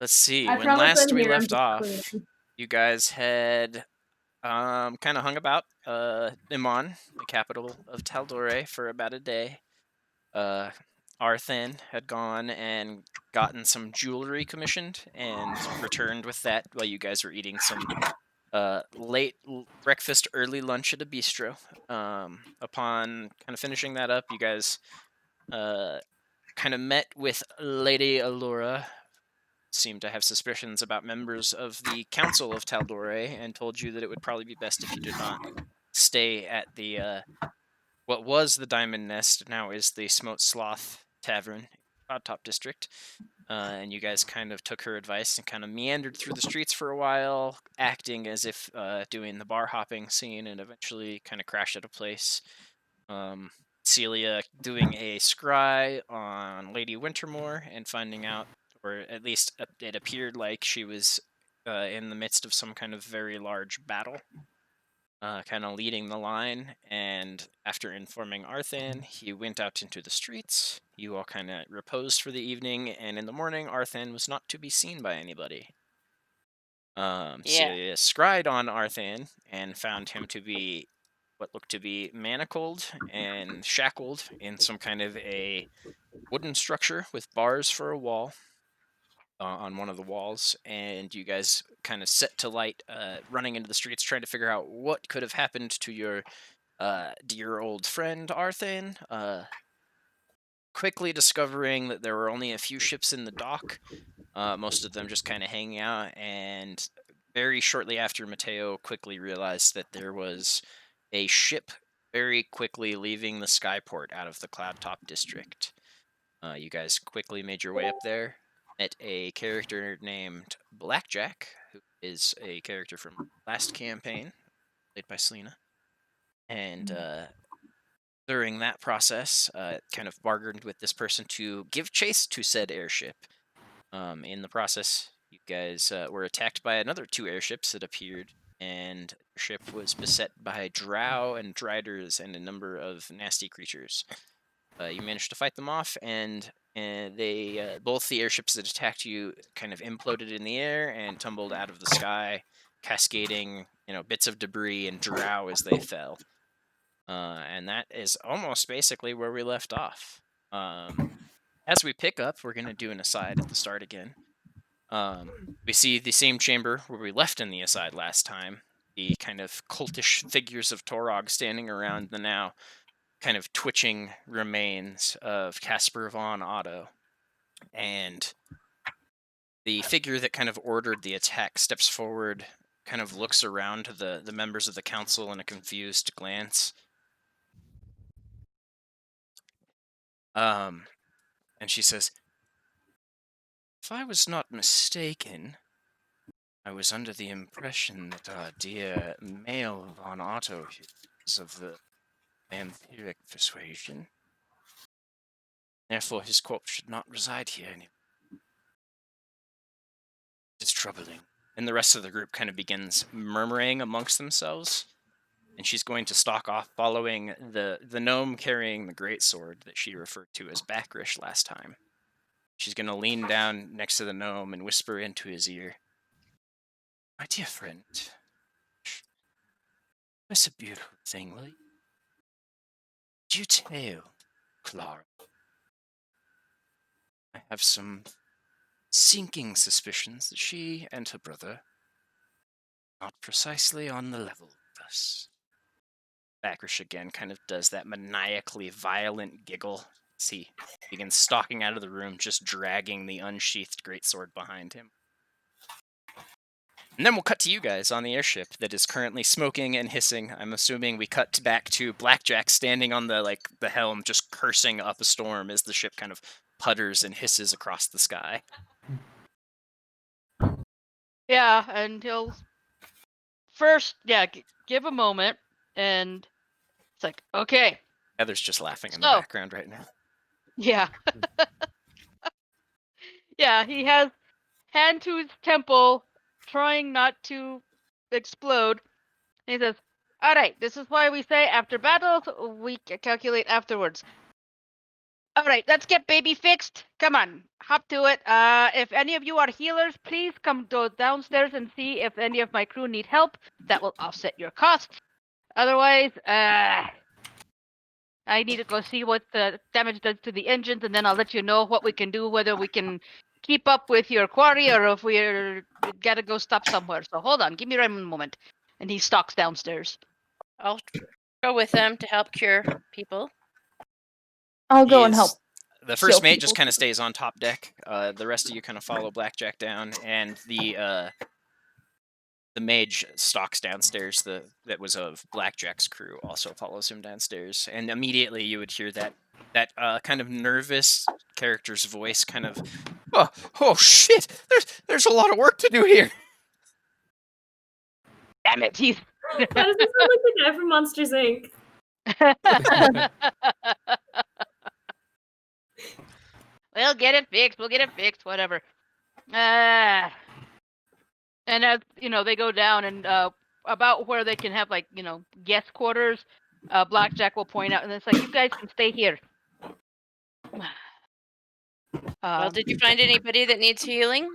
Let's see. I've When probably last been we here. I'm left just off, cleaning. you guys had kind of hung about Iman, the capital of Taldore, for about a day. Arthan had gone and gotten some jewelry commissioned and returned with that while you guys were eating some late breakfast, early lunch at a bistro. Upon kind of finishing that up, you guys kind of met with Lady Allura. Seemed to have suspicions about members of the Council of Taldore and told you that it would probably be best if you did not stay at the what was the Diamond Nest, now is the Smote Sloth Tavern, Top District. And you guys kind of took her advice and kind of meandered through the streets for a while, acting as if doing the bar hopping scene, and eventually kind of crashed at a place. Celia doing a scry on Lady Wintermore and finding out, or at least it appeared like she was in the midst of some kind of very large battle, kind of leading the line. And after informing Arthan, he went out into the streets. You all kind of reposed for the evening, and in the morning, Arthan was not to be seen by anybody. Yeah. Celia scryed on Arthan and found him to be what looked to be manacled and shackled in some kind of a wooden structure with bars for a wall on one of the walls. And you guys kind of set to light, running into the streets, trying to figure out what could have happened to your dear old friend Arthan. Quickly discovering that there were only a few ships in the dock, most of them just kind of hanging out, and very shortly after, Mateo quickly realized that there was a ship very quickly leaving the skyport out of the Cloudtop district. You guys quickly made your way up there, met a character named Blackjack, who is a character from last campaign, played by Selena, and during that process, kind of bargained with this person to give chase to said airship. In the process, you guys were attacked by another two airships that appeared, and your ship was beset by drow and driders and a number of nasty creatures. You managed to fight them off, and they both the airships that attacked you kind of imploded in the air and tumbled out of the sky, cascading bits of debris and drow as they fell. And that is almost basically where we left off. As we pick up, we're going to do an aside at the start again. We see the same chamber where we left in the aside last time. The kind of cultish figures of Torog standing around the now kind of twitching remains of Caspar von Otto. And the figure that kind of ordered the attack steps forward, kind of looks around to the members of the council in a confused glance. And she says, "If I was not mistaken, I was under the impression that our dear male von Otto is of the vampiric persuasion. Therefore, his corpse should not reside here anymore. It's troubling." And the rest of the group kind of begins murmuring amongst themselves. And she's going to stalk off, following the gnome carrying the greatsword that she referred to as Backrish last time. She's going to lean down next to the gnome and whisper into his ear, "My dear friend, that's a beautiful thing, will you? Did you tell Clara? I have some sinking suspicions that she and her brother are not precisely on the level with us." Backrish again kind of does that maniacally violent giggle as he begins stalking out of the room, just dragging the unsheathed greatsword behind him. And then we'll cut to you guys on the airship that is currently smoking and hissing. I'm assuming we cut back to Blackjack standing on the helm, just cursing up a storm as the ship kind of putters and hisses across the sky. Yeah, and he'll first, give a moment, and it's like, okay. Heather's just laughing in the So- background right now. Yeah. Yeah, he has hand to his temple, trying not to explode. And he says, "All right, this is why we say after battles, we calculate afterwards. All right, let's get baby fixed. Come on, hop to it. If any of you are healers, please come downstairs and see if any of my crew need help. That will offset your costs. Otherwise, I need to go see what the damage does to the engines, and then I'll let you know what we can do, whether we can keep up with your quarry or if we gotta go stop somewhere. So hold on, give me a moment. And he stalks downstairs. I'll go with them to help cure people. I'll go He and help. is- The heal first mate people. just kind of stays on top deck. The rest of you kind of follow Blackjack down, and the mage stalks downstairs. That was of Blackjack's crew also follows him downstairs, and immediately you would hear that kind of nervous character's voice, kind of, oh shit! There's a lot of work to do here. Damn it, he's. Why does he sound like the guy from Monsters Inc? We'll get it fixed. We'll get it fixed. Whatever. And as they go down and about where they can have guest quarters. Blackjack will point out, and it's like, you guys can stay here. Well, did you find anybody that needs healing?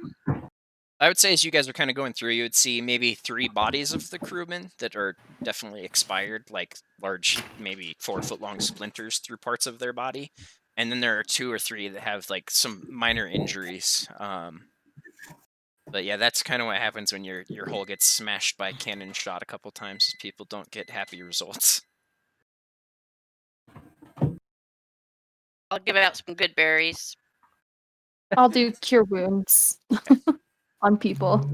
I would say as you guys are kind of going through, you would see maybe 3 bodies of the crewmen that are definitely expired, like large, maybe 4-foot-long splinters through parts of their body. And then there are 2 or 3 that have like some minor injuries. But yeah, that's kind of what happens when your hull gets smashed by a cannon shot a couple times. Is people don't get happy results. I'll give out some good berries. I'll do cure wounds on people.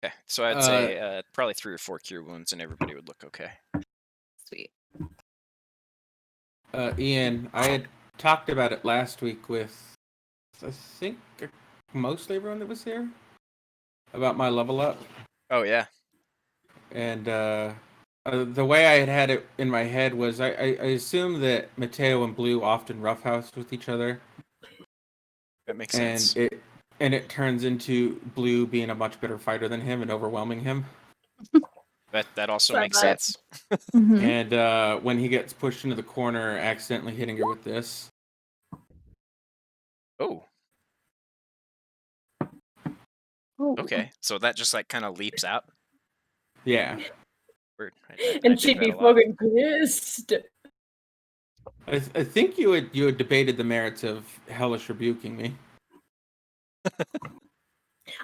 Okay, so I'd say probably 3 or 4 cure wounds, and everybody would look okay. Sweet. Ian, I had talked about it last week with, I think, mostly everyone that was here, about my level up. Oh yeah. And the way I had it in my head was I assume that Mateo and Blue often roughhouse with each other. That makes sense. And it turns into Blue being a much better fighter than him and overwhelming him. That also Bye-bye. makes sense. Mhm. And when he gets pushed into the corner, accidentally hitting her with this. Oh, Oh. okay. So that just like kind of leaps out. Yeah. Weird. I And dig she'd that be a lot. fucking pissed. I think you had debated the merits of hellish rebuking me.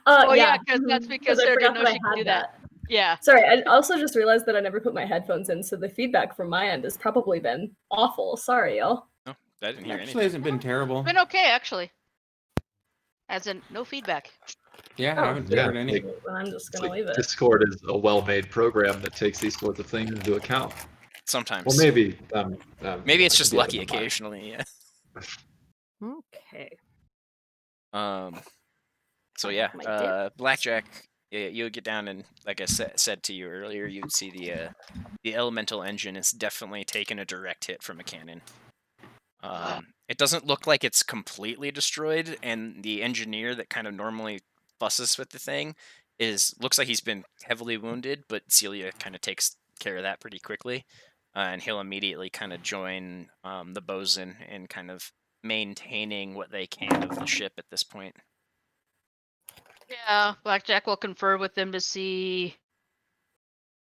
Oh Yeah, because that's mhm. because I Sarah forgot didn't know that I she could had do that. Yeah. Sorry, I also just realized that I never put my headphones in, so the feedback from my end has probably been awful. Sorry, y'all. No, I didn't hear Actually, anything. hasn't been terrible. Been okay, actually. As in, no feedback. Yeah, Oh, I haven't yeah, heard any. like- Well, I'm just It's gonna like leave it. Discord is a well-made program that takes these sorts of things into account. Sometimes. Well, maybe. Maybe it's I just could be out of lucky my mind. occasionally. Yeah. Okay. So I yeah, have my dip. Blackjack. Yeah, you would get down and, like I said to you earlier, you'd see the elemental engine is definitely taking a direct hit from a cannon. It doesn't look like it's completely destroyed, and the engineer that kind of normally fusses with the thing looks like he's been heavily wounded, but Celia kind of takes care of that pretty quickly, and he'll immediately kind of join the bosun in kind of maintaining what they can of the ship at this point. Yeah, Blackjack will confer with them to see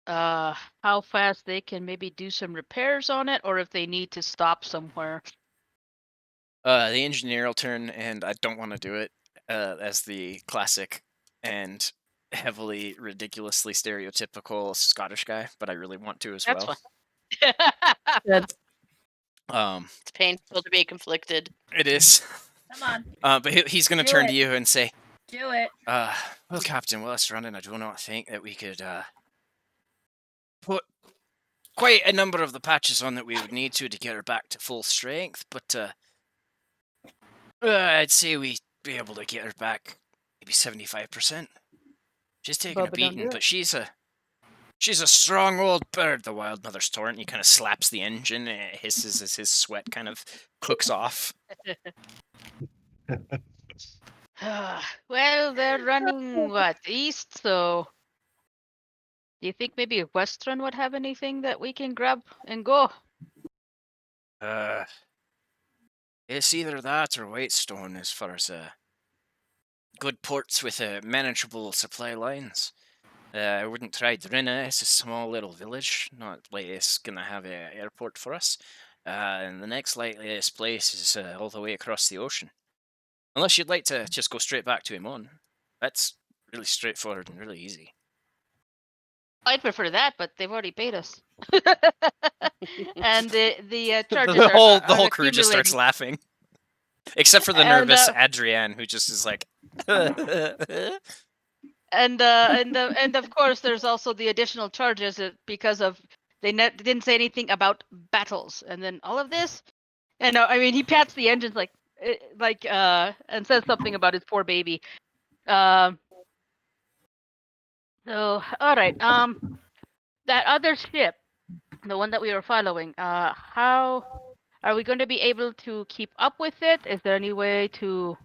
how fast they can maybe do some repairs on it, or if they need to stop somewhere. The engineer will turn, and I don't want to do it as the classic and heavily, ridiculously stereotypical Scottish guy, but I really want to as That's well. fine. Good. It's painful to be conflicted. It is. Come on, But he's going to Do turn it. to you and say, do it. well, Captain Willis Running, I do not think that we could put quite a number of the patches on that we would need to get her back to full strength, but I'd say we'd be able to get her back maybe 75%. She's taking a Bubba, don't do beating, it. but she's a strong old bird, the Wild Mother's Torrent. He kind of slaps the engine, and it hisses as his sweat kind of cooks off. Well, they're running east, so do you think maybe Western would have anything that we can grab and go? It's either that or Whitestone as far as good ports with manageable supply lines. I wouldn't try Drinna. It's a small little village, not like it's gonna have an airport for us. And the next likeliest place is all the way across the ocean. Unless you'd like to just go straight back to Imon. That's really straightforward and really easy. I'd prefer that, but they've already paid us. And the charges the whole are crew just starts accumulating. laughing, except for the And, nervous Adrienne, who just is like. And of course, there's also the additional charges because of they didn't say anything about battles, and then all of this. And I mean, he pats the engines and says something about his poor baby. So all right, that other ship, the one that we were following, how are we going to be able to keep up with it? Is there any way to?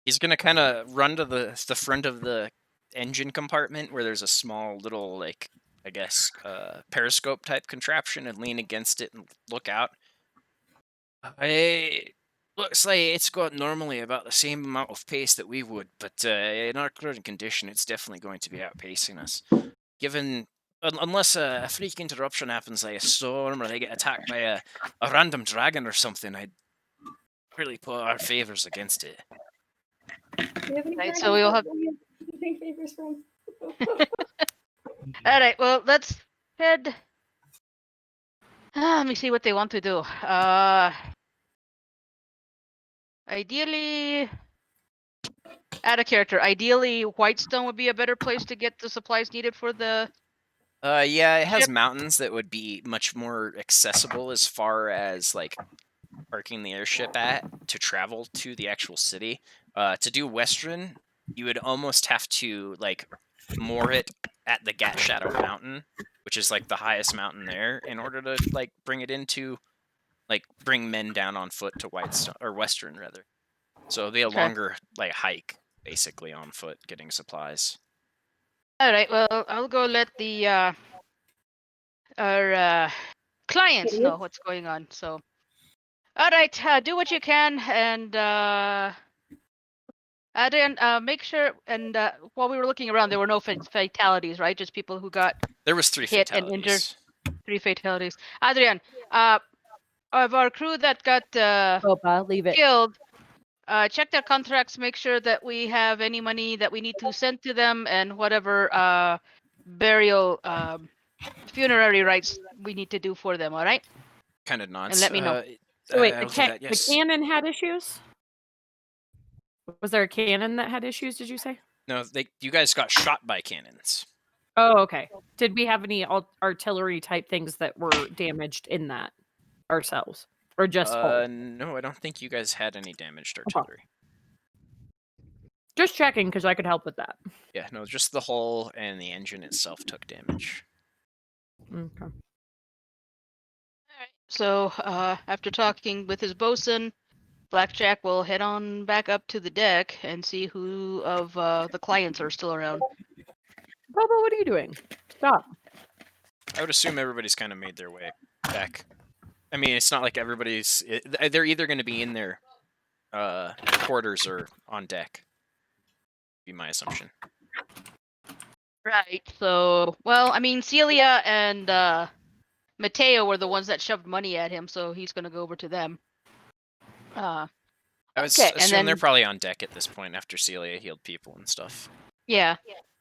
He's gonna kind of run to the front of the engine compartment where there's a small little, like, I guess, periscope type contraption, and lean against it and look out. Looks like it's got normally about the same amount of pace that we would, but in our current condition, it's definitely going to be outpacing us. Given, unless a freak interruption happens, like a storm, or they get attacked by a random dragon or something, I'd really put our favors against it. Do you have any Right, dragons so we'll have- that you take favors from? All right, well, let's head. Let me see what they want to do. Ideally, add a character. Ideally, Whitestone would be a better place to get the supplies needed for the. Yeah, it has Ship. mountains that would be much more accessible as far as, like, parking the airship to travel to the actual city. To do Western, you would almost have to, like, moor it at the Gat Shadow Mountain, which is, like, the highest mountain there, in order to, like, bring it into, like, bring men down on foot to Whitestone, or Western rather. So it'll be a Okay. longer, like, hike, basically, on foot getting supplies. All right, well, I'll go let the our clients know Idiots. what's going on. So, all right, do what you can, and Adrian, make sure. And while we were looking around, there were no fatalities, right? Just people who got There was 3 hit fatalities. and injured. 3 fatalities. Adrian, of our crew that got Boba, leave it. killed, check their contracts, make sure that we have any money that we need to send to them, and whatever burial funerary rites we need to do for them. All right? Kind of nods. And let me know. So wait, I'll do that, yes. the cannon had issues? Was there a cannon that had issues, did you say? No, you guys got shot by cannons. Oh, okay. Did we have any artillery type things that were damaged in that ourselves? Or just hull? No, I don't think you guys had any damaged Okay. artillery. Just checking, because I could help with that. Yeah, no, just the hull and the engine itself took damage. Okay. So after talking with his bosun, Blackjack will head on back up to the deck and see who of the clients are still around. Boba, what are you doing? Stop. I would assume everybody's kind of made their way back. I mean, it's not like everybody's... They're either going to be in their quarters or on deck. Be my assumption. Right. So, well, I mean, Celia and Mateo were the ones that shoved money at him, so he's gonna go over to them. I would Okay, and assume they're then- probably on deck at this point after Celia healed people and stuff. Yeah.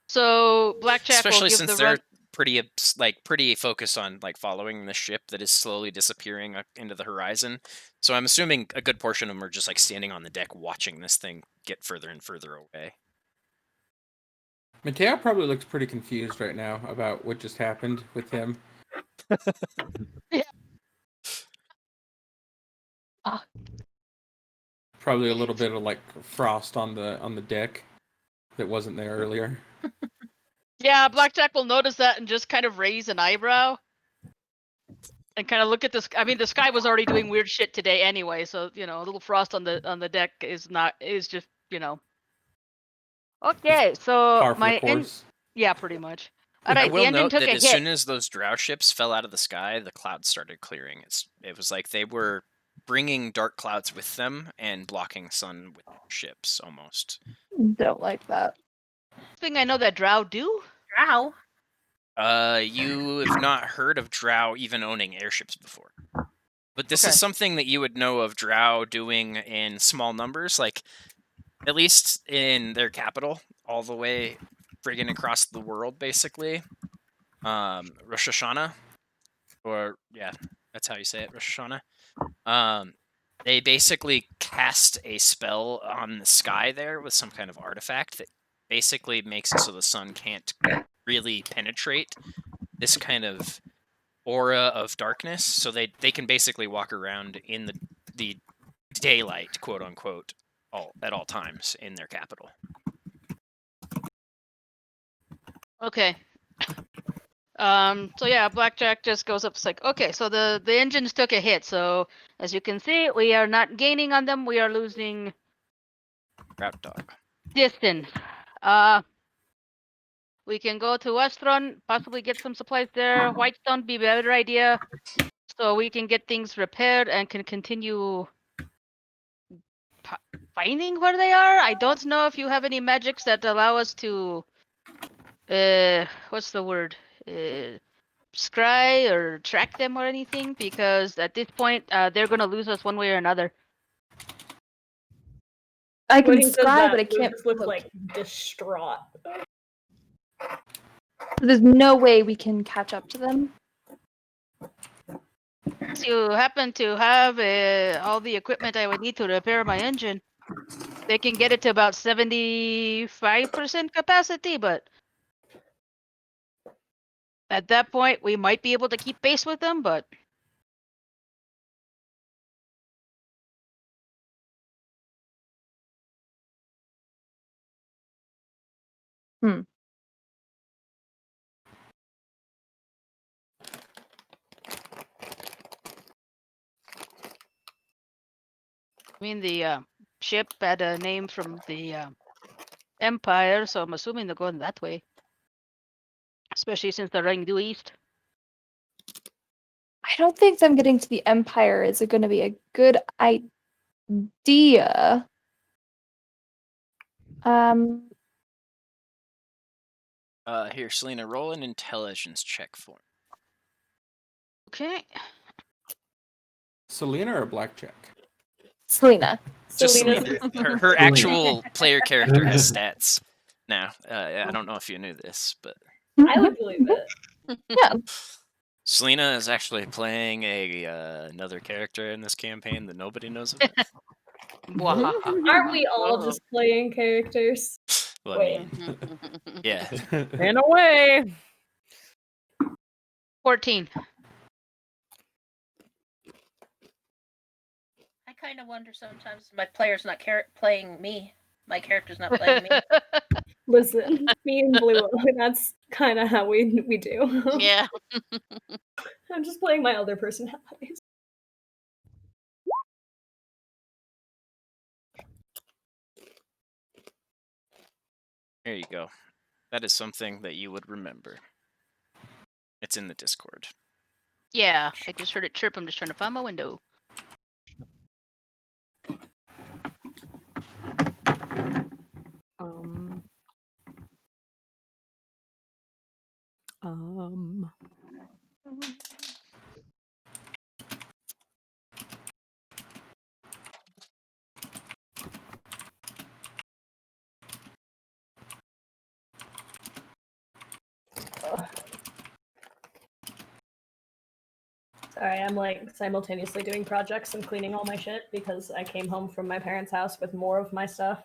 So Blackjack Especially will give since the they're run. pretty focused on, like, following the ship that is slowly disappearing into the horizon. So I'm assuming a good portion of them are just, like, standing on the deck watching this thing get further and further away. Mateo probably looks pretty confused right now about what just happened with him. Probably a little bit of, like, frost on the deck that wasn't there earlier. Yeah, Blackjack will notice that and just kind of raise an eyebrow. And kind of look at this. I mean, the sky was already doing weird shit today anyway, so a little frost on the deck is just. Okay, so Par for my the course. yeah, pretty much. All I right, will the engine note took that a as hit. soon as those drow ships fell out of the sky, the clouds started clearing. It was like they were bringing dark clouds with them and blocking sun with ships almost. Don't like that. Thing I know that drow do. Drow. You have not heard of drow even owning airships before. But this Okay. is something that you would know of drow doing in small numbers, like at least in their capital, all the way friggin' across the world, basically. Rosh Hashanah, or yeah, that's how you say it, Rosh Hashanah. They basically cast a spell on the sky there with some kind of artifact that basically makes it so the sun can't really penetrate this kind of aura of darkness, so they can basically walk around in the daylight, quote unquote, at all times in their capital. Okay. So yeah, Blackjack just goes up. It's like, okay, so the engines took a hit. So as you can see, we are not gaining on them. We are losing Route dog. distance. We can go to Westron, possibly get some supplies there. Whitestone be a better idea, so we can get things repaired and can continue finding where they are. I don't know if you have any magics that allow us to, what's the word? Scry or track them or anything, because at this point, they're gonna lose us one way or another. I When can he says scry, that, but I can't. Lucas looks like distraught. There's no way we can catch up to them. If you happen to have all the equipment I would need to repair my engine, they can get it to about 75% capacity, but at that point, we might be able to keep pace with them, but I mean, the ship had a name from the Empire, so I'm assuming they're going that way. Especially since they're running due east. I don't think them getting to the Empire is going to be a good idea. Here, Selena, roll an intelligence check for me. Okay. Selena or Blackjack? Selena. Just Selena's- Selena. Her actual player character has stats. Now, I don't know if you knew this, but I would believe it. Yeah. Selena is actually playing another character in this campaign that nobody knows about. Aren't we all just playing characters? Well, I Wait. mean, yeah. In a way. 14. I kind of wonder sometimes my player's not playing me. My character's not playing me. Listen, me and Blue, that's kind of how we do. Yeah. I'm just playing my other personalities. There you go. That is something that you would remember. It's in the Discord. Yeah, I just heard it chirp. I'm just trying to find my window. Sorry, I'm like simultaneously doing projects and cleaning all my shit because I came home from my parents' house with more of my stuff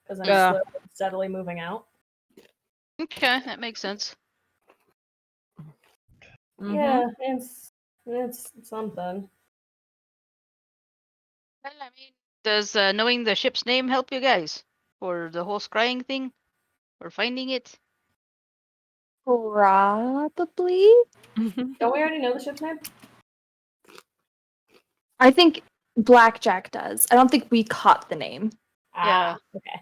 because I'm Yeah. slowly, steadily moving out. Okay, that makes sense. Yeah, it's something. Well, I mean, does knowing the ship's name help you guys for the whole scrying thing or finding it? Probably. Don't we already know the ship's name? I think Blackjack does. I don't think we caught the name. Yeah. Okay.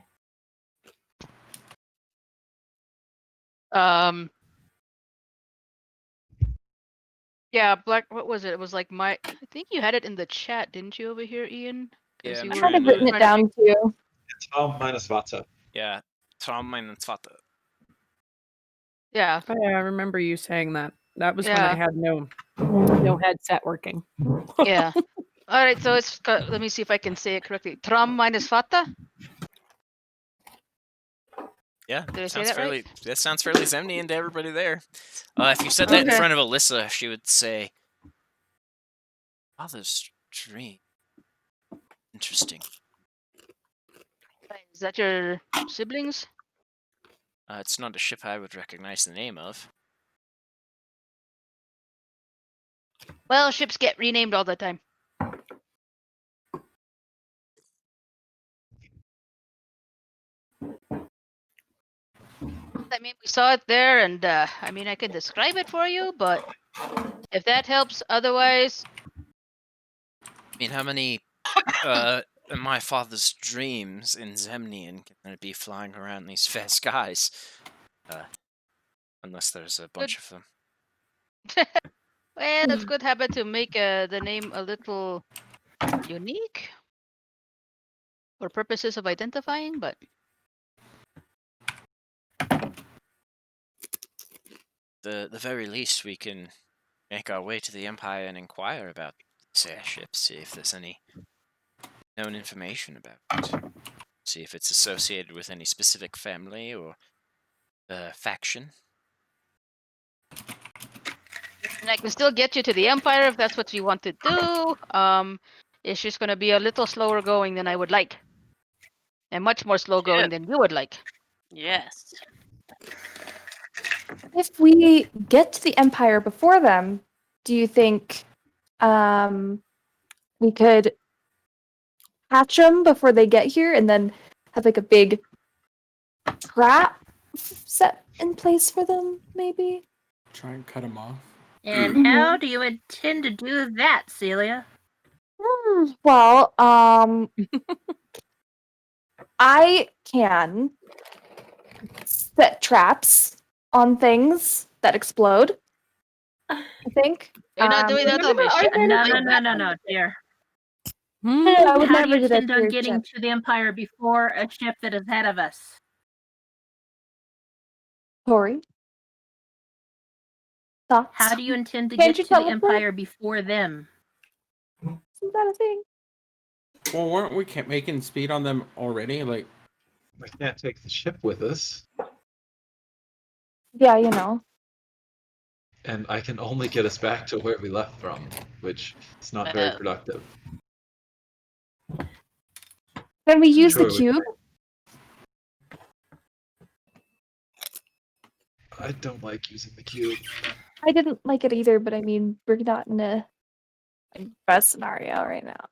Yeah, black. What was it? It was like my. I think you had it in the chat, didn't you, over here, Ian? 'Cause Yeah, you I'm I were might have trying to. written it trying to down too. It's all minus Vata. Yeah, Tom and Svata. Yeah, Oh, yeah, I remember you saying that. That was when I yeah, had no headset working. yeah. All right, so it's. Let me see if I can say it correctly. Tram minus Fata. Yeah, Did I say sounds that right? fairly. That sounds fairly Zemnian to everybody there. If you said that in Okay. front of Alyssa, she would say, "Father's dream. Interesting." Is that your siblings? It's not a ship I would recognize the name of. Well, ships get renamed all the time. I mean, we saw it there, and I mean, I can describe it for you, but if that helps, otherwise, I mean, how many in my father's dreams in Zemnian can there be flying around these fair skies? Unless there's a bunch of them. well, it's good habit to make the name a little unique for purposes of identifying, but The very least, we can make our way to the Empire and inquire about these airships, see if there's any known information about it. See if it's associated with any specific family or faction. and I can still get you to the Empire if that's what you want to do. It's just going to be a little slower going than I would like, and much more slow going than you would like. Yes. If we get to the Empire before them, do you think we could catch them before they get here and then have like a big trap set in place for them, maybe? Try and cut them off. And how do you intend to do that, Celia? Well, I can set traps on things that explode. I think. You're not doing that on my ship. No, dear. I would How do never you do that intend to on your getting ship. to the Empire before a ship that is ahead of us? Tori? Thoughts? How do you intend to Can't get you to the teleport? Empire before them? Isn't that a thing? Well, weren't we making speed on them already? Like, We can't take the ship with us, Yeah, you know. and I can only get us back to where we left from, which is not very productive. Can we use Sure, the cube? I don't like using the cube. I didn't like it either, but I mean, we're not in a best scenario right now.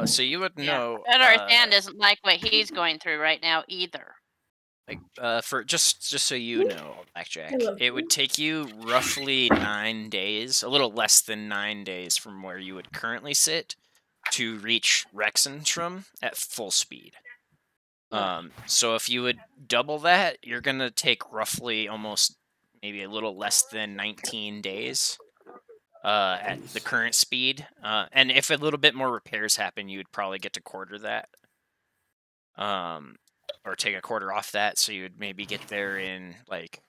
So you would know. And our Dan doesn't like what he's going through right now either. For just so you know, Blackjack, I love it would take you roughly 9 days, a little less than 9 days from where you would currently sit, to reach Rexentrum at full speed. So if you would double that, you're gonna take roughly almost maybe a little less than 19 days at the current speed. And if a little bit more repairs happen, you would probably get to quarter that. Or take a quarter off that, so you would maybe get there in like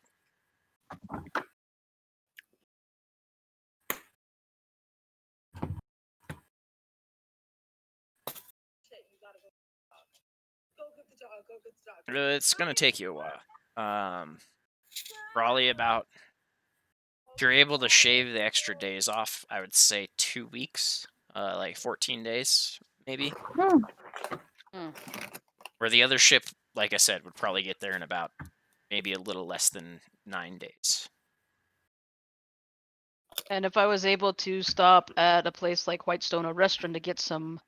it's gonna take you a while. Probably about, if you're able to shave the extra days off, I would say 2 weeks, like 14 days maybe. Where the other ship, like I said, would probably get there in about maybe a little less than 9 days. And if I was able to stop at a place like Whitestone or Restaurant to get some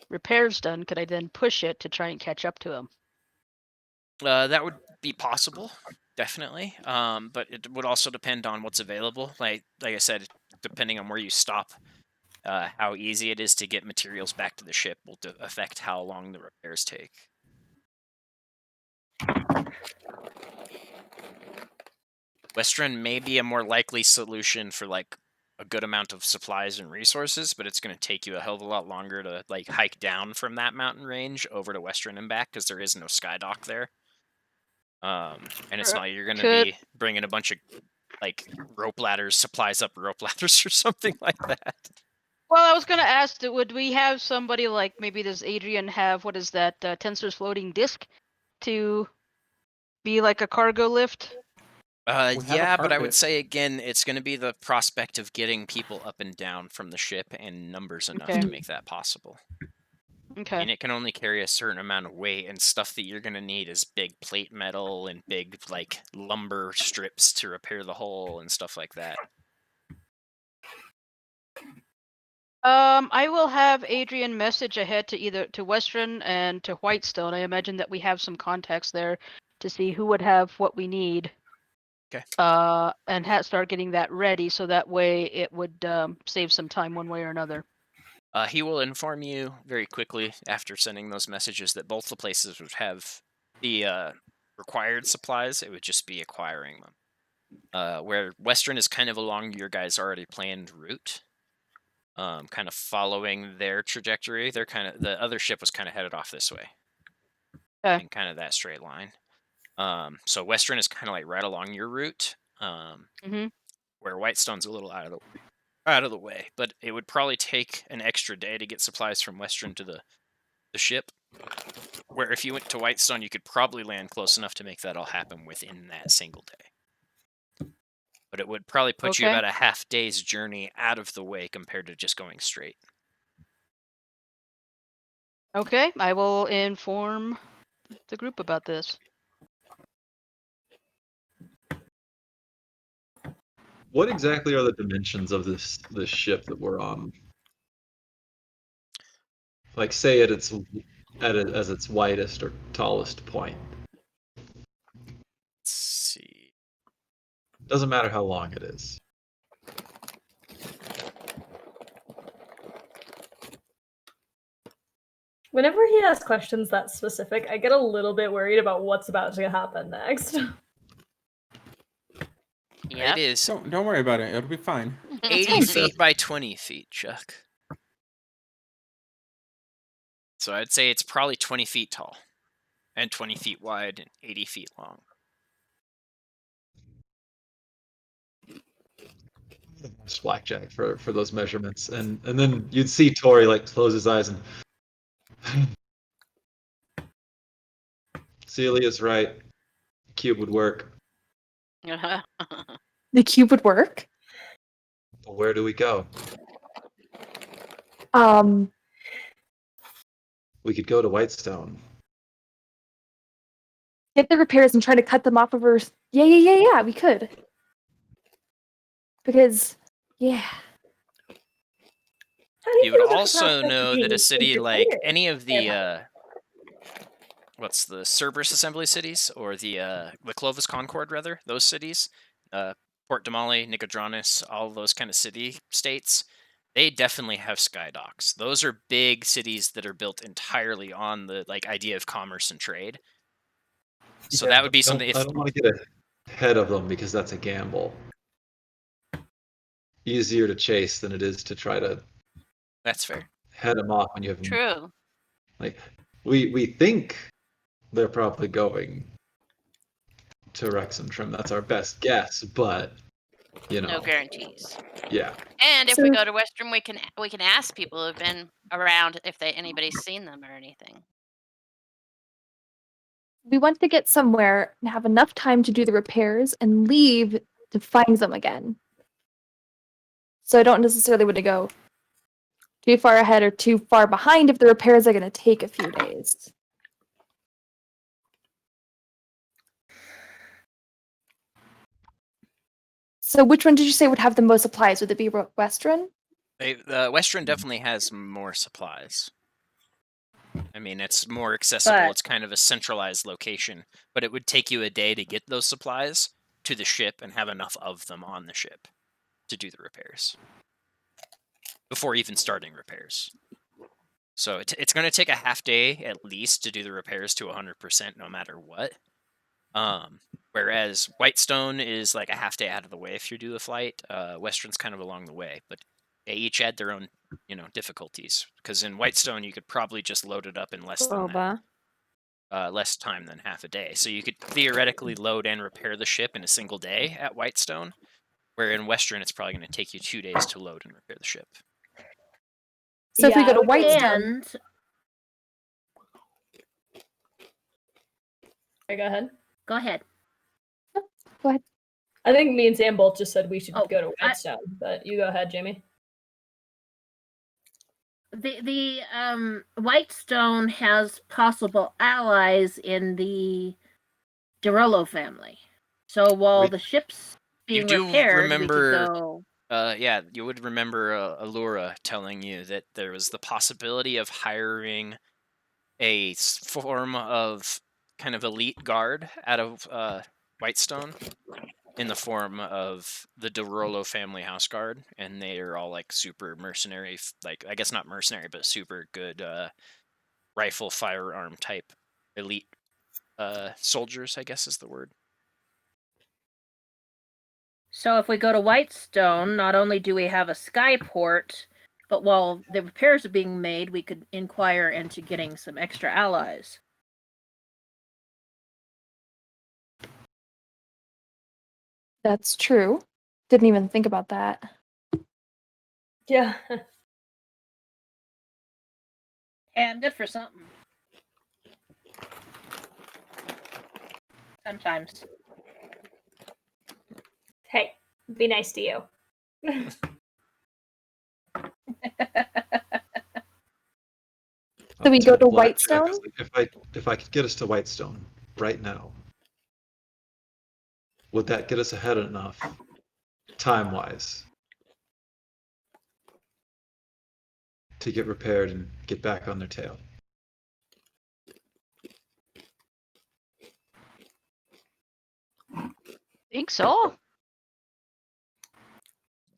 repairs done, could I then push it to try and catch up to him? That would be possible, definitely. But it would also depend on what's available. Like I said, depending on where you stop, how easy it is to get materials back to the ship will affect how long the repairs take. Western may be a more likely solution for like a good amount of supplies and resources, but it's going to take you a hell of a lot longer to like hike down from that mountain range over to Western and back because there is no sky dock there. And it's not like you're going to Could- be bringing a bunch of like rope ladders, supplies up rope ladders or something like that. Well, I was gonna ask, would we have somebody like maybe does Adrian have what is that Tensor's floating disc to be like a cargo lift? We have a Yeah, but I would carpet. say again, it's going to be the prospect of getting people up and down from the ship and numbers enough Okay. to make that possible. Okay. And it can only carry a certain amount of weight, and stuff that you're going to need is big plate metal and big like lumber strips to repair the hull and stuff like that. I will have Adrian message ahead to either to Western and to Whitestone. I imagine that we have some contacts there to see who would have what we need. Okay. And start getting that ready so that way it would save some time one way or another. He will inform you very quickly after sending those messages that both the places would have the required supplies. It would just be acquiring them. Where Western is kind of along your guys' already planned route. Kind of following their trajectory. They're the other ship was kind of headed off this way. Okay. In kind of that straight line. So Western is kind of like right along your route. Where Whitestone's a little out of the way, but it would probably take an extra day to get supplies from Western to the ship. Where if you went to Whitestone, you could probably land close enough to make that all happen within that single day. But it would probably put you Okay. about a half day's journey out of the way compared to just going straight. Okay, I will inform the group about this. What exactly are the dimensions of this ship that we're on? Like, say at its as its widest or tallest point. Let's see. Doesn't matter how long it is. Whenever he asks questions that specific, I get a little bit worried about what's about to happen next. Yep. It is Don't worry about it. It'll be fine. 80 feet by 20 feet, Chuck. So I'd say it's probably 20 feet tall and 20 feet wide and 80 feet long. Just blackjack for those measurements, and then you'd see Tori like close his eyes and. Celia's right. Cube would work. The cube would work. But where do we go? We could go to Whitestone. Get the repairs and try to cut them off of her. Yeah, we could. Because, yeah. How do You feel would about the also prospect of know being that a city injured like later? any of the what's the Cerberus assembly cities or the Clovis Concord rather, those cities, Port Damali, Nicodranus, all those kind of city states, they definitely have sky docks. Those are big cities that are built entirely on the like idea of commerce and trade. So that would be something. I don't want to get ahead of them because that's a gamble. Easier to chase than it is to try to That's fair. head them off when you have True. like we think they're probably going to Wrexham Trim. That's our best guess, but you know, No guarantees. yeah. And if we So- go to Western, we can ask people who've been around if anybody's seen them or anything. We want to get somewhere and have enough time to do the repairs and leave to find them again. So I don't necessarily want to go too far ahead or too far behind if the repairs are going to take a few days. So which one did you say would have the most supplies? Would it be Western? Western definitely has more supplies. I mean, it's more accessible. But- It's kind of a centralized location, but it would take you a day to get those supplies to the ship and have enough of them on the ship to do the repairs before even starting repairs. So it's going to take a half day at least to do the repairs to 100% no matter what. Whereas Whitestone is like a half day out of the way if you do the flight. Western's kind of along the way, but they each add their own, difficulties. Because in Whitestone, you could probably just load it up in less time than half a day. So you could theoretically load and repair the ship in a single day at Whitestone, where in Western, it's probably going to take you 2 days to load and repair the ship. So if we go to I would go- Whitestone, And Okay, go ahead. go ahead. I think me and Sam both just said we should Oh, go to Whitestone, but you go ahead, Jamie. The Whitestone has possible allies in the Derolo family. So while Wait. the ship's being do repaired, remember- we could go. Yeah, you would remember Allura telling you that there was the possibility of hiring a form of kind of elite guard out of Whitestone in the form of the DeRollo family house guard, and they are all like super mercenary, like I guess not mercenary, but super good rifle firearm type elite soldiers, I guess is the word. So if we go to Whitestone, not only do we have a skyport, but while the repairs are being made, we could inquire into getting some extra allies. that's true. Didn't even think about that. Yeah. And good for something. Sometimes. Hey, be nice to you. So we go to Blackjack, Whitestone? If I could get us to Whitestone right now, would that get us ahead enough, time-wise, to get repaired and get back on their tail? Think so.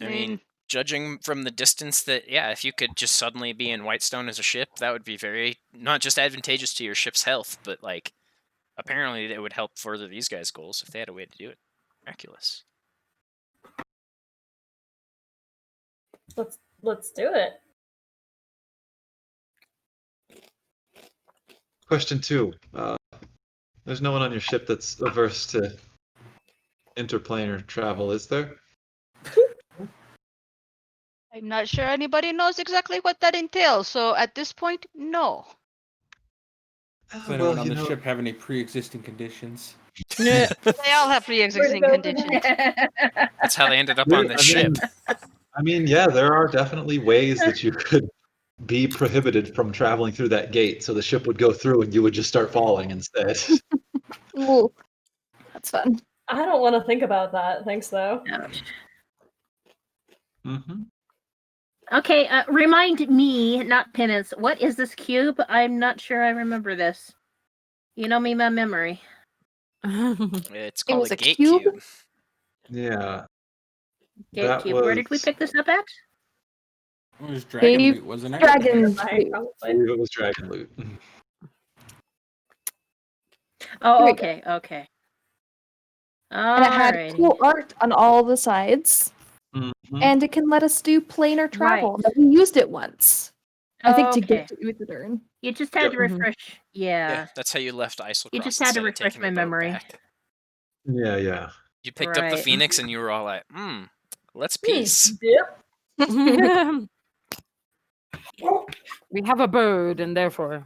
I mean, judging from the distance that, yeah, if you could just suddenly be in Whitestone as a ship, that would be very, not just advantageous to your ship's health, but like, apparently it would help further these guys' goals if they had a way to do it. Miraculous. Let's do it. Question 2. There's no one on your ship that's averse to interplanar travel, is there? I'm not sure anybody knows exactly what that entails, so at this point, no. Does anyone on the ship have any pre-existing conditions? They all have pre-existing go for conditions. That's how they ended up on this ship. I mean, yeah, there are definitely ways that you could be prohibited from traveling through that gate, so the ship would go through and you would just start falling instead. Ooh, that's fun. I don't want to think about that. Thanks, though. Ouch. Mm-hmm. Okay, remind me, not Penance, what is this cube? I'm not sure I remember this. You know me, my memory. It's called was a a gate cube? cube. Yeah. Gate That cube. Where did we was- pick this up at? It was Dragon Cave Loot, wasn't it? Dragon Bye, Loot. I probably. believe it was Dragon Loot. Oh, Here we okay, okay. And it had Alrighty. cool art on all the sides. Mhm. And it can let us do planar travel. But we used it once. I think to Okay. get to Uthodurn. You just had Yep. to Mhm. refresh. Yeah, Yeah. that's how you left Islecross. You just had to instead of refresh taking my the boat memory. back. Yeah, yeah. You picked up the Right. Phoenix and you were all like, let's peace. Yep. We have a bird, and therefore.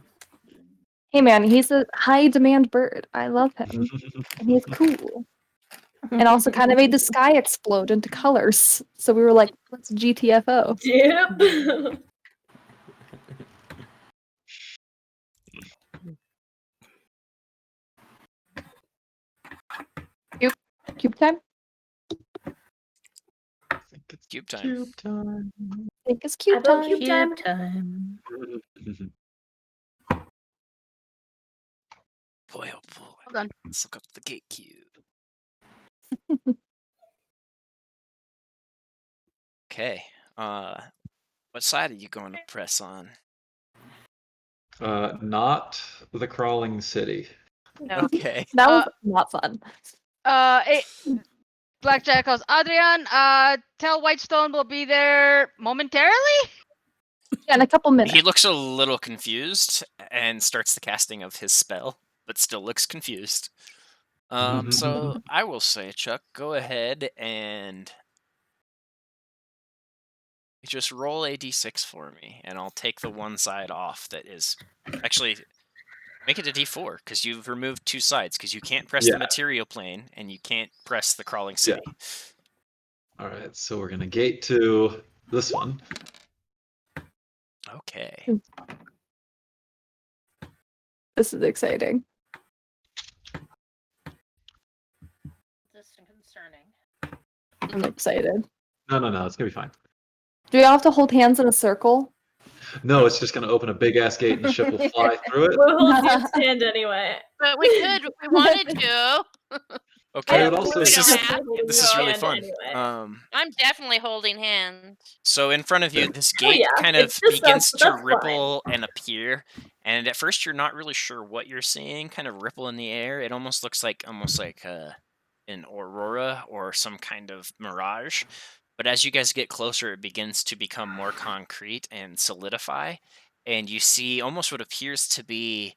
Hey man, he's a high demand bird. I love him. And he's cool. And also kind of made the sky explode into colors. So we were like, let's GTFO. Yep. Cube time? I think it's Cube time. cube time. I think it's cube vote time. cube Cube time. Boy, oh boy. Hold on. Let's look up the gate cube. Okay. What side are you going to press on? Not the crawling city. No. Okay. That was not fun. Blackjack goes, Adrian, tell Whitestone we'll be there momentarily? Yeah, in a couple minutes. He looks a little confused and starts the casting of his spell, but still looks confused. So I will say, Chuck, go ahead and just roll a d6 for me, and I'll take the one side off that is... Actually, make it a d4, because you've removed two sides, because you can't press the material plane, and you can't press the crawling city. All right, so we're going to gate to this one. Okay. This is exciting. This is concerning. I'm excited. No, it's going to be fine. Do we all have to hold hands in a circle? No, it's just going to open a big-ass gate and the ship will fly through it. We'll hold hands stand anyway. But we could if we wanted to. Okay. would also- This We is don't have to. this is really Stand fun. anyway. I'm definitely holding hands. So in front of you, this gate yeah, kind of it's just begins us, to but that's ripple and appear, and at first you're not really sure what you're seeing. Kind of ripple in the air. It almost looks like an aurora or some kind of mirage. But as you guys get closer, it begins to become more concrete and solidify, and you see almost what appears to be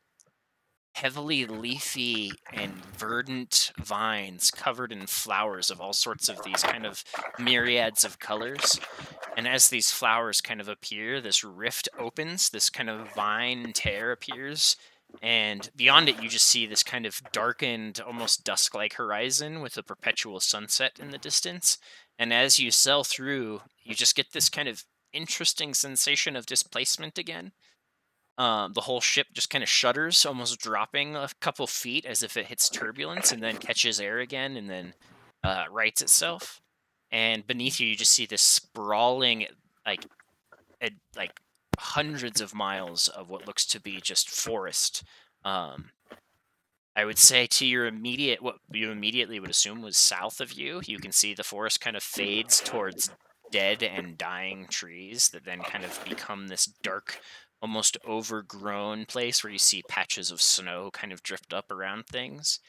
heavily leafy and verdant vines covered in flowers of all sorts of these kind of myriads of colors. And as these flowers kind of appear, this rift opens, this kind of vine tear appears, and beyond it you just see this kind of darkened, almost dusk-like horizon with a perpetual sunset in the distance. And as you sail through, you just get this kind of interesting sensation of displacement again. The whole ship just kind of shudders, almost dropping a couple feet as if it hits turbulence, and then catches air again, and then rights itself. And beneath you, you just see this sprawling, like hundreds of miles of what looks to be just forest. I would say to your immediate, what you immediately would assume was south of you, you can see the forest kind of fades towards dead and dying trees that then kind of become this dark, almost overgrown place where you see patches of snow kind of drift up around things.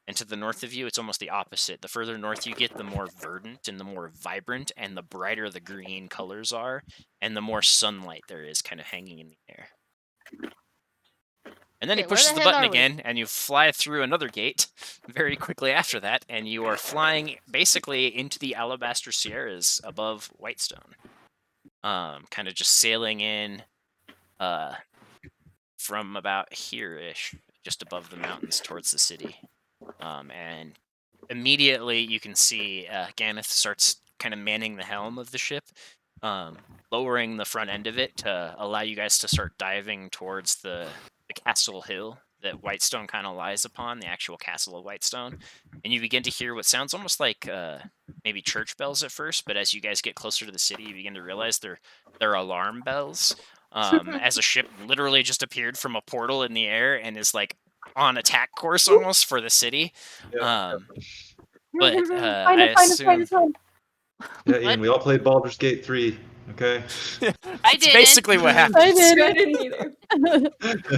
And to the north of you, it's almost the opposite. The further north you get, the more verdant and the more vibrant and the brighter the green colors are, and the more sunlight there is kind of hanging in the air. And then he Okay, where pushes the the hell button are we? again, and you fly through another gate very quickly after that, and you are flying basically into the Alabaster Sierras above Whitestone. Kind of just sailing in from about here-ish, just above the mountains towards the city. And immediately you can see Ganeth starts kind of manning the helm of the ship, lowering the front end of it to allow you guys to start diving towards the castle hill that Whitestone kind of lies upon, the actual castle of Whitestone. And you begin to hear what sounds almost like maybe church bells at first, but as you guys get closer to the city, you begin to realize they're alarm bells. As a ship literally just appeared from a portal in the air and is like on attack course almost for the city. But I assume Yeah, Ian, we all played Baldur's Gate 3, okay? I it's didn't. basically what happens. I did. I didn't either.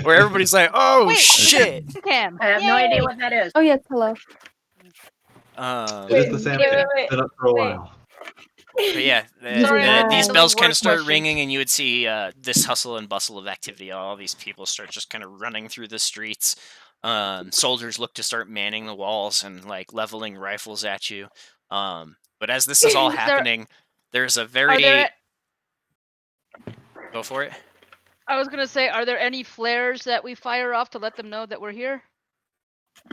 Where everybody's like, "Oh Wait. shit!" Cam. I have no Yay! idea what that is. Oh yes, hello. It is the Sam wait, Cam. wait, It's been up for a wait. while. But yeah, Sorry, these no bells kind work of start questions. ringing, and you would see this hustle and bustle of activity. All these people start just kind of running through the streets. Soldiers look to start manning the walls and like leveling rifles at you. But as this is all Is there- happening, there's a Are very there? go for it. I was gonna say, are there any flares that we fire off to let them know that we're here?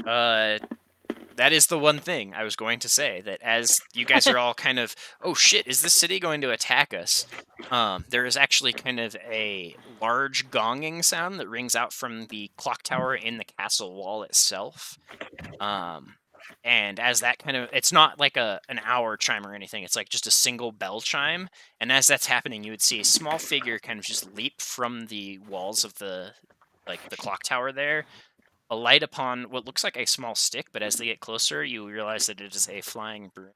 That is the one thing I was going to say, that as you guys are all kind of, oh shit, is this city going to attack us? There is actually kind of a large gonging sound that rings out from the clock tower in the castle wall itself. And as that kind of, it's not like an hour chime or anything, it's like just a single bell chime. And as that's happening, you would see a small figure kind of just leap from the walls of the clock tower there, alight upon what looks like a small stick, but as they get closer, you realize that it is a flying broom.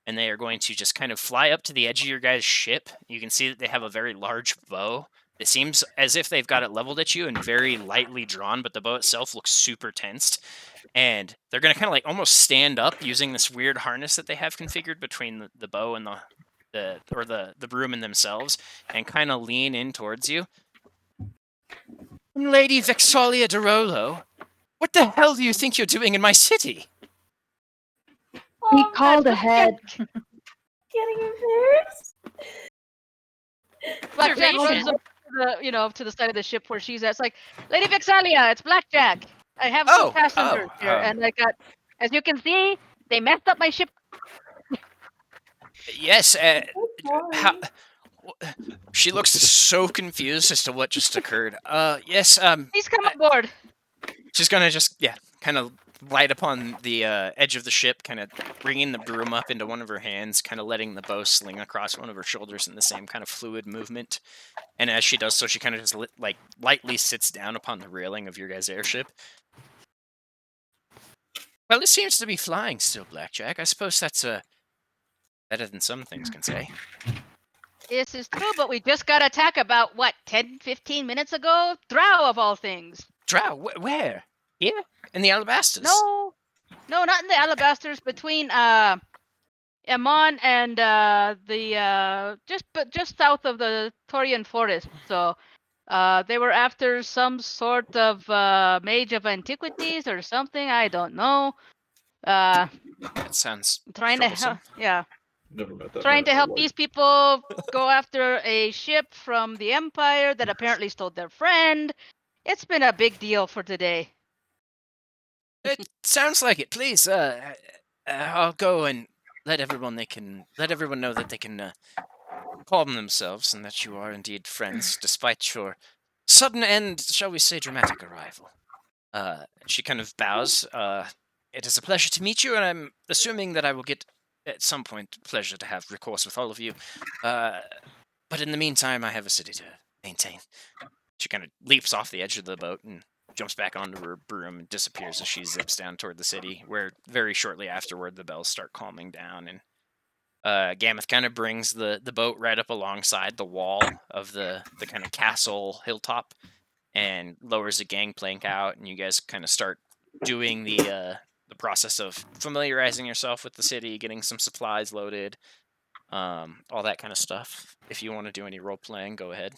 And they are going to just kind of fly up to the edge of your guys' ship. You can see that they have a very large bow It seems as if they've got it leveled at you and very lightly drawn, but the bow itself looks super tensed. And they're going to kind of like almost stand up using this weird harness that they have configured between the bow and the broom and themselves, and kind of lean in towards you. Lady Vexalia de Rolo, what the hell do you think you're doing in my city? We called ahead. Getting embarrassed. Blackjack runs Observation. up to to the side of the ship where she's at. It's like, Lady Vexalia, it's Blackjack. I have Oh, some passengers oh, here, and I got, as you can see, they messed up my ship. Yes, how, Sorry. she looks so confused as to what just occurred. Yes, Please come aboard. she's gonna just, kind of light upon the edge of the ship, kind of bringing the broom up into one of her hands, kind of letting the bow sling across one of her shoulders in the same kind of fluid movement. And as she does so, she kind of just lightly sits down upon the railing of your guys' airship. Well, it seems to be flying still, Blackjack. I suppose that's better than some things can say. This is true, but we just got attacked about, 10, 15 minutes ago? Drow, of all things. Drow, where? Here? In the Alabasters? No, not in the Alabasters. Between Amon and just south of the Torian Forest. So they were after some sort of mage of antiquities or something. I don't know. That sounds Trying to troublesome. help. Never met that Trying man to in my help life. these people go after a ship from the Empire that apparently stole their friend. It's been a big deal for today. It sounds like it. Please, I'll go and let everyone know that they can calm themselves and that you are indeed friends, despite your sudden and, shall we say, dramatic arrival. She kind of bows. It is a pleasure to meet you, and I'm assuming that I will get, at some point, pleasure to have recourse with all of you. But in the meantime, I have a city to maintain. She kind of leaps off the edge of the boat and jumps back onto her broom and disappears as she zips down toward the city, where very shortly afterward the bells start calming down, and Gameth kind of brings the boat right up alongside the wall of the kind of castle hilltop and lowers the gangplank out, and you guys kind of start doing the process of familiarizing yourself with the city, getting some supplies loaded, all that kind of stuff. If you want to do any role playing, go ahead.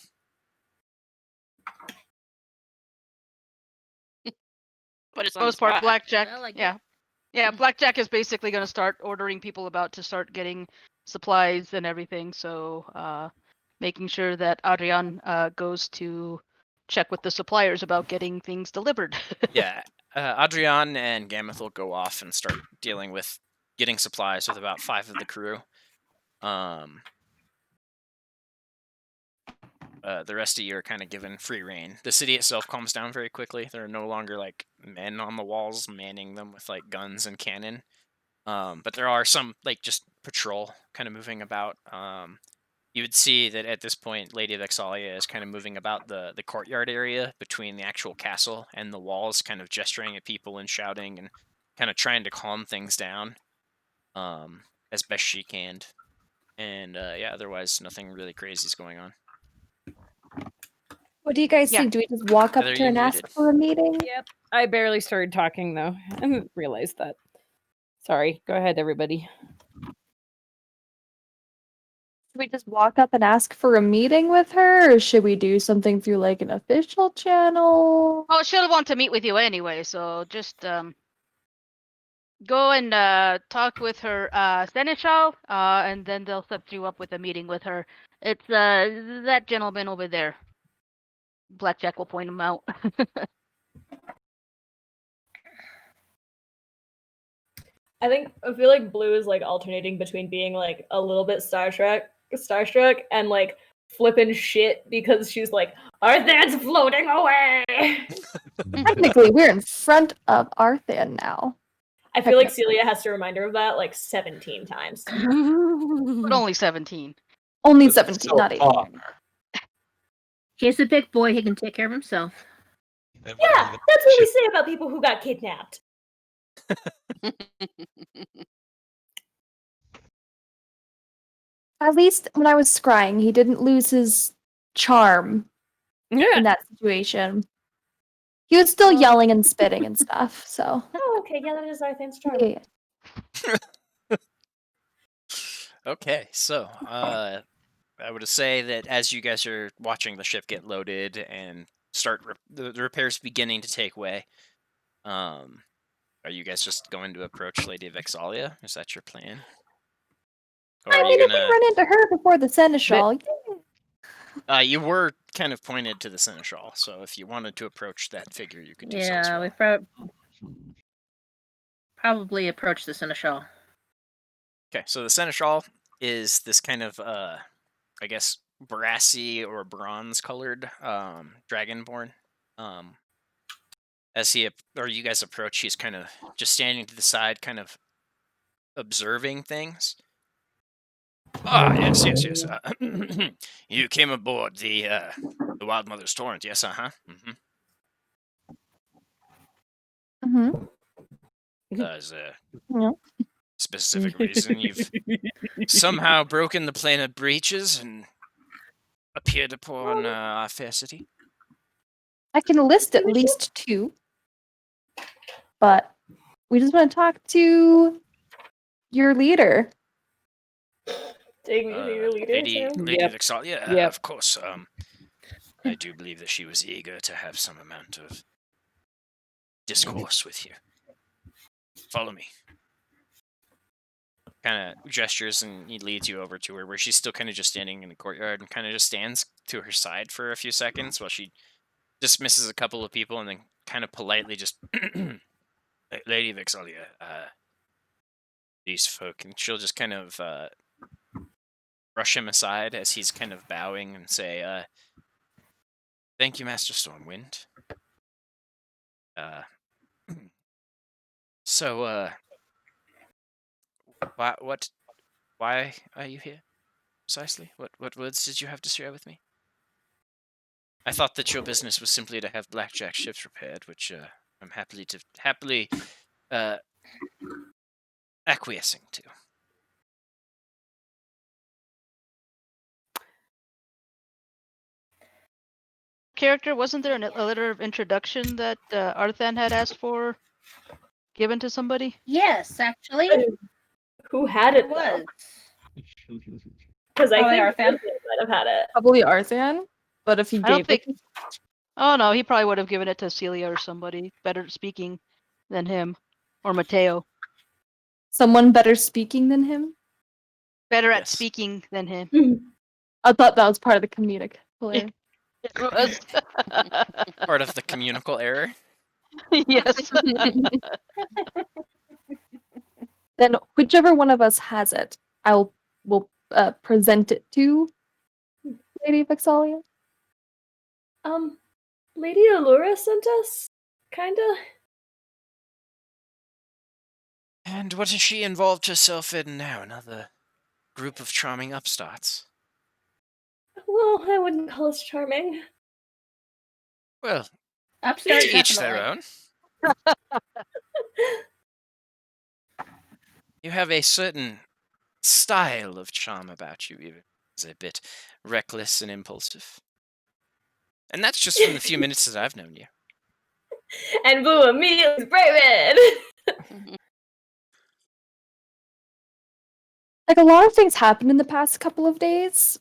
Put us on the Most part, spot. Blackjack. I like Yeah. Yeah, Blackjack is basically going to start ordering people about to start getting supplies and everything. So, making sure that Adrian goes to check with the suppliers about getting things delivered. Yeah, Adrian and Gameth will go off and start dealing with getting supplies with about 5 of the crew. The rest of you are kind of given free reign. The city itself calms down very quickly. There are no longer like men on the walls manning them with like guns and cannon. But there are some like just patrol kind of moving about. You would see that at this point, Lady Vexalia is kind of moving about the courtyard area between the actual castle and the walls, kind of gesturing at people and shouting and kind of trying to calm things down as best she can. And otherwise nothing really crazy is going on. What do you guys Yeah. think? Do we just walk up Heather, to her you and ask muted. for a meeting? Yep. I barely started talking though. I didn't realize that. Sorry. Go ahead, everybody. Should we just walk up and ask for a meeting with her, or should we do something through like an official channel? Oh, she'll want to meet with you anyway, so just go and talk with her seneschal, and then they'll set you up with a meeting with her. It's that gentleman over there. Blackjack will point him out. I feel like Blue is like alternating between being like a little bit starstruck and like flipping shit because she's like, Arthan's floating away. Technically, we're in front of Arthan now. I feel like Celia has to remind her of that like 17 times. But only 17. Only It's 17, so not 18. far. He's a big boy. He can take care of himself. And when Yeah, even that's what we shit- say about people who got kidnapped. At least when I was scrying, he didn't lose his charm in that situation. He was still yelling and spitting and stuff, so. Oh, okay, yeah, that is Arthan's charm. Yeah. Okay, so I would say that as you guys are watching the ship get loaded and start the repairs beginning to take way, are you guys just going to approach Lady Vexalia? Is that your plan? Or I are you mean, if we gonna? run into her before the Seneschal, You were kind of pointed to the Seneschal, so if you wanted to approach that figure, you could do so as Yeah, well. we probably approach the Seneschal. Okay, so the Seneschal is this kind of, I guess, brassy or bronze-colored dragonborn. As you guys approach, he's kind of just standing to the side, kind of observing things. Ah, yes. You came aboard the Wild Mother's Torrent, yes, There's a Yeah. specific reason you've somehow broken the plane of breaches and appeared upon our fair city. I can list at least 2. But we just want to talk to your leader. Take me to your leader, Lady Sam. Vexalia, Yep. of course. I do believe that she was eager to have some amount of discourse with you. Follow me. Kind of gestures and he leads you over to her, where she's still kind of just standing in the courtyard and kind of just stands to her side for a few seconds while she dismisses a couple of people and then kind of politely just, Lady Vexalia, these folk, and she'll just kind of brush him aside as he's kind of bowing and say, thank you, Master Stormwind. So, why are you here, precisely? What words did you have to share with me? I thought that your business was simply to have blackjack ships repaired, which I'm happily acquiescing to. Character, wasn't there a letter of introduction that Arthan had asked for, given to somebody? Yes, actually, Who had it it? was. Because I Probably think Arthan. Arthan might have had it. Probably Arthan, but if he I don't gave it, think. Oh no, he probably would have given it to Celia or somebody better speaking than him, or Mateo, someone better speaking than him. better at Yes. speaking than him. I thought that was part of the comedic player. It was. Part of the communical error. Yes. Then whichever one of us has it, will present it to Lady Vexalia. Lady Allura sent us, kinda. And what has she involved herself in now? Another group of charming upstarts. Well, I wouldn't call us charming. Well, Upstart, to each their definitely. own. You have a certain style of charm about you, even it's a bit reckless and impulsive. And that's just from the few minutes that I've known you. And Boo immediately Brayman! Like, a lot of things happened in the past couple of days.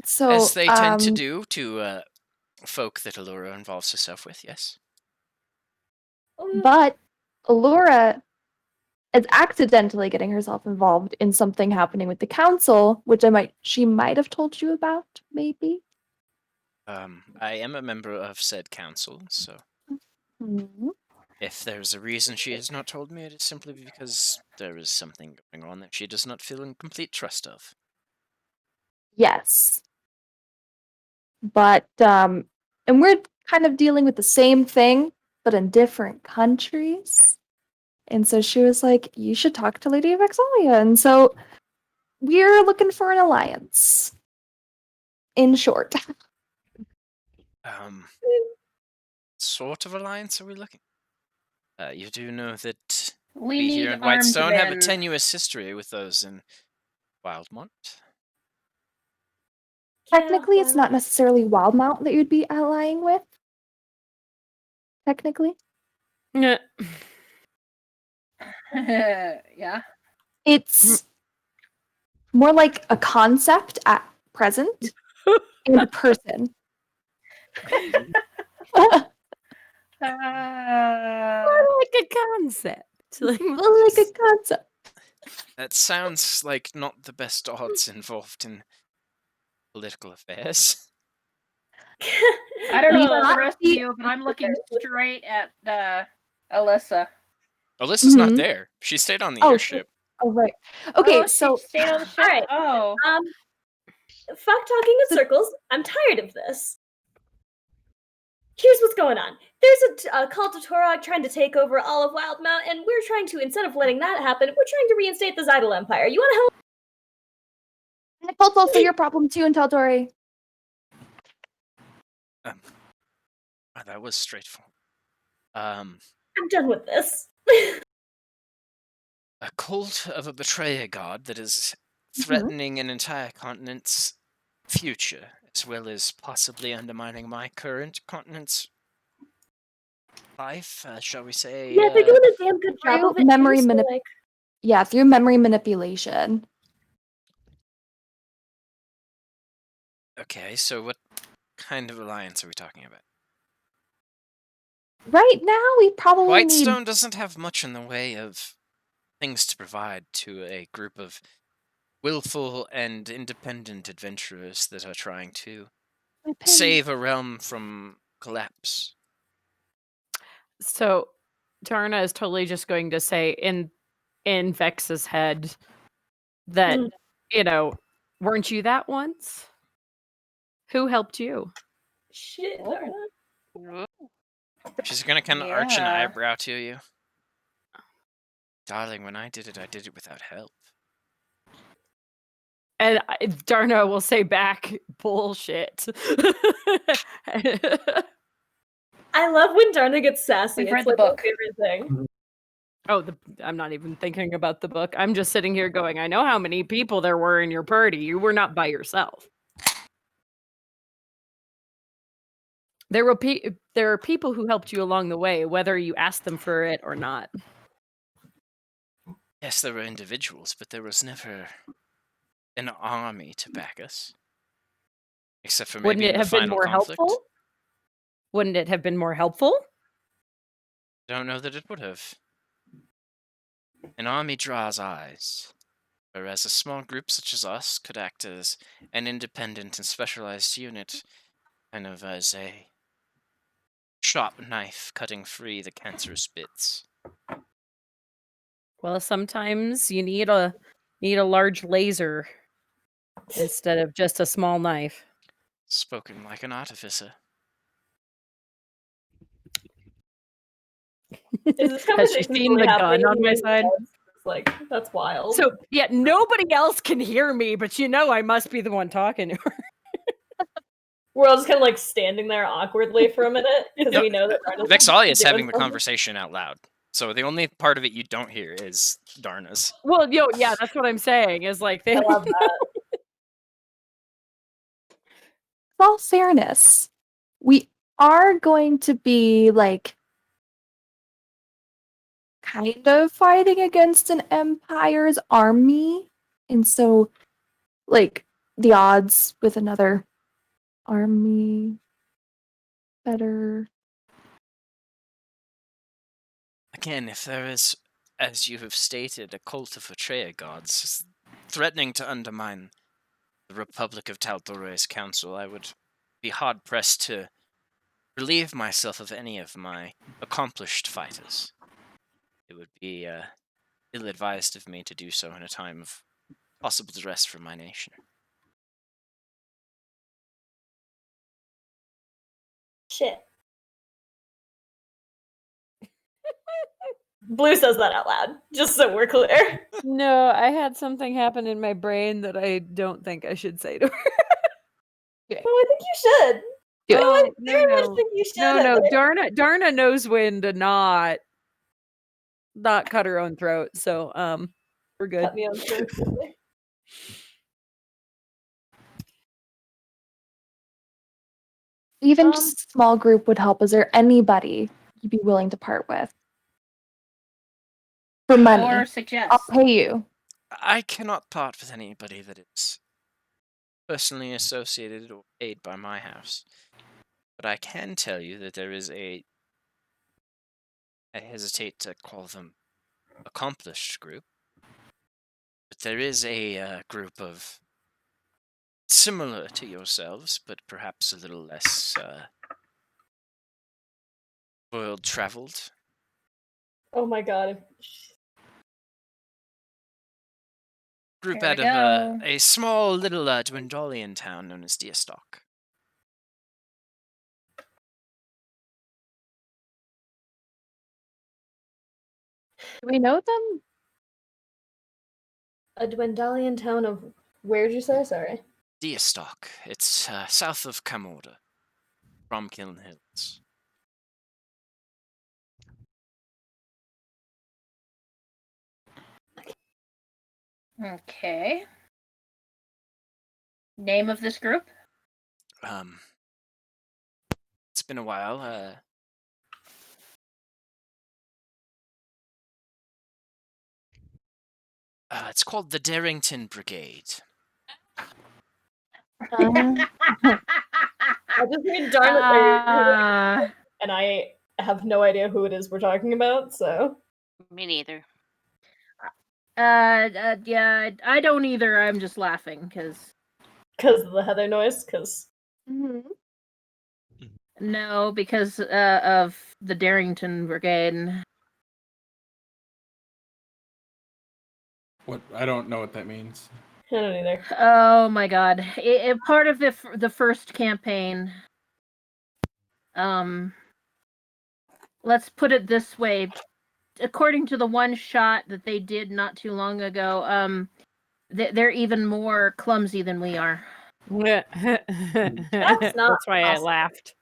So, As they tend to do to folk that Allura involves herself with, yes. But Allura is accidentally getting herself involved in something happening with the council, which she might have told you about, maybe. I am a member of said council, so if there's a reason she has not told me, it is simply because there is something going on that she does not feel in complete trust of. Yes. But, and we're kind of dealing with the same thing, but in different countries. And so she was like, you should talk to Lady Vexalia. And so we're looking for an alliance. In short. Sort of alliance are we looking? You do know that We we need here in armed Whitestone have a men. tenuous history with those in Wildmont. Technically, it's not necessarily Wildmount that you'd be allying with. Technically. Yeah. Yeah. It's more like a concept at present and a person. Uh, Like a concept. Like, Like a concept. That sounds like not the best odds involved in political affairs. I don't know Yeah. about the rest of you, but I'm looking straight at Alyssa. Alyssa's not Mhm. there. She stayed on the Oh, airship. Oh, right. Okay, Oh, so she stayed on the ship. Alright. Oh, Fuck talking in circles. I'm tired of this. Here's what's going on. There's a cult of Torog trying to take over all of Wildmount, and we're trying to, instead of letting that happen, we're trying to reinstate the Zydal Empire. You want to help? it's also your problem too, Inteltori. Oh, that was straightforward. I'm done with this. A cult of a betrayer god that is threatening an entire continent's future, as well as possibly undermining my current continent's life, shall we say? Yeah, they're doing a damn good job Through of it. memory too, so, manip- Yeah, through memory manipulation. Okay, so what kind of alliance are we talking about? Right now, we probably need. Whitestone doesn't have much in the way of things to provide to a group of willful and independent adventurers that are trying to save a realm from collapse. so Darna is totally just going to say in Vex's head that, weren't you that once? Who helped you? Shit, Oh. Darna. She's gonna kind of arch an Yeah. eyebrow to you. Darling, when I did it without help. And Darna will say back, bullshit. I love when Darna gets sassy. We've It's read the like my book. favorite thing. Oh, I'm not even thinking about the book. I'm just sitting here going, I know how many people there were in your party. You were not by yourself. There are people who helped you along the way, whether you asked them for it or not. Yes, there were individuals, but there was never an army to back us. Except for Wouldn't maybe it in the have been final more conflict. helpful? Wouldn't it have been more helpful? Don't know that it would have. An army draws eyes, whereas a small group such as us could act as an independent and specialized unit, kind of as a sharp knife cutting free the cancerous bits. Well, sometimes you need a large laser instead of just a small knife. Spoken like an artificer. Is this Has she conversation seen really the happening gun on in my your side? heads? It's like, that's wild. So yeah, nobody else can hear me, but I must be the one talking to her. We're all just kind of like standing there awkwardly for a minute because Yep. we know that Darna's Vexalia is doing having the something. conversation out loud. So the only part of it you don't hear is Darna's. Well, yeah, that's what I'm saying. Is like they I love that. In all fairness, we are going to be like kind of fighting against an empire's army, and so like the odds with another army better. Again, if there is, as you have stated, a cult of betrayer gods threatening to undermine the Republic of Tal'Dore's council, I would be hard-pressed to relieve myself of any of my accomplished fighters. It would be ill-advised of me to do so in a time of possible duress for my nation. Shit. Blue says that out loud, just so we're clear. No, I had something happen in my brain that I don't think I should say to her. Oh, I think you should. Do it. Oh, I Oh, very much think you should. no. Darna knows when to not cut her own throat. So we're good. Cut me on through. Even just a small group would help. Is there anybody you'd be willing to part with? For money. Or I'll suggest. pay you. I cannot part with anybody that is personally associated or paid by my house. But I can tell you that there is I hesitate to call them accomplished group, but there is a group of similar to yourselves, but perhaps a little less world-traveled. Oh my god. Group Here out we of go. a small little Dwendalian town known as Deerstock. Do we know them? A Dwendalian town of where'd you say? Sorry. Deerstock. It's south of Camorda, from Kiln Hills. Okay. Name of this group? It's been a while. It's called the Darrington Brigade. I just read darn it, and I have no idea who it is we're talking about, so. Me neither. Yeah, I don't either. I'm just laughing because Because of the Heather noise, because. no, because of the Darrington Brigade. What? I don't know what that means. I don't either. Oh my god! Part of the first campaign. Let's put it this way. According to the one shot that they did not too long ago, they're even more clumsy than we are. That's not That's why I possible. laughed.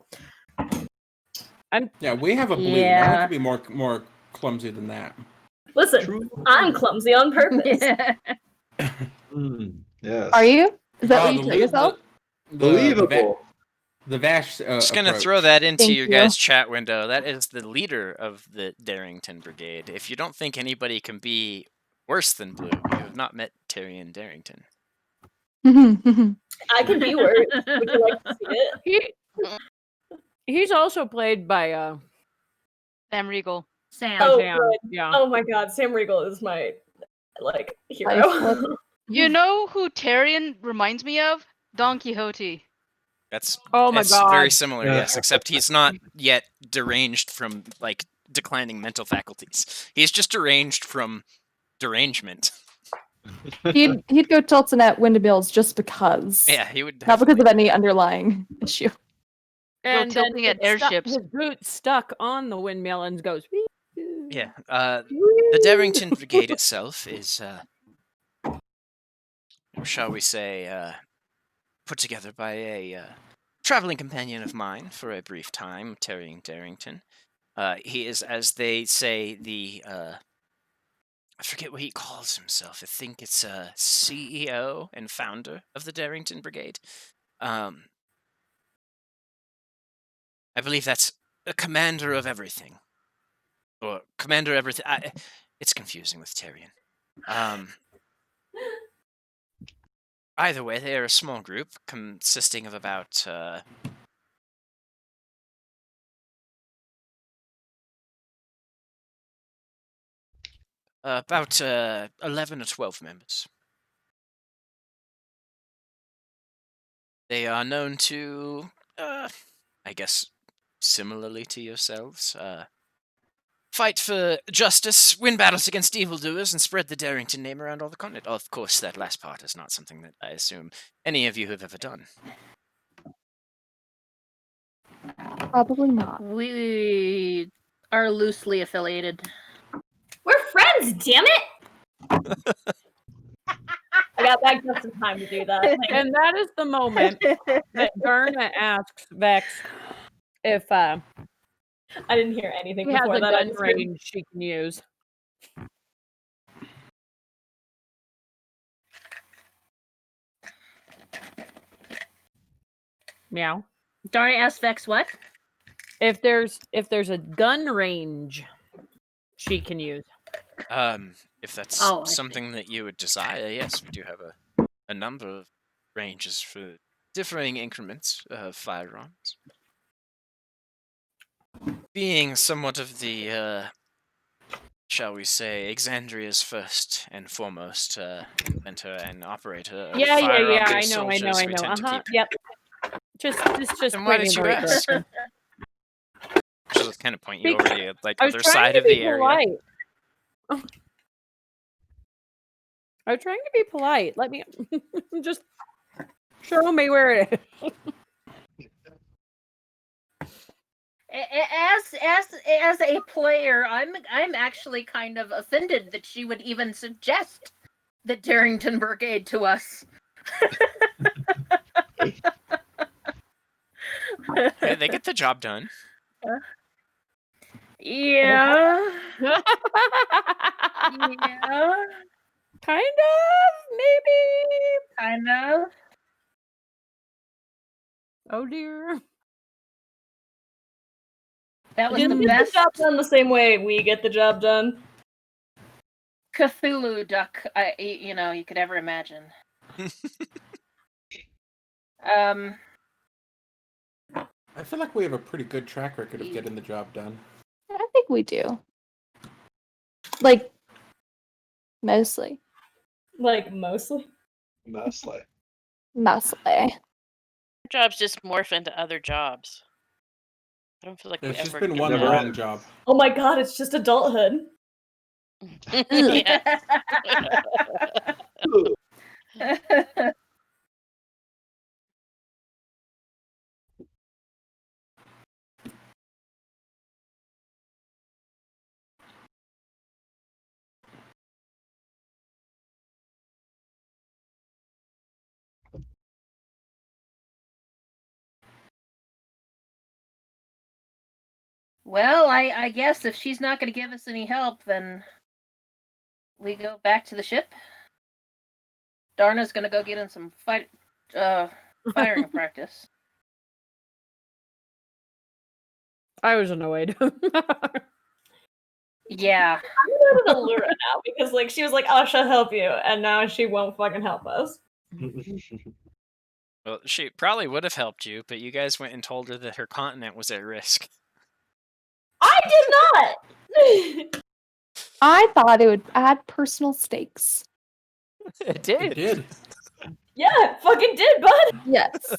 Yeah, we have a blue. No one Yeah. could be more clumsy than that. Listen, I'm clumsy on purpose. Yes. Are you? Is that Oh, what you tell yourself? Believable. The Vash. Just gonna approach. throw that into Thank your you. guys' chat window. That is the leader of the Darrington Brigade. If you don't think anybody can be worse than Blue, you have not met Tyrion Darrington. I can be worse. Would you like to see it? He's also played by Sam Regal. Sam. Oh, Sam. good. Yeah. Oh my god, Sam Regal is my, hero. Lifeless. You know who Tyrion reminds me of? Don Quixote. That's Oh my it's God. very similar, Yeah. yes, except he's not yet deranged from like declining mental faculties. He's just deranged from derangement. He'd go tilting at windmills just because. Yeah, he would Not because definitely. of any underlying issue. And then tilting at his stu- airships. His boot stuck on the windmill and goes. Yeah. The Darrington Brigade itself is shall we say, put together by a traveling companion of mine for a brief time, Tyrion Darrington. He is, as they say, the I forget what he calls himself. I think it's a CEO and founder of the Darrington Brigade. I believe that's a commander of everything, or commander everything. It's confusing with Tyrion. Either way, they are a small group consisting of about about 11 or 12 members. They are known to, I guess, similarly to yourselves, fight for justice, win battles against evildoers, and spread the Darrington name around all the continent. Of course, that last part is not something that I assume any of you have ever done. Probably not. We are loosely affiliated. We're friends, damn it! I got back just in time to do that. And that is the moment that Garna asks Vex if I didn't hear anything he has before a that. I gun just heard- range she can use. Meow. Darna asks Vex what? If there's a gun range she can use. If that's Oh, I see. something that you would desire, yes, we do have a number of ranges for differing increments of firearms. Being somewhat of the, shall we say, Exandria's first and foremost inventor and operator of Yeah. firearms I and know. soldiers, we tend to keep. Yep. Just Then why point me did in the you right ask? direction. Just kind of point you over the I was other trying side to of be the area. polite. I was trying to be polite. Let me just show me where it is. As a player, I'm actually kind of offended that she would even suggest the Darrington Brigade to us. Hey, they get the job done. Yeah. Yeah. Kind of, maybe. Kind of. Oh dear. That was Did the they get the best job done the same way we get the job done? Cthulhu duck you could ever imagine. I feel like we have a pretty good track record of getting the job done. I think we do. Like, mostly. Like, mostly? Mostly. Mostly. Jobs just morph into other jobs. I don't feel like There's we just ever been get one Never long ends. job. Oh my god, it's just adulthood. Yeah. Well, I guess if she's not going to give us any help, then we go back to the ship. Darna's going to go get in some firing practice. I was annoyed. Yeah. I'm gonna lure it now because, like, she was like, "Oh, she'll help you," and now she won't fucking help us. Well, she probably would have helped you, but you guys went and told her that her continent was at risk. I did not. I thought it would add personal stakes. It It did. Yeah, it fucking did, bud. Yes.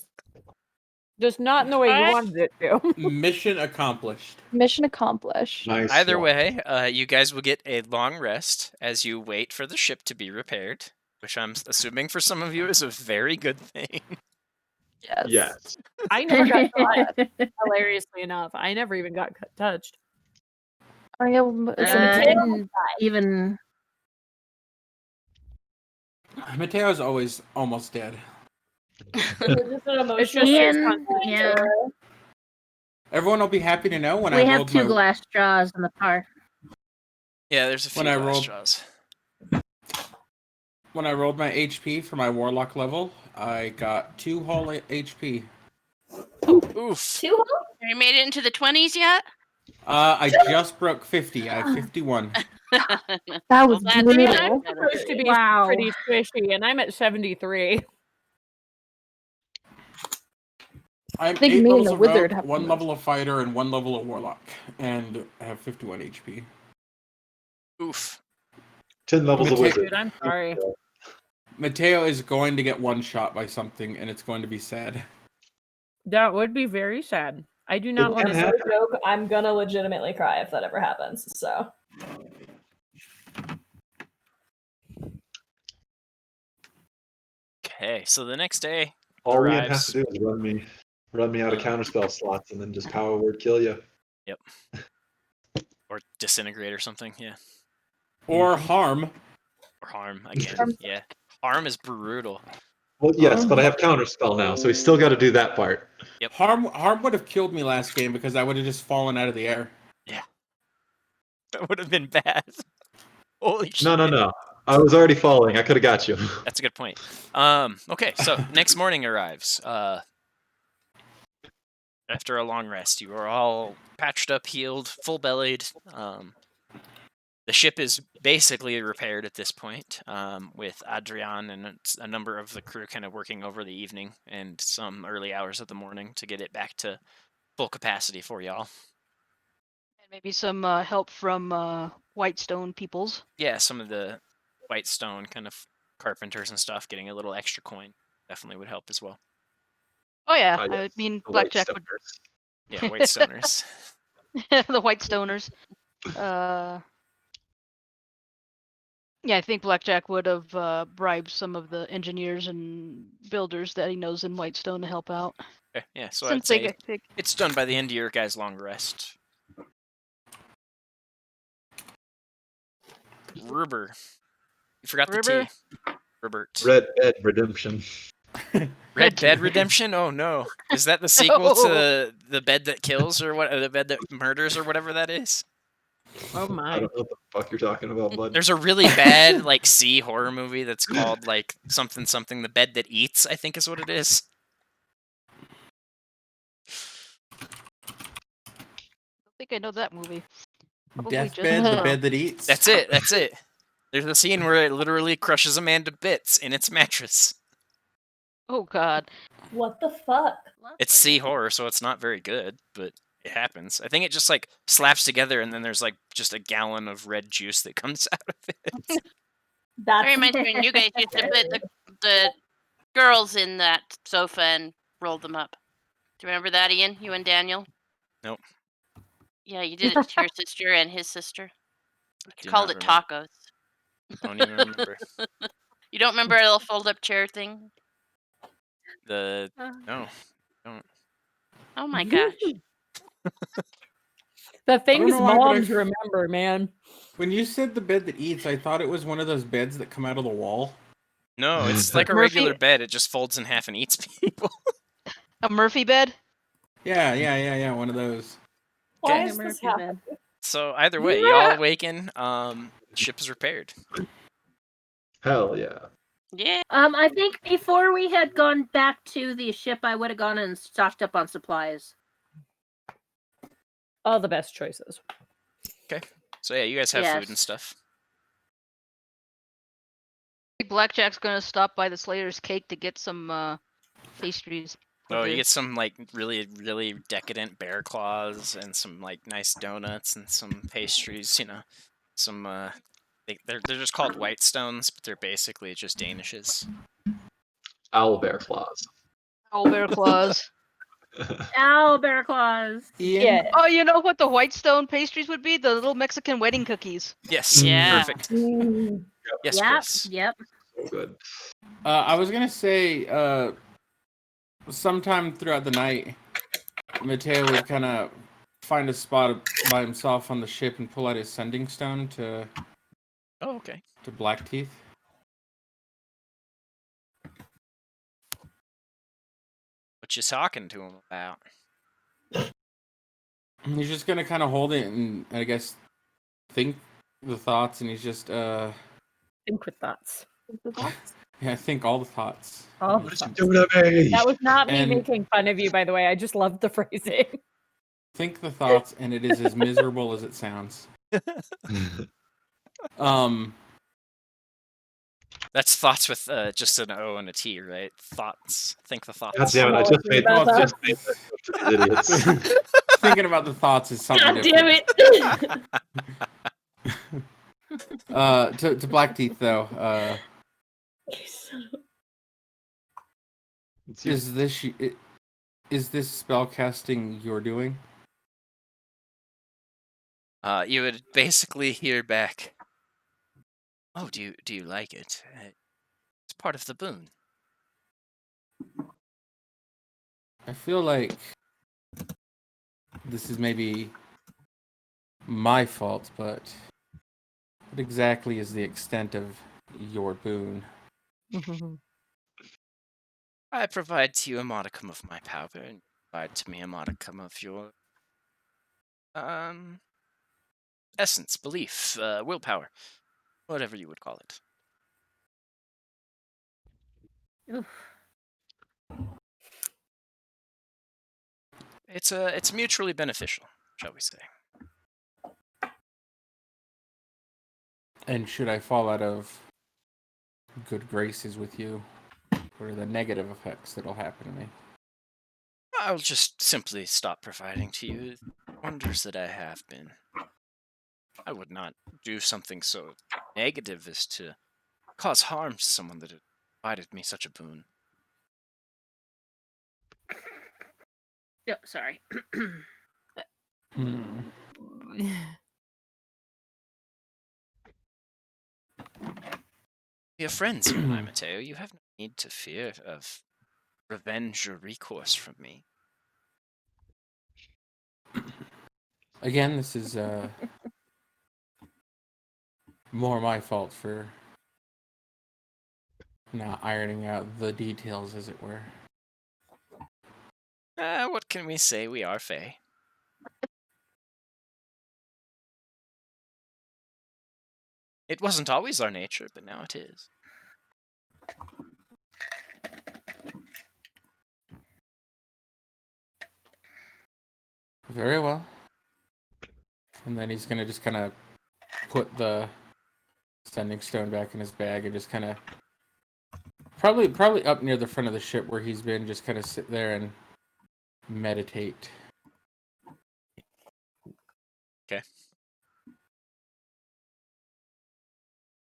Just not in the way you Alright. wanted it to. Mission accomplished. Mission accomplished. Nice. Either one. way, you guys will get a long rest as you wait for the ship to be repaired, which I'm assuming for some of you is a very good thing. Yes. Yes. I never got touched. Hilariously enough, I never even got touched. Are you And even Mateo's always almost dead. Just an emotional It's just Ian, yeah. Everyone will be happy to know when We I have rolled 2 my glass jaws in the car. Yeah, there's a few When I glass rolled- jaws. when I rolled my HP for my warlock level. I got 2 whole HP. Oof. 2 whole? Have you made it into the 20s yet? I just broke 50. I have 51. That was that's brutal. better. Supposed to be Wow. pretty squishy, and I'm at 73. I'm think 8 me and levels the of wizard rogue, have 1 the level of fighter, and 1 level of warlock, and I have 51 HP. Oof. 10 levels of Mate- wizard. Dude, I'm sorry. Mateo is going to get one shot by something, and it's going to be sad. That would be very sad. I do not It want can to. No happen. joke, I'm gonna legitimately cry if that ever happens. So Okay, so the next day All Ian has arrives. to do is run me out of counterspell slots and then just power word kill you. Yep. Or disintegrate or something, yeah. Or harm. Or harm again. Yeah. Harm is brutal. Well, yes, but I have counterspell now, so we still got to do that part. Harm would have killed me last game because I would have just fallen out of the air. That would have been bad. Holy shit. No. I was already falling. I could have got you. That's a good point. Okay, so next morning arrives. After a long rest, you are all patched up, healed, full-bellied. The ship is basically repaired at this point, with Adrian and a number of the crew kind of working over the evening and some early hours of the morning to get it back to full capacity for y'all. And maybe some help from Whitestone peoples. Yeah, some of the Whitestone kind of carpenters and stuff getting a little extra coin definitely would help as well. Oh yeah, Ah, I yes, mean the Blackjack would. Whitestoners. Yeah, Whitestoners. The Whitestoners. Yeah, I think Blackjack would have bribed some of the engineers and builders that he knows in Whitestone to help out. Okay, yeah, so Since I'd say they it's done by the end of your guys' long rest. Ruber. You forgot the Ruber? T. Robert. Red Dead Redemption. Red Bed Redemption? Oh no. Is that the sequel to The Bed That Kills or what? The Bed That Murders or whatever that is? Oh I my. don't know what the fuck you're talking about, bud. There's a really bad like C horror movie that's called like something something The Bed That Eats, I think is what it is. I think I know that movie. Probably just Deathbed, the bed that eats. That's it. That's it. There's a scene where it literally crushes a man to bits in its mattress. Oh god. What the fuck? It's C horror, so it's not very good, but it happens. I think it just like slaps together and then there's like just a gallon of red juice that comes out of it. That That's reminds me when you guys used to put the girls in that sofa and roll them up. Do you remember that, Ian? You and Daniel? Nope. Yeah, you did it to your sister and his sister. You Do called not it remember. tacos. Don't even remember. You don't remember a little fold-up chair thing? No. Don't. Oh my gosh. The things know why, but moms remember, man. When you said the bed that eats, I thought it was one of those beds that come out of the wall. No, it's like a Murphy- regular bed. It just folds in half and eats people. A Murphy bed? Yeah, one of those. Why Okay. is this happening? So either way, y'all awaken. Ship is repaired. Hell yeah. Yeah. I think before we had gone back to the ship, I would have gone and stocked up on supplies. All the best choices. So yeah, you guys have Yes. food and stuff. Blackjack's gonna stop by the Slayer's Cake to get some pastries. for Oh, you the- get some like really, really decadent bear claws and some like nice donuts and some pastries. You know, some they're just called Whitestones, but they're basically just Danishes. Owlbear claws. Owlbear claws. Ow, bear claws. Ian, Yeah. Oh, you know what the Whitestone pastries would be? The little Mexican wedding cookies. Yes. Yeah. Perfect. Mm. Yes, Yep. Chris. Yep. So good. I was gonna say, sometime throughout the night, Mateo would kind of find a spot by himself on the ship and pull out his sending stone to Oh, okay. Blackteeth. What you talking to him about? He's just gonna kind of hold it and I guess think the thoughts, and he's just Think with thoughts. yeah, think all the thoughts. All What the did you thoughts. do to me? That was not me And- making fun of you, by the way. I just loved the phrasing. Think the thoughts, and it is as miserable as it sounds. That's thoughts with just an O and a T, right? Thoughts. Think the thoughts. God damn it! I Oh, just made, about that. just made that joke to these idiots. Thinking about the thoughts is something God different. damn it! To Blackteeth though, It's you. is this spell casting you're doing? You would basically hear back. Oh, do you like it? It's part of the boon. I feel like this is maybe my fault, but what exactly is the extent of your boon? I provide to you a modicum of my power, and you provide to me a modicum of your essence, belief, willpower, whatever you would call it. Oof. It's mutually beneficial, shall we say? And should I fall out of good graces with you, what are the negative effects that'll happen to me? I'll just simply stop providing to you wonders that I have been. I would not do something so negative as to cause harm to someone that had provided me such a boon. Yep, sorry. Hmm. We are friends, you and I, Mateo. You have no need to fear of revenge or recourse from me. Again, this is more my fault for not ironing out the details, as it were. What can we say? We are Fae. It wasn't always our nature, but now it is. Very well. And then he's gonna just kind of put the sending stone back in his bag and just kind of probably up near the front of the ship where he's been, just kind of sit there and meditate. Okay.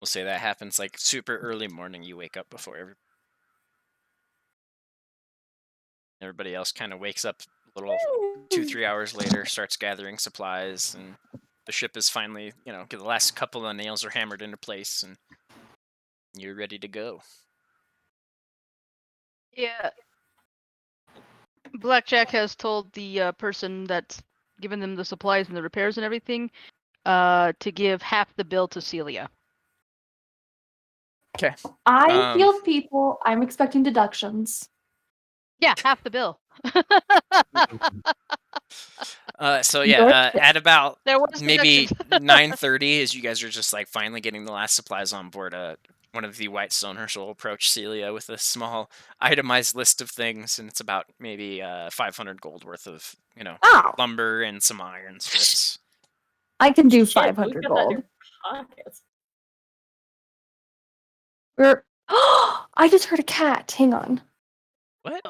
We'll say that happens like super early morning. You wake up before everybody else kind of wakes up a little 2-3 hours later, starts gathering supplies, and the ship is finally, the last couple of nails are hammered into place, and you're ready to go. Yeah. Blackjack has told the person that's given them the supplies and the repairs and everything to give half the bill to Celia. Okay. I healed people. I'm expecting deductions. Yeah, half the bill. So yeah, at about There was maybe deductions. 9:30, as you guys are just like finally getting the last supplies on board, one of the White Stonehurst will approach Celia with a small itemized list of things, and it's about maybe 500 gold worth of Oh, lumber and some iron strips. I can do Shit, 500 who's got that in gold. your pockets? I just heard a cat. Hang on. What?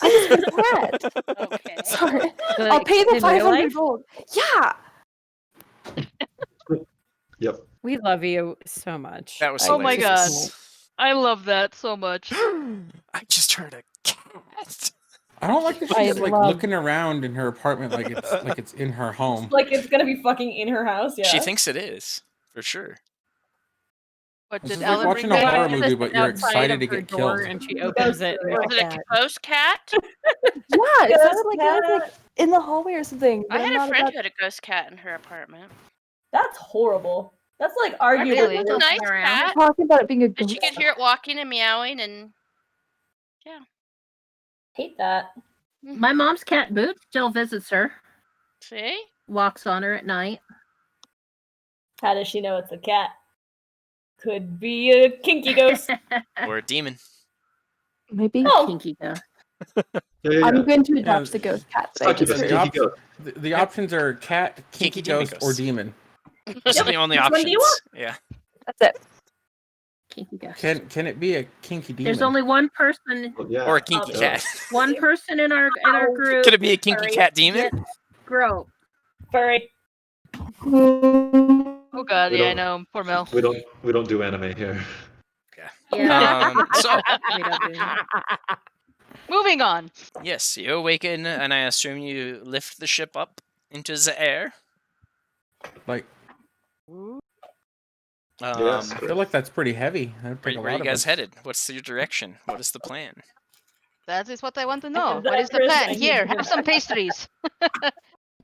I just heard a cat. Okay. Sorry. Like, I'll pay the in real 500 life? gold. Yeah. Yep. We love you so much. That was Oh my hilarious. I love that so much. I just heard a cat. I don't like that I she's like love- looking around in her apartment like it's in her home. Like it's gonna be fucking in her house, yeah. She thinks it is, for sure. What This did is like Alan watching bring a back? horror Just movie, but you're outside excited of to her get door, killed. and she opens it. And Was there's Was a it cat. a ghost cat? Yeah, it Ghost sounded like it was like in the hallway or something. I But I'm had a not friend about... who had a ghost cat in her apartment. That's horrible. That's like arguably Really? It was a worse. nice around. cat, talking about it being a but ghost. you could hear it walking and meowing, and Hate that. My mom's cat Boot still visits her. see? Walks on her at night. How does she know it's a cat? Could be a kinky ghost. Or a demon. Maybe. Oh. Kinky ghost. Yeah. I'm going to Yeah, adopt the ghost cat that I Succubus, just The, heard. kinky op- the options are cat, kinky demon ghost, or ghost. demon. Those are the only Which one do options. you want? Yeah. That's it. Kinky ghost. Can it be a kinky demon? There's only one person Oh, yeah. Or a kinky Oh. cat. one person in our group. Could it be a kinky Furry, cat demon? gets groped. Furry. Oh god, We yeah, I don't- know. Poor Mel. We don't do anime here. Yeah. So We don't do that. Moving on. yes, you awaken, and I assume you lift the ship up into the air. Like, Yes. I feel like that's pretty heavy. That'd take a Where are lot you of guys us. headed? What's your direction? What is the plan? That is what I want to know. That What is the Chris, I plan? need Here, to hear have some that. pastries.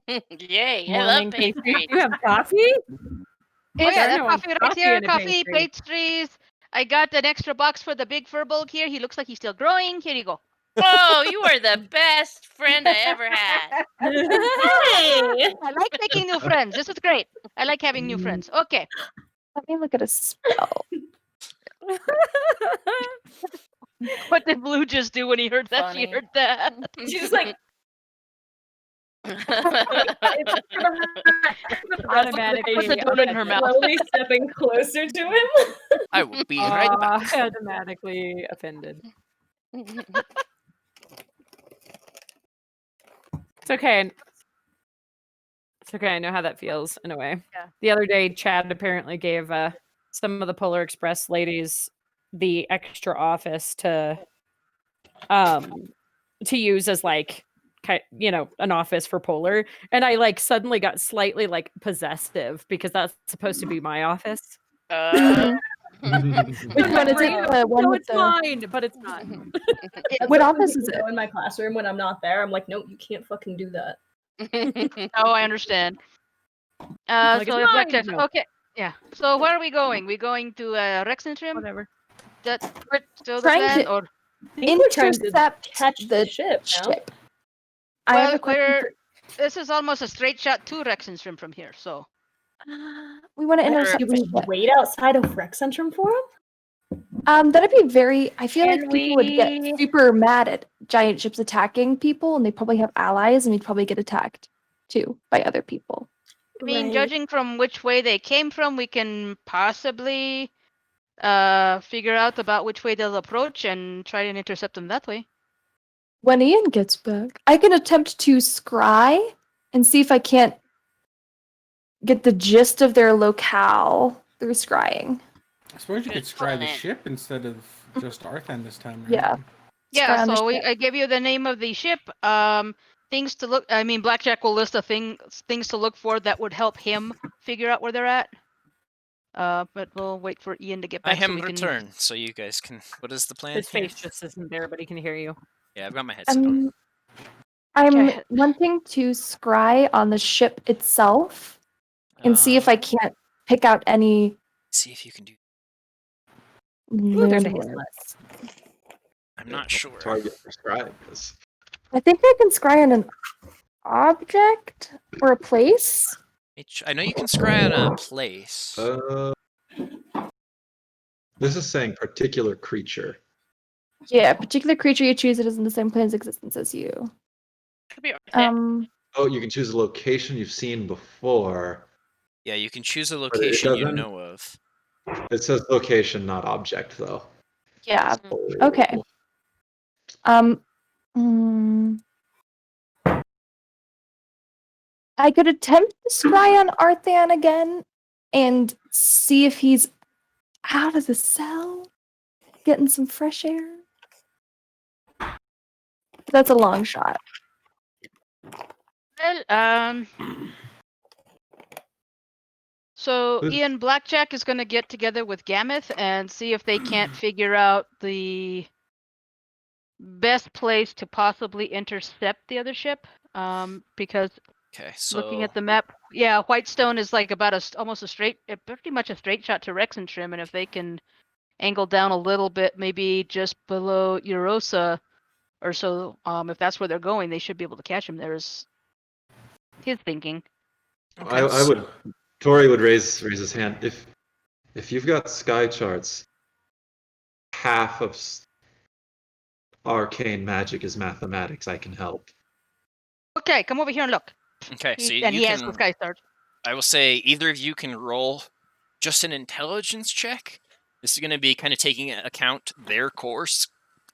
Yay! I Morning love pastries. pastries. You have coffee? Oh yeah, there that's no coffee right coffee here. in a Coffee, pastry? pastries. I got an extra box for the big furbolg here. He looks like he's still growing. Here you go. Oh, you are the best friend I ever had. Hey! I like making new friends. This is great. I like having new friends. Okay. Let me look at a spell. What did Blue just do when he heard that? Funny. She heard that. She's just like, Automatically, Put the donut in her mouth. Slowly stepping closer to him. I will be right back. automatically offended. It's okay. It's okay. I know how that feels in a way. Yeah. The other day, Chad apparently gave some of the Polar Express ladies the extra office to use as like an office for Polar, and I like suddenly got slightly like possessive because that's supposed to be my office. Which one is it? The one No, with it's the mine, but it's not. That's What like when office is people it? go in my classroom when I'm not there. I'm like, no, you can't fucking do that. Oh, I understand. Like, So it's Blackjack. mine! No. Okay. Yeah. So where are we going? We going to Rexentrim? Whatever. That We're still the trying plan, to or I think we're trying to intercept catch the ship. No? ship. I have well, a question for this is almost a straight shot to Rexentrim from here. So we want to Better- intercept Do the we ship. wait outside of Rec Centrum for him? That'd be very. I feel Can like people would get we- super mad at giant ships attacking people, and they probably have allies, and we'd probably get attacked too by other people. I mean, Right. judging from which way they came from, we can possibly figure out about which way they'll approach and try and intercept them that way. When Ian gets back, I can attempt to scry and see if I can't get the gist of their locale through scrying. I suppose you could Good scry the plan. ship instead of just Arthan this time, right? Yeah. Yeah, Scry on the so ship. I give you the name of the ship. Things to look. I mean, Blackjack will list a things to look for that would help him figure out where they're at. But we'll wait for Ian to get I back so am we can. return, so you guys can. What is the plan? His here? face just isn't there, but he can hear you. Yeah, I've got my headset on. I'm Okay. wanting to scry on the ship itself and see if I can't pick out any See if you can do. Ooh, there's a hit landmarks. list. I'm not sure. Target prescribed this. I think I can scry on an object or a place. I know you can scry on a place. This is saying particular creature. Yeah, a particular creature you choose that is in the same plane's existence as you. Could be Arthan. Oh, you can choose a location you've seen before. Yeah, you can choose a it location you doesn't- know of. It says location, not object, though. Yeah. Mhm. Okay. Hmm. I could attempt to scry on Arthan again and see if he's out of the cell, getting some fresh air. That's a long shot. Well, so Who's- Ian, Blackjack is going to get together with Gameth and see if they can't figure out the best place to possibly intercept the other ship. Because Okay, so looking at the map, yeah, Whitestone is like about pretty much a straight shot to Rexentrim, and if they can angle down a little bit, maybe just below Eurosa or so, if that's where they're going, they should be able to catch him. There's his thinking. okay, I so- would. Tori would raise his hand. If you've got sky charts, half of arcane magic is mathematics. I can help. Okay, come over here and look. Okay, so And you he has the can. sky stars. I will say either of you can roll just an intelligence check. This is going to be kind of taking into account their course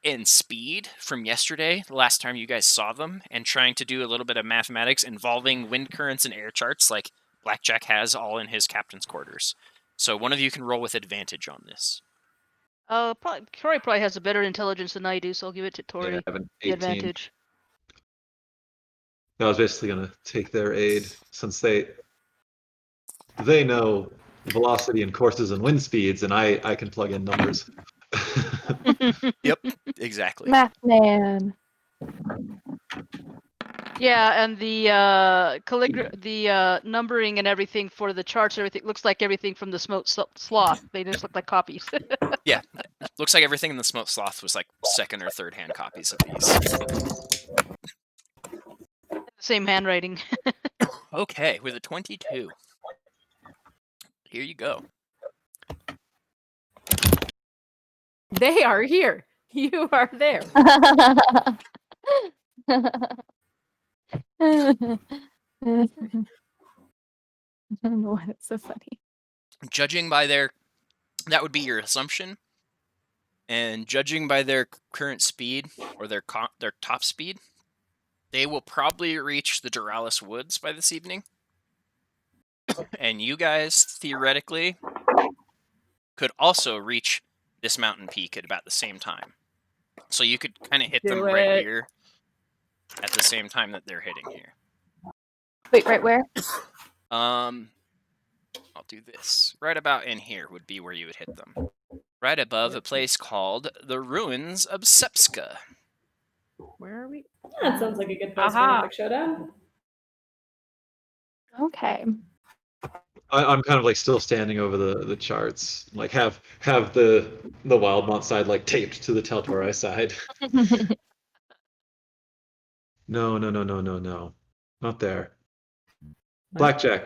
and speed from yesterday, the last time you guys saw them, and trying to do a little bit of mathematics involving wind currents and air charts like Blackjack has all in his captain's quarters. So one of you can roll with advantage on this. Tori probably has a better intelligence than I do, so I'll give it to Tori. Yeah, I have an The 18. advantage. I was basically gonna take their aid since they know velocity and courses and wind speeds, and I can plug in numbers. Yep, exactly. Math man. Yeah, and the the numbering and everything for the charts, everything looks like everything from the Smoke Sloth. They just look like copies. Yeah, looks like everything in the Smoke Sloth was like second or third hand copies of these. Same handwriting. Okay, with a 22. Here you go. They are here. You are there. I don't know why that's so funny. Judging by that would be your assumption. And judging by their current speed or their top speed, they will probably reach the Doralis Woods by this evening. And you guys, theoretically, could also reach this mountain peak at about the same time. So you could kind of hit them right here at the same time that they're hitting here. Wait, right where? I'll do this. Right about in here would be where you would hit them. Right above a place called the Ruins of Sepska. Where are we? That sounds like a good place for an Aha. epic showdown. Okay. I'm kind of like still standing over the charts, like have the Wildmont side like taped to the Teltori side. No, not there. Blackjack,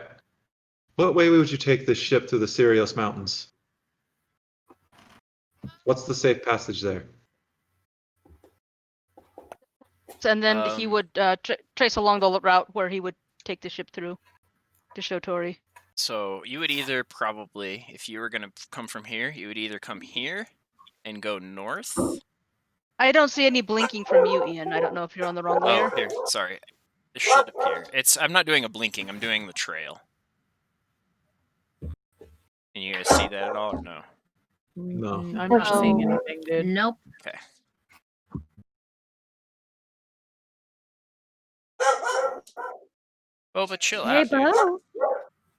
what way would you take this ship through the Sirius Mountains? What's the safe passage there? And then he would trace along the route where he would take the ship through to Shotori. So you would either probably, if you were going to come from here, you would either come here and go north. I don't see any blinking from you, Ian. I don't know if you're on the wrong layer. Oh, here, sorry. It should appear. I'm not doing a blinking, I'm doing the trail. Can you guys see that at all or no? No. I'm not seeing anything, dude. Nope. Okay. Oh, but chill Hey, out, dude. Bo.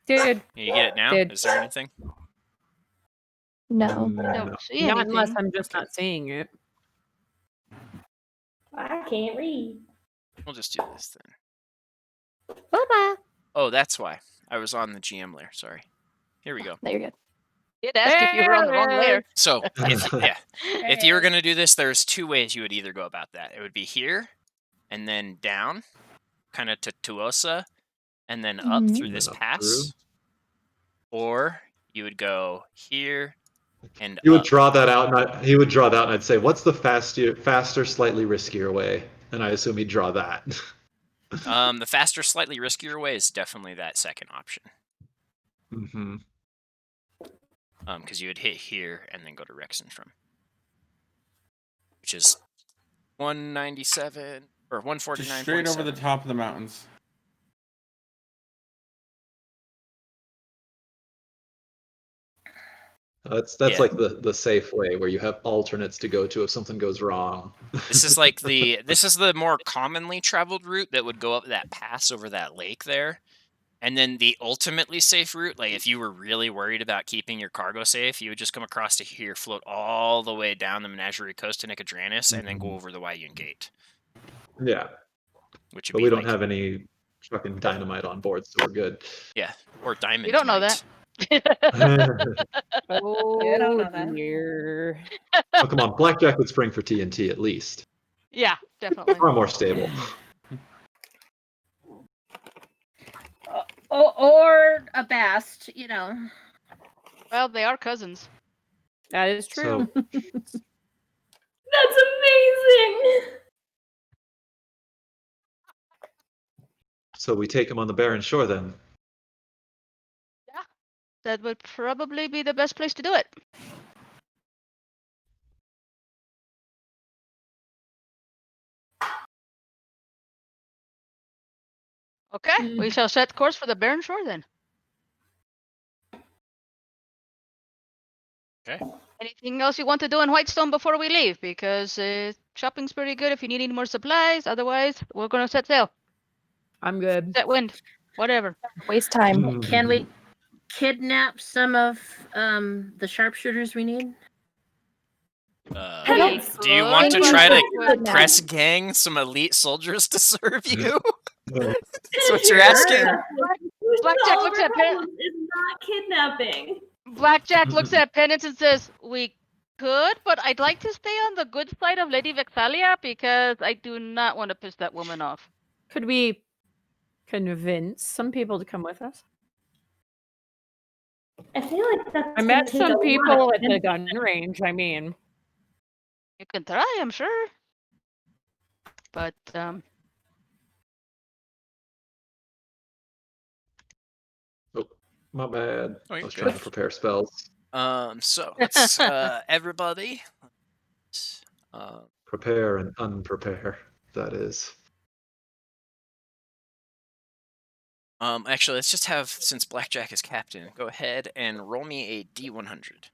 Dude, You get it now? Dude. Is there anything? No. I No. don't see not anything. unless I'm just not seeing it. I can't read. We'll just do this then. Bye-bye. Oh, that's why. I was on the GM layer, sorry. Here we go. No, you're good. Did ask if you were on the wrong layer. So, if you were going to do this, there's two ways you would either go about that. It would be here, and then down, kind of to Tuosa, and then up Mhm. through this And up pass. Or you would go here and You would up. draw that out, and he would draw that, and I'd say, "What's the faster, slightly riskier way?" And I assume he'd draw that. The faster, slightly riskier way is definitely that second option. Mm-hmm. Because you would hit here and then go to Rexentrum, which is 197 or 149. Just straight over the top of the mountains. That's Yeah. like the safe way where you have alternates to go to if something goes wrong. This is like this is the more commonly traveled route that would go up that pass over that lake there. And then the ultimately safe route, like if you were really worried about keeping your cargo safe, you would just come across to here, float all the way down the Menagerie Coast to Nicodranus, and then go over the Wyun Gate. Yeah, Which would but be we don't like, have any fucking dynamite on board, so we're good. yeah, or diamond. You don't know that. Oh, I don't know that. dear. Oh, come on, Blackjack would spring for TNT at least. Yeah, definitely. Far more stable. Or a bast, you know. Well, they are cousins. That is true. So, That's amazing. so we take him on the barren shore then. That would probably be the best place to do it. Okay, we shall set course for the barren shore then. Okay. Anything else you want to do in Whitestone before we leave? Because shopping's pretty good if you need any more supplies. Otherwise, we're going to set sail. I'm good. Set wind. Whatever. Waste time. Can we kidnap some of the sharpshooters we need? Hey, Do you want to good. try to Good now. press gang some elite soldiers to serve you? Yeah. That's what you're asking? Blackjack looks at Pen- It's not kidnapping. Blackjack looks at Penance and says, "We could, but I'd like to stay on the good side of Lady Vexalia because I do not want to piss that woman off." Could we convince some people to come with us? I feel like that's. I gonna met take a some lot people of at the gun range. I mean, You can try, I'm sure. But My bad. Oh, I you're was trying to good. prepare spells. So let's everybody. Prepare and unprepare. That is. Actually, let's just have, since Blackjack is captain, go ahead and roll me a D100.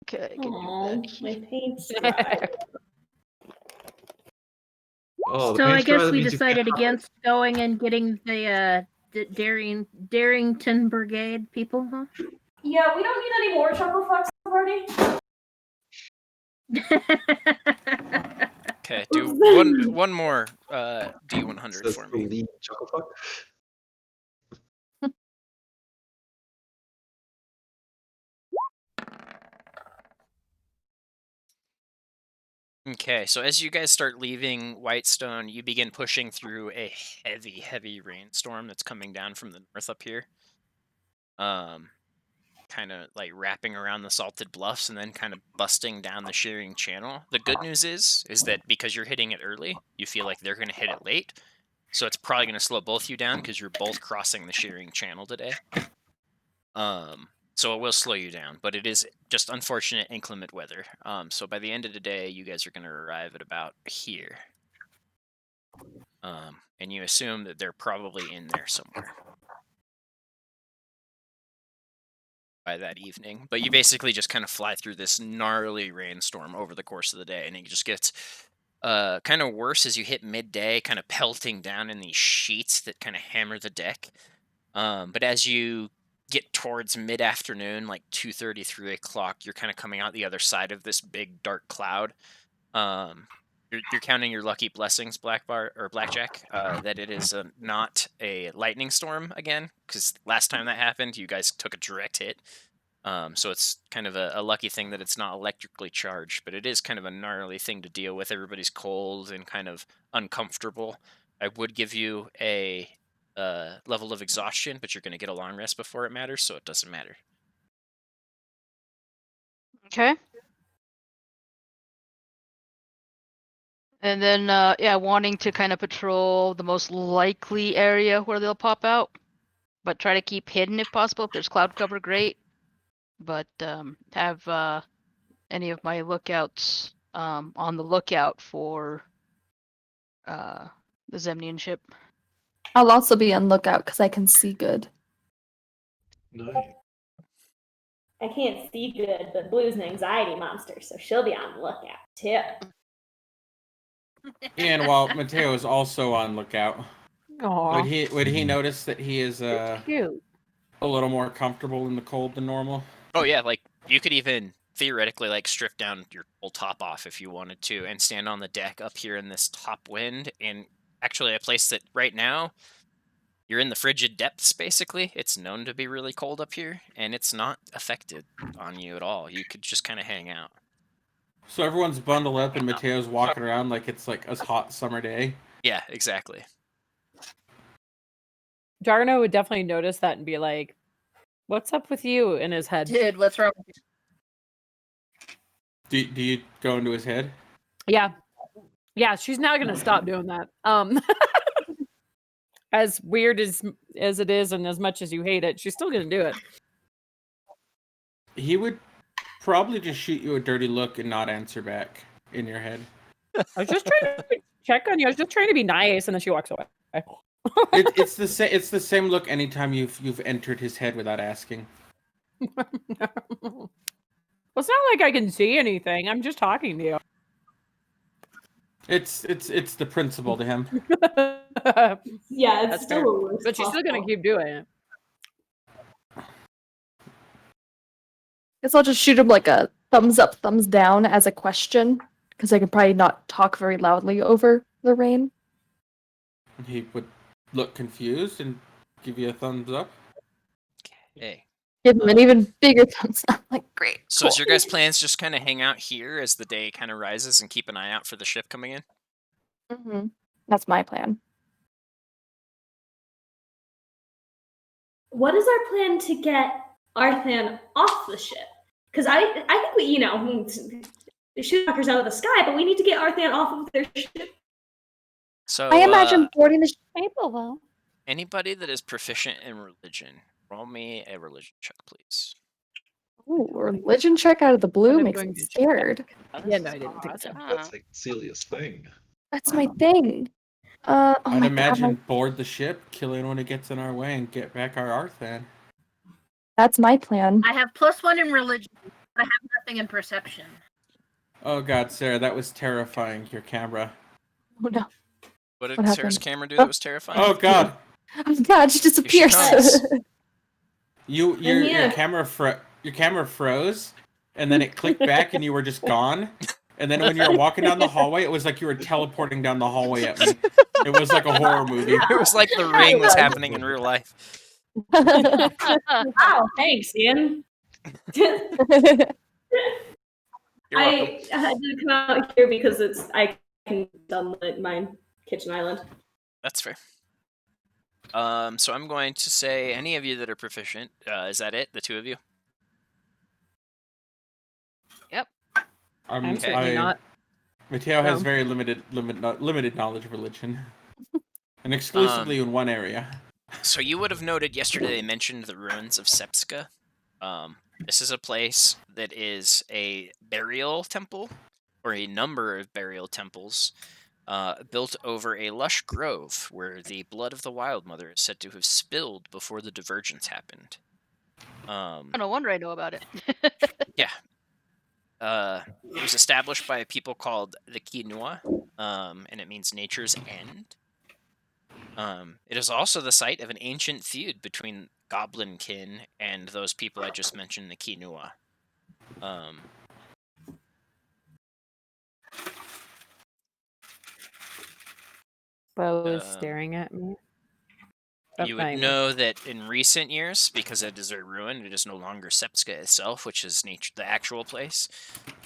Okay, give you Oh, that. my paint's dry. Oh, the So I paint's dry. guess That we means you can't decided hide. against going and getting the Darrington Brigade people, huh? Yeah, we don't need any more Chuckle Fox party. Okay, do one more D100 Says for the me. lead chucklefuck. Okay, so as you guys start leaving Whitestone, you begin pushing through a heavy, heavy rainstorm that's coming down from the north up here. Kind of like wrapping around the salted bluffs and then kind of busting down the shearing channel. The good news is that because you're hitting it early, you feel like they're going to hit it late. So it's probably going to slow both you down because you're both crossing the shearing channel today. So it will slow you down, but it is just unfortunate inclement weather. So by the end of the day, you guys are going to arrive at about here. And you assume that they're probably in there somewhere by that evening. But you basically just kind of fly through this gnarly rainstorm over the course of the day, and it just gets kind of worse as you hit midday, kind of pelting down in these sheets that kind of hammer the deck. But as you get towards mid-afternoon, like 2:30, 3 o'clock, you're kind of coming out the other side of this big dark cloud. You're counting your lucky blessings, Blackjack, that it is not a lightning storm again, because last time that happened, you guys took a direct hit. So it's kind of a lucky thing that it's not electrically charged, but it is kind of a gnarly thing to deal with. Everybody's cold and kind of uncomfortable. I would give you a level of exhaustion, but you're going to get a long rest before it matters, so it doesn't matter. Okay. And then, yeah, wanting to kind of patrol the most likely area where they'll pop out, but try to keep hidden if possible. If there's cloud cover, great. But have any of my lookouts on the lookout for the Zemnian ship. I'll also be on lookout because I can see good. Nice. I can't see good, but Blue's an anxiety monster, so she'll be on the lookout too. And while Mateo is also on lookout, Aw, would he notice that he is cute. a little more comfortable in the cold than normal? Oh yeah, like you could even theoretically like strip down your whole top off if you wanted to and stand on the deck up here in this top wind, and actually a place that right now you're in the frigid depths basically. It's known to be really cold up here, and it's not affected on you at all. You could just kind of hang out. So everyone's bundled up and Mateo's walking around like it's like a hot summer day. Yeah, exactly. Darno would definitely notice that and be like, "What's up with you?" in his head. Dude, what's wrong with you? Do you go into his head? Yeah, yeah. She's not gonna stop doing that. As weird as it is, and as much as you hate it, she's still gonna do it. He would probably just shoot you a dirty look and not answer back in your head. I was just trying to check on you. I was just trying to be nice, and then she walks away. It's the same look anytime you've entered his head without asking. Well, it's not like I can see anything. I'm just talking to you. It's the principle to him. Yeah, it's That's still fair. a worse. But she's still gonna keep doing it. Guess I'll just shoot him like a thumbs up, thumbs down as a question, because I can probably not talk very loudly over the rain. He would look confused and give you a thumbs up. Hey. Give him an even bigger thumbs up. Like, great. So is your guys' plans just kind of hang out here as the day kind of rises and keep an eye out for the ship coming in? Mm-hmm. That's my plan. What is our plan to get Arthan off the ship? Because I think we, shoot fuckers out of the sky, but we need to get Arthan off of their ship. So I imagine boarding the ship though. Anybody that is proficient in religion, roll me a religion check, please. Ooh, religion check out of the blue I'm makes going me to check. scared. Yeah, no, I didn't think so. That's like Celia's thing. That's my thing. Oh I'd my imagine god, board the ship, kill anyone who gets in our way, and get back our Arthan. that's my plan. I have +1 in religion, but I have nothing in perception. Oh god, Sarah, that was terrifying. Your camera. Oh no. What did What Sarah's happened? camera do that was terrifying? Oh god, Oh god, she disappears. comes. your here. camera froze, and then it clicked back, and you were just gone. And then when you were walking down the hallway, it was like you were teleporting down the hallway at me. It was like a horror movie. It was like the ring was happening in real life. Wow, thanks, Ian. You're welcome. I had to come out here because I can sunlit my kitchen island. That's fair. So I'm going to say any of you that are proficient. Is that it? The two of you? I'm certainly not. Mateo has So- very limited knowledge of religion, and exclusively in one area. So you would have noted yesterday they mentioned the ruins of Sepska. This is a place that is a burial temple, or a number of burial temples, built over a lush grove where the blood of the Wild Mother is said to have spilled before the divergence happened. No wonder I know about it. Yeah. It was established by a people called the Quinua, and it means nature's end. It is also the site of an ancient feud between Goblin kin and those people I just mentioned, the Quinua. Bo is staring at me. You would know that in recent years, because it is a ruin, it is no longer Sepska itself, which is the actual place.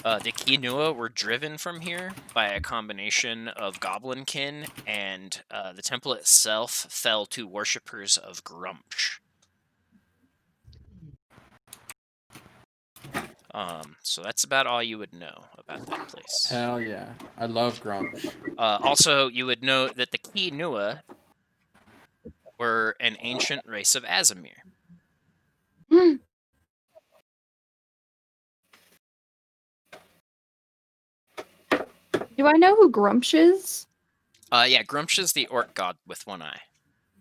The Quinua were driven from here by a combination of goblin kin, and the temple itself fell to worshippers of Grumpsh. So that's about all you would know about that place. Hell yeah, I love Grump. Also, you would know that the Quinua were an ancient race of Azamir. Do I know who Grumsh is? Yeah, Grumpsh is the orc god with one eye.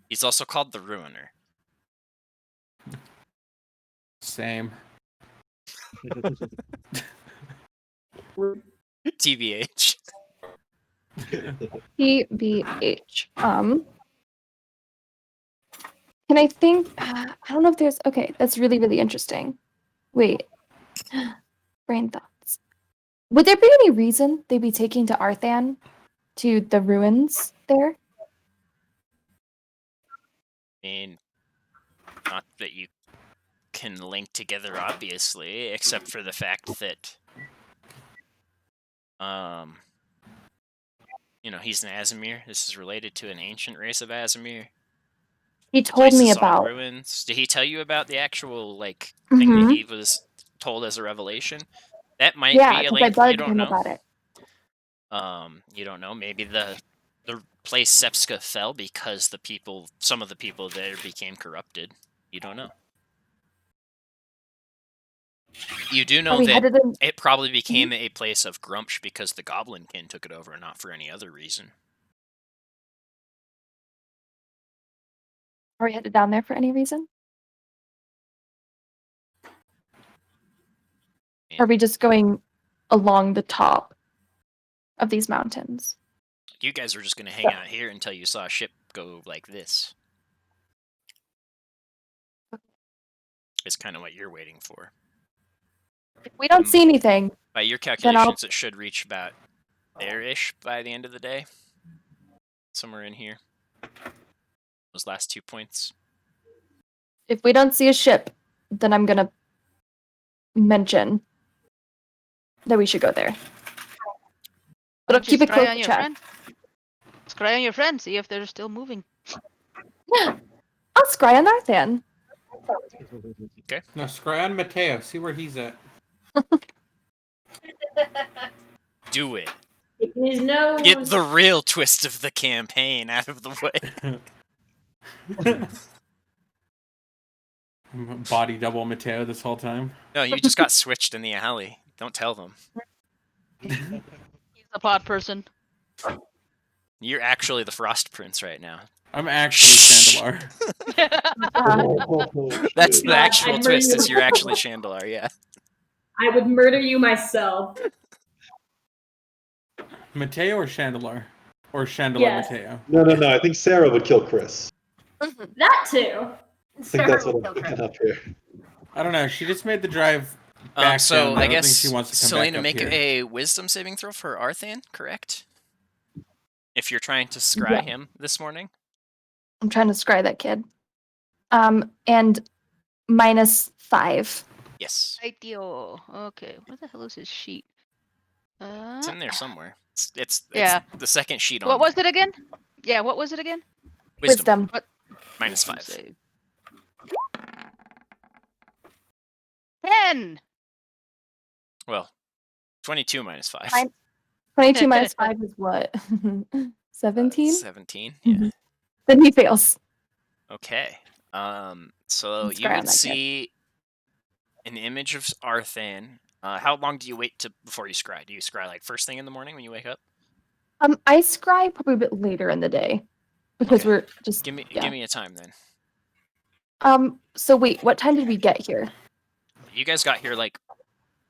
He's also called the Ruiner. Same. TBH. TBH. Can I think? I don't know if there's. Okay, that's really, really interesting. Wait. Brain thoughts. Would there be any reason they'd be taking to Arthan? To the ruins there? I mean, not that you can link together, obviously, except for the fact that, you know, he's an Azamir. This is related to an ancient race of Azamir. He The told place me is all about. ruins. Did he tell you about the actual, like, thing that he was told as a revelation? That might Yeah, be a because I link. You bugged don't him know. about it. You don't know. Maybe the place Sepska fell because some of the people there became corrupted. You don't know. You do know that it probably became a place of Grumpsh because the Goblin kin took it over, and not for any other reason. Are we headed down there for any reason? Are we just going along the top of these mountains? You guys were just going to hang out here until you saw a ship go like this. It's kind of what you're waiting for. If we don't see anything. By your calculations, it should reach about there-ish by the end of the day. Somewhere in here. Those last 2 points. If we don't see a ship, then I'm gonna mention that we should go there. But I'll keep it close to chat. Scry on your friend, see if they're still moving. I'll scry on Arthan. Okay. Now scry on Mateo, see where he's at. Do it. His nose. Get the real twist of the campaign out of the way. Body double Mateo this whole time. No, you just got switched in the alley. Don't tell them. He's a plot person. You're actually the Frost Prince right now. I'm actually Chandelar. That's the God, actual I'd twist. murder Is you're actually Chandelar? Yeah. I would murder you myself. Mateo or Chandelar? Or Chandelar Yes. Mateo? No. I think Sarah would kill Chris. That too. I think that's what I'm picking up here. I don't know. She just made the drive back So down. I don't guess think she wants to come Selena, back up make here. a Wisdom saving throw for Arthan. Correct. If you're trying to scry him this morning. I'm trying to scry that kid. And -5. Yes. Ideal. Okay, where the hell is his sheet? It's in there somewhere. It's Yeah. the second sheet on What was there. it again? Yeah, what was it again? Wisdom. Wisdom. -5. Save. 10. Well, 22 minus 5. 22 minus 5 is what? 17? 17. Yeah. Then he fails. Okay. So Let's you scry on would that kid. see an image of Arthan. How long do you wait before you scry? Do you scry like first thing in the morning when you wake up? I scry probably a bit later in the day because Okay. we're just Give me a time then. So wait, what time did we get here? You guys got here like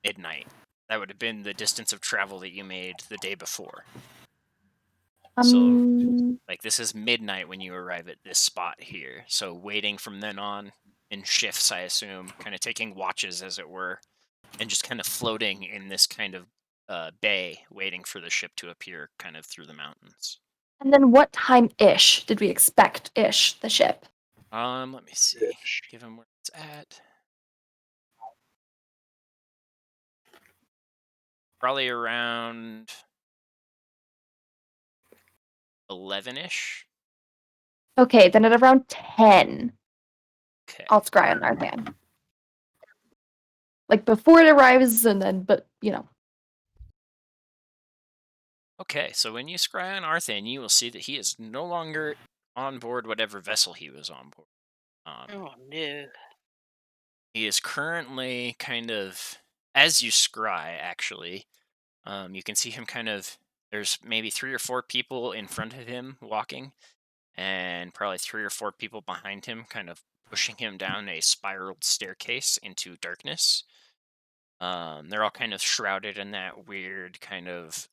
midnight. That would have been the distance of travel that you made the day before. Like this is midnight when you arrive at this spot here. So waiting from then on in shifts, I assume, kind of taking watches as it were, and just kind of floating in this kind of bay, waiting for the ship to appear kind of through the mountains. And then what time-ish did we expect-ish the ship? Let me see. Give him where it's at. Probably around 11-ish. Okay, then at around 10, Okay. I'll scry on Arthan. Like before it arrives, and then, but you know. Okay, so when you scry on Arthan, you will see that he is no longer on board whatever vessel he was on board. Oh no. He is currently kind of, as you scry, actually, you can see him kind of, there's maybe 3 or 4 people in front of him walking, and probably 3 or 4 people behind him kind of pushing him down a spiraled staircase into darkness. They're all kind of shrouded in that weird kind of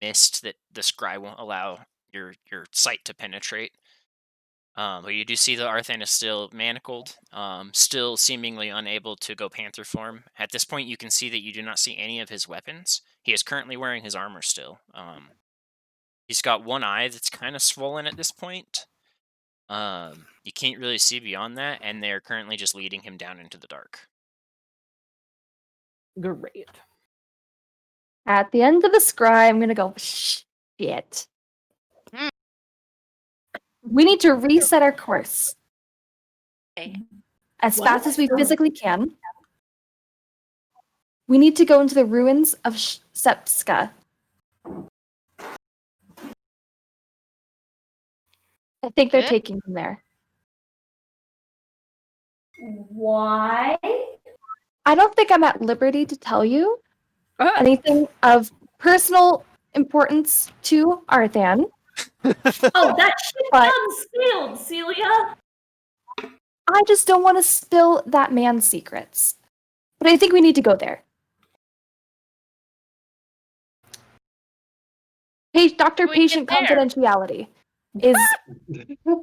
mist that the scry won't allow your sight to penetrate. But you do see that Arthan is still manacled, still seemingly unable to go panther form. At this point, you can see that you do not see any of his weapons. He is currently wearing his armor still. He's got one eye that's kind of swollen at this point. You can't really see beyond that, and they're currently just leading him down into the dark. Great. At the end of the scry, I'm gonna go, shit. Hmm. We need to reset our course Okay. as What? fast as we physically can. We need to go into the ruins of Sepska. I think they're Good. taking him there. Why? I don't think I'm at liberty to tell you Uh, anything of personal importance to Arthan. Oh, that shit But- unsealed, Celia. I just don't want to spill that man's secrets. But I think we need to go there. Doctor-patient get there? confidentiality is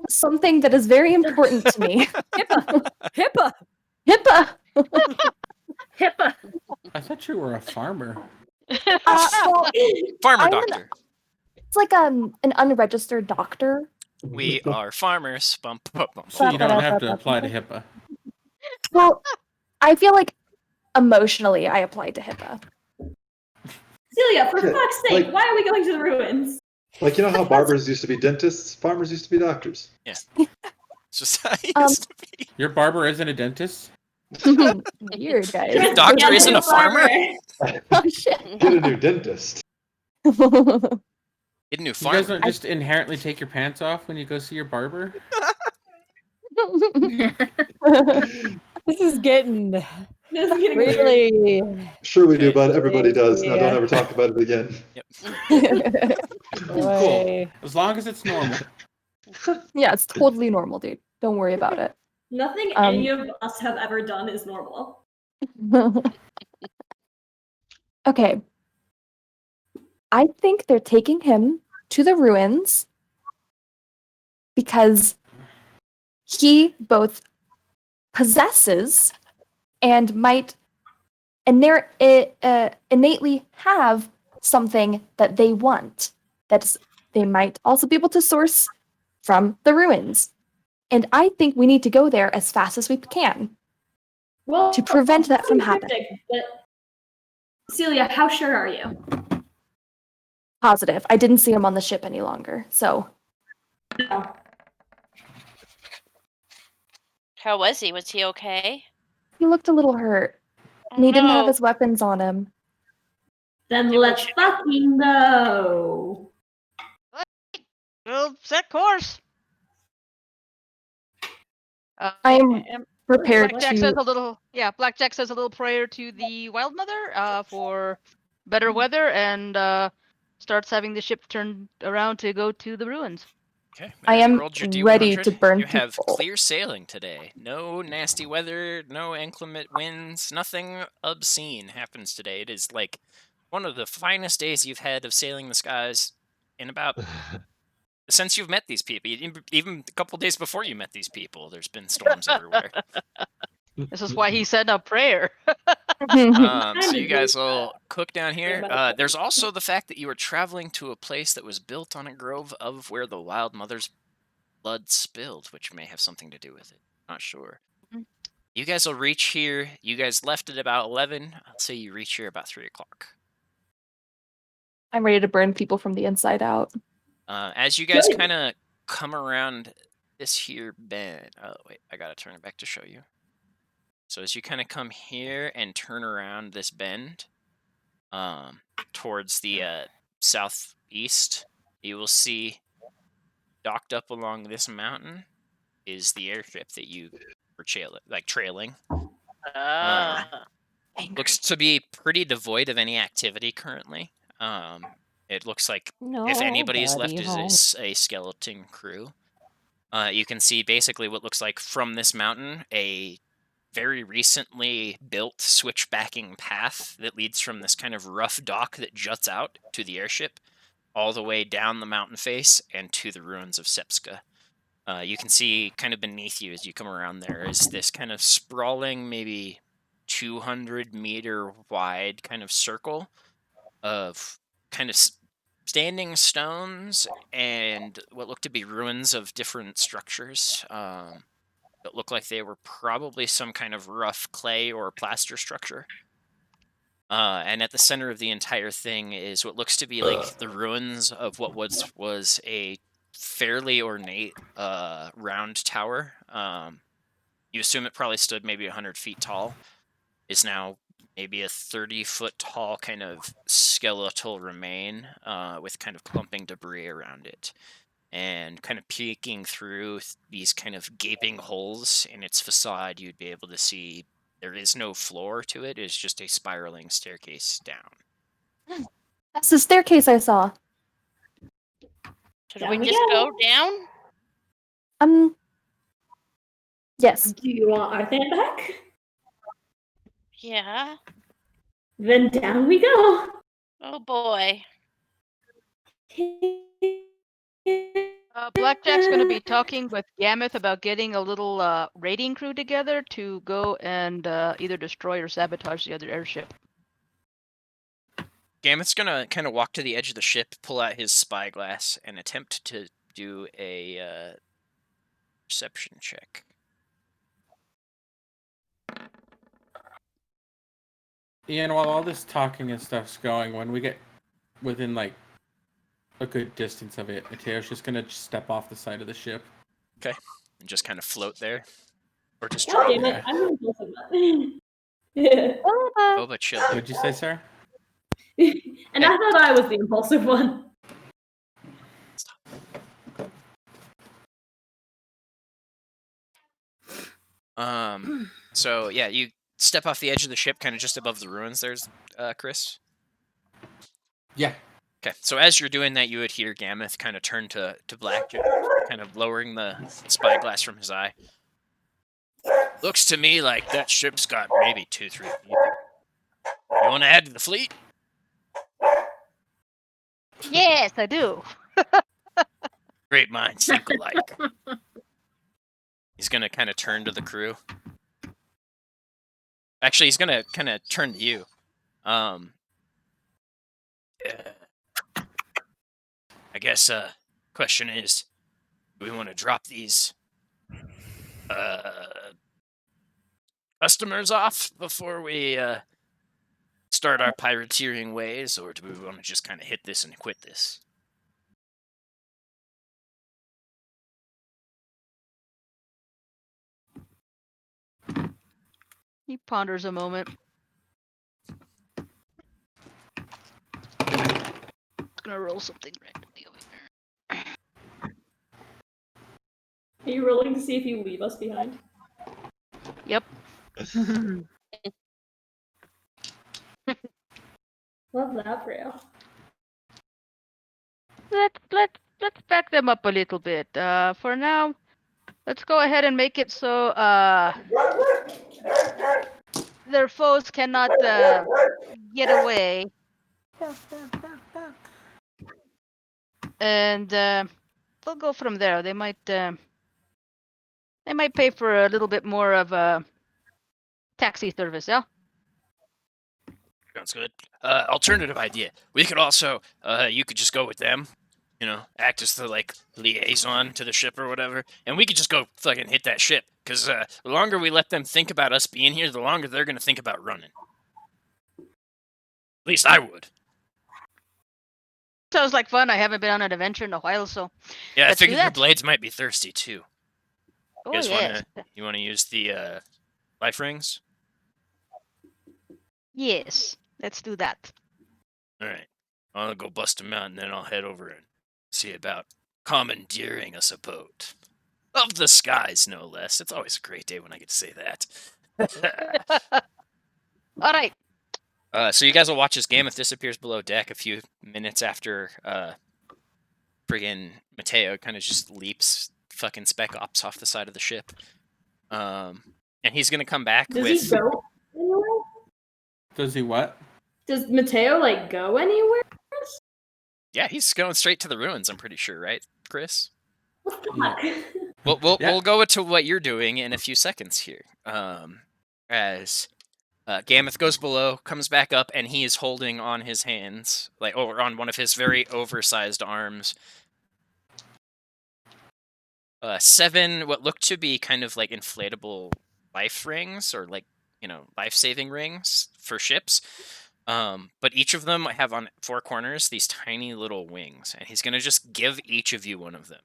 something that is very important to me. HIPAA. HIPAA! HIPAA. I thought you were a farmer. Well, Farmer I'm doctor. it's like an unregistered doctor. We are farmers. Bum, bum, bum, So you bum. don't have to apply to HIPAA. Well, I feel like emotionally I applied to HIPAA. Celia, for Yeah, fuck's sake, like- why are we going to the ruins? Like, you know how barbers used to be dentists? Farmers used to be doctors. It's just how it Um, used to be. Your barber isn't a dentist? Weird, guys. Your doctor Yeah, isn't a farmer? Oh, shit. Get a new dentist. Get a new You farmer. guys don't just inherently take your pants off when you go see your barber? This is getting This is getting weird. really. Sure we do, Okay. but everybody does. Now don't Yeah. ever talk about it again. Cool. Boy. As long as it's normal. Yeah, it's totally normal, dude. Don't worry about it. Nothing any of us have ever done is normal. Okay. I think they're taking him to the ruins because he both possesses and might innately have something that they want that they might also be able to source from the ruins. And I think we need to go there as fast as we can Well, to prevent that from happening. cryptic, but Celia, how sure are you? Positive. I didn't see him on the ship any longer, so No. How was he? Was he okay? he looked a little hurt. And he didn't have his weapons on him. Then Did we let's check- fucking go. We'll set course. I am prepared Blackjack says to. a little. Yeah, Blackjack says a little prayer to the Wild Mother for better weather and starts having the ship turned around to go to the ruins. Okay. I you am rolled your ready D100. to burn You have people. clear sailing today. No nasty weather, no inclement winds, nothing obscene happens today. It is like one of the finest days you've had of sailing the skies in about since you've met these people. Even a couple days before you met these people, there's been storms everywhere. This is why he said a prayer. So you guys will cook down here. Yeah, There's also the fact that you are traveling to a place that was built on a grove of where the Wild Mother's blood spilled, which may have something to do with it. Not sure. Mhm. You guys will reach here. You guys left at about 11. I'll say you reach here about 3 o'clock. I'm ready to burn people from the inside out. As you guys Good. kind of come around this here bend. Oh, wait. I got to turn it back to show you. So as you kind of come here and turn around this bend towards the southeast, you will see docked up along this mountain is the airship that you were trailing. Looks to be pretty devoid of any activity currently. It looks like if anybody's left is a skeleton crew. You can see basically what looks like from this mountain a very recently built switchbacking path that leads from this kind of rough dock that juts out to the airship all the way down the mountain face and to the ruins of Sepska. You can see kind of beneath you as you come around there is this kind of sprawling, maybe 200-meter wide kind of circle of kind of standing stones and what look to be ruins of different structures that look like they were probably some kind of rough clay or plaster structure. And at the center of the entire thing is what looks to be like the ruins of what was a fairly ornate round tower. You assume it probably stood maybe 100 feet tall. Is now maybe a 30-foot tall kind of skeletal remain with kind of clumping debris around it. And kind of peeking through these kind of gaping holes in its facade, you'd be able to see there is no floor to it. It's just a spiraling staircase down. That's the staircase I saw. So do Down we we just go. go down? Yes. Do you want our thing back? Yeah. Then down we go. Oh boy. Blackjack's going to be talking with Gameth about getting a little raiding crew together to go and either destroy or sabotage the other airship. Gameth's gonna kind of walk to the edge of the ship, pull out his spyglass, and attempt to do a perception check. Ian, while all this talking and stuff's going, when we get within like a good distance of it, Mateo's just gonna step off the side of the ship. Okay. And just kind of float there. Or just God drop damn there. it, I'm an impulsive one. Yeah. Oh, but chill. What'd you say, sir? And I thought I was the impulsive one. So yeah, you step off the edge of the ship, kind of just above the ruins. There's Chris. Yeah. Okay, so as you're doing that, you would hear Gameth kind of turn to Blackjack, kind of lowering the spyglass from his eye. Looks to me like that ship's got maybe 2-3 people. You want to add to the fleet? Yes, I do. Great minds think alike. He's gonna kind of turn to the crew. Actually, he's gonna kind of turn to you. I guess question is, do we want to drop these customers off before we start our pirateering ways, or do we want to just kind of hit this and quit this? He ponders a moment. Gonna roll something randomly over here. Are you rolling to see if you leave us behind? Yep. Love that for you. Let's back them up a little bit. For now, let's go ahead and make it so their foes cannot get away. And we'll go from there. They might pay for a little bit more of a taxi service, yeah? Sounds good. Alternative idea. We could also, you could just go with them, you know, act as the, like, liaison to the ship or whatever, and we could just go fucking hit that ship, because the longer we let them think about us being here, the longer they're going to think about running. At least I would. Sounds like fun. I haven't been on an adventure in a while, so Yeah, I let's do figured your that. blades might be thirsty, too. Oh, You guys yes. you want to use the life rings? Yes, let's do that. All right. I'll go bust them out, and then I'll head over and see about commandeering us a boat. Of the skies, no less. It's always a great day when I get to say that. All right. So you guys will watch as Gameth disappears below deck a few minutes after friggin' Mateo kind of just leaps fucking Spec Ops off the side of the ship. And he's going to come back Does with... he go anywhere? Does he what? Does Mateo, like, go anywhere? Yeah, he's going straight to the ruins, I'm pretty sure, right, Chris? What the fuck? We'll go to what you're doing in a few seconds here. As Gameth goes below, comes back up, and he is holding on his hands, like, or on one of his very oversized arms, 7 what look to be kind of like inflatable life rings, or like, you know, life-saving rings for ships. But each of them have on 4 corners these tiny little wings, and he's gonna just give each of you one of them.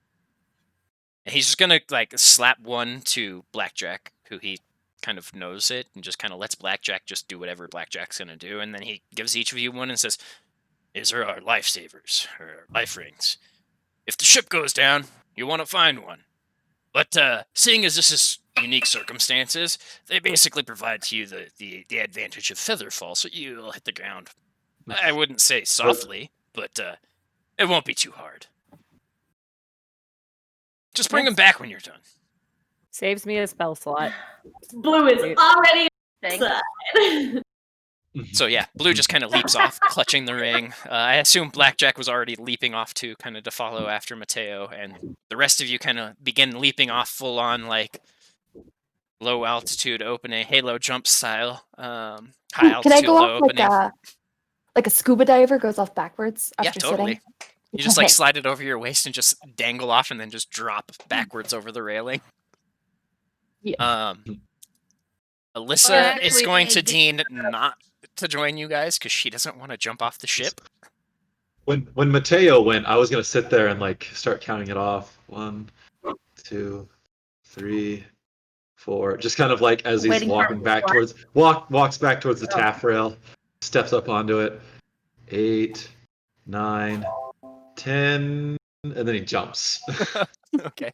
And he's just gonna like slap one to Blackjack, who he kind of knows it, and just kind of lets Blackjack just do whatever Blackjack's gonna do, and then he gives each of you one and says, "These are our lifesavers, or life rings. If the ship goes down, you want to find one. But seeing as this is unique circumstances, they basically provide to you the advantage of featherfall, so you'll hit the ground. I wouldn't say softly, but it won't be too hard. Just bring them back when you're done." Saves me a spell slot. Blue is already Thanks. outside. So yeah, Blue just kind of leaps off, clutching the ring. I assume Blackjack was already leaping off too, kind of to follow after Mateo, and the rest of you kind of begin leaping off full on, like, low altitude opening, halo jump style. High altitude, Can I go low off opening. like a scuba diver goes off backwards Yeah, after totally. sitting? You just like slide it over your waist and just dangle off, and then just drop backwards over the railing. Yeah. Alyssa Well, is actually, going they to did- deem not to join you guys because she doesn't want to jump off the ship. When Mateo went, I was gonna sit there and like start counting it off. 1, 2, 3, 4. Just kind of like as he's Waiting for walking it to back start. towards walks back towards the taffrail, steps up onto it. 8, 9, 10, and then he jumps. Okay.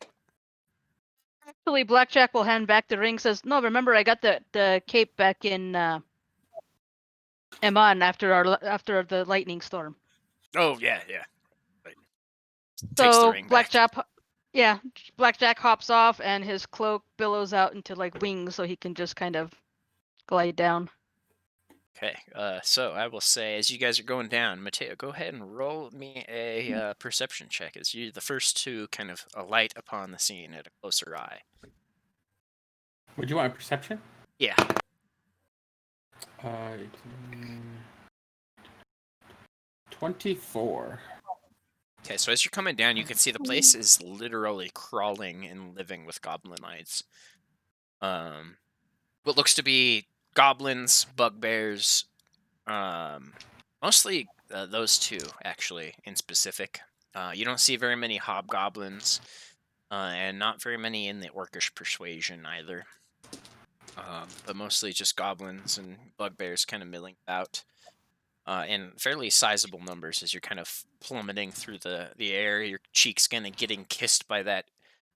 Actually, Blackjack will hand back the ring. Says, "No, remember, I got the cape back in Eman after the lightning storm." Oh yeah, yeah. Right. Takes the So ring back. Blackjack hops off, and his cloak billows out into like wings, so he can just kind of glide down. Okay, so I will say, as you guys are going down, Mateo, go ahead and roll me a perception check, as you're the first to kind of alight upon the scene at a closer eye. Would you want a perception? Yeah. 24. Okay, so as you're coming down, you can see the place is literally crawling and living with goblinites. What looks to be goblins, bugbears, mostly those two, actually, in specific. You don't see very many hobgoblins, and not very many in the orcish persuasion either. But mostly just goblins and bugbears kind of milling about. In fairly sizable numbers as you're kind of plummeting through the air, your cheeks kind of getting kissed by that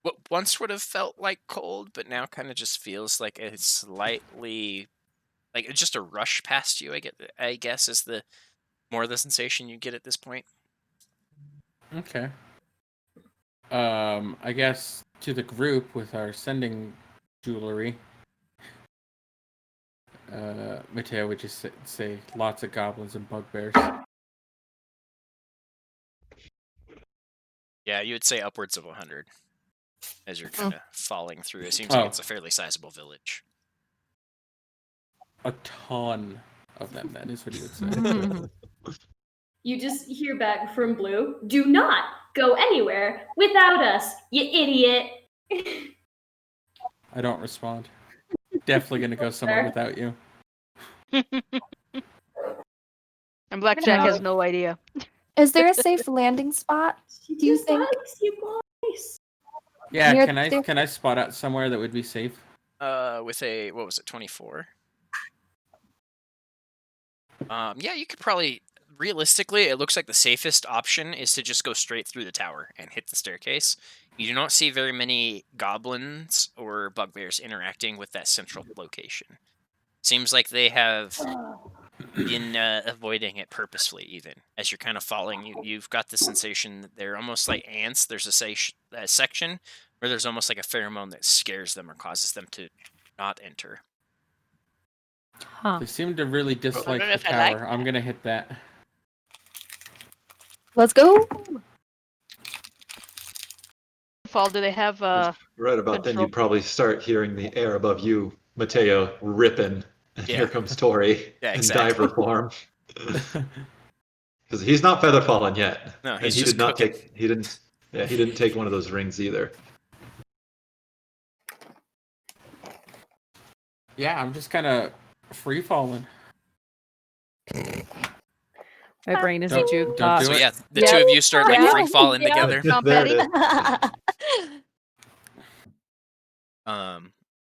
what once would have felt like cold, but now kind of just feels like a slightly, like it's just a rush past you. I guess is the more the sensation you get at this point. Okay. I guess to the group with our sending jewelry. Mateo would just say lots of goblins and bugbears. Yeah, you would say upwards of 100 as you're kind of falling through. It seems like it's a fairly sizable village. A ton of them, then, is what he would say. You just hear back from Blue, "Do not go anywhere without us, you idiot." I don't respond. Definitely gonna go somewhere without you. And Blackjack has no idea. Is there a safe landing spot? Do you think? You guys. Yeah, Near can I spot out somewhere that would be safe? With a, what was it, 24? Yeah, you could probably, realistically, it looks like the safest option is to just go straight through the tower and hit the staircase. You do not see very many goblins or bugbears interacting with that central location. Seems like they have been avoiding it purposefully, even. As you're kind of falling, you've got the sensation that they're almost like ants. There's a section where there's almost like a pheromone that scares them or causes them to not enter. They seem to really dislike the if I like tower. I'm gonna hit that. Let's go. Fall, do they have Right about then, control? you'd probably start hearing the air above you, Mateo, ripping. And Yeah. here comes Tori Yeah, in exactly. diver form. Because he's not feather fallen yet. No, And he's he just did not cooking. take. He didn't take one of those rings either. Yeah, I'm just kind of free falling. My brain is a Don't jukebox. do So it. yeah, the two of you start like Yeah. free falling Yeah. together. There it is.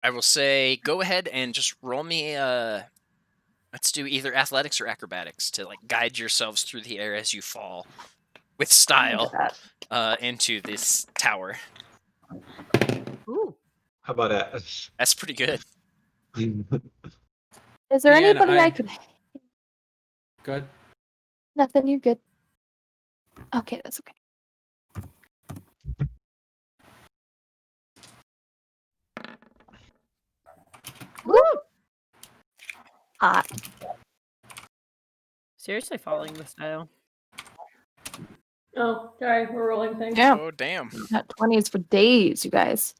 I will say, go ahead and just roll me. Let's do either athletics or acrobatics to like guide yourselves through the air as you fall with style into this tower. Ooh. How about that? That's pretty good. Is there Yeah, and anybody I could? Good. Nothing. You're good. Okay, that's okay. Woo! Hot. Seriously falling with style. Oh, sorry, we're rolling things. Yeah, Oh damn. not 20s for days, you guys.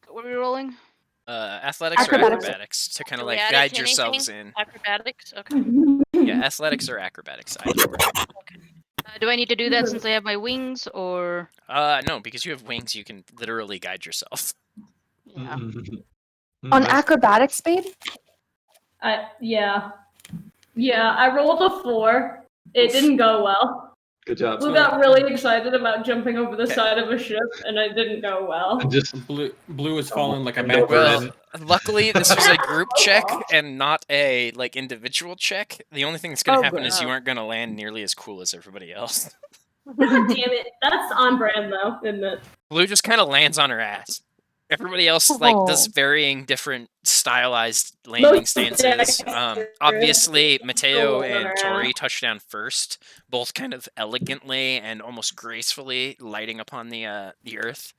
What are we rolling? Athletics or Acrobatics. acrobatics to kind Do of we like add it guide to yourselves anything? in. Acrobatics? Okay. Yeah, athletics or acrobatics. Either work. Do I need to do that since I have my wings, or? No, because you have wings, you can literally guide yourself. Yeah. On Nice. acrobatics, Spade? Yeah, I rolled a 4. It didn't go well. Good job. Blue got really excited about jumping over the Okay. side of a ship, and it didn't go well. And just Blue is falling like a And mad over Well, it. luckily this was a group check and not a like individual check. The only thing that's gonna Oh, happen good. is you aren't gonna land nearly as cool as everybody else. God damn it. That's on brand though, isn't it? Blue just kind of lands on her ass. Everybody else like does Oh. varying different stylized landing Most stances. dexterous. Obviously, Mateo Rolling on and her Tori ass. touch down first, both kind of elegantly and almost gracefully lighting upon the earth.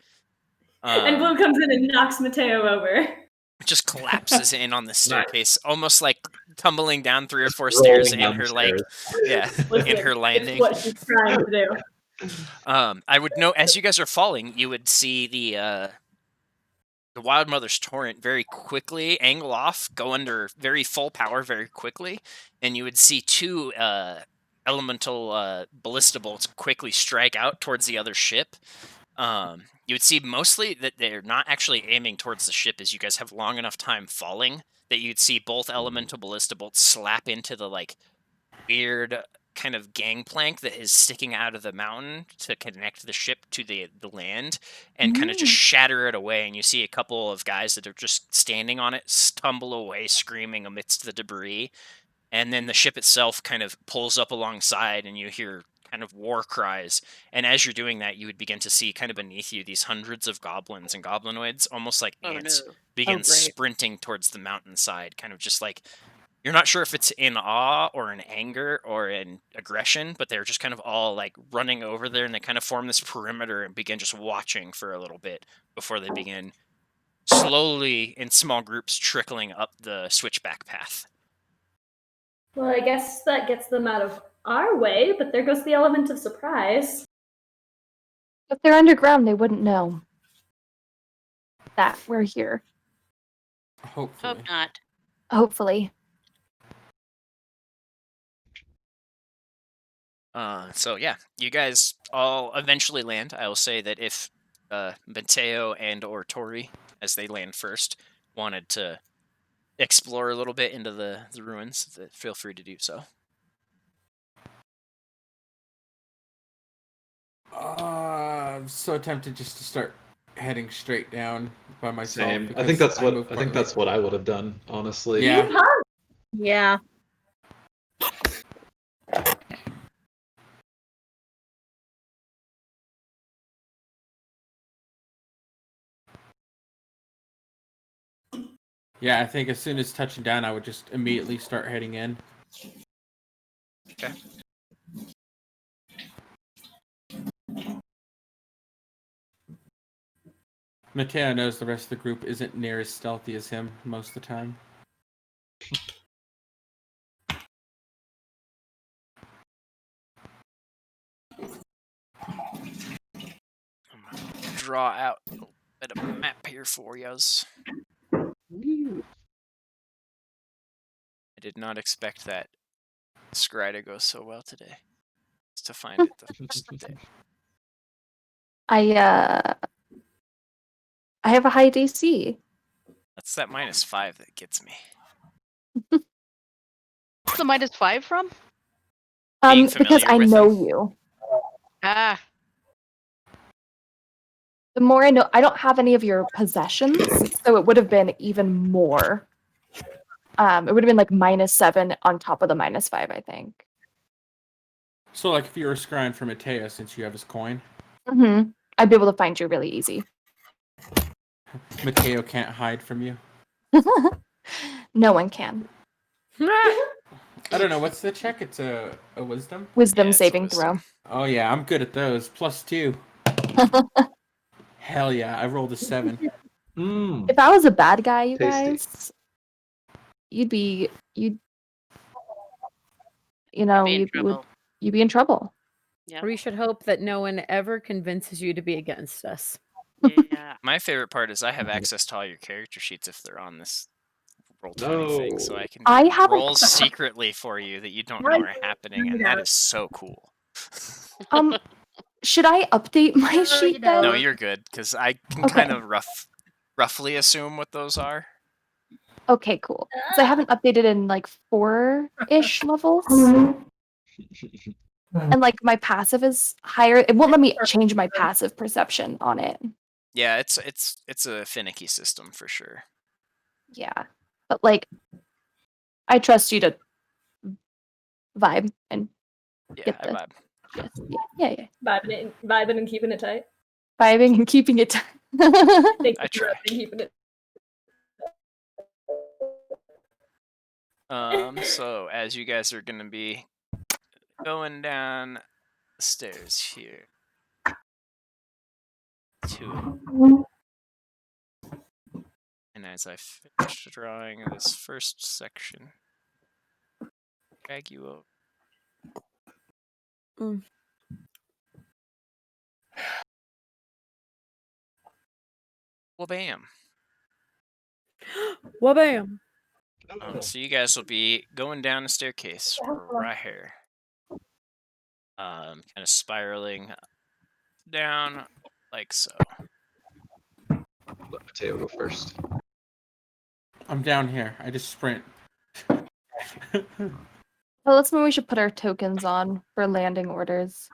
And Blue comes in and knocks Mateo over. Just collapses in on the Nice. staircase, almost like tumbling down 3 or Just 4 stairs rolling in down her the like stairs. in Listen, her it's landing. what she's trying to do. I would note as you guys are falling, you would see the Wild Mother's Torrent very quickly angle off, go under very full power very quickly, and you would see 2 elemental ballista bolts quickly strike out towards the other ship. You would see mostly that they're not actually aiming towards the ship as you guys have long enough time falling that you'd see both elemental ballista bolts slap into the like weird kind of gangplank that is sticking out of the mountain to connect the ship to the land and kind of just shatter it away. And you see a couple of guys that are just standing on it stumble away screaming amidst the debris. And then the ship itself kind of pulls up alongside and you hear kind of war cries. And as you're doing that, you would begin to see kind of beneath you these hundreds of goblins and goblinoids, almost like ants, begin great. sprinting towards the mountainside, kind of just like you're not sure if it's in awe or in anger or in aggression, but they're just kind of all like running over there and they kind of form this perimeter and begin just watching for a little bit before they begin slowly in small groups trickling up the switchback path. Well, I guess that gets them out of our way, but there goes the element of surprise. If they're underground, they wouldn't know that we're here. Hopefully. Hope not. Hopefully. So yeah, you guys all eventually land. I will say that if Mateo and or Tori, as they land first, wanted to explore a little bit into the ruins, feel free to do so. I'm so tempted just to start heading straight down by myself. Same. I because think that's what moved I quite think late. that's what I would have done, honestly. Yeah. Yeah. Yeah, I think as soon as touching down, I would just immediately start heading in. Okay. Mateo knows the rest of the group isn't near as stealthy as him most of the time. Draw out a little bit of a map here for yous. I did not expect that scry to go so well today. Just to find it the first day. I have a high DC. That's that -5 that gets me. What's the -5 from? Being Because familiar I with know them. you. Ah, The more I know, I don't have any of your possessions, so it would have been even more. It would have been like -7 on top of the -5, I think. So, like, if you were scrying for Mateo, since you have his coin, I'd be able to find you really easy. Mateo can't hide from you. No one can. I don't know, what's the check? It's a wisdom? Wisdom Yeah, it's a saving wisdom. Oh yeah, I'm good at those. +2. Hell yeah, I rolled a 7. If I was a bad guy, you Tasty. guys, you'd be Be in trouble. you'd be in trouble. Yeah. We should hope that no one ever convinces you to be against us. Yeah. My favorite part is I have access to all your character sheets if they're on this Roll20 thing, so I can I do haven't- rolls secretly for you that you don't know are happening, and that is so cool. Should I update my No, sheet you then? don't. No, you're good, because I can Okay. kind of roughly assume what those are. Okay, cool. So I haven't updated in like 4-ish levels. And like my passive is higher. It won't let me change my passive perception on it. Yeah, it's a finicky system for sure. Yeah. But like I trust you to vibe and Yeah, Get I the- vibe. Yeah. Vibing and keeping it tight. Vibing and keeping it. Thank I you for try. vibing and keeping it. So as you guys are gonna be going down the stairs here to it, and as I finish drawing this first section, drag you over. Well, bam. Wabam. So you guys will be going down the staircase right here. Kind of spiraling down like so. Let Mateo go first. I'm down here. I just sprint. Well, that's when we should put our tokens on for landing orders.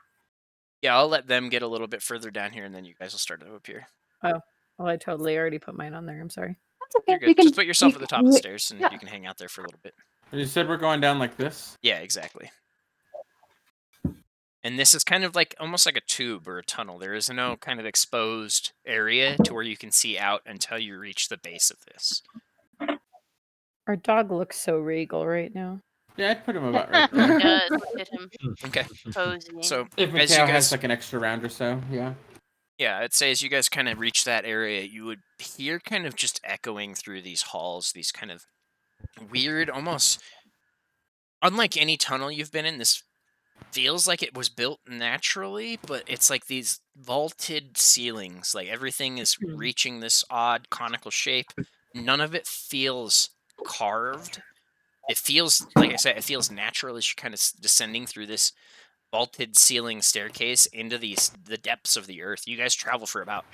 Yeah, I'll let them get a little bit further down here, and then you guys will start up here. Oh, I totally already put mine on there. I'm sorry. That's okay. You're good. You can Just put yourself at the top of the stairs, and yeah. you can hang out there for a little bit. You said we're going down like this? Yeah, exactly. And this is kind of like almost like a tube or a tunnel. There is no kind of exposed area to where you can see out until you reach the base of this. Our dog looks so regal right now. Yeah, I'd put him about right He there. does. Look at him Okay. posing. So If as Mateo you has guys, like an extra round or so, yeah. yeah, I'd say as you guys kind of reach that area, you would hear kind of just echoing through these halls, these kind of weird, almost unlike any tunnel you've been in. This feels like it was built naturally, but it's like these vaulted ceilings. Like everything is reaching this odd conical shape. None of it feels carved. It feels, like I said, it feels natural as you're kind of descending through this vaulted ceiling staircase into the depths of the earth. You guys travel for about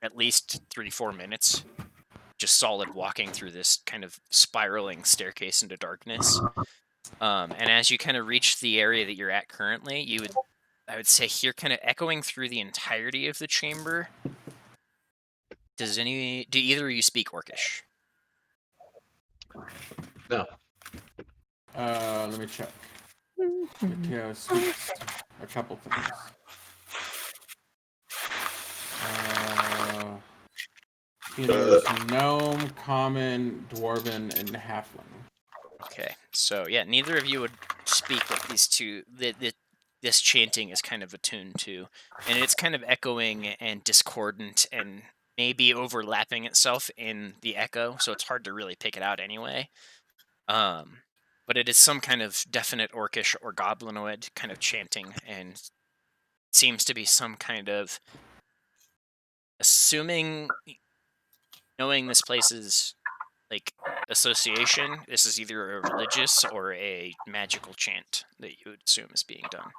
at least 3-4 minutes, just solid walking through this kind of spiraling staircase into darkness. And as you kind of reach the area that you're at currently, I would say hear kind of echoing through the entirety of the chamber. Do either of you speak Orcish? No. Let me check. Mateo speaks a couple things. He knows gnome, common, dwarven, and halfling. Okay, so yeah, neither of you would speak what these two this chanting is kind of attuned to, and it's kind of echoing and discordant and maybe overlapping itself in the echo, so it's hard to really pick it out anyway. But it is some kind of definite orcish or goblinoid kind of chanting, and seems to be some kind of, assuming, knowing this place's like association, this is either a religious or a magical chant that you would assume is being done.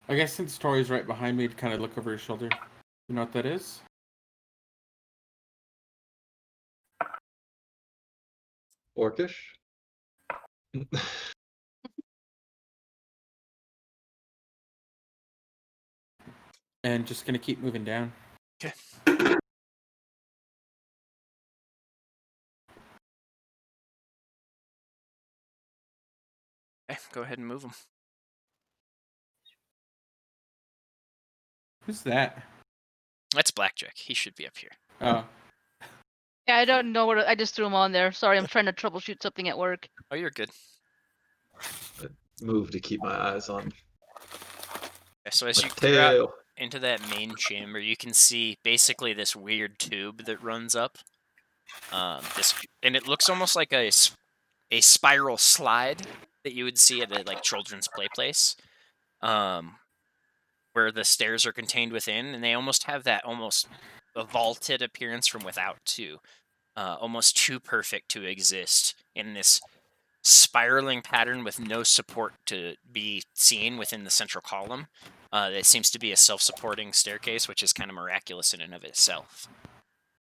I guess since Tori's right behind me, to kind of look over his shoulder. You know what that is? Orcish? And just gonna keep moving down. Okay. Okay, go ahead and move them. Who's that? That's Blackjack. He should be up here. Oh, Yeah, I don't know I just threw him on there. Sorry, I'm trying to troubleshoot something at work. Oh, you're good. Move to keep my eyes on Okay, so as you clear out Mateo. into that main chamber, you can see basically this weird tube that runs up. And it looks almost like a spiral slide that you would see at a like children's play place, where the stairs are contained within, and they almost have that almost a vaulted appearance from without too, almost too perfect to exist in this spiraling pattern with no support to be seen within the central column. It seems to be a self-supporting staircase, which is kind of miraculous in and of itself.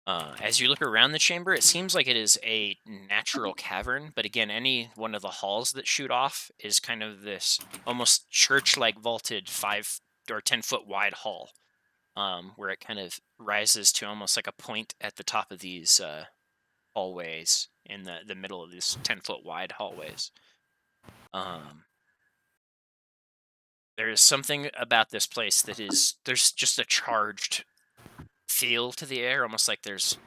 As you look around the chamber, it seems like it is a natural cavern, but again, any one of the halls that shoot off is kind of this almost church-like vaulted 5 or 10-foot wide hall, where it kind of rises to almost like a point at the top of these hallways in the middle of these 10-foot wide hallways. There is something about this place that there's just a charged feel to the air, almost like there's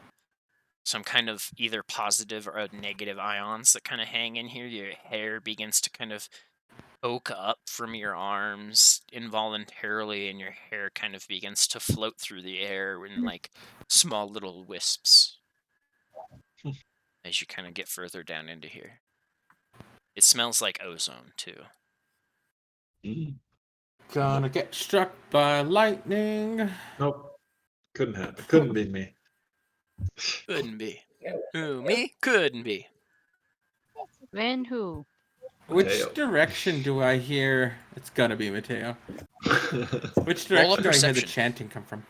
some kind of either positive or negative ions that kind of hang in here. Your hair begins to kind of poke up from your arms involuntarily, and your hair kind of begins to float through the air in like small little wisps as you kind of get further down into here. It smells like ozone too. Gonna get struck by lightning. Nope. Couldn't happen. Couldn't be me. Couldn't be. Who, me? Couldn't be. Then who? Which Mateo. direction do I hear? It's gonna be Mateo. Which Roll a direction do I hear the perception. chanting come from?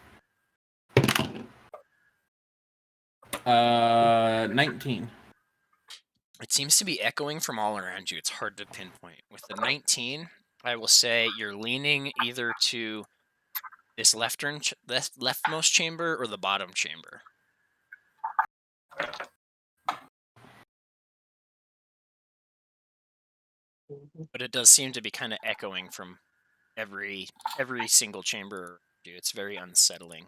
19. It seems to be echoing from all around you. It's hard to pinpoint. With the 19, I will say you're leaning either to this leftmost chamber or the bottom chamber. But it does seem to be kind of echoing from every single chamber. It's very unsettling.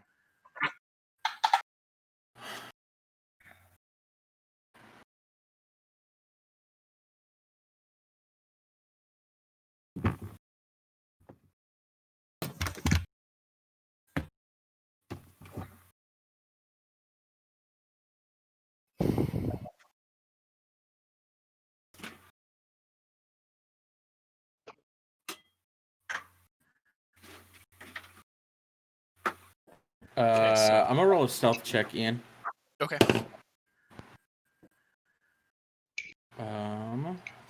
Okay, so- I'm gonna roll a stealth check, Ian. Okay.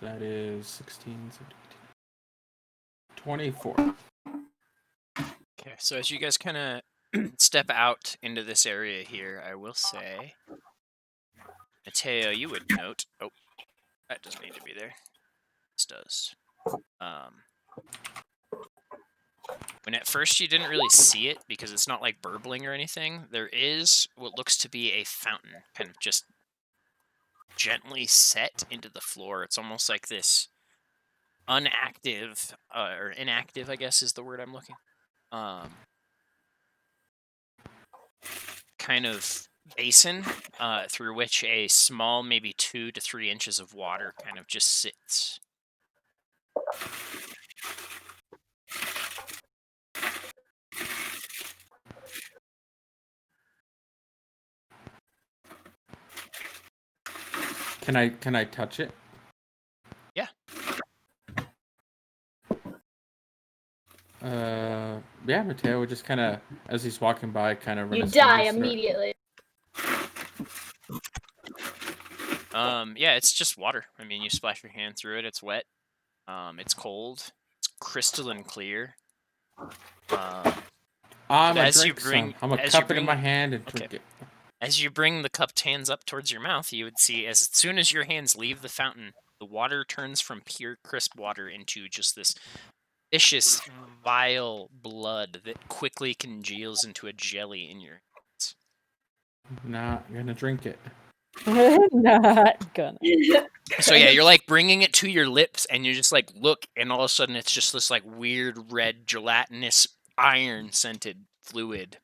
That is 16, 17, 24. Okay, so as you guys kind of step out into this area here, I will say, Mateo, you would note. Oh, that doesn't need to be there. This does. When at first you didn't really see it because it's not like burbling or anything, there is what looks to be a fountain kind of just gently set into the floor. It's almost like this unactive, or inactive, I guess is the word I'm looking. Kind of basin through which a small, maybe 2 to 3 inches of water kind of just sits. Can I touch it? Yeah. Yeah, Mateo would just kind of, as he's walking by, kind of run You his die fingers through it. immediately. Yeah, it's just water. I mean, you splash your hand through it. It's wet. It's cold. It's crystalline clear. I'm But a as you drink bring- son. I'm gonna as you cup it in bring- my hand and okay. drink it. As you bring the cupped hands up towards your mouth, you would see as soon as your hands leave the fountain, the water turns from pure crisp water into just this vicious, vile blood that quickly congeals into a jelly in your hands. Not gonna drink it. Not gonna. So yeah, you're like bringing it to your lips, and you just like look, and all of a sudden it's just this like weird red gelatinous iron scented fluid.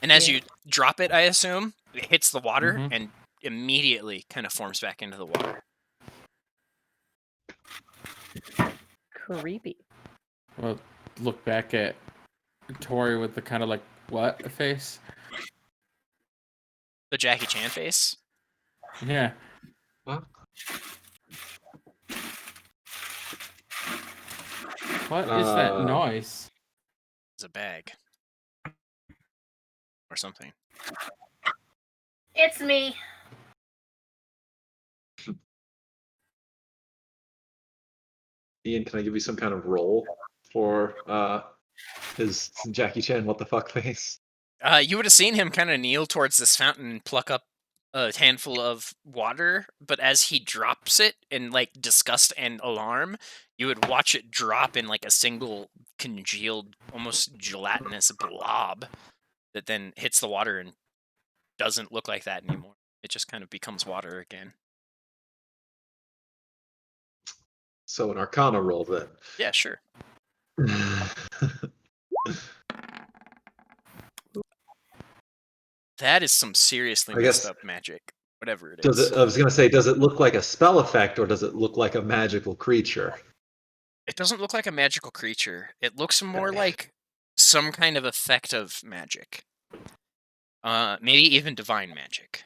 And as you drop it, I assume it hits the water Mhm. and immediately kind of forms back into the water. Creepy. Well, look back at Tori with the kind of like what face. The Jackie Chan face. Yeah. What? What is that Uh, noise? Is a bag or something. It's me. Ian, can I give you some kind of roll for his Jackie Chan what the fuck face? You would have seen him kind of kneel towards this fountain and pluck up a handful of water, but as he drops it in like disgust and alarm, you would watch it drop in like a single congealed, almost gelatinous blob that then hits the water and doesn't look like that anymore. It just kind of becomes water again. So an Arcana roll then. Yeah, sure. That is some seriously I messed guess- up magic. Whatever it Does is. it? I was gonna say, does it look like a spell effect or does it look like a magical creature? It doesn't look like a magical creature. It looks more Okay. like some kind of effect of magic. Maybe even divine magic.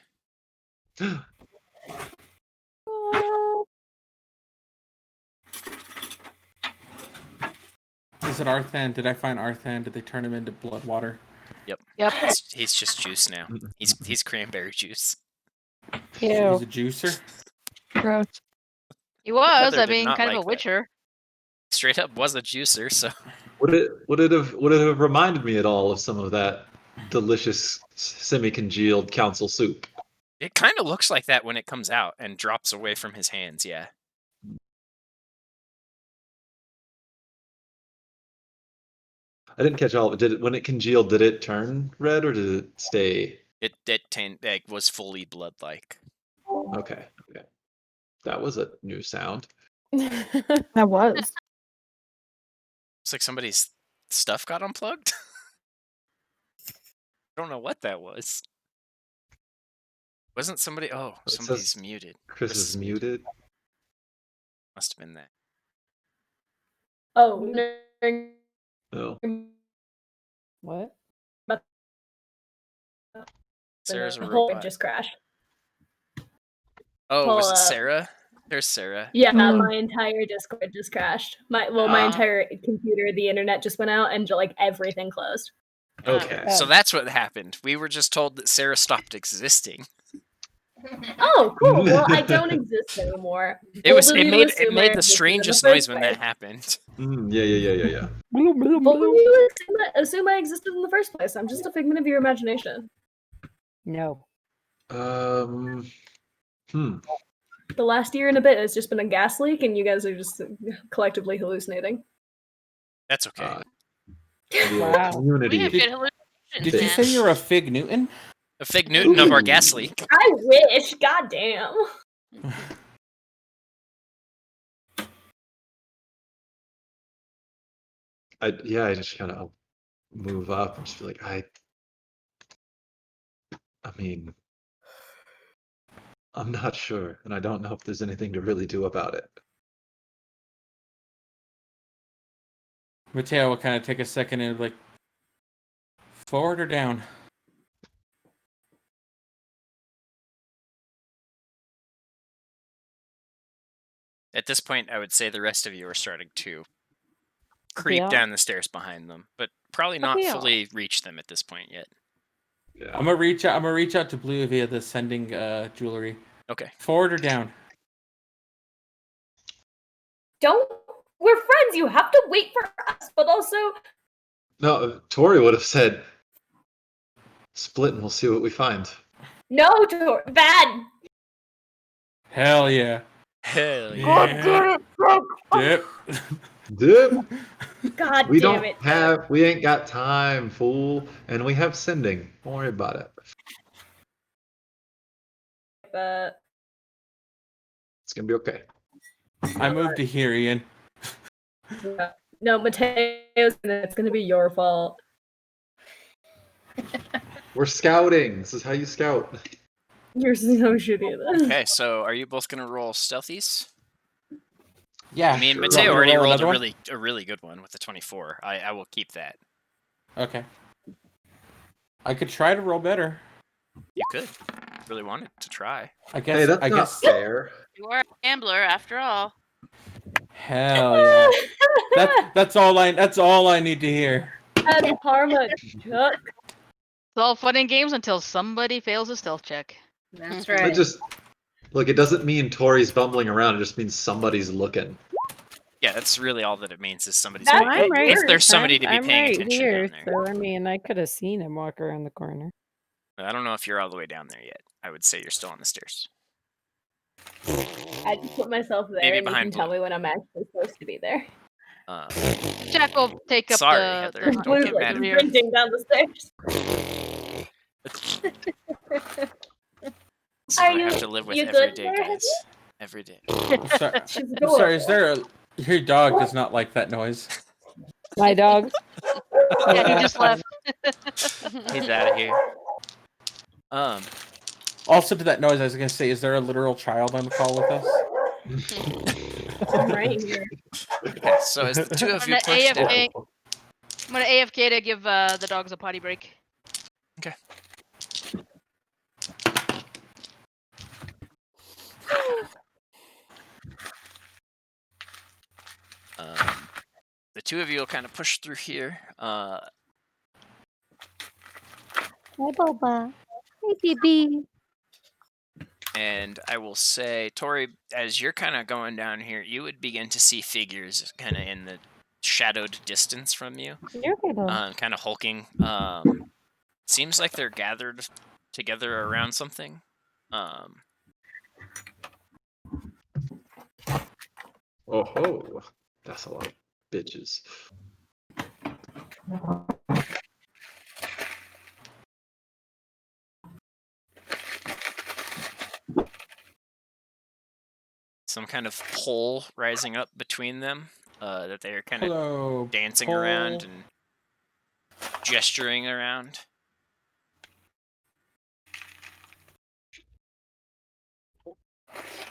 Is it Arthan? Did I find Arthan? Did they turn him into blood water? Yep. Yep. He's just juice now. He's cranberry juice. He's Ew. a juicer. Gross. He was. Heather I did mean, not kind of like a that. witcher. Straight up was a juicer, so Would it have reminded me at all of some of that delicious semi-congealed council soup? it kind of looks like that when it comes out and drops away from his hands, yeah. I didn't catch all of it. Did it when it congealed? Did it turn red or did it stay? It was fully blood-like. Okay. That was a new sound. That was. It's like somebody's stuff got unplugged. I don't know what that was. Wasn't somebody? Oh, It somebody's says muted. Chris is muted. Must have been that. Oh, No. What? Sarah's a the whole robot. just crashed. Oh, was pull it up. Sarah? There's Sarah. Yeah, Mm. my entire Discord just crashed. My entire computer, the internet just went out, and like everything closed. Okay. So that's what happened. We were just told that Sarah stopped existing. Oh, cool. Well, I don't exist anymore. It Bold of you to made assume I the existed in strangest the noise first when that place. happened. Yeah. Bold of you to assume I existed in the first place. I'm just a figment of your imagination. No. The last year and a bit has just been a gas leak, and you guys are just collectively hallucinating. That's okay. The Wow. community. We have good hallucinations. Did you say man. you're a Fig Newton? A fig Newton of our gas leak. I wish. Goddamn. I just kind of move up and just be like, I mean, I'm not sure, and I don't know if there's anything to really do about it. Mateo will kind of take a second and be like, forward or down? At this point, I would say the rest of you are starting to creep Yeah. down the stairs behind them, but probably not Yeah. fully reach them at this point yet. Yeah. I'm gonna reach out to Blue via the sending jewelry. Okay. Forward or down? Don't. We're friends. You have to wait for us, but also. No, Tori would have said, split and we'll see what we find. No, bad. Hell yeah. Hell yeah. Dip. Dip. God We damn it. we ain't got time, fool. And we have sending. Don't worry about it. It's gonna be okay. I moved to here, Ian. No, Mateo's. It's gonna be your fault. We're scouting. This is how you scout. You're so shitty at this. Okay, so are you both gonna roll stealthies? Yeah. I mean, sure. Mateo You want me already to roll rolled another one? a really good one with the 24. I will keep that. Okay. I could try to roll better. You could. Really wanted to try. I guess. Hey, that's I not guess. fair. You are a gambler after all. Hell yeah. That's all I need to hear. And karma, Chuck. It's all fun and games until somebody fails a stealth check. That's It right. just look. It doesn't mean Tori's bumbling around. It just means somebody's looking. Yeah, that's really all that it means is somebody's. That's looking. I'm right. If there's somebody to be I'm paying right attention here, down there. so I mean, I could have seen him walk around the corner. I don't know if you're all the way down there yet. I would say you're still on the stairs. I just put myself there, Maybe and you behind can tell Blue. me when I'm actually supposed to be there. Jack will take up Sorry, the. Heather. the Don't Blue's get like mad at me. sprinting down the stairs. This is what I have to live with You every good day, there? guys. Every day. Sorry, She's I'm sorry. Is adorable. there your dog does not like that noise? My dog. Yeah, he just left. He's out of here. Also, to that noise, I was gonna say, is there a literal child on the call with us? I'm right here. Okay, so as the two of I'm you gonna push down. AFK. I'm gonna AFK to give the dogs a potty break. Okay. The two of you will kind of push through here. Hi, Boba. Hey, baby. And I will say, Tori, as you're kind of going down here, you would begin to see figures kind of in the shadowed distance from you, You're okay, Boba. kind of hulking. Seems like they're gathered together around something. Oh ho, that's a lot of bitches. Some kind of pole rising up between them that they are kind of Hello. dancing Paul. around and gesturing around.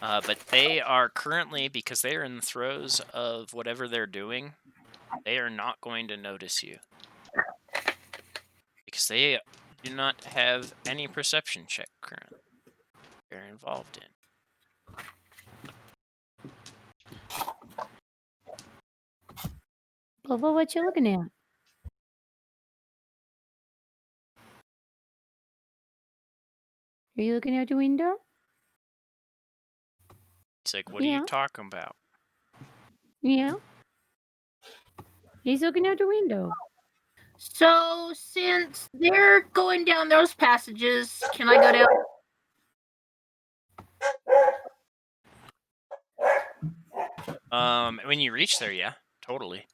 But they are currently, because they are in the throes of whatever they're doing, they are not going to notice you. Because they do not have any perception check currently they're involved in. Boba, what you looking at? Are you looking out the window? He's like, what are Yeah. you talking about? Yeah. He's looking out the window. So, since they're going down those passages, can I go down? When you reach there, yeah, totally.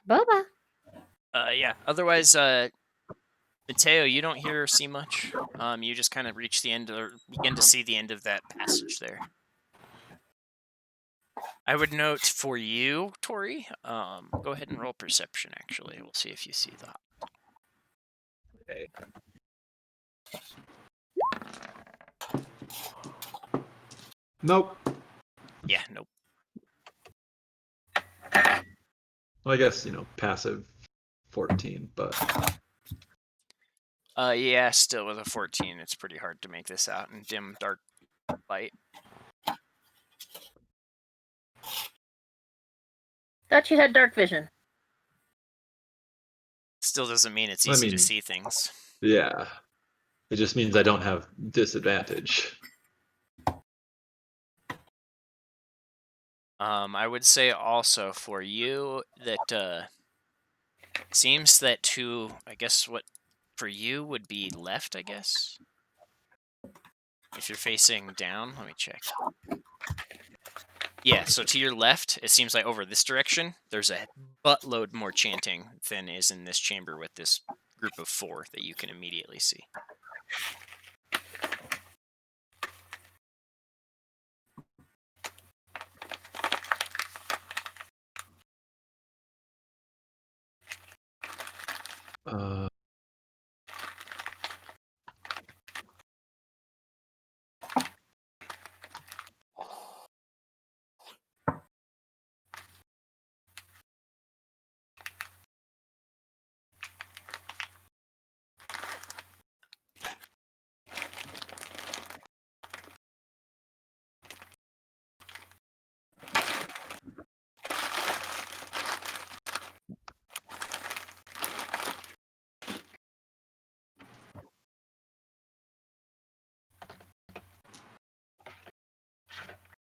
Boba. Yeah. Otherwise, Mateo, you don't hear or see much. You just kind of reach the end, or begin to see the end of that passage there. I would note for you, Tori, go ahead and roll perception, actually. We'll see if you see that. Okay. Nope. Yeah, nope. Well, I guess, passive 14, but Yeah, still with a 14, it's pretty hard to make this out in dim, dark light. Thought you had dark vision. Still doesn't mean it's I easy mean- to see things. yeah. It just means I don't have disadvantage. I would say also for you that seems that I guess what for you would be left, I guess. If you're facing down, let me check. Yeah, so to your left, it seems like over this direction, there's a buttload more chanting than is in this chamber with this group of 4 that you can immediately see. Uh,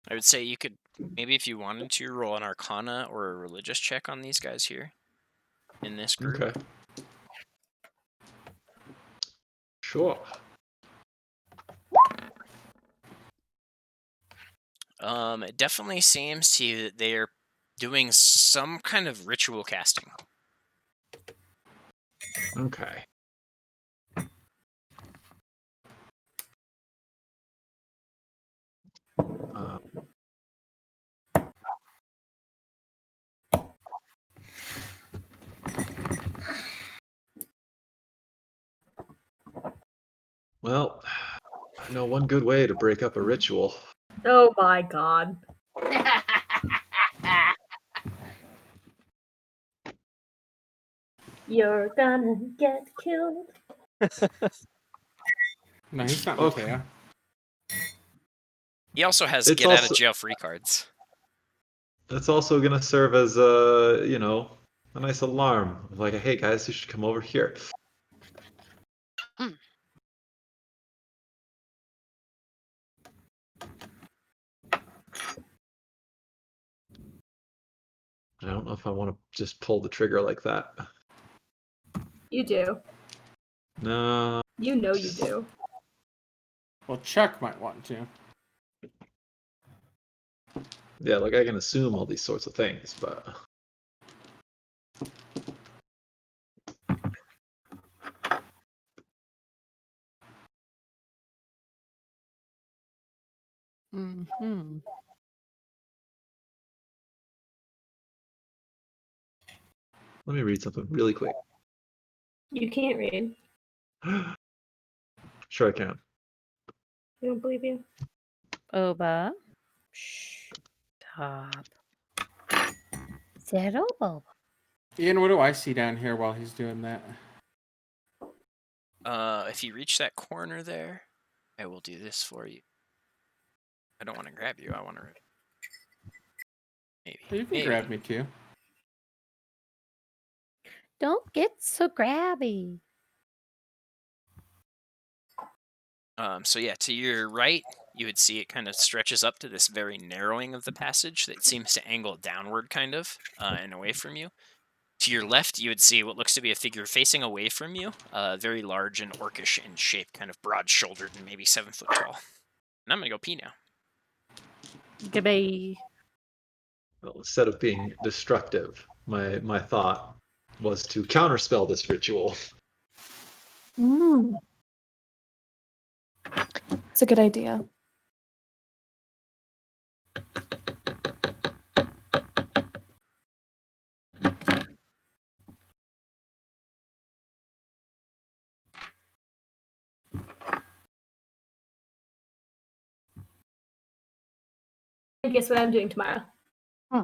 I would say you could, maybe if you wanted to, roll an Arcana or a Religious check on these guys here in this group. okay. Sure. It definitely seems to you that they are doing some kind of ritual casting. Okay. Well, I know one good way to break up a ritual. Oh my god. You're gonna get killed. No, he's not Okay. Mateo. He also has It's get out of also- jail free cards. That's also gonna serve as a, a nice alarm. Like, hey guys, you should come over here. Hmm. I don't know if I want to just pull the trigger like that. You do. No. You know you do. Well, Chuck might want to. Yeah, like I can assume all these sorts of things, but Mm-hmm. let me read something really quick. You can't read. Sure I can. I don't believe you. Oba. Stop. Zero Oba. Ian, what do I see down here while he's doing that? If you reach that corner there, I will do this for you. I don't want to grab you. I want to. Maybe. You can Maybe. grab me too. Don't get so grabby. So yeah, to your right, you would see it kind of stretches up to this very narrowing of the passage that seems to angle downward, kind of, and away from you. To your left, you would see what looks to be a figure facing away from you, very large and orcish in shape, kind of broad-shouldered and maybe 7 foot tall. And I'm gonna go pee now. Goodbye. Well, instead of being destructive, my thought was to counterspell this ritual. It's a good idea. And guess what I'm doing tomorrow? Hmm.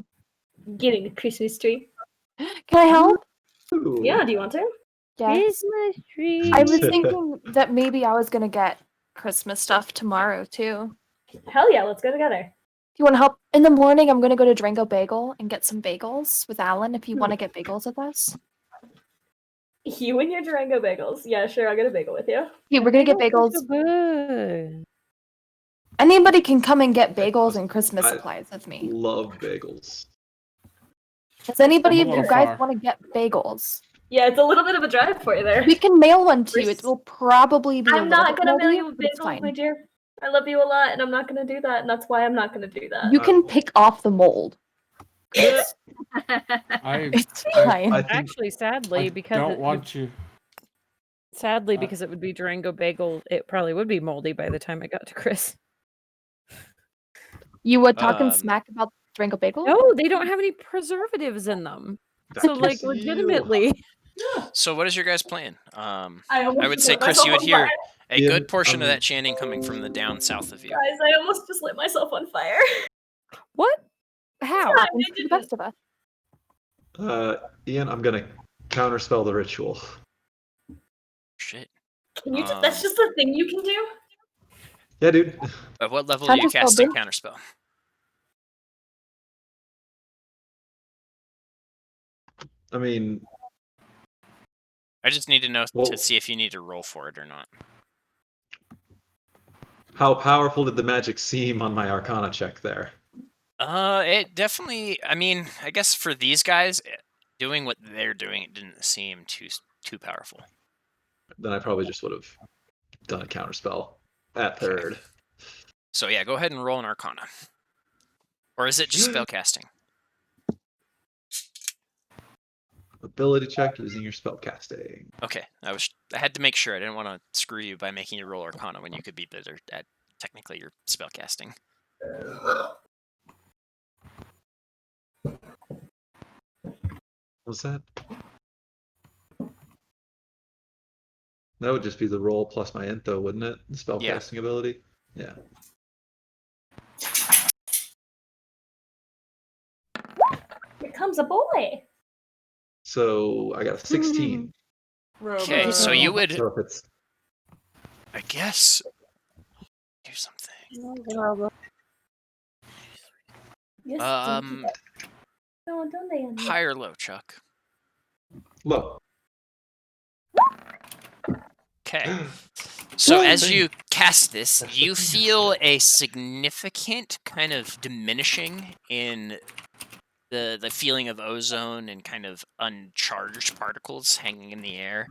Getting a Christmas tree. Can I help? Ooh. Yeah, do you want to? Yeah. Christmas tree. I was thinking that maybe I was gonna get Christmas stuff tomorrow too. Hell yeah, let's go together. If you want to help in the morning, I'm gonna go to Drango Bagel and get some bagels with Alan. If you want to get bagels with us, You and your Durango bagels. Yeah, sure, I'll get a bagel with you. yeah, we're gonna get bagels. So good. Anybody can come and get bagels and Christmas I- supplies with me. Love bagels. Does anybody I'm of a you little guys far. want to get bagels? Yeah, it's a little bit of a drive for you there. We can mail one to you. We're It will probably be. I'm a not little bit gonna mail moldy, you but it's bagels, fine. my dear. I love you a lot, and I'm not gonna do that, and that's why I'm not gonna do that. You can pick off the mold. It's It's I fine. I think Actually, sadly, I because don't it want you. sadly uh, because it would be Durango bagel, it probably would be moldy by the time it got to Chris. You were talking Um, smack about Drango Bagel? No, they don't have any preservatives in them. that So, like, is you. legitimately. So what is your guys' plan? I almost I would just say, lit Chris, myself you would on hear fire. a Ian, good portion of that chanting coming from the down south of you. Guys, I almost just lit myself on fire. What? How? I Happens to the didn't. best of us. Ian, I'm gonna counterspell the ritual. Shit. Can you just, that's just a thing you can do? Yeah, dude. At what level are you Counterspell, casting dude. Counterspell? I mean, I just need to know Well- to see if you need to roll for it or not. how powerful did the magic seem on my Arcana check there? It definitely. I mean, I guess for these guys, doing what they're doing, it didn't seem too powerful. Then I probably just would have done a counterspell at third. So yeah, go ahead and roll an Arcana. Or is it just spell casting? Ability check using your spell casting. Okay, I had to make sure. I didn't want to screw you by making you roll Arcana when you could be better at technically your spell casting. What's that? That would just be the roll plus my info, wouldn't it? The spellcasting ability. Yeah. Here comes a boy. So I got a 16. Okay, so you would, So if it's I guess, do something. Yes, don't they? High or low, Chuck? low. Okay. So Oh, as dang. you cast this, That's you the thing. feel a significant kind of diminishing in the feeling of ozone and kind of uncharged particles hanging in the air.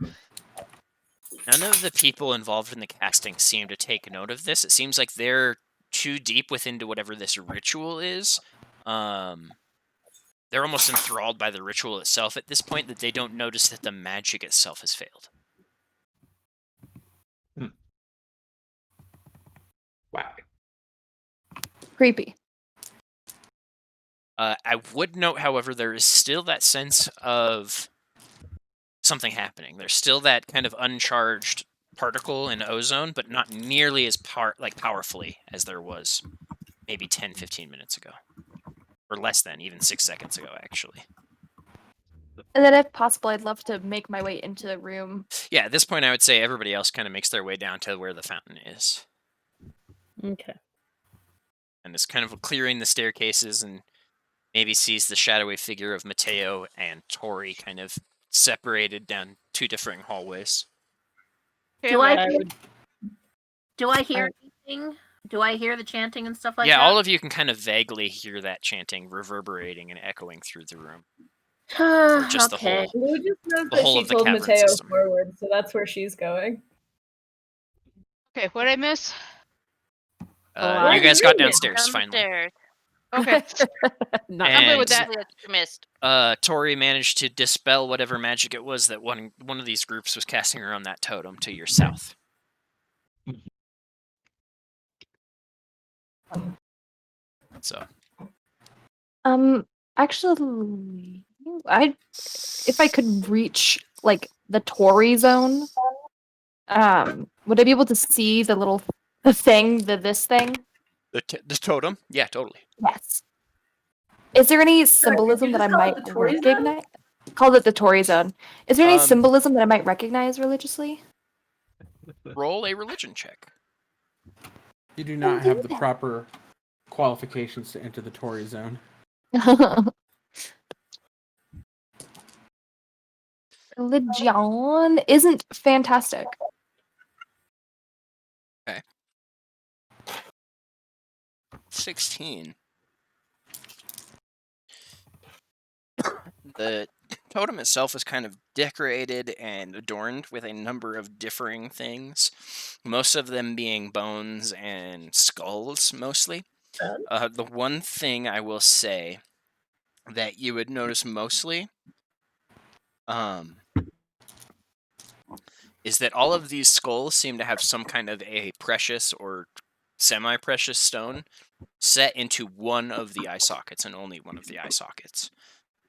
None of the people involved in the casting seem to take note of this. It seems like they're too deep within whatever this ritual is. They're almost enthralled by the ritual itself at this point that they don't notice that the magic itself has failed. Wow. Creepy. I would note, however, there is still that sense of something happening. There's still that kind of uncharged particle in ozone, but not nearly as powerfully as there was maybe 10, 15 minutes ago. Or less than, even 6 seconds ago, actually. And then, if possible, I'd love to make my way into the room. Yeah, at this point, I would say everybody else kind of makes their way down to where the fountain is. Okay. And is kind of clearing the staircases and maybe sees the shadowy figure of Mateo and Tori kind of separated down 2 different hallways. Okay, Do I I hear, would- do I hear anything? Do I hear the chanting and stuff like Yeah, that? all of you can kind of vaguely hear that chanting reverberating and echoing through the room. Or just the okay. whole- Blue just knows the that whole she of the told cavern Mateo system. forward, so that's where she's going. Okay, what did I miss? I- You guys got downstairs, Downstairs. finally. Okay, Not I'm good And- with that. What you missed. Tori managed to dispel whatever magic it was that one of these groups was casting around that totem to your south. So, Actually, if I could reach like the Tory zone, would I be able to see the little this thing? the totem? Yeah, totally. Yes. Is there any symbolism that I just call it might the Tory zone? recognize? Called it the Tory zone. Is there any Um, symbolism that I might recognize religiously? Roll a religion check. You do not have the proper qualifications to enter the Tory zone. Religion isn't fantastic. 16. The totem itself is kind of decorated and adorned with a number of differing things, most of them being bones and skulls, mostly. The one thing I will say that you would notice mostly is that all of these skulls seem to have some kind of a precious or semi-precious stone set into one of the eye sockets and only one of the eye sockets.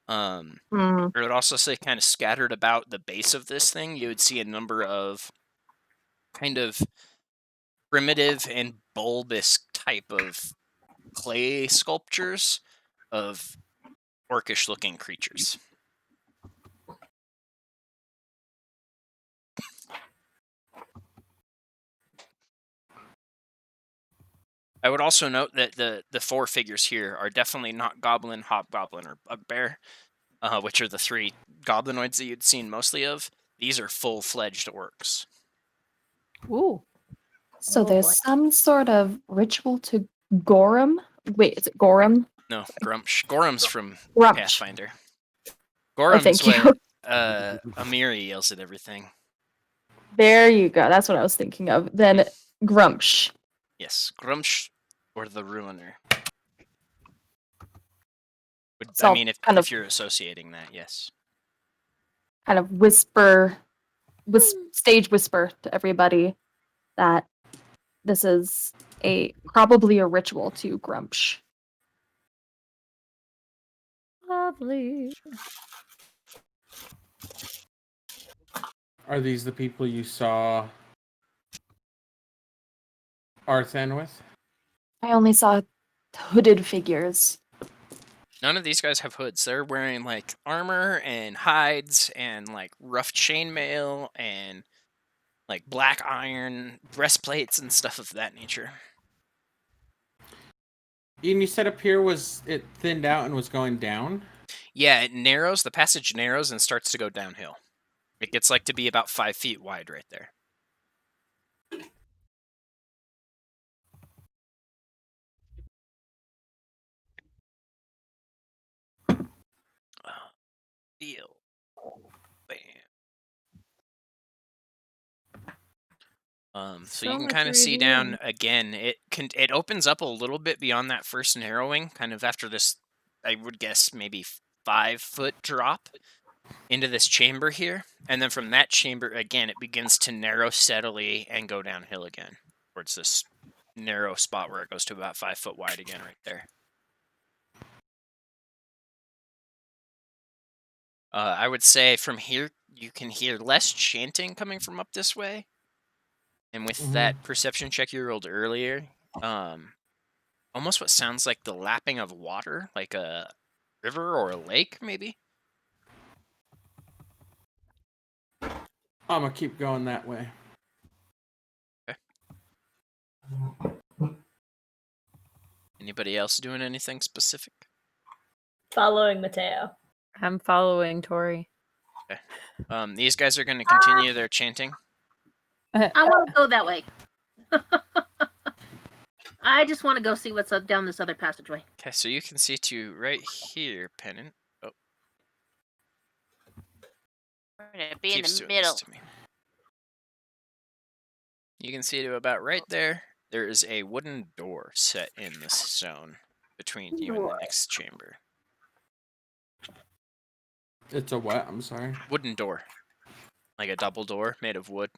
I would also say kind of scattered about the base of this thing, you would see a number of kind of primitive and bulbous type of clay sculptures of orcish looking creatures. I would also note that the 4 figures here are definitely not goblin, hobgoblin, or bugbear, which are the 3 goblinoids that you'd seen mostly of. These are full-fledged orcs. Ooh. So Oh, there's boy. some sort of ritual to Gorum. Wait, is it Gorum? No, Grumsh. Gorum's from Grumsh. Pathfinder. Oh, Gorum's thank you. where Amiri yells at everything. There you go. That's what I was thinking of. Then Grumsh. Yes, Grumsh or the Ruiner. So I mean, if kind of- you're associating that, yes. Kind of stage whisper to everybody that this is probably a ritual to Grumsh. Lovely. Are these the people you saw Arthan with? I only saw hooded figures. None of these guys have hoods. They're wearing like armor and hides and like rough chainmail and like black iron breastplates and stuff of that nature. Ian, you said up here it thinned out and was going down? Yeah, it narrows. The passage narrows and starts to go downhill. It gets like to be about 5 feet wide right there. Deal. Bam. So you can much kind of see down revealing. again. It opens up a little bit beyond that first narrowing, kind of after this. I would guess maybe 5-foot drop into this chamber here, and then from that chamber again, it begins to narrow steadily and go downhill again towards this narrow spot where it goes to about 5 foot wide again, right there. I would say from here you can hear less chanting coming from up this way. And with that perception check you rolled earlier, almost what sounds like the lapping of water, like a river or a lake, maybe? I'm gonna keep going that way. Okay. Anybody else doing anything specific? Following Mateo. I'm following Tori. Okay. These guys are going to continue their chanting. I want to go that way. I just want to go see what's up down this other passageway. Okay, so you can see to right here, Pennant. Oh, We're gonna be in keeps the doing this middle. to me. You can see to about right there, there is a wooden door set in the stone between you and the next chamber. It's a what? I'm sorry. Wooden door. Like a double door made of wood.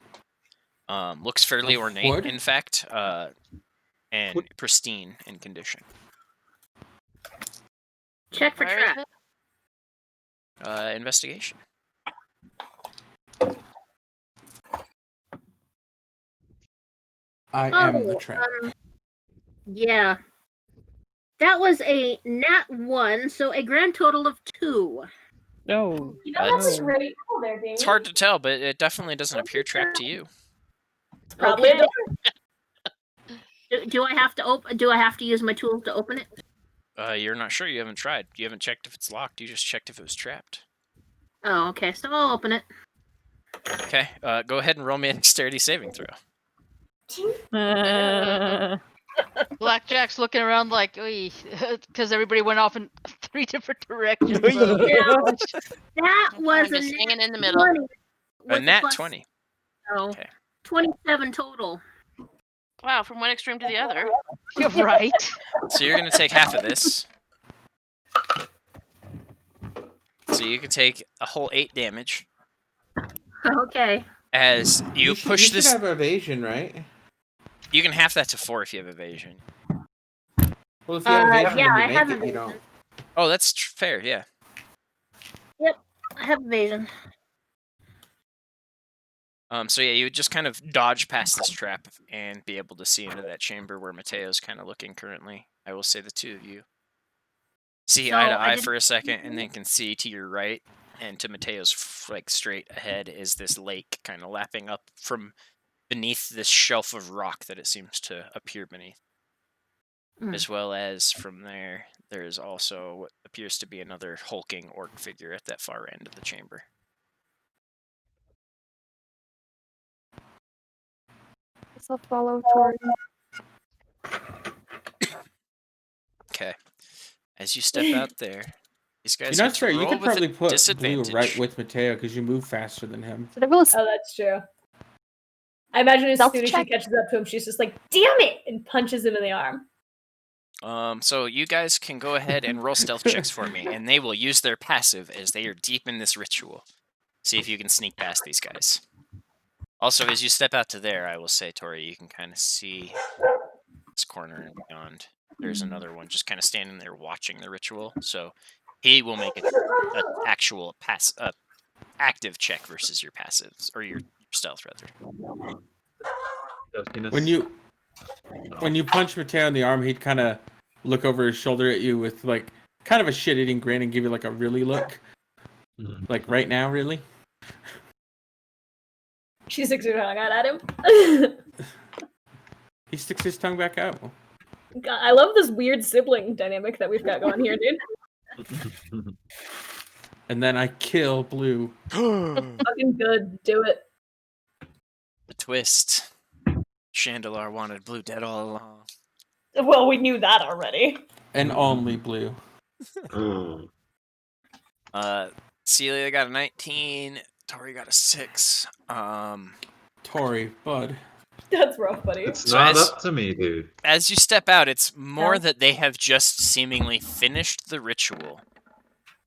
Looks fairly Of ornate, wood? in fact, and pristine in condition. Check for Where is trap. it? Investigation. I am the trap. Yeah. That was a nat 1, so a grand total of 2. No. You know that's That's- like really cool there, Damien. It's hard to tell, but it definitely doesn't appear trapped to you. Probably Okay. Do I have to Do I have to use my tools to open it? You're not sure. You haven't tried. You haven't checked if it's locked. You just checked if it was trapped. Oh, okay. So I'll open it. Okay. Go ahead and roll me a dexterity saving throw. Blackjack's looking around like, because everybody went off in 3 different directions. That was I'm a just hanging in the nat middle. 20 A with nat plus- 20. So Okay. 27 total. Wow, from one extreme to the other. You're right. So you're going to take half of this. So you can take a whole 8 damage Okay. as you should, push you should this. have evasion, right? You can half that to 4 if you have evasion. Well, if you have evasion, yeah, I and you have make it, you evasion. don't. Oh, that's fair. Yeah. I have evasion. So yeah, you would just kind of dodge past this trap and be able to see into that chamber where Mateo's kind of looking currently. I will say the two of you see So eye to I eye didn't- for a second, and then can see to your right and to Mateo's like straight ahead is this lake kind of lapping up from beneath this shelf of rock that it seems to appear beneath. As well as from there, there is also what appears to be another hulking orc figure at that far end of the chamber. So follow Tori. Okay. As you step out there, these guys You know, get it's to fair. You roll could with probably a put Blue disadvantage. right with Mateo because you move faster than him. Should I roll a Oh, that's true. I imagine as Stealth soon as check? she catches up to him, she's just like, "Damn it!" and punches him in the arm. So you guys can go ahead and roll stealth checks for me, and they will use their passive as they are deep in this ritual. See if you can sneak past these guys. Also, as you step out to there, I will say, Tori, you can kind of see this corner and beyond. There's another one just kind of standing there watching the ritual. So he will make an actual active check versus your passives or your stealth rather. When you punch Mateo in the arm, he'd kind of look over his shoulder at you with like kind of a shit-eating grin and give you like a really look, like right now, really. She sticks her tongue out at him. He sticks his tongue back out. God, I love this weird sibling dynamic that we've got going here, dude. And then I kill Blue. Fucking good. Do it. The twist. Chandelar wanted Blue dead all along. Well, we knew that already. And only Blue. Celia got a 19. Tori got a 6. Tori, bud. That's rough, buddy. It's So not as- up to me, dude. As you step out, it's more No. that they have just seemingly finished the ritual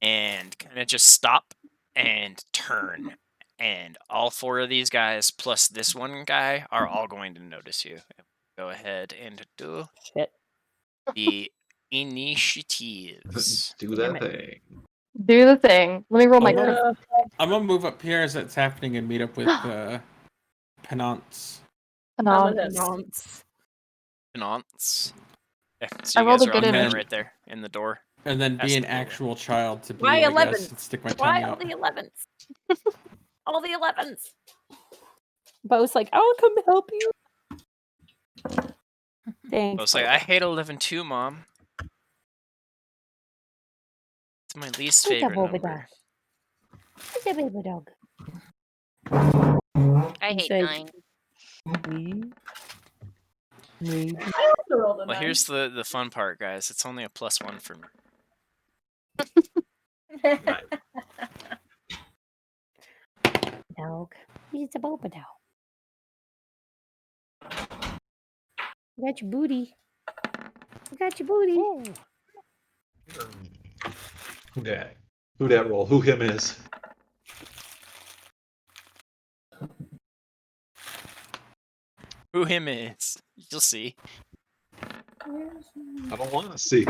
and kind of just stop and turn. And all 4 of these guys, plus this one guy, are all going to notice you. Go ahead and do Shit. the initiatives. Do Damn that thing. Do the thing. Let me roll my Oh, no. crit. I'm gonna move up here as that's happening and meet up with Penance. Nonce. Penance. Yeah, so I you rolled guys a are all good kind of image. right there in the door. And then That's be an the- actual child to Blue, Why I guess, 11? and stick my Why tongue all out. the 11s? All the 11s. Bo's like, I'll come help you. Thanks. I was like, Bo. I hate 11 too, Mom. It's my least Who's that favorite Boba number. Who's that baby dog? I He's hate like- 9. Me. I also rolled a Well, 9. here's the fun part, guys. It's only a +1 for me. Dog. He's a Boba dog. I got your booty. I got your booty. Who dat? Who dat roll? Who him is? Who him is? You'll see. I don't want to see.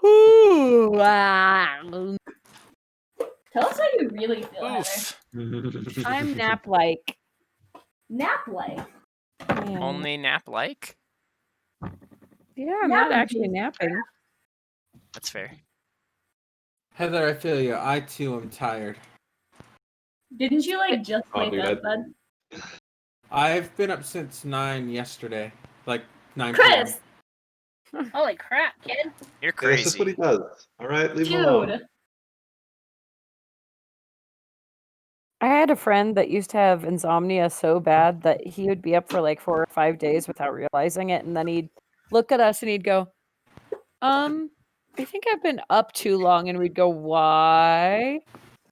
Ooh, ah. Tell us how you really feel, Heather. Oof. I'm nap-like. Nap-like. Yeah. Only nap-like? Yeah, I'm not Napping actually is napping. That's fair. Heather, I feel you. I too am tired. Didn't you like just Oh, wake dude, up, bud? I've been up since 9 yesterday. Like 9 Chris! Holy crap, kid. You're That's just what he crazy. does. All right, leave him alone. Dude. I had a friend that used to have insomnia so bad that he would be up for like 4 or 5 days without realizing it, and then he'd look at us and he'd go, I think I've been up too long, and we'd go, why?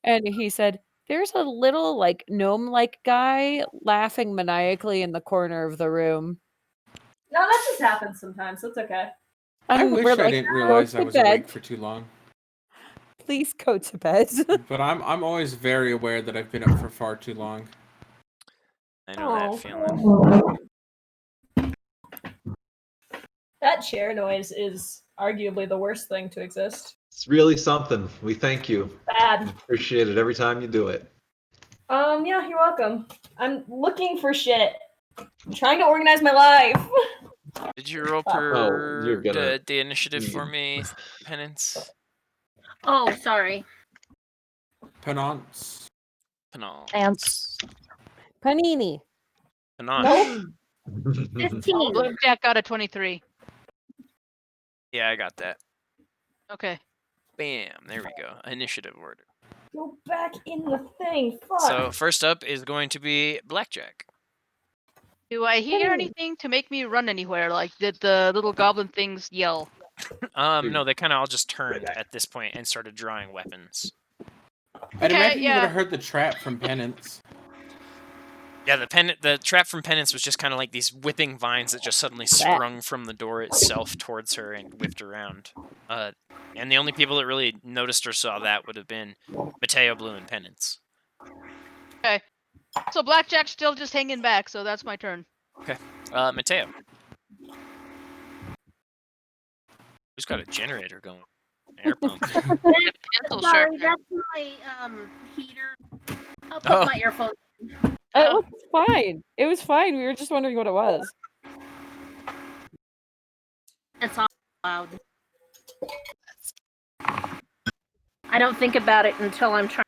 And he said, there's a little like gnome-like guy laughing maniacally in the corner of the room. No, that just happens sometimes. That's okay. I And wish we're I like, didn't "Go realize I to was bed. awake for too long. Please go to bed. But I'm always very aware that I've been up for far too long. I know that Oh. feeling. That chair noise is arguably the worst thing to exist. It's really something. We thank you. Bad. Appreciate it every time you do it. Yeah, you're welcome. I'm looking for shit. I'm trying to organize my life. Did you roll Oh, you're gonna the initiative for need- me, Penance? Oh, sorry. Penance. Penance. Ants. Panini. Penance. 15. Jack got a 23. Yeah, I got that. Okay. Bam. There we go. Initiative order. Go back in the thing. Fuck. So first up is going to be Blackjack. Do I hear Hey. anything to make me run anywhere? Like, did the little goblin things yell? No, they kind of all just turned at this point and started drawing weapons. I'd Okay, imagine you would yeah. have heard the trap from Penance. Yeah, the trap from Penance was just kind of like these whipping vines that just suddenly sprung from the door itself towards her and whipped around. And the only people that really noticed or saw that would have been Mateo, Blue, and Penance. So Blackjack's still just hanging back, so that's my turn. Mateo. Who's got a generator going? Air pump. Pencil Sorry, sharpener. that's my heater. I'll put Oh. my earphones. It was fine. It was fine. We were just wondering what it was. It's all loud. I don't think about it until I'm trying.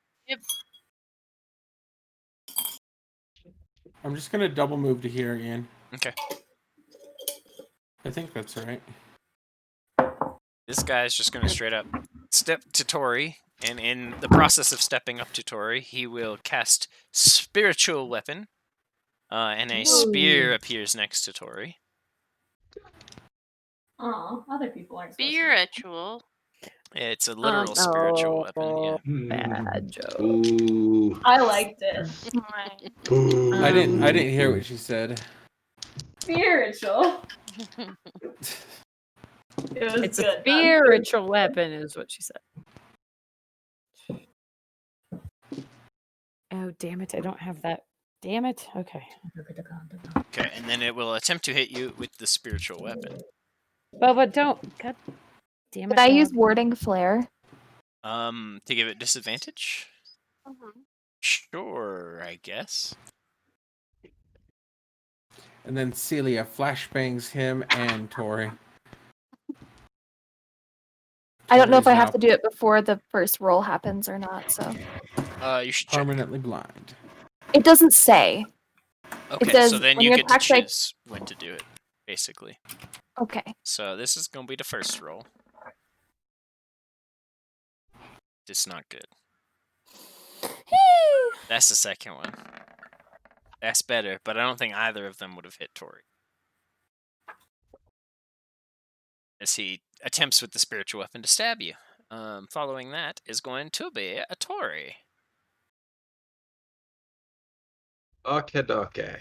I'm just gonna double move to here, Ian. Okay. I think that's right. This guy's just going to straight up step to Tori, and in the process of stepping up to Tori, he will cast Spiritual Weapon, and a spear appears next to Tori. Aw, other people aren't supposed to. Spiritual. It's a literal spiritual weapon, yeah. Bad joke. Ooh. I liked it. Ooh. I didn't hear what she said. Spiritual. It was It's good. a spiritual weapon, is what she said. Oh, damn it. I don't have that. Damn it. Okay. Okay, and then it will attempt to hit you with the spiritual weapon. But don't. God damn it. Did I use dog. warding flare? To give it disadvantage? Sure, I guess. And then Celia flashbangs him and Tori. I don't know if I Tori's have now to do it before the first roll happens or not, so You should check. permanently blind. it doesn't say. Okay, says so then when you you get to attack, like- choose when to do it, basically. Okay. So this is going to be the first roll. It's not good. That's the second one. That's better, but I don't think either of them would have hit Tori. As he attempts with the spiritual weapon to stab you. Following that is going to be a Tori. Okay.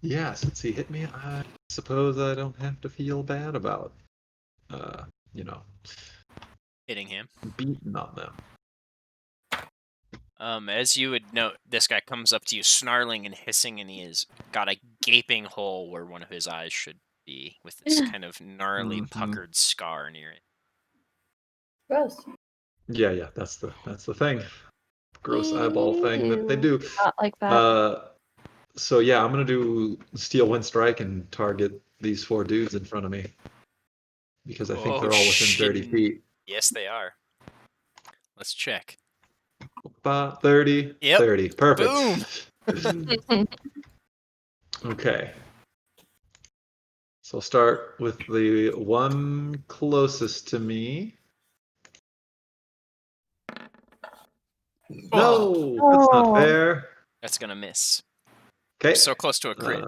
Yeah, since he hit me, I suppose I don't have to feel bad about, Hitting him. beating on them. As you would note, this guy comes up to you snarling and hissing, and he has got a gaping hole where one of his eyes should be, with this kind of gnarly, puckered scar near it. Gross. Yeah, that's the thing. Gross eyeball thing that they do. Not like that. So yeah, I'm gonna do Steel Wind Strike and target these 4 dudes in front of me. Because I think they're all within 30 feet. Yes, they are. Let's check. 30. Yep. 30. Perfect. Boom. Okay. So I'll start with the one closest to me. No, that's not fair. That's gonna miss. Okay. So close to a crit.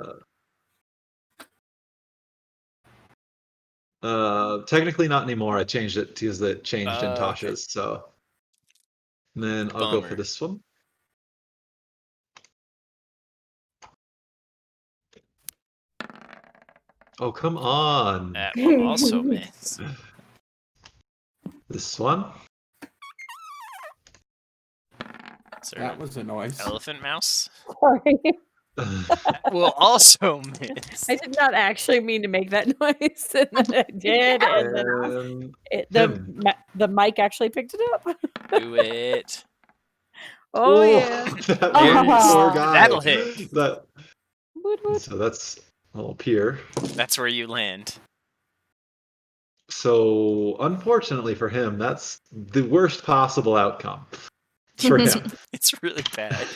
Technically not anymore. I changed it because it changed in Okay. Tasha's. So and then I'll go for Bummer. this one. Oh, come on. That will also miss. This one. Is there That an was a noise. elephant mouse? Sorry. That will also miss. I did not actually mean to make that noise, and then I did, and then the mic actually picked it up. Do it. Oh yeah. That There one it is. poor guy. That'll hit. Woot, woot. So that's a little pier. That's where you land. So unfortunately for him, that's the worst possible outcome for him. It's really bad.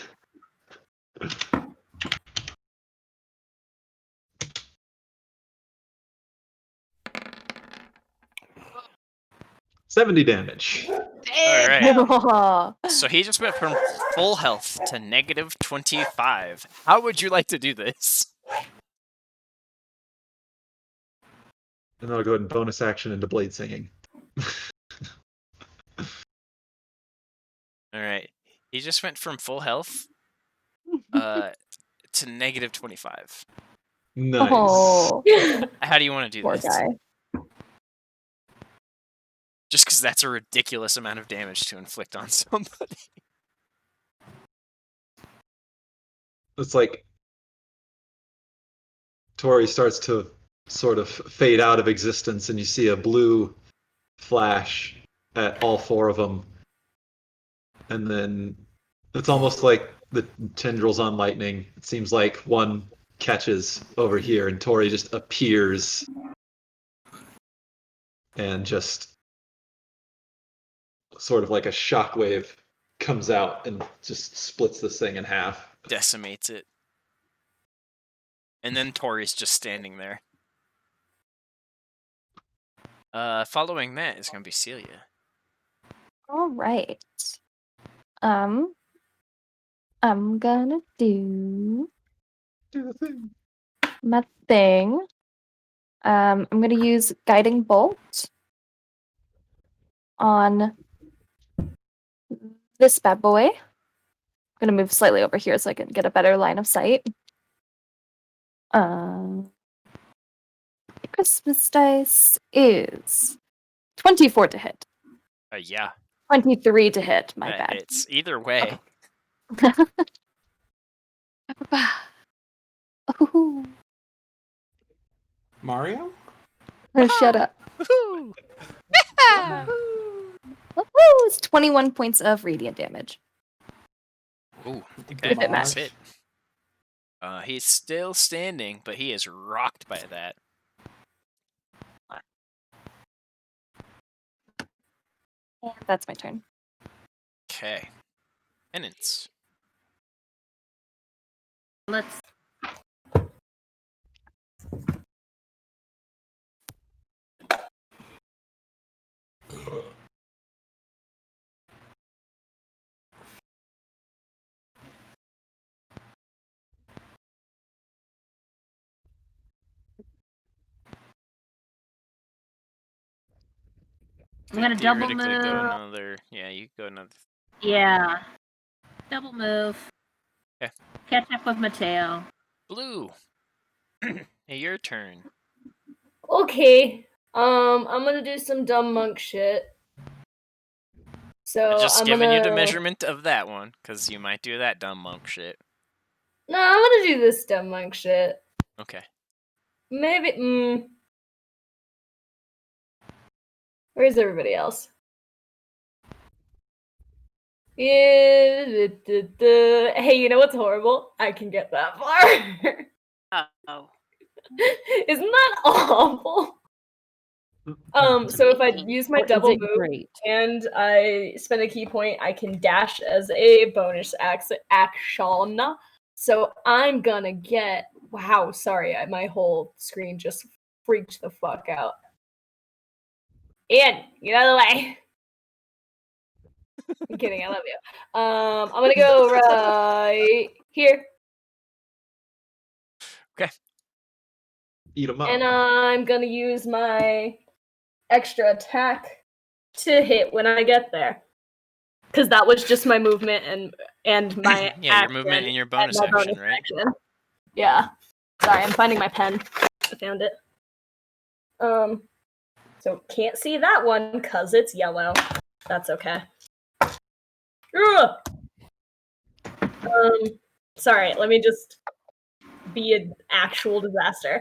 $70 damage. All right. Aw. So he just went from full health to negative 25. How would you like to do this? And then I'll go ahead and bonus action into blade singing. All right. He just went from full health to negative 25. Nice. Oh, How do you want to do poor this? guy. Just because that's a ridiculous amount of damage to inflict on somebody. It's like Tori starts to sort of fade out of existence, and you see a blue flash at all 4 of them. And then it's almost like the tendrils on lightning. It seems like one catches over here, and Tori just appears and just sort of like a shockwave comes out and just splits this thing in half. Decimates it. And then Tori's just standing there. Following that is going to be Celia. All right. I'm gonna do Do the thing. my thing. I'm gonna use Guiding Bolt on this bad boy. I'm gonna move slightly over here so I can get a better line of sight. Christmas dice is 24 to hit. Yeah. 23 to hit, my That bad. hits. Either way. Ooh. Mario? Shut up. Woohoo! Woohoo! It's 21 points of radiant damage. Ooh, If it okay, matters. hit. He's still standing, but he is rocked by that. And that's my turn. Okay. Penance. Let's. I'm gonna double Theoretically move. go another. Yeah, you go another. Yeah. Double move. Okay. Catch up with Mateo. Blue. Hey, your turn. Okay. I'm gonna do some dumb monk shit. So Just I'm giving gonna... you the measurement of that one, because you might do that dumb monk shit. No, I'm gonna do this dumb monk shit. Okay. Maybe. Where's everybody else? Yeah. Hey, you know what's horrible? I can get that far. Oh. Isn't that awful? So if I use my Or is double it move great? and I spend a key point, I can dash as a bonus action. So I'm gonna get. Wow, sorry, my whole screen just freaked the fuck out. Ian, get out of the way. I'm kidding, I love you. I'm gonna go right here. Okay. Eat them up. And I'm gonna use my extra attack to hit when I get there. Because that was just my movement and my Yeah, your movement and your bonus my action, right? action. Yeah. Sorry, I'm finding my pen. I found it. So can't see that one because it's yellow. That's okay. Ugh! Sorry, let me just be an actual disaster.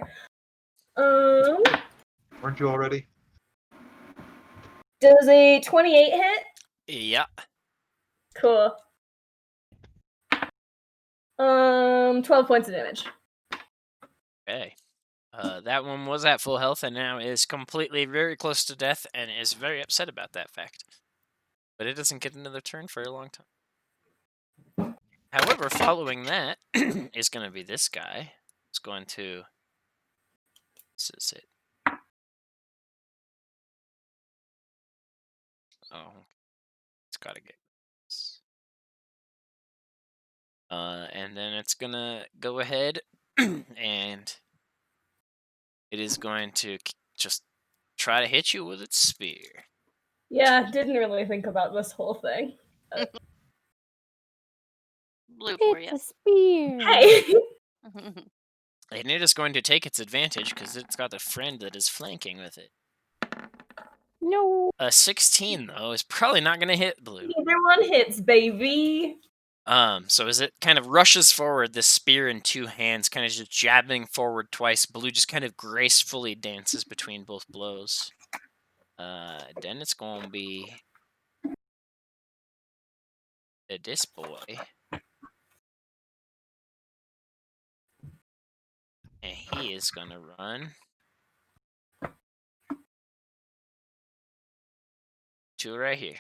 Weren't you already? Does a 28 hit? Yeah. Cool. 12 points of damage. Okay. That one was at full health and now is completely very close to death and is very upset about that fact. But it doesn't get another turn for a long time. However, following that is going to be this guy. It's going to... This is it. Oh. It's got to get this. And then it's going to go ahead and it is going to just try to hit you with its spear. Yeah, didn't really think about this whole thing. Blue for It's you. a spear. Hey! And it is going to take its advantage because it's got a friend that is flanking with it. No. A 16, though, is probably not going to hit Blue. Neither one hits, baby. So as it kind of rushes forward, this spear in two hands, kind of just jabbing forward twice, Blue just kind of gracefully dances between both blows. Then it's gonna be this boy. And he is gonna run to right here.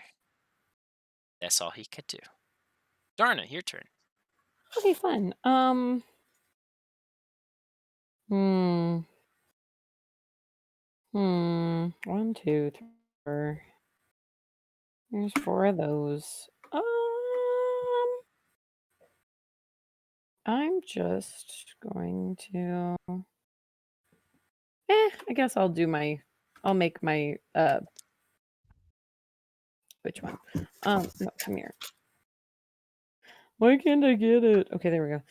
That's all he could do. Darna, your turn. Okay, fine. Hmm. 1, 2, 3, 4. There's 4 of those. I'm just going to. I guess I'll make my which one? No, come here. Why can't I get it? Okay, there we go.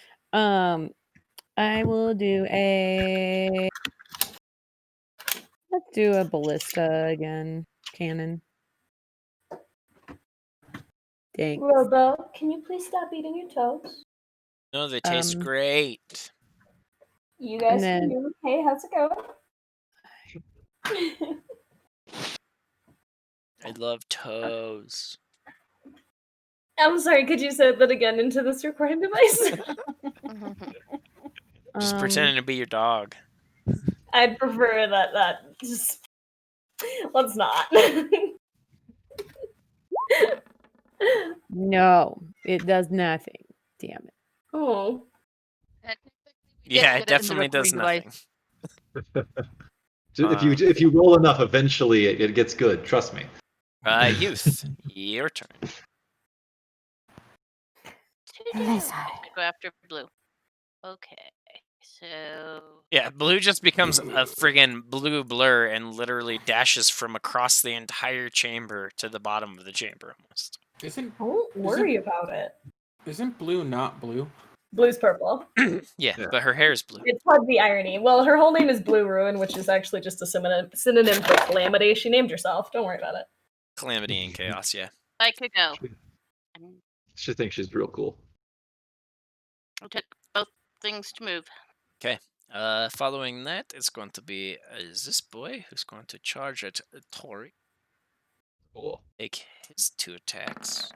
I will do a. Let's do a ballista again. Cannon. Thanks. Robo, can you please stop eating your toes? No, they taste great. You guys And can then- do. Hey, how's it going? I love toes. I'm sorry, could you say that again into this recording device? Just pretending to be your dog. I'd prefer that just let's not. No, it does nothing. Damn it. Oh. Yeah, it get it in the definitely does recording nothing. If you roll enough, eventually it gets good. Trust me. Youth, your turn. Go after Blue. Okay, so Yeah, Blue just becomes a friggin' blue blur and literally dashes from across the entire chamber to the bottom of the chamber almost. Don't worry about it. Isn't Blue not blue? Blue's purple. Yeah, but her hair is blue. It's hard the irony. Well, her whole name is Blue Ruin, which is actually just a synonym for calamity. She named herself. Don't worry about it. Calamity and chaos, yeah. I could go. She thinks she's real cool. It took both things to move. Okay. Following that, it's going to be this boy who's going to charge at Tori. Cool. Take his 2 attacks.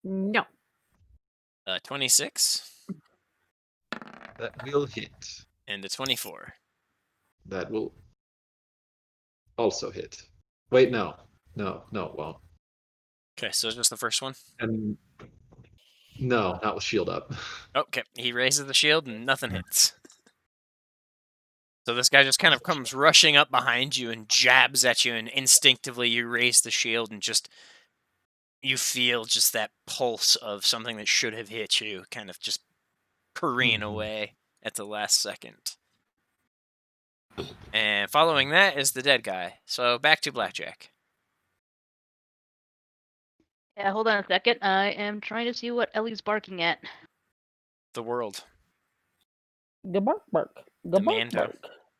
No. 26 That will hit. and a 24. That will also hit. Wait, no. No, it won't. Okay, so just the first one. And no, not with shield up. Okay, he raises the shield and nothing hits. So this guy just kind of comes rushing up behind you and jabs at you, and instinctively you raise the shield and just you feel just that pulse of something that should have hit you kind of just careen away at the last second. And following that is the dead guy. So back to Blackjack. Yeah, hold on a second. I am trying to see what Ellie's barking at. The world. The bark bark. The bark Mando.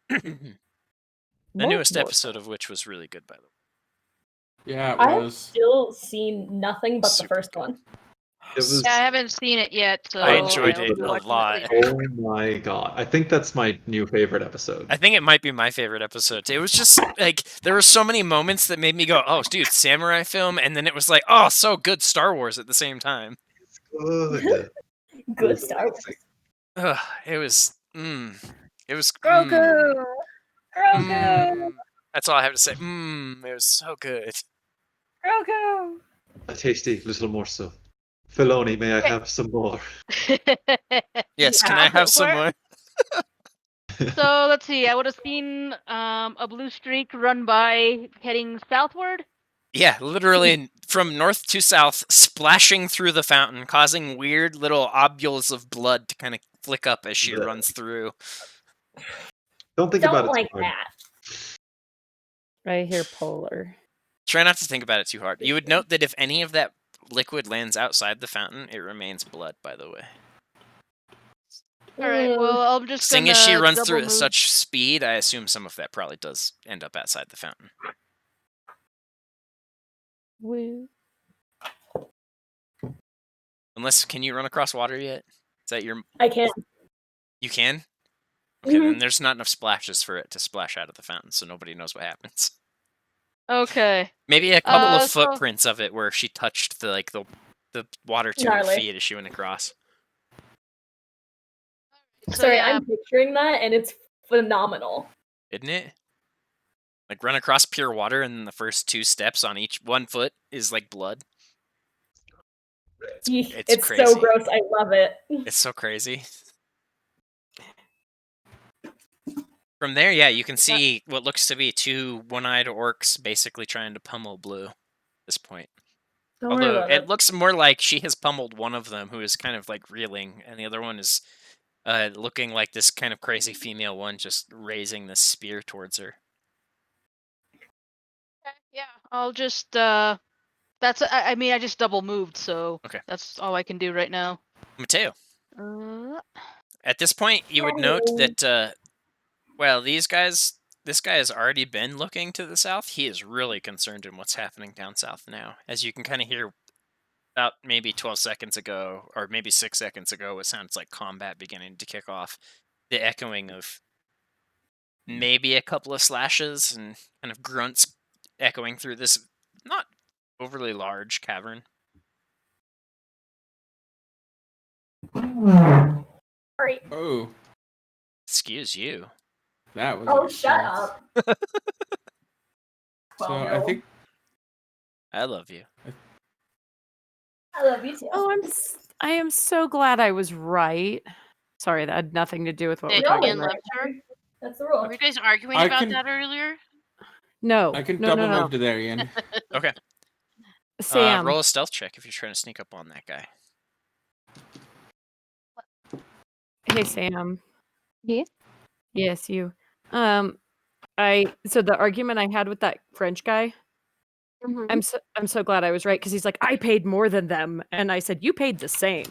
bark. The Bark newest bark. episode of which was really good, by the way. Yeah, it I have was. still seen nothing but the Super first good. one. It was. Yeah, I haven't seen it yet, so I enjoyed I'll it be a watching lot. later. Oh my god. I think that's my new favorite episode. I think it might be my favorite episode. It was just like there were so many moments that made me go, "Oh, dude, samurai film," and then it was like, "Oh, so good Star Wars" at the same time. Good. Good Star Wars. Ugh, it was. It was. Grogu. Grogu. mm. That's all I have to say. It was so good. Grogu. A tasty little morsel. Filoni, may I have some more? Yes, can I have some more? So let's see. I would have seen a blue streak run by heading southward. Yeah, literally from north to south, splashing through the fountain, causing weird little ovules of blood to kind of flick up as she Blech. runs through. Don't think Don't about it like too hard. that. I hear polar. Try not to think about it too hard. You would note that if any of that liquid lands outside the fountain, it remains blood, by the way. All right. Well, I'm just Seeing gonna as she runs double through at move. such speed, I assume some of that probably does end up outside the fountain. Woo. Unless, can you run across water yet? Is that your? I can't. You can. Okay, Mhm. then there's not enough splashes for it to splash out of the fountain, so nobody knows what happens. Okay. Maybe a couple of So- footprints of it where she touched the water to her Gnarly. feet as she went across. So Sorry, yeah, I'm picturing that, and it's phenomenal. Isn't it? Like run across pure water, and then the first 2 steps on each one foot is like blood. Eek, It's it's so crazy. gross. I love it. It's so crazy. From there, yeah, you can see what looks to be 2 one-eyed orcs basically trying to pummel Blue at this point. Don't worry Although about it it. looks more like she has pummeled one of them, who is kind of like reeling, and the other one is looking like this kind of crazy female one, just raising this spear towards her. yeah. I'll just I mean I just double moved, so Okay. that's all I can do right now. Mateo, Uh, at this point, you would note that, well, this guy has already been looking to the south. He is really concerned in what's happening down south now. As you can kind of hear about maybe 12 seconds ago, or maybe 6 seconds ago, it sounds like combat beginning to kick off. The echoing of maybe a couple of slashes and kind of grunts echoing through this not overly large cavern. Sorry. Oh, Excuse you. that was. Oh, a shut response. up. So Well, I no. think I love you. I love you too. Oh, I am so glad I was right. Sorry, that had nothing to do with what we're That You're talking always Ian about. right. loved her. That's the rule. Were you guys arguing I about can- that earlier? No, I can no, double no, no. move to there, Ian. Okay. Sam, Roll a stealth check if you're trying to sneak up on that guy. hey Sam. Yes? Yes, you. So the argument I had with that French guy, Mhm. I'm so glad I was right because he's like, I paid more than them, and I said you paid the same.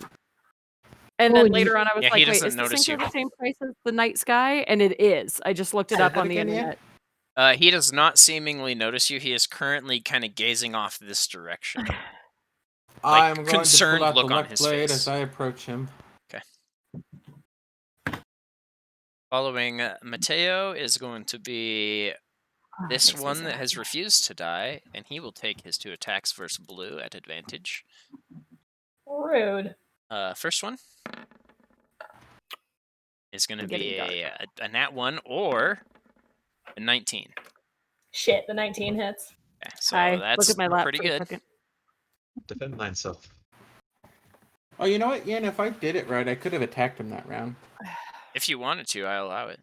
And Oh, then you- later on, I was Yeah, he like, wait, doesn't is this notice thing for you. the same price as the night sky? And it is. I just looked it Say up that on the again, Ian? internet. He does not seemingly notice you. He is currently kind of gazing off this direction. I'm going to concerned pull out the look on left his blade face. as I approach him. Following Mateo is going to be this makes me one so that has happy. refused to die, and he will take his 2 attacks versus Blue at advantage. Rude. First one is going to I'm be getting a nat 1 or a 19. Shit, the 19 hits. Okay, so Hi, that's look at my lap pretty for a good. second. Defend myself. Oh, you know what, Ian? If I did it right, I could have attacked him that round. If you wanted to, I allow it.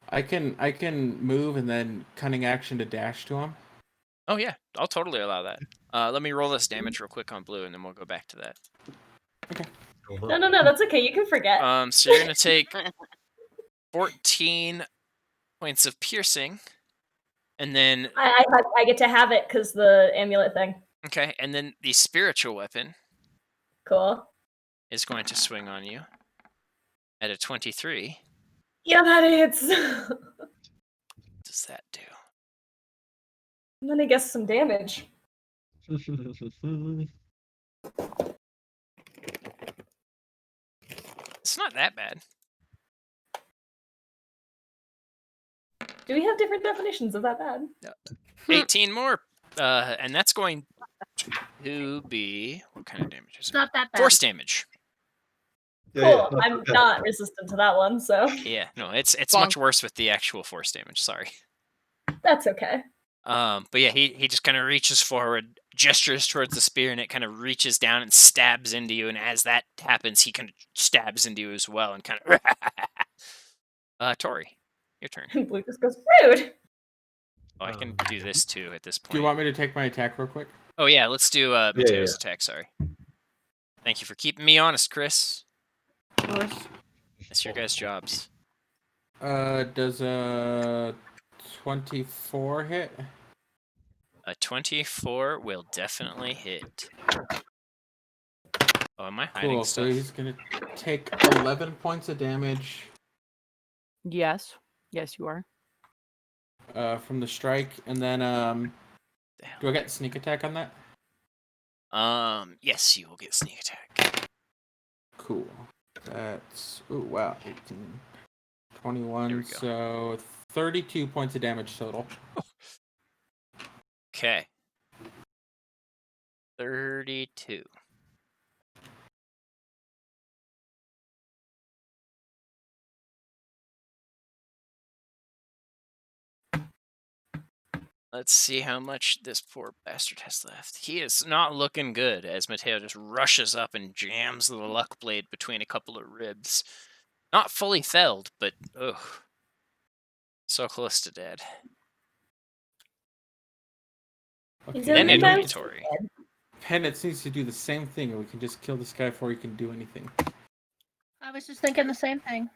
I can move and then cunning action to dash to him. Oh yeah, I'll totally allow that. Let me roll this damage real quick on Blue, and then we'll go back to that. No, that's okay. You can forget. So you're gonna take 14 points of piercing, and then I get to have it because the amulet thing. okay, and then the spiritual weapon Cool. is going to swing on you at a 23. Yeah, that hits. What does that do? I'm gonna guess some damage. It's not that bad. Do we have different definitions of that bad? 18 more, and that's going to be what kind of damage is It's it? not that bad. Force damage. Cool. not I'm bad. not resistant to that one, so Yeah, no, it's Bonk. much worse with the actual force damage. Sorry. that's okay. But yeah, he just kind of reaches forward, gestures towards the spear, and it kind of reaches down and stabs into you. And as that happens, he kind of stabs into you as well, and kind of. Tori, your turn. And Blue just goes, rude. Oh, I can do this too at this point. Do you want me to take my attack real quick? Oh yeah, let's do Mateo's yeah. attack. Sorry. Thank you for keeping me honest, Chris. Of course. That's your guys' jobs. Does a 24 hit? A 24 will definitely hit. Oh, am I hiding Cool. So stuff? he's gonna take 11 points of damage Yes, yes, you are. from the strike, and then Damn. do I get sneak attack on that? Yes, you will get sneak attack. Cool. That's wow, 18, 21, so 32 points of damage total. Okay. 32. Let's see how much this poor bastard has left. He is not looking good as Mateo just rushes up and jams the luck blade between a couple of ribs. Not fully felled, but ugh. So close to dead. Okay, Then in it'll the be mouth. Tori. Penance needs to do the same thing, and we can just kill this guy before he can do anything. I was just thinking the same thing.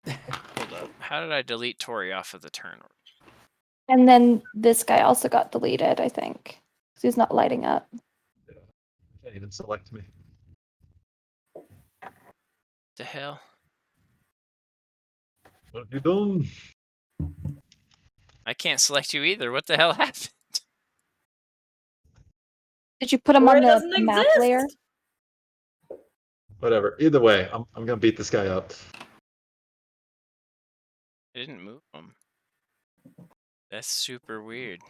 Hold up. How did I delete Tori off of the turn? And then this guy also got deleted, I think. 'Cause he's not lighting up. Can't even select me. The hell? What have you done? I can't select you either. What the hell happened? Did you put him Or on it the doesn't map exist. layer? Whatever. Either way, I'm gonna beat this guy up. I didn't move him. That's super weird.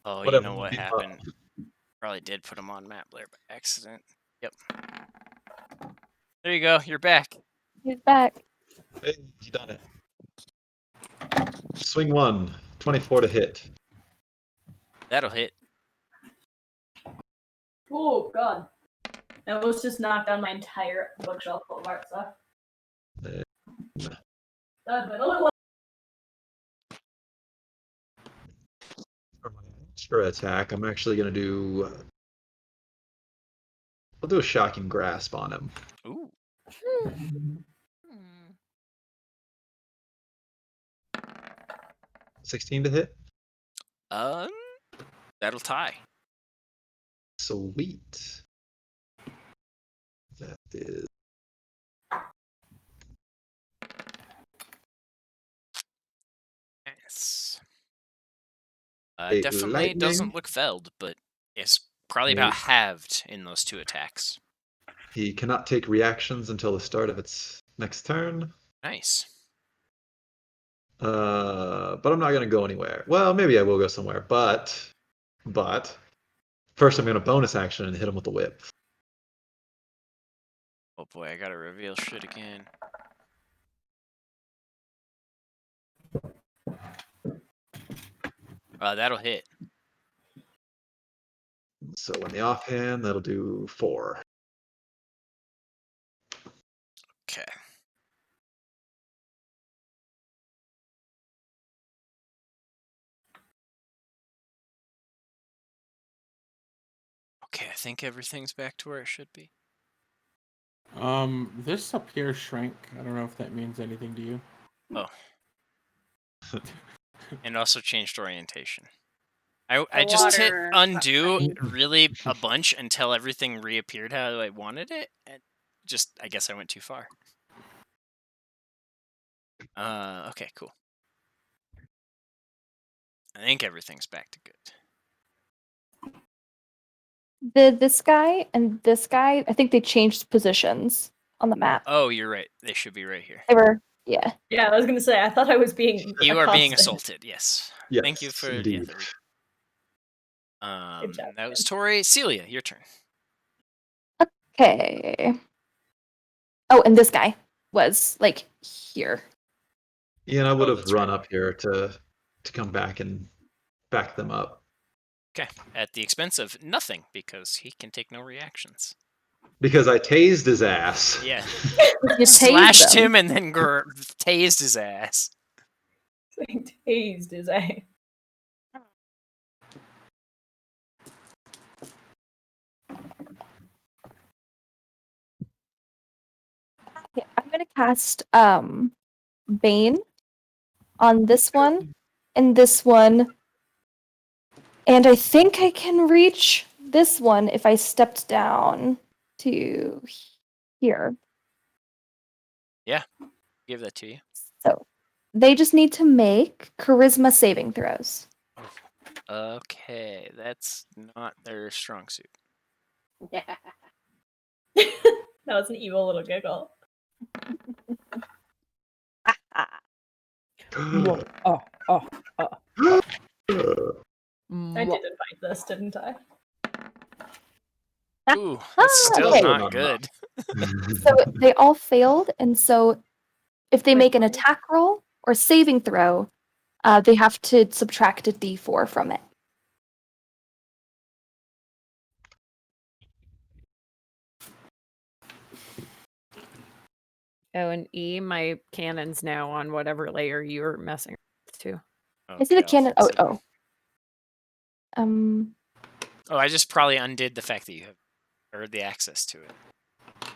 Oh, you Whatever. know what beat him happened? up. Probably did put him on map layer by accident. Yep. There you go. You're back. He's back. Hey, you done it. Swing 1, 24 to hit. That'll hit. Oh god. That was just knocked down my entire bookshelf full of art stuff. Uh, That's been a little. For my extra attack, I'm actually gonna do. I'll do a shocking grasp on him. Ooh. 16 to hit. Um, that'll tie. Sweet. That is. Yes. A Definitely lightning. doesn't look felled, but it's probably Yeah. about halved in those two attacks. He cannot take reactions until the start of its next turn. Nice. But I'm not gonna go anywhere. Well, maybe I will go somewhere, but first I'm gonna bonus action and hit him with the whip. Oh boy, I gotta reveal shit again. That'll hit. So in the offhand, that'll do 4. Okay. Okay, I think everything's back to where it should be. This up here shrank. I don't know if that means anything to you. Oh. And also changed orientation. I just hit water undo button. really a bunch until everything reappeared how I wanted it, and just I guess I went too far. Okay, cool. I think everything's back to good. This guy and this guy, I think they changed positions on the map. Oh, you're right. They should be right here. They were, yeah. Yeah, I was gonna say, I thought I was being. You are being accosted. assaulted. Yes. Yes, Thank you for indeed. there we Good job, that was Tori. Celia, your turn. Okay. Oh, and this guy was like here. Ian, I would have that's run right. up here to come back and back them up. Okay, at the expense of nothing because he can take no reactions. Because I tased his ass. Yeah. You Slashed tased him. him and then tased his ass. Tased his ass. Okay, I'm gonna cast Bane on this one and this one. And I think I can reach this one if I stepped down to here. Give that to you. So They just need to make charisma saving throws. Okay, that's not their strong suit. Yeah. That was an evil little giggle. Oh. I did invite this, didn't I? Ooh, that's still okay. not good. So they all failed, and so if they Wait, make an what? attack roll or saving throw, they have to subtract a d4 from it. Oh, and E, my cannon's now on whatever layer you're messing with too. Is it a Okay, I'll cannon? fix Oh, it. oh. Oh, I just probably undid the fact that you have or the access to it.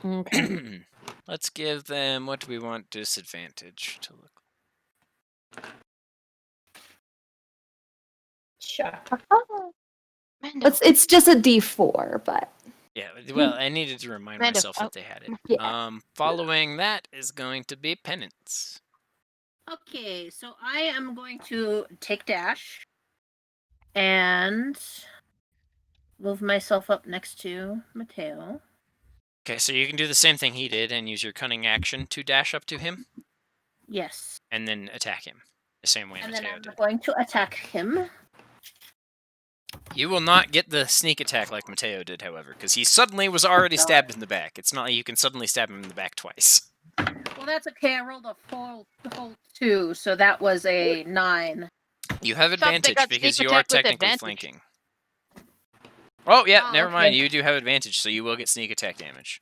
Okay. Let's give them, what do we want disadvantage to look Sure. It's just a d4, but Yeah, well, I needed to remind Kind of, myself that they had it. yeah. Following that is going to be penance. Okay, so I am going to take dash and move myself up next to Mateo. Okay, so you can do the same thing he did and use your cunning action to dash up to him Yes. and then attack him the same way And then Mateo I'm did. going to attack him. You will not get the sneak attack like Mateo did, however, because he suddenly was already God. stabbed in the back. It's not like you can suddenly stab him in the back twice. Well, that's okay. I rolled a full 2, so that was a 9. You have Thought they advantage got because sneak you are attack with technically advantage. flanking. Oh, yeah, Oh, never mind. okay. You do have advantage, so you will get sneak attack damage.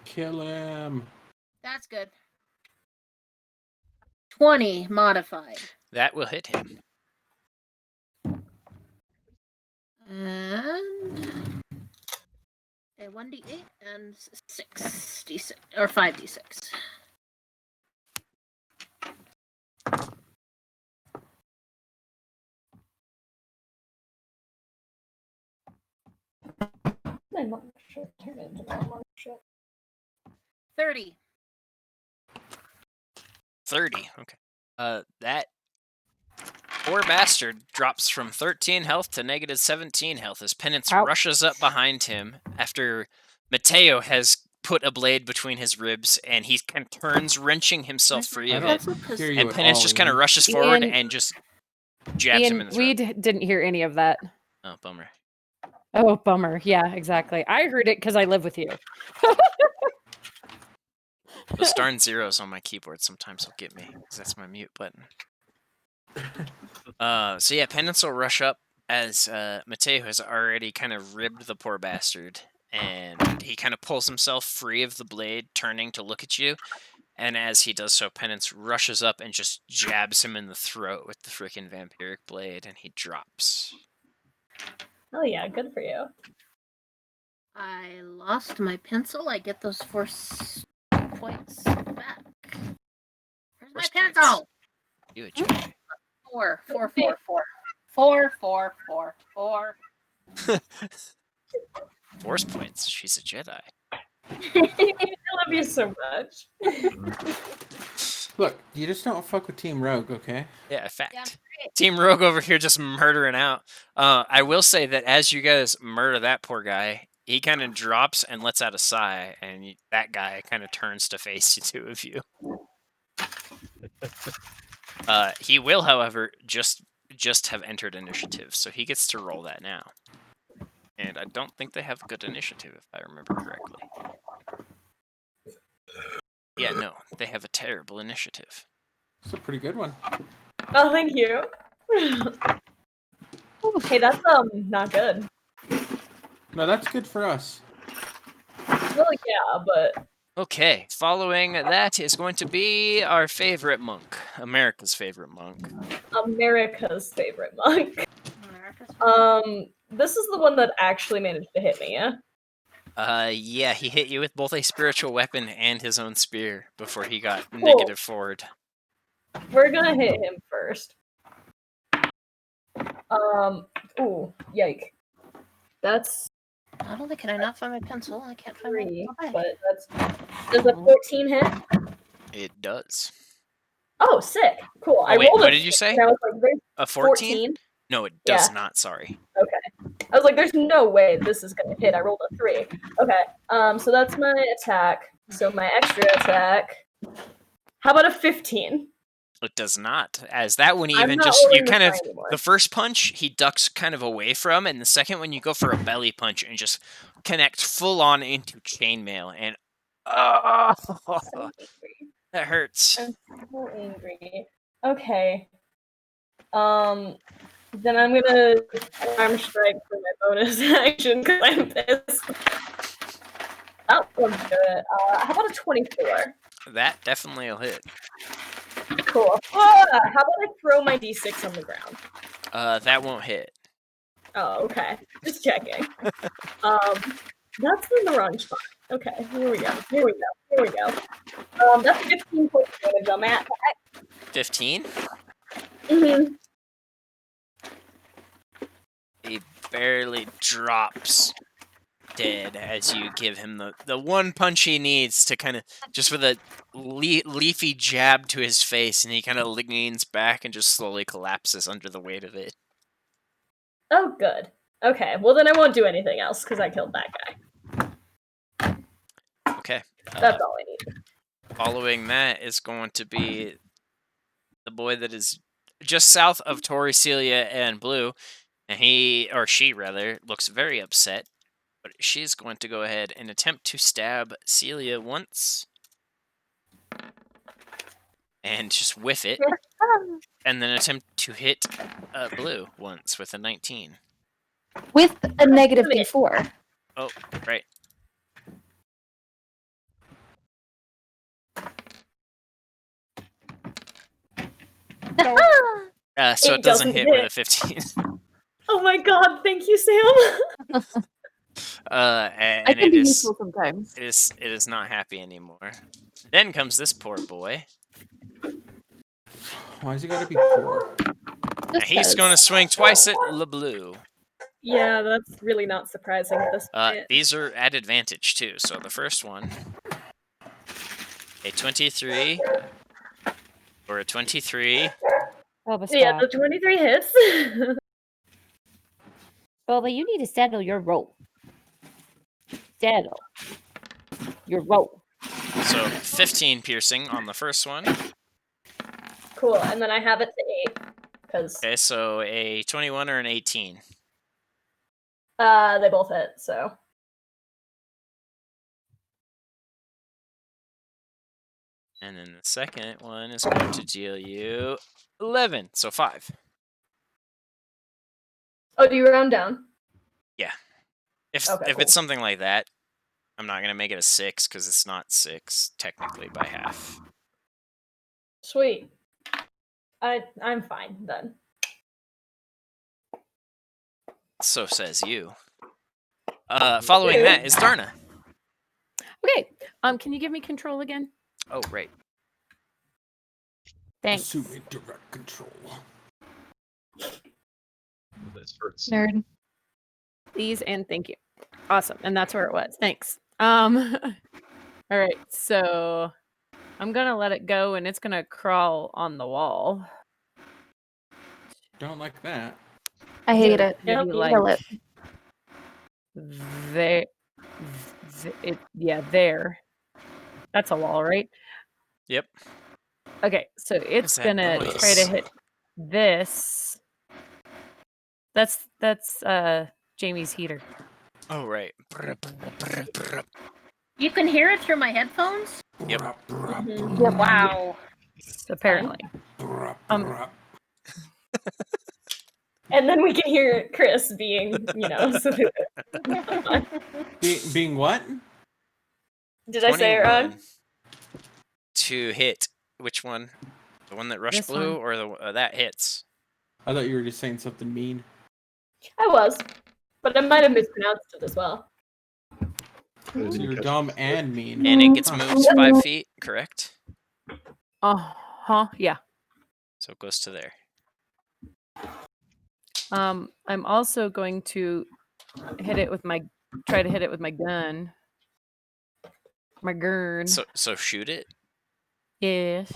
Kill him. That's good. 20 modified. That will hit him. And a 1d8 and 6d6 or 5d6. I'm not sure. Turn it into normal shit. 30. 30. Okay. That poor bastard drops from 13 health to negative 17 health as Penance Ouch. rushes up behind him after Mateo has put a blade between his ribs and he kind of turns, wrenching himself free I of don't it. hear you And at Penance all, just kind of Ian. rushes forward Ian- and just jabs him in Ian, the we throat. didn't hear any of that. Oh, bummer. Oh, bummer. Yeah, exactly. I heard it because I live with you. Those darn zeros on my keyboard sometimes will get me, because that's my mute button. So yeah, Penance will rush up as Mateo has already kind of ribbed the poor bastard, and he kind of pulls himself free of the blade, turning to look at you, and as he does so, Penance rushes up and just jabs him in the throat with the freaking vampiric blade, and he drops. Oh yeah, good for you. I lost my pencil. I get those 4 points back. Where's my Force pencil? points. You a Jedi. 4, 4, 4, 4. 4, 4, 4, 4. Force points. She's a Jedi. I love you so much. Look, you just don't fuck with Team Rogue, okay? Yeah, fact. Yeah, Team Rogue over here just murdering out. I will say that as you guys murder that poor guy, he kind of drops and lets out a sigh, and that guy kind of turns to face the two of you. He will, however, just have entered initiative, so he gets to roll that now. And I don't think they have good initiative, if I remember correctly. Yeah, no, they have a terrible initiative. It's a pretty good one. Oh, thank you. Hey, that's not good. No, that's good for us. Well, yeah, but Okay, following that is going to be our favorite monk, America's favorite monk. America's favorite monk. America's This is the one that actually managed to hit me, yeah? Yeah, he hit you with both a spiritual weapon and his own spear before he got Cool. negative forward. We're gonna hit him first. Ooh, yike. That's Not only can I not find my pencil, I can't find my 3, pencil. but that's... Does a 14 hit? It does. Oh, sick. Cool. Oh, I wait, rolled what a did you 6, say? and I was like, there's A 14? 14. No, it does Yeah. not. Sorry. Okay. I was like, there's no way this is gonna hit. I rolled a 3. Okay. So that's my attack. So my extra attack. How about a 15? It does not. As that one I'm even not just you rolling the kind of die anymore. the first punch he ducks kind of away from, and the second one you go for a belly punch and just connect full on into chainmail, and So angry. that hurts. I'm so angry. Okay. Then I'm gonna arm strike for my bonus action because I'm pissed. That one's good. How about a 24? That definitely will hit. Cool. How about I throw my d6 on the ground? That won't hit. Oh, okay. Just checking. That's in the wrong spot. Okay, here we go. That's 15 points of damage on that. 15. Mm-hmm. He barely drops dead as you give him the one punch he needs to kind of just with a leafy jab to his face, and he kind of leans back and just slowly collapses under the weight of it. Oh, good. Okay, well then I won't do anything else because I killed that guy. Okay. That's all I need. Following that is going to be the boy that is just south of Tori, Celia, and Blue, and he, or she rather, looks very upset. But she's going to go ahead and attempt to stab Celia once. And just whiff it. And then attempt to hit Blue once with a 19. With a negative D4. Oh, right. So it doesn't hit with a 15. Oh my god, thank you, Sam. And I can be useful sometimes. it is not happy anymore. Then comes this poor boy. Why's he gotta be poor? And he's going to swing twice at LeBlue. Yeah, that's really not surprising at this point. These are at advantage too. So the first one, a 23 or a 23. Boba, Yeah, stop. the 23 hits. Boba, you need to settle your roll. Settle your roll. So 15 piercing on the first one. Cool, and then I have it to 8. Because Okay, so a 21 or an 18. they both hit, so. And then the second one is going to deal you 11, so 5. Oh, do you round down? Yeah. If Okay, if cool. it's something like that, I'm not gonna make it a 6 because it's not 6 technically by half. Sweet. I'm fine then. So says you. Following that is Darna. Okay. Can you give me control again? Oh, right. Thanks. Assuming direct control. This hurts. Nerd. Please and thank you. Awesome. And that's where it was. Thanks. All right. So I'm gonna let it go, and it's gonna crawl on the wall. Don't like that. I hate it. Maybe Yep. like Kill it. there. There. That's a wall, right? Yep. Okay, so it's that gonna try noise? to hit this. That's Jamie's heater. Oh, right. You can hear it through my headphones? Yep. Mhm. Wow. Apparently. And then we can hear Chris being, Being what? Did I say it wrong? 21 to hit. Which one? The one that rushed This Blue, one. or the that hits? I thought you were just saying something mean. I was. But I might have mispronounced it as well. I didn't So you're catch dumb it. and mean. And it gets Huh. moved 5 feet, correct? Yeah. So it goes to there. I'm also going to try to hit it with my gun. My gurn. So shoot it. Yes.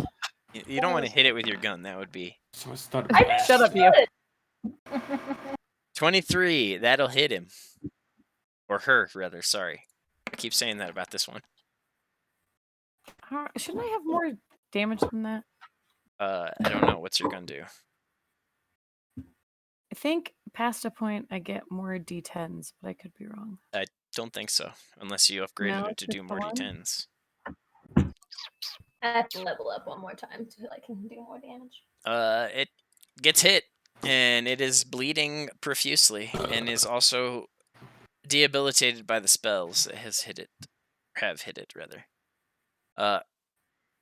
You don't want to hit it with your gun. That would be So it's not. I didn't Shut up, you. should. 23. That'll hit him. Or her, rather. Sorry. I keep saying that about this one. Shouldn't I have more damage than that? I don't know. What's your gun do? I think past a point I get more D10s, but I could be wrong. I don't think so. Unless you upgraded No, it to it's do just more the one. D10s. I have to level up one more time to like do more damage. It gets hit. And it is bleeding profusely. And is also debilitated by the spells that has hit it. Have hit it, rather.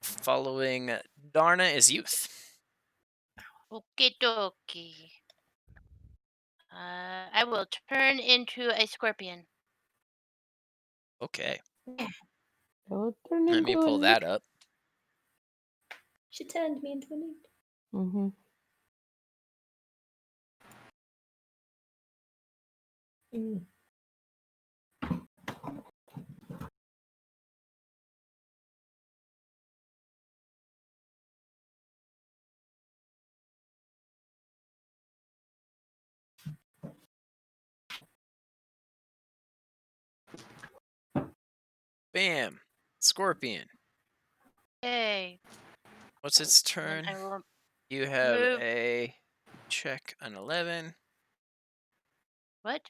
Following Darna is Youth. Okie dokie. I will turn into a scorpion. Okay. It'll turn Let me into pull that up. She turned me into a newt. Mm-hmm. Mm. Bam. Scorpion. Hey. What's its And turn? I will You have move. a check an 11. What?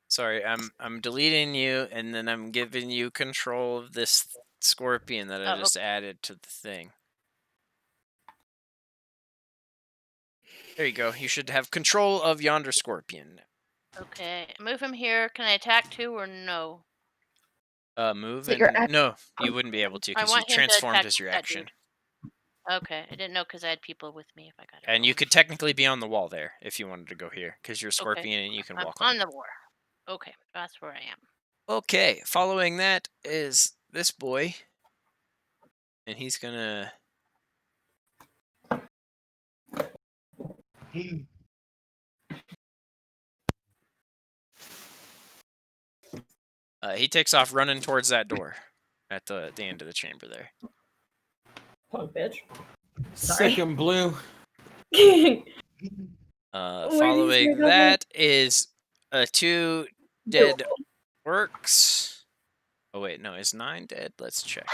Sorry, I'm deleting you and then I'm giving you control of this scorpion that I Oh, just added to the thing. There you go. You should have control of yonder scorpion. okay. Move him here. Can I attack too or no? Move Is it your and no, you wouldn't be able to I because you want him to transformed attack as your that action. dude. Okay, I didn't know because I had people with me if I got it. And you wrong. could technically be on the wall there if you wanted to go here because you're a Okay. scorpion and you can I'm walk on the war. Okay, that's where I am. Okay, following that is this boy. And he's gonna... he takes off running towards that door at the end of the chamber there. Punk bitch. Sorry. Sick and blue. Following that is 2 dead orcs. Oh wait, no, is 9 dead? Let's check.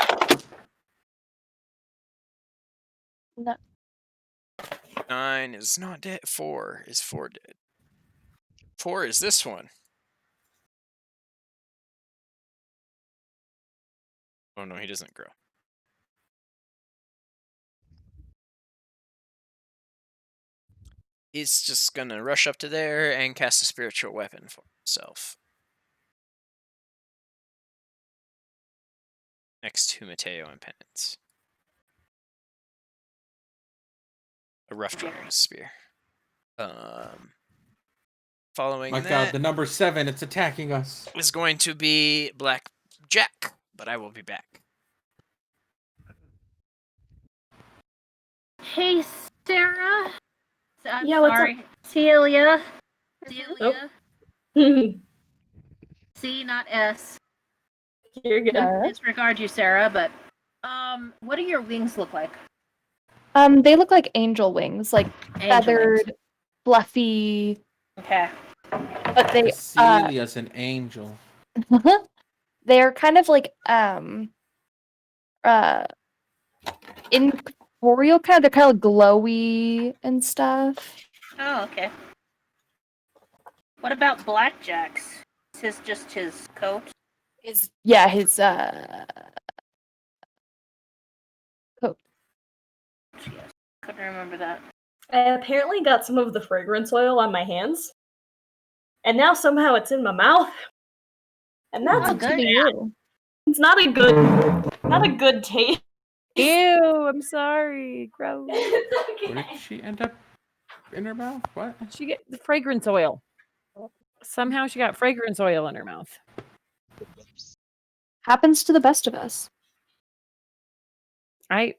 No. 9 is not dead. 4 is 4 dead. 4 is this one. Oh no, he doesn't grow. He's just gonna rush up to there and cast a spiritual weapon for himself. Next to Mateo and Penance. A rough dragon spear. Following My that God, the number 7, it's attacking us. is going to be Black Jack, but I will be back. Hey, Sarah. I'm Yeah, what's up? sorry. Celia. Nope. C, not S. You're good. Disregard you, Sarah, but what do your wings look like? They look like angel wings, like Angel feathered, wings. fluffy. Okay. But they Celia's an angel. they're kind of like incorporeal kind of. They're kind of glowy and stuff. Oh, okay. What about Blackjack's? Is his just his coat? His coat. Yes. Couldn't remember that. I apparently got some of the fragrance oil on my hands. And now somehow it's in my mouth. And that's Oh, a good. You. It's not a good taste. Ew, I'm sorry. Gross. It's Where okay. did she end up in her mouth? What? She get the fragrance oil. Somehow she got fragrance oil in her mouth. Happens to the best of us. I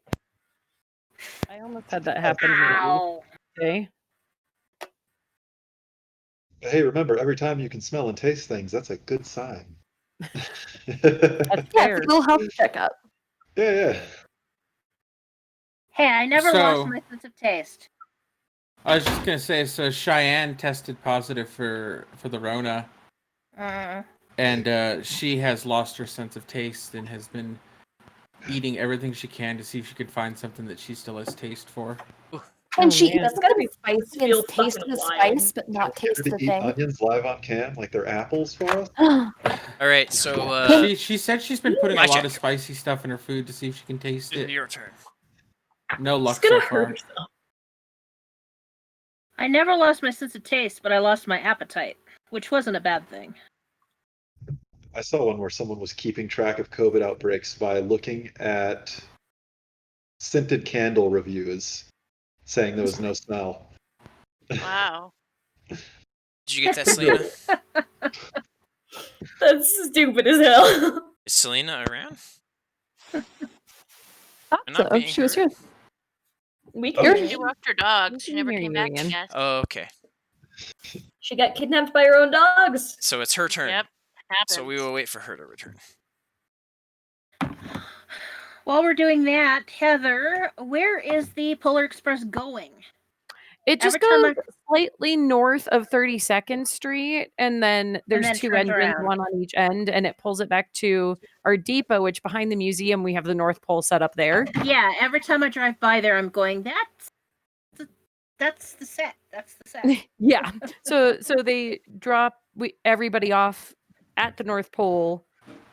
almost had that happen to me. Ow. Okay. Hey, remember, every time you can smell and taste things, that's a good sign. That's Yeah, fair. it's a little health checkup. Yeah. Hey, I never lost So- my sense of taste. I was just gonna say, so Cheyenne tested positive for the Rona, and she has lost her sense of taste and has been eating everything she can to see if she could find something that she still has taste for. And Oh, she man. eats That's gotta be spice real and taste fucking the wild. spice, but not Care taste to the eat thing. onions live on cam like they're apples for us? All right, so She said she's been putting a lot Blackjack. of spicy stuff in her food to see if she can taste it. your turn. No It's luck gonna so hurt far. herself. I never lost my sense of taste, but I lost my appetite, which wasn't a bad thing. I saw one where someone was keeping track of COVID outbreaks by looking at scented candle reviews, saying there was no smell. Wow. Did you get that, Selena? That's stupid as hell. Is Selena around? Thought I'm not so. being She was heard. here. We Oh, can yeah. She walked her dogs. She can never hear came you, back, I Ian. guess. Oh, okay. She got kidnapped by her own dogs. So it's her turn. Yep. Happens. So we will wait for her to return. While we're doing that, Heather, where is the Polar Express going? It just Every time goes slightly north of 32nd Street, and then there's then two turns engines, around. one on each end, and it pulls it back to our depot, which behind the museum we have the North Pole set up there. Yeah, every time I drive by there, I'm going, that's the set. That's the set. Yeah. So they drop everybody off at the North Pole,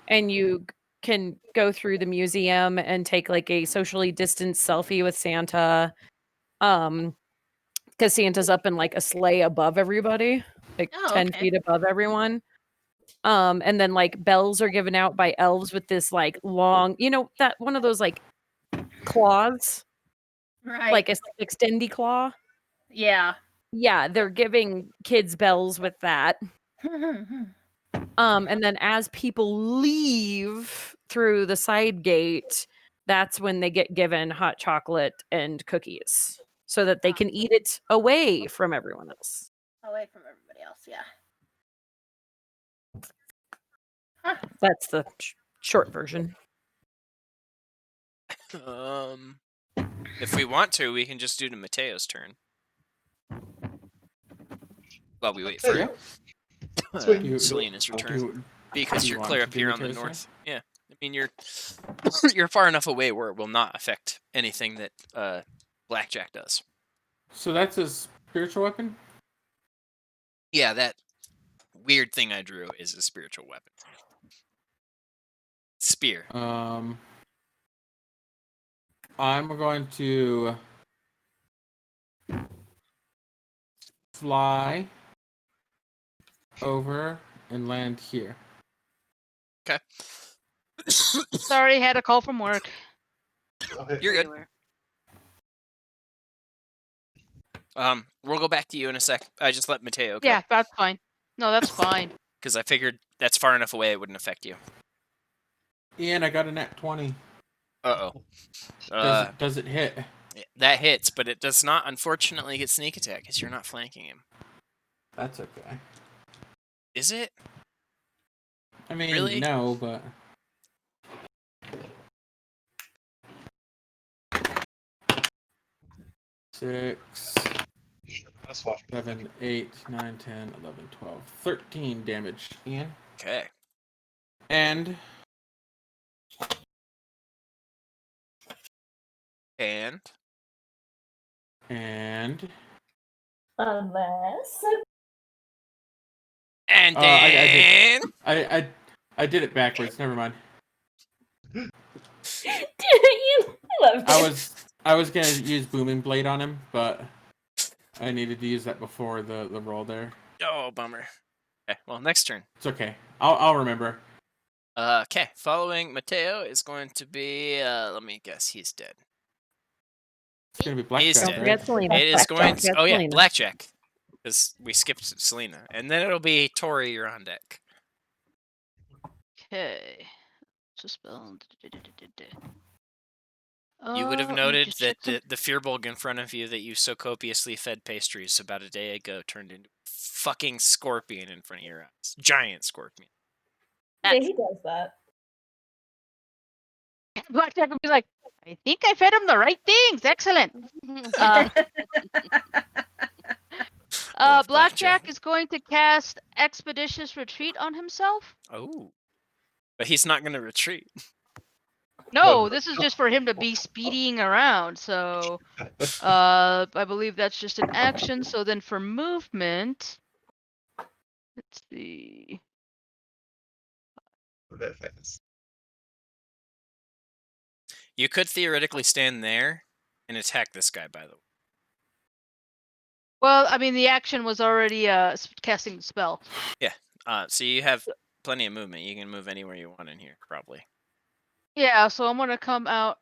and you can go through the museum and take like a socially distanced selfie with Santa. Because Santa's up in like a sleigh above everybody, like Oh, 10 okay. feet above everyone. And then like bells are given out by elves with this like long, that one of those like claws, Right. like a extendy claw. Yeah. Yeah, they're giving kids bells with that. And then as people leave through the side gate, that's when they get given hot chocolate and cookies so that they can eat it away from everyone else. Away from everybody else, yeah. That's the short version. If we want to, we can just do to Mateo's turn. While we wait for Yeah. Sweet. Selena's return. Because do you you're want clear to up do here on the Mateo's turn? north. Yeah. I mean, you're far enough away where it will not affect anything that Blackjack does. So that's a spiritual weapon? Yeah, that weird thing I drew is a spiritual weapon. Spear. I'm going to fly over and land here. Okay. Sorry, had a call from work. You're good. Everywhere. We'll go back to you in a sec. I just let Mateo go. Yeah, that's fine. No, that's fine. Because I figured that's far enough away it wouldn't affect you. Ian, I got a nat 20. Uh-oh. Does it hit? That hits, but it does not, unfortunately, get sneak attack because you're not flanking him. That's okay. Is it? I mean, Really? no, but... Six, Let's watch. 7, 8, 9, 10, 11, 12, 13 damage, Ian. Okay. And And Unless. and I then I did it backwards. Never mind. I love I was gonna use booming blade on him, but I needed to use that before the roll there. oh, bummer. Okay, well, next turn. It's okay. I'll remember. Okay, following Mateo is going to be. Let me guess, he's dead. It's gonna be He's blackjack, dead. right? Forget Selena. It is going. Forget Oh yeah, Selena. Blackjack. Because we skipped Selena, and then it'll be Tori. You're on deck. Okay. Spell. You would have Let me noted just that check the Fearbulg in front of you that you so copiously fed pastries about a day ago turned into a fucking scorpion in front of your eyes. Giant scorpion. Yeah, he does that. Blackjack will be like, I think I fed him the right things. Excellent. Uh, Love Blackjack is going to cast Expeditious Retreat on himself. Oh, but he's not going to retreat. No, this is just for him to be speeding around. So, I believe that's just an action. So then for movement, let's see. That fast. You could theoretically stand there and attack this guy, by the way. Well, I mean, the action was already casting the spell. So you have plenty of movement. You can move anywhere you want in here, probably. Yeah, so I'm gonna come out.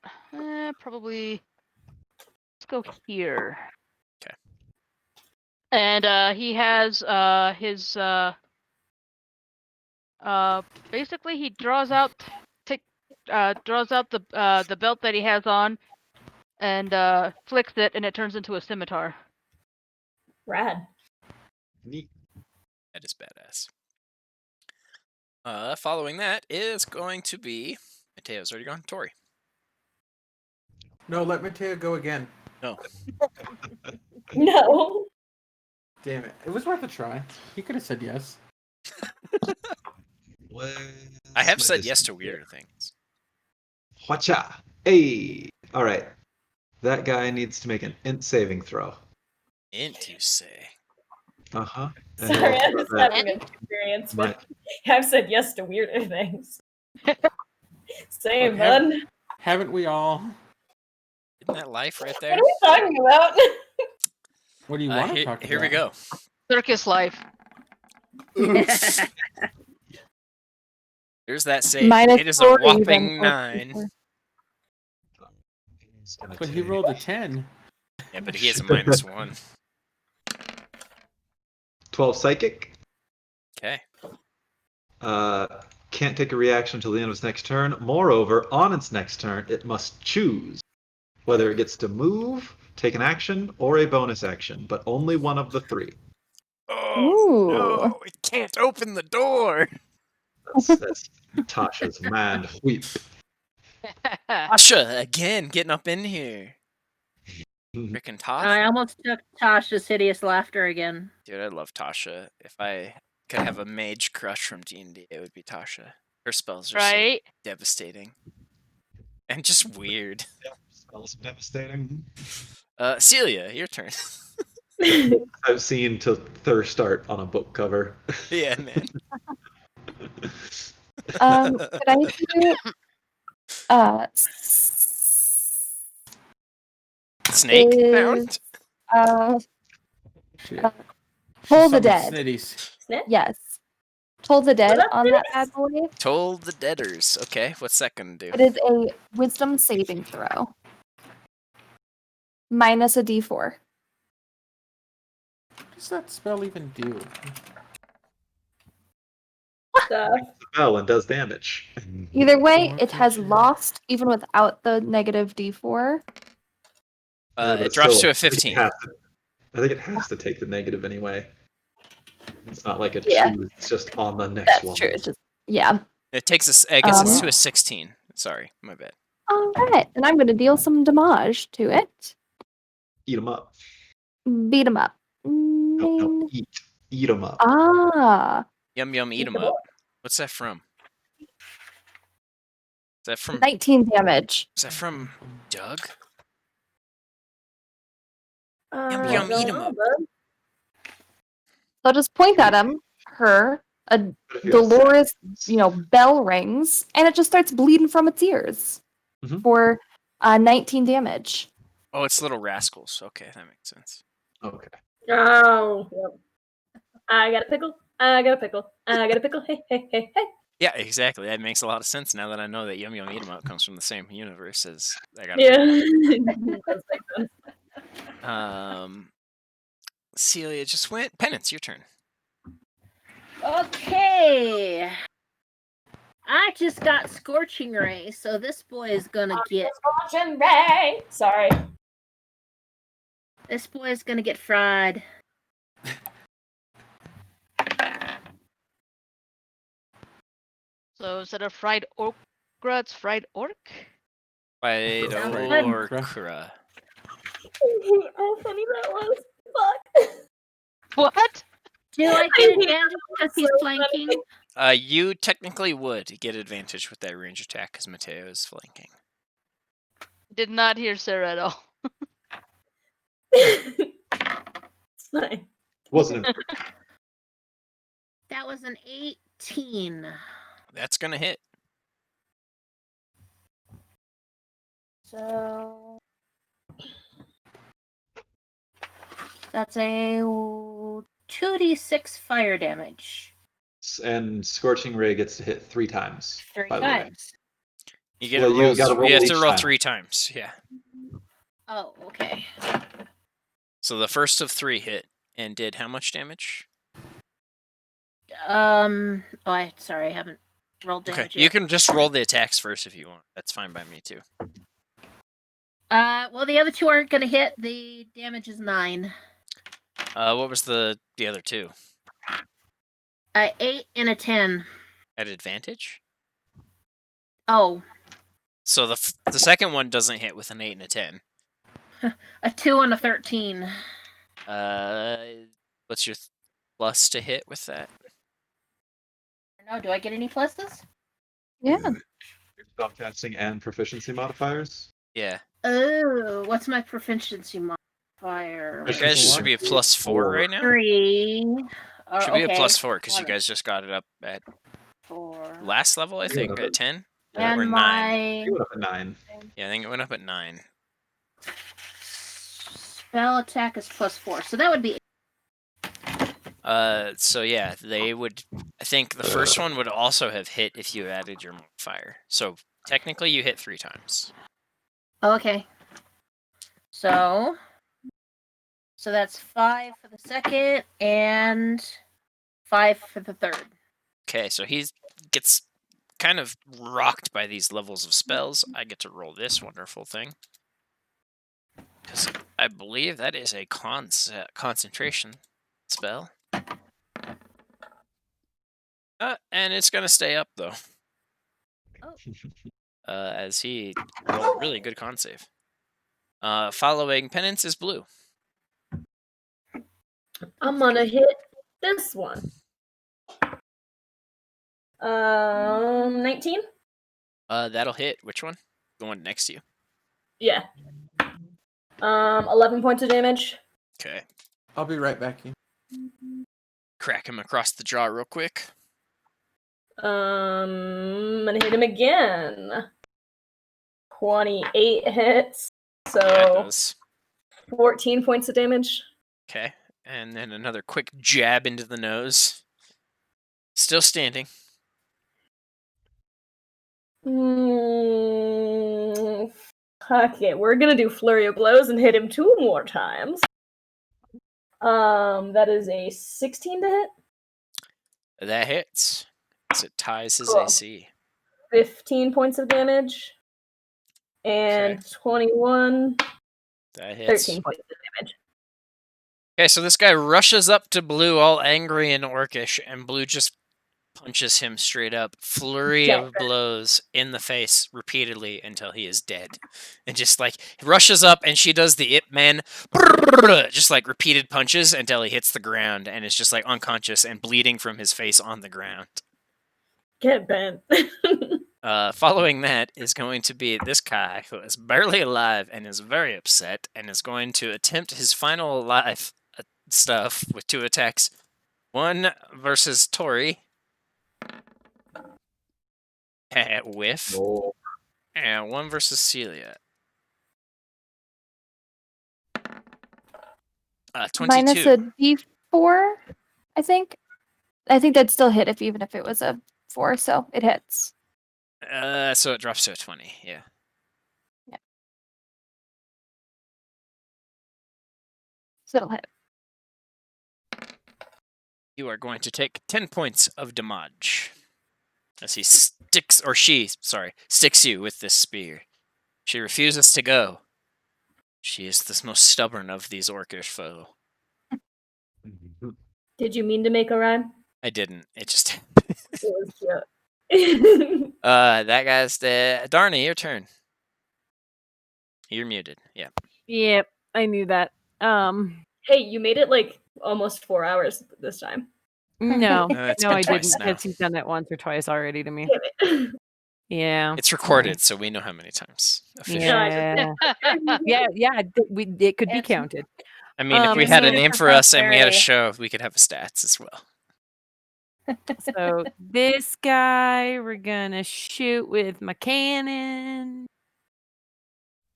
Probably. Let's go here. 'Kay. And he has his basically he draws out the belt that he has on, and flicks it, and it turns into a scimitar. Rad. Neat. That is badass. Following that is going to be Mateo's already gone. Tori. No, let Mateo go again. No. Damn it. It was worth a try. He could have said yes. I have said yes to weirder things. Whatcha? Hey! Alright. That guy needs to make an int saving throw. Int, you say? Uh-huh. And Sorry, also I'm just that- having an experience my- with. I've said yes to weirder things. Same, Look, have- bud. Haven't we all? Isn't that life right What there? are we talking about? What do you want to talk about? Here we go. Circus life. There's that save. Minus It is a 4 whopping even, or 9. He's gonna But he take- rolled a 10. Yeah, but he has a -1. 12 psychic. Okay. Can't take a reaction until the end of its next turn. Moreover, on its next turn, it must choose whether it gets to move, take an action, or a bonus action, but only one of the three. Oh, Ooh. no. It can't open the door. That's Tasha's man whip. Asha, again, getting up in here. Frickin' I Tasha. almost took Tasha's hideous laughter again. Dude, I love Tasha. If I could have a mage crush from D&D, it would be Tasha. Her spells are so Right? devastating. And just weird. Spells devastating. Celia, your turn. I've seen to thirst art on a book cover. Yeah, man. Could I do Snake is- bound? Shit. Toll the Summoned Dead? Snitties. Yes. Toll the Dead that on that bad boy. Toll the Deaders. Okay, what's that gonna do? It is a wisdom saving throw. Minus a d4. What does that spell even do? Stuff. Spell and does damage. Either way, Four, it has two. lost even without the negative d4. Yeah, but It drops still, to a 15. I think it has to take the negative anyway. It's not like a Yeah. choose, it's just on the next That's one. true. It's just yeah. It takes us. I guess it's to a 16. Sorry, my bad. All right, and I'm going to deal some damage to it. Eat them up. Beat him up. No, eat them up. Ah, Yum yum, eat 'em the up. What's that from? Is that from? 19 damage. Is that from Doug? Yum, yum, eat 'em up. So I'll just point at him, her, a Dolores, bell rings, and it just starts bleeding from its ears Mhm. for 19 damage. Oh, it's Little Rascals. Okay, that makes sense. Okay. Oh, yep. I got a pickle. I got a pickle. I got a pickle. Hey, hey, hey, hey. Yeah, exactly. That makes a lot of sense now that I know that Yum Yum Eat 'em Up comes from the same universe as I got. Yeah. Does make sense. Celia just went. Penance, your turn. Okay. I just got Scorching Ray, so this boy is gonna get. Scorching Ray. Sorry. This boy is gonna get fried. So instead of fried okra, it's fried orc. By Sounds good. Orkra. I hate how funny that was. Fuck. What? Do I get advantage because he's So flanking? You technically would get advantage with that range attack because Mateo is flanking. Did not hear Sarah at all. It's fine. Wasn't it? That was an 18. That's gonna hit. So that's a 2d6 fire damage. And Scorching Ray gets to hit 3 times. 3 by the way. times. You get Well, to you roll. gotta roll You have each to roll time. 3 times. Yeah. Oh, okay. So the first of 3 hit and did how much damage? Oh, sorry, I haven't rolled Okay, damage you yet. can just roll the attacks first if you want. That's fine by me too. Well, the other 2 aren't gonna hit. The damage is 9. What was the other 2? 8 and a 10. At advantage? Oh, So the second one doesn't hit with an 8 and a 10. a 2 and a 13. What's your plus to hit with that? No, do I get any pluses? Yeah. Spellcasting and proficiency modifiers. Yeah, Oh, what's my proficiency modifier? you guys should be a plus 4 right now. 3. Should be a Okay. plus 4 because you guys just got it up at 4. last level, I You think, went up at 10 And or 9. my You went up at 9. Yeah, I think it went up at 9. spell attack is plus 4, so that would be. So yeah, they would. I think the first one would also have hit if you added your modifier. So technically, you hit 3 times. Okay. So that's 5 for the second and 5 for the third. Okay, so he gets kind of rocked by these levels of spells. I get to roll this wonderful thing because I believe that is a concentration spell. And it's gonna stay up though. Oh. As he rolled a really good con save. Following penance is blue. I'm gonna hit this one. 19? That'll hit. Which one? The one next to you. Yeah. 11 points of damage. Okay. I'll be right back. In. Crack him across the jaw real quick. I'm gonna hit him again. 28 hits. That So does. 14 points of damage. Okay. And then another quick jab into the nose. Still standing. Okay, we're gonna do flurry of blows and hit him 2 more times. That is a 16 to hit. That hits. So it ties his Cool. AC. 15 points of damage. And 21. That hits. 13 points of damage. Okay, so this guy rushes up to Blue all angry and orcish, and Blue just punches him straight up. Flurry of blows in the face repeatedly until he is dead. And just like rushes up and she does the Ip Man, just like repeated punches until he hits the ground and is just like unconscious and bleeding from his face on the ground. Get bent. Following that is going to be this guy who is barely alive and is very upset and is going to attempt his final life stuff with 2 attacks. 1 versus Tori. Whiff. Oh. And 1 versus Celia. 22. Minus a D4, I think. I think that'd still hit even if it was a 4, so it hits. So it drops to a 20, yeah. So it'll hit. You are going to take 10 points of damage. As he sticks you with this spear. She refuses to go. She is the most stubborn of these orcish foe. Did you mean to make a rhyme? I didn't. It just It was cute. that guy's dead. Darnie, your turn. You're muted. Yeah. Yep, I knew that. Hey, you made it like almost 4 hours this time. No, It's no, been I twice didn't now. because he's done it once or twice already to me. Damn it. Yeah. It's recorded, so we know how many times. Officially. Yeah. Yeah. It could be It's- counted. I mean, if we Just had a need it name for for us and we had a posterity. show, we could have stats as well. So this guy, we're gonna shoot with my cannon.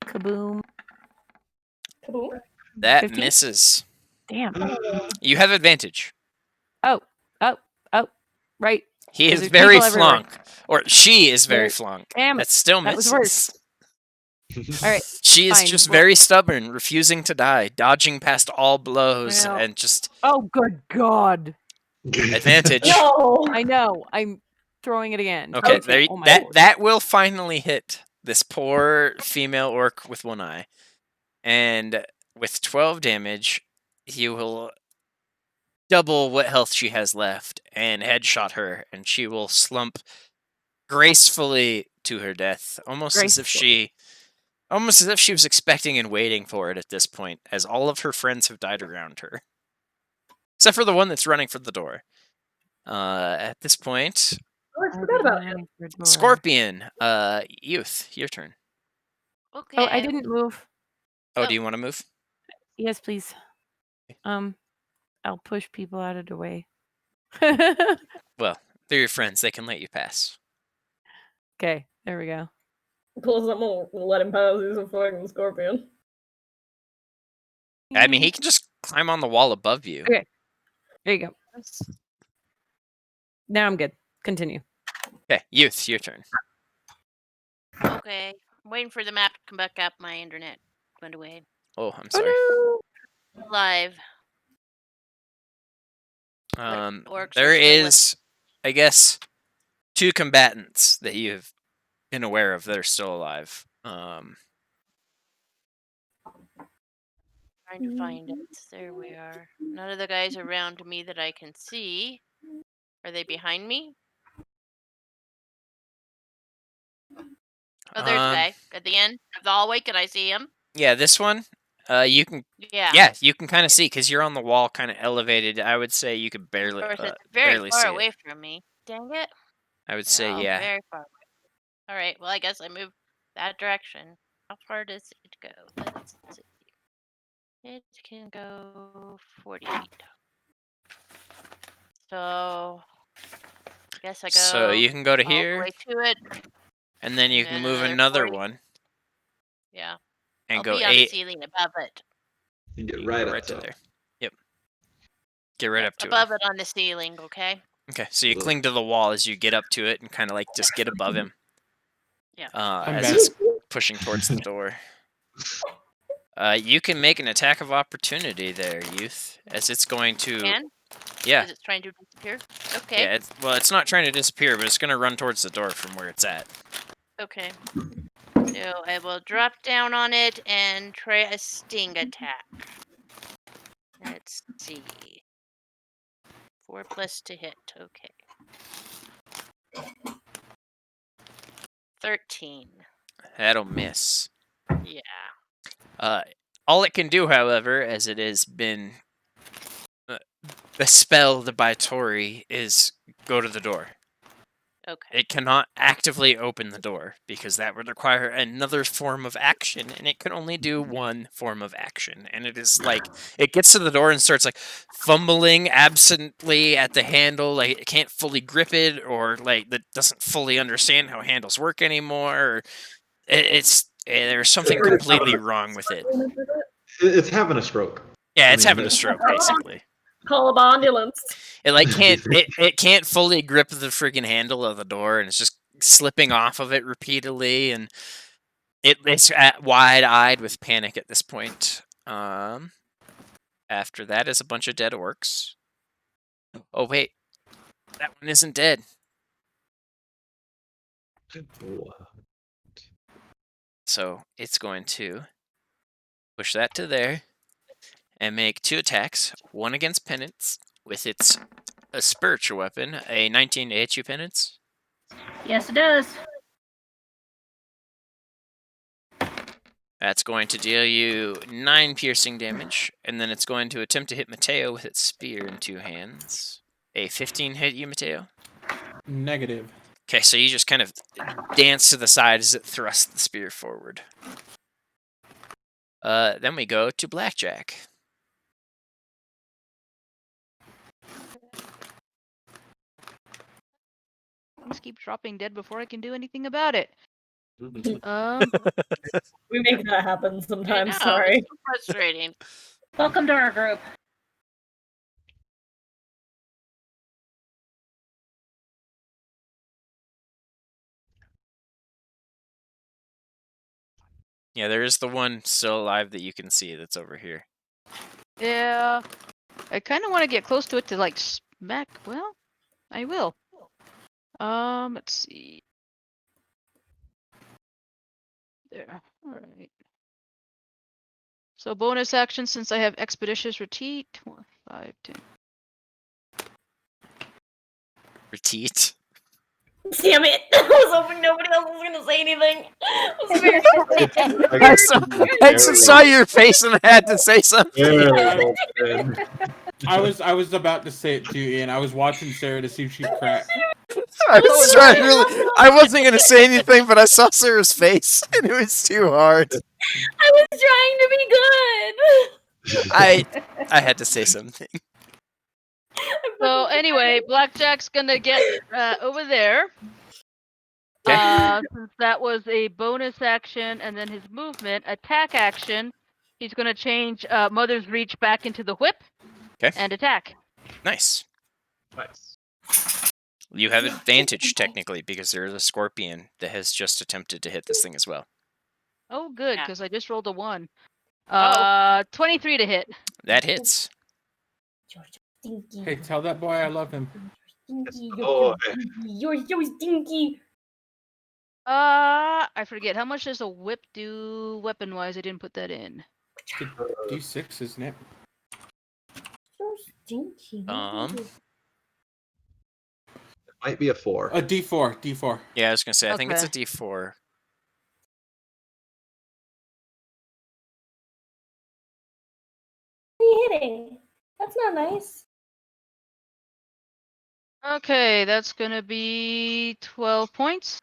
Kaboom! Kaboom. That 15? misses. Damn. You have advantage. Oh. Right. He 'Cause is there's very people everywhere. flunk, or she is very Right. flunk. Damn it. That still That was misses. worse. All right. She is Fine. just Well- very stubborn, refusing to die, dodging past all blows, Well- and just Oh, good God! advantage. No. I know. I'm throwing it again. Okay, Okay. there, Oh my that lord. that will finally hit this poor female orc with one eye, and with 12 damage, he will double what health she has left and headshot her, and she will slump gracefully to her death, almost as if she was expecting and waiting for it at this point, as all of her friends have died around her, except for the one that's running for the door. At this point, Oh, I forgot about him. Scorpion, youth, your turn. Okay. Oh, I didn't move. Oh, Oh. do you want to move? Yes, please. I'll push people out of the way. Well, they're your friends. They can let you pass. Okay, there we go. Plus, I'm gonna let him pass. He's a fucking scorpion. I mean, he can just climb on the wall above you. Okay. There you go. Now I'm good. Continue. Okay, youth, your turn. Okay. I'm waiting for the map to come back up. My internet went away. Oh, I'm sorry. Live. Orcs There are still is, I guess, 2 combatants that you've been aware of that are still alive. trying to find it. There we are. None of the guys around me that I can see. Are they behind me? Oh, there's a guy at the end of the hallway. Can I see him? Yeah, this one, you can, Yeah. you can kind of see because you're on the wall, kind of elevated. I would say you could barely, Of course, it's very barely far see away it. from me. Dang it. I would say, Oh, yeah. very far away. All right. Well, I guess I move that direction. How far does it go? Let's see. It can go 40 feet. So, I guess I go. So you can go to all the here, way to it. and then you can and move another another 40. one Yeah. and I'll go be on the 8. ceiling above it. You get You right go up right to top. there. Yep. Get right Yep, up to above it. it on the ceiling. Okay. Okay, so you Ugh. cling to the wall as you get up to it and kind of like just get above him. Yeah. I'm As back. it's pushing towards the door. You can make an attack of opportunity there, youth, as it's going to. Can? Yeah. Is it trying to disappear? Okay. Yeah. It's not trying to disappear, but it's going to run towards the door from where it's at. Okay. So I will drop down on it and try a sting attack. Let's see. 4+ to hit. Okay. 13. That'll miss. Yeah. All it can do, however, as it has been bespelled by Tori, is go to the door. Okay. It cannot actively open the door because that would require another form of action, and it can only do one form of action. And it is like it gets to the door and starts like fumbling absently at the handle, like it can't fully grip it, or like that doesn't fully understand how handles work anymore. Or there's something completely wrong with it. It's having a stroke. Yeah, I it's mean, having a stroke basically. Call a ambulance. It like it can't fully grip the friggin' handle of the door, and it's just slipping off of it repeatedly, and it's wide-eyed with panic at this point. After that is a bunch of dead orcs. Oh wait, that one isn't dead. So it's going to push that to there and make 2 attacks, one against Penance with its a spiritual weapon, a 19 to hit you, Penance. Yes, it does. That's going to deal you 9 piercing damage, and then it's going to attempt to hit Mateo with its spear in 2 hands. A 15 hit you, Mateo? Negative. Okay, so you just kind of dance to the side as it thrusts the spear forward. Then we go to Blackjack. Things keep dropping dead before I can do anything about it. We make that happen I sometimes. know, Sorry. it's so frustrating. Welcome to our group. Yeah, there is the one still alive that you can see that's over here. Yeah. I kind of want to get close to it to like smack. Well, I will. Let's see. There. All right. So bonus action since I have expeditious retreat. 5, 10. Reteat. Damn it! I was hoping nobody else was gonna say anything. I was very I saw your face and I had to say something. Terrible, Ben. I was about to say it to you, Ian. I was watching Sarah to see if she'd crack. I was trying really. I wasn't gonna say anything, but I saw Sarah's face and it was too hard. I was trying to be good. I had to say something. So anyway, Blackjack's gonna get over there. Since that was a bonus action, and then his movement attack action, he's gonna change Mother's Reach back into the whip. Okay. And attack. Nice. Nice. You have advantage technically because there is a scorpion that has just attempted to hit this thing as well. Oh, good, Yeah. because I just rolled a 1. Oh. 23 to hit. That hits. Hey, tell that boy I love him. Oh, You're so stinky. I forget how much does a whip do weapon-wise. I didn't put that in. D6, isn't it? So stinky. might be a 4. A D4. D4. Yeah, I was gonna say I think it's a Okay. D4. What are you hitting? That's not nice. Okay, that's gonna be 12 points.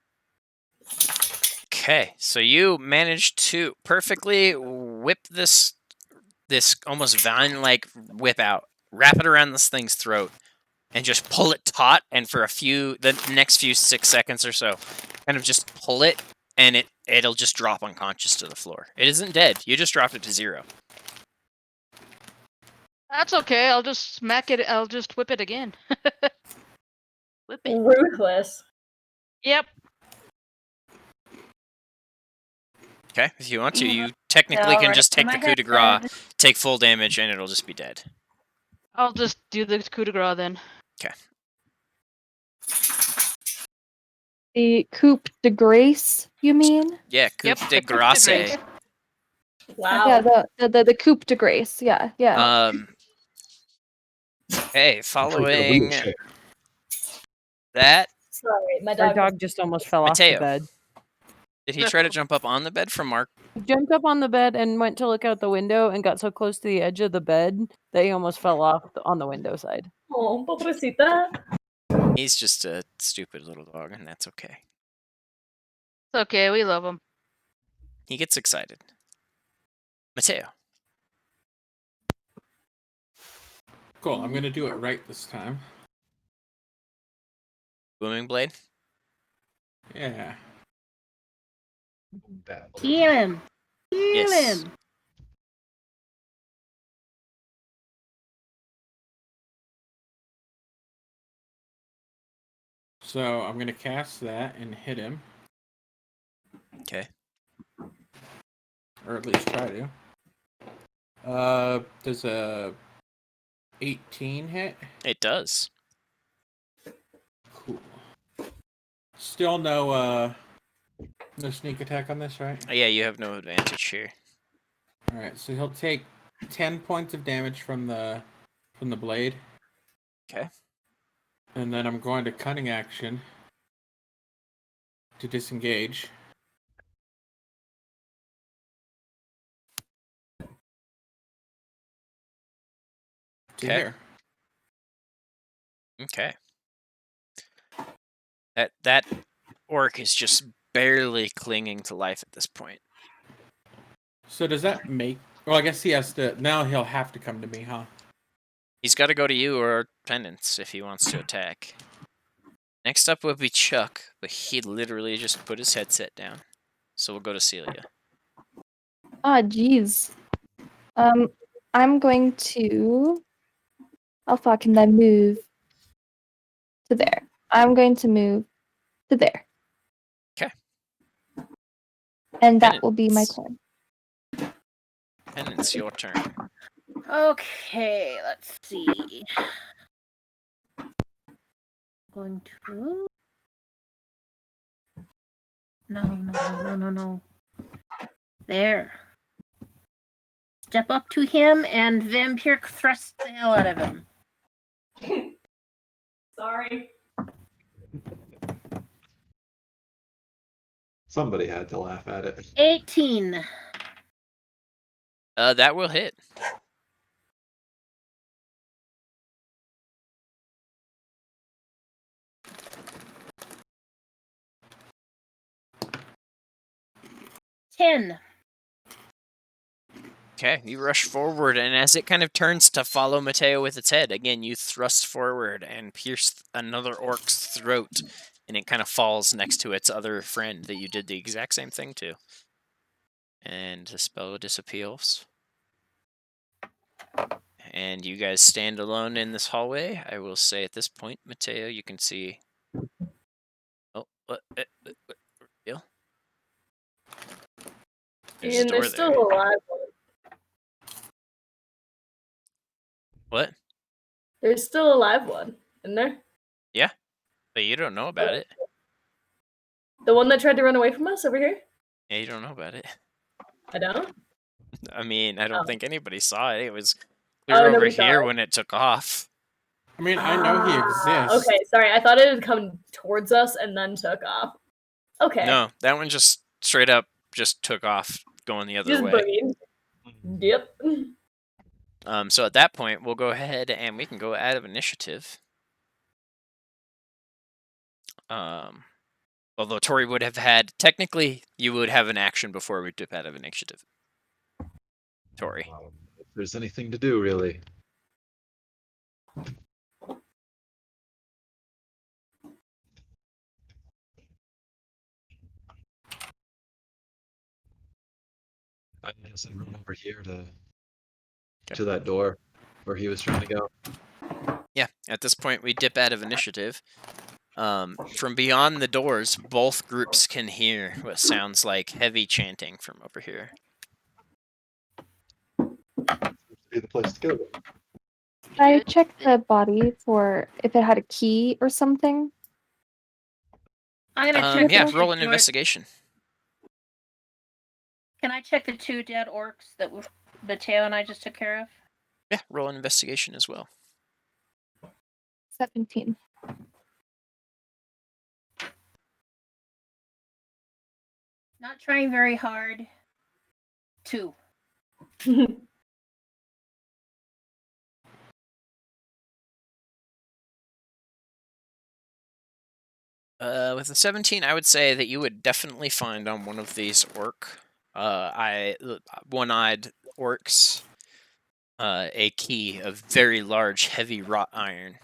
Okay, so you managed to perfectly whip this almost vine-like whip out, wrap it around this thing's throat, and just pull it taut. And for the next few 6 seconds or so, kind of just pull it, and it'll just drop unconscious to the floor. It isn't dead. You just dropped it to 0. That's okay. I'll just smack it. I'll just whip it again. Whip it. Ruthless. Yep. Okay, if you want to, you technically can just take the coup de grace, take full damage, and it'll just be dead. I'll just do the coup de grace then. Okay. The coup de grace, you mean? Yeah, coup Yep, de the coup de grace. grace. Wow. Yeah, the coup de grace. Yeah, yeah. Hey, following Wheelchair. that, Sorry, my Our dog. dog just almost fell off Mateo. the bed. did he try to jump up on the bed from Mark? He jumped up on the bed and went to look out the window and got so close to the edge of the bed that he almost fell off on the window side. Oh, pobrecita. He's just a stupid little dog, and that's okay. It's okay. We love him. He gets excited. Mateo. Cool. I'm gonna do it right this time. Booming Blade. Yeah. Heal him. Heal Yes. him. So I'm gonna cast that and hit him, Okay. or at least try to. Does a 18 hit? It does. Cool. Still no sneak attack on this, right? Yeah, you have no advantage here. All right. So he'll take 10 points of damage from the blade. Okay. And then I'm going to cunning action to disengage. to Okay. here. Okay. That orc is just barely clinging to life at this point. So does that make? Well, I guess he has to. Now he'll have to come to me, huh? He's got to go to you or Penance if he wants to attack. Next up will be Chuck, but he literally just put his headset down. So we'll go to Celia. Ah, jeez. I'm going to. How far can I move? To there. I'm going to move to there. 'Kay. And that will be my Penance. turn. Penance, your turn. Okay, let's see. Going to. No. There. Step up to him and vampire thrust the hell out of him. Sorry. Somebody had to laugh at it. 18. That will hit. $10. Okay, you rush forward, and as it kind of turns to follow Mateo with its head, again, you thrust forward and pierce another orc's throat, and it kind of falls next to its other friend that you did the exact same thing to. And the spell disappears. And you guys stand alone in this hallway. I will say at this point, Mateo, you can see... Oh, what? Deal? There's a And door there's still there. a live one. What? There's still a live one, isn't there? Yeah, but you don't know about it. The one that tried to run away from us over here? Yeah, you don't know about it. I don't? I mean, I don't Oh. think anybody saw it. It was Oh, clear over nobody saw here it. when it took off. I mean, I know he exists. Okay, sorry. I thought it had come towards us and then took off. Okay. No, that one just straight up just took off going the other Just way. boogied. Yep. So at that point, we'll go ahead and we can go out of initiative. Although Tori would have had, technically, you would have an action before we dip out of initiative. Tori. If there's anything to do, really. I guess I run over here to that door where he was trying to go. Yeah, at this point, we dip out of initiative. From beyond the doors, both groups can hear what sounds like heavy chanting from over here. Be the place to go. I Good. checked the body for if it had a key or something. I'm gonna check Yeah, the roll an two investigation. Can I check the 2 dead orcs that Mateo and I just took care of? Yeah, roll an investigation as well. 17. Not trying very hard. 2. With a 17, I would say that you would definitely find on one of these one-eyed orcs, a key of very large, heavy wrought iron.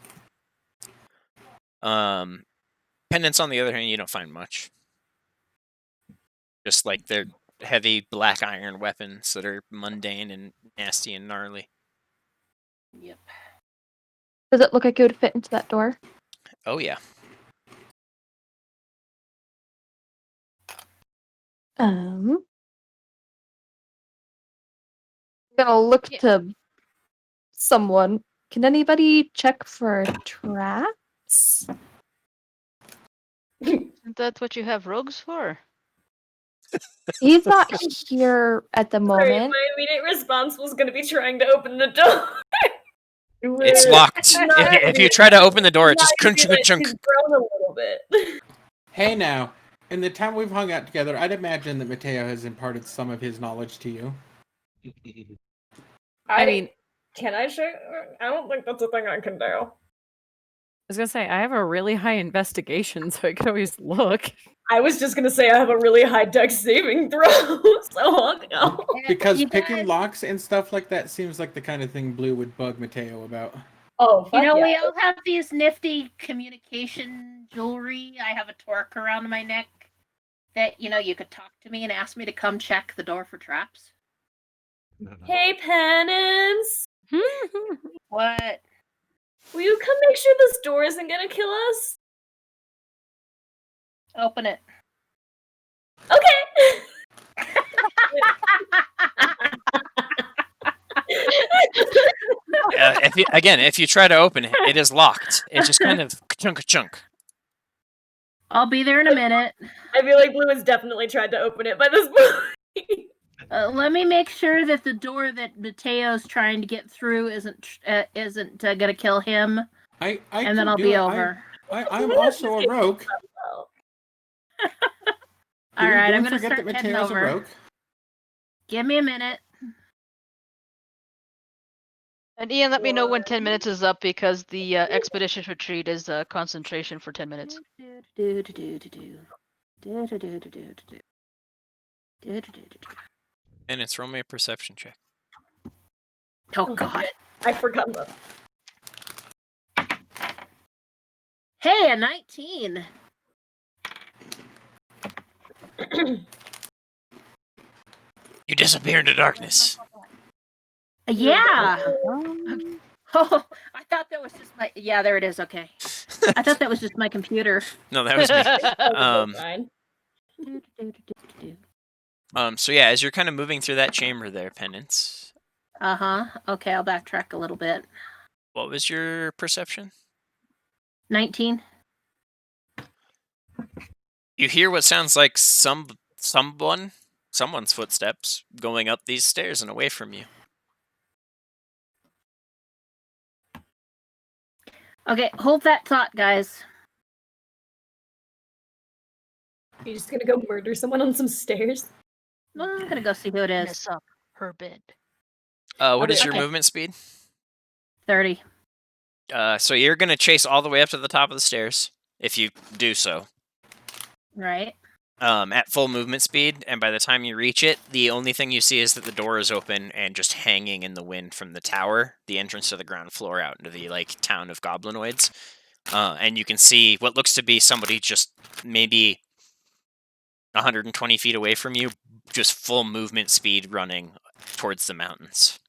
Pendants, on the other hand, you don't find much. Just like they're heavy black iron weapons that are mundane and nasty and gnarly. Yep. Does it look like it would fit into that door? Oh yeah. I'm gonna look Yeah. to someone. Can anybody check for traps? Isn't that what you have rogues for? He's not here at the Sorry, moment. my immediate response was going to be trying to open the door. It's locked. If you try to open the door, it just crunch, He's chunk. grown a little bit. Hey now, in the time we've hung out together, I'd imagine that Mateo has imparted some of his knowledge to you. I mean, Can I check? I don't think that's a thing I can do. I was gonna say I have a really high investigation, so I could always look. I was just gonna say I have a really high dex saving throw, so I'll go. Because You picking guys- locks and stuff like that seems like the kind of thing Blue would bug Mateo about. Oh, fuck You know, yeah. we all have these nifty communication jewelry. I have a torque around my neck that, you could talk to me and ask me to come check the door for traps. Hey, Penance! What? Will you come make sure this door isn't gonna kill us? Open it. Okay! If you try to open it, it is locked. It just kind of chunk. I'll be there in a minute. I feel like Blue has definitely tried to open it by this point. Let me make sure that the door that Mateo's trying to get through isn't gonna kill him, I and can then I'll do be it. over. I'm also a rogue. All right, I'm Don't gonna forget start that heading Mateo's a over. rogue. Give me a minute. And Ian, let me know when 10 minutes is up because the expedition retreat is concentration for 10 minutes. And it's roll me a perception check. Oh God! I forgot that. Hey, a 19. You disappear into darkness. Yeah. Oh, I thought that was just my. Yeah, there it is. Okay. I thought that was just my computer. No, that was me. Fine. So yeah, as you're kind of moving through that chamber there, Penance, Okay, I'll backtrack a little bit. what was your perception? 19. You hear what sounds like someone's footsteps going up these stairs and away from you. Okay, hold that thought, guys. You're just gonna go murder someone on some stairs? Well, I'm gonna go see who it is. Mess up her bed. What is your Okay. movement speed? 30. So you're gonna chase all the way up to the top of the stairs if you do so. Right. At full movement speed, and by the time you reach it, the only thing you see is that the door is open and just hanging in the wind from the tower, the entrance to the ground floor out into the town of goblinoids. And you can see what looks to be somebody just maybe 120 feet away from you, just full movement speed running towards the mountains.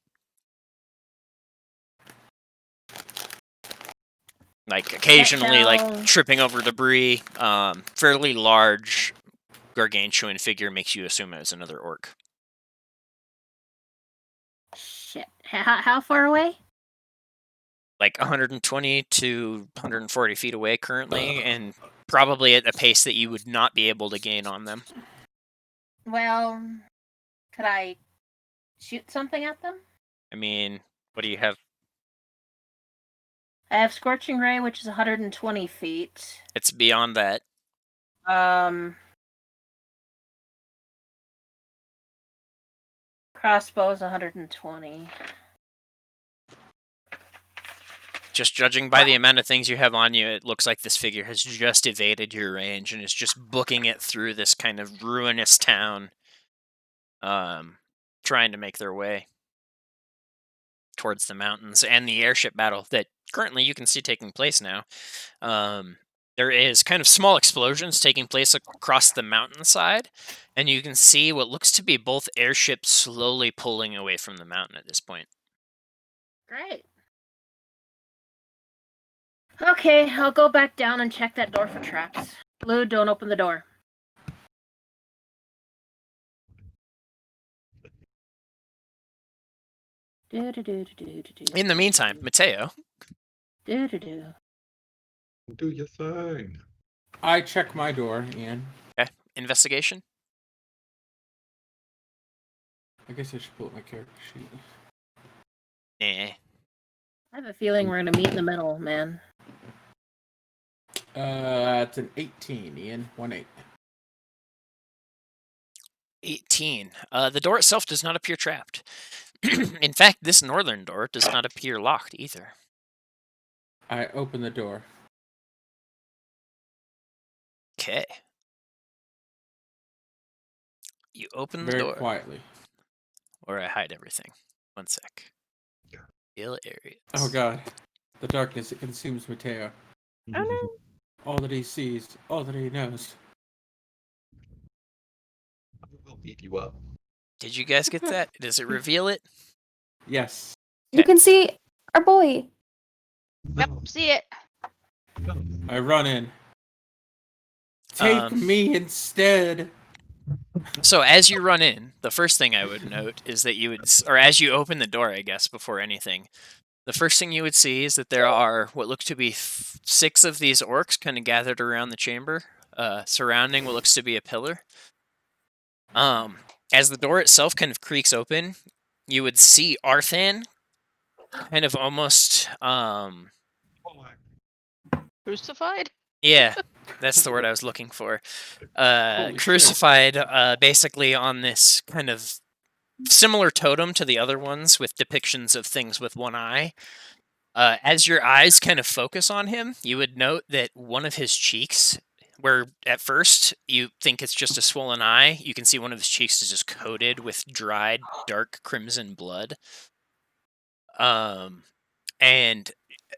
Like occasionally, tell. tripping over debris. Fairly large, gargantuan figure makes you assume it was another orc. Shit. How far away? Like 120 to 140 feet away currently, and probably at a pace that you would not be able to gain on them. Well, could I shoot something at them? I mean, what do you have? I have Scorching Ray, which is 120 feet. It's beyond that. Crossbow is 120. Just judging by the amount of things you have on you, it looks like this figure has just evaded your range and is just booking it through this kind of ruinous town, trying to make their way towards the mountains and the airship battle that currently you can see taking place now. There is kind of small explosions taking place across the mountainside, and you can see what looks to be both airships slowly pulling away from the mountain at this point. Great. Okay, I'll go back down and check that door for traps. Blue, don't open the door. In the meantime, Mateo. Do your thing. I check my door, Ian. Okay, investigation. I guess I should pull up my character sheet. Eh. I have a feeling we're gonna meet in the middle, man. It's an 18, Ian. 1-8. 18. The door itself does not appear trapped. In fact, this northern door does not appear locked either. I open the door. Okay. You open the Very door. quietly. Or I hide everything. 1 sec. Ill areas. Oh god. The darkness, it consumes Mateo. Oh no. All that he sees, all that he knows. We'll beat you up. Did you guys get that? Does it reveal it? Yes. You can see our boy. Yep, No, see it. no. I run in. Take me instead. So as you run in, the first thing I would note is that you would, or as you open the door, I guess, before anything, the first thing you would see is that there are what look to be 6 of these orcs kind of gathered around the chamber, surrounding what looks to be a pillar. As the door itself kind of creaks open, you would see Arthan kind of almost, Crucified? yeah, that's the word I was looking for. Holy shit. Crucified, basically on this kind of similar totem to the other ones with depictions of things with one eye. As your eyes kind of focus on him, you would note that one of his cheeks, where at first you think it's just a swollen eye, you can see one of his cheeks is just coated with dried, dark crimson blood. And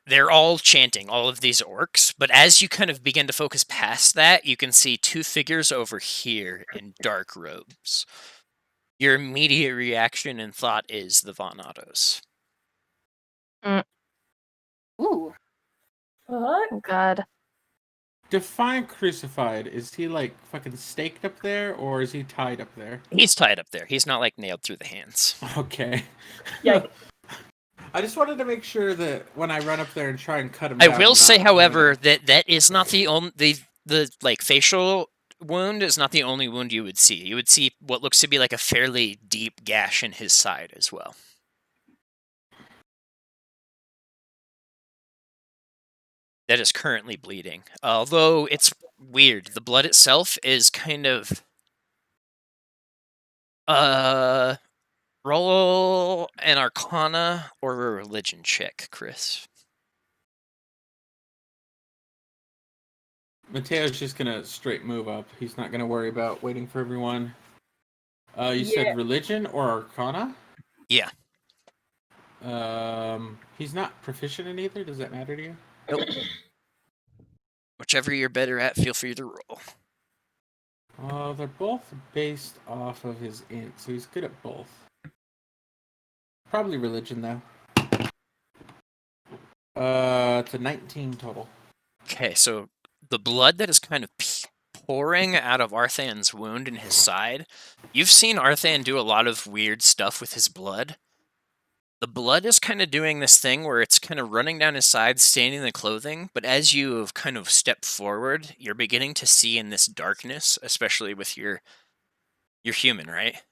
they're all chanting, all of these orcs, but as you kind of begin to focus past that, you can see 2 figures over here in dark robes. Your immediate reaction and thought is the Von Ottos. Ooh. What? Oh god. Define crucified. Is he like fucking staked up there, or is he tied up there? He's tied up there. He's not like nailed through the hands. Okay. Yikes. I just wanted to make sure that when I run up there and try and cut him I down, will I'm say, not however, gonna- that is not the only the like facial wound is not the only wound you would see. You would see what looks to be like a fairly deep gash in his side as well. That is currently bleeding. Although it's weird. The blood itself is kind of roll an Arcana or a religion check, Chris. Mateo's just gonna straight move up. He's not gonna worry about waiting for everyone. You Yeah. said religion or Arcana? Yeah. He's not proficient in either. Does that matter to you? Nope. Whichever you're better at, feel free to roll. They're both based off of his int, so he's good at both. Probably religion though. It's a 19 total. Okay, so the blood that is kind of pouring out of Arthan's wound in his side, you've seen Arthan do a lot of weird stuff with his blood. The blood is kind of doing this thing where it's kind of running down his side, staining the clothing, but as you have kind of stepped forward, you're beginning to see in this darkness, especially with your human, right?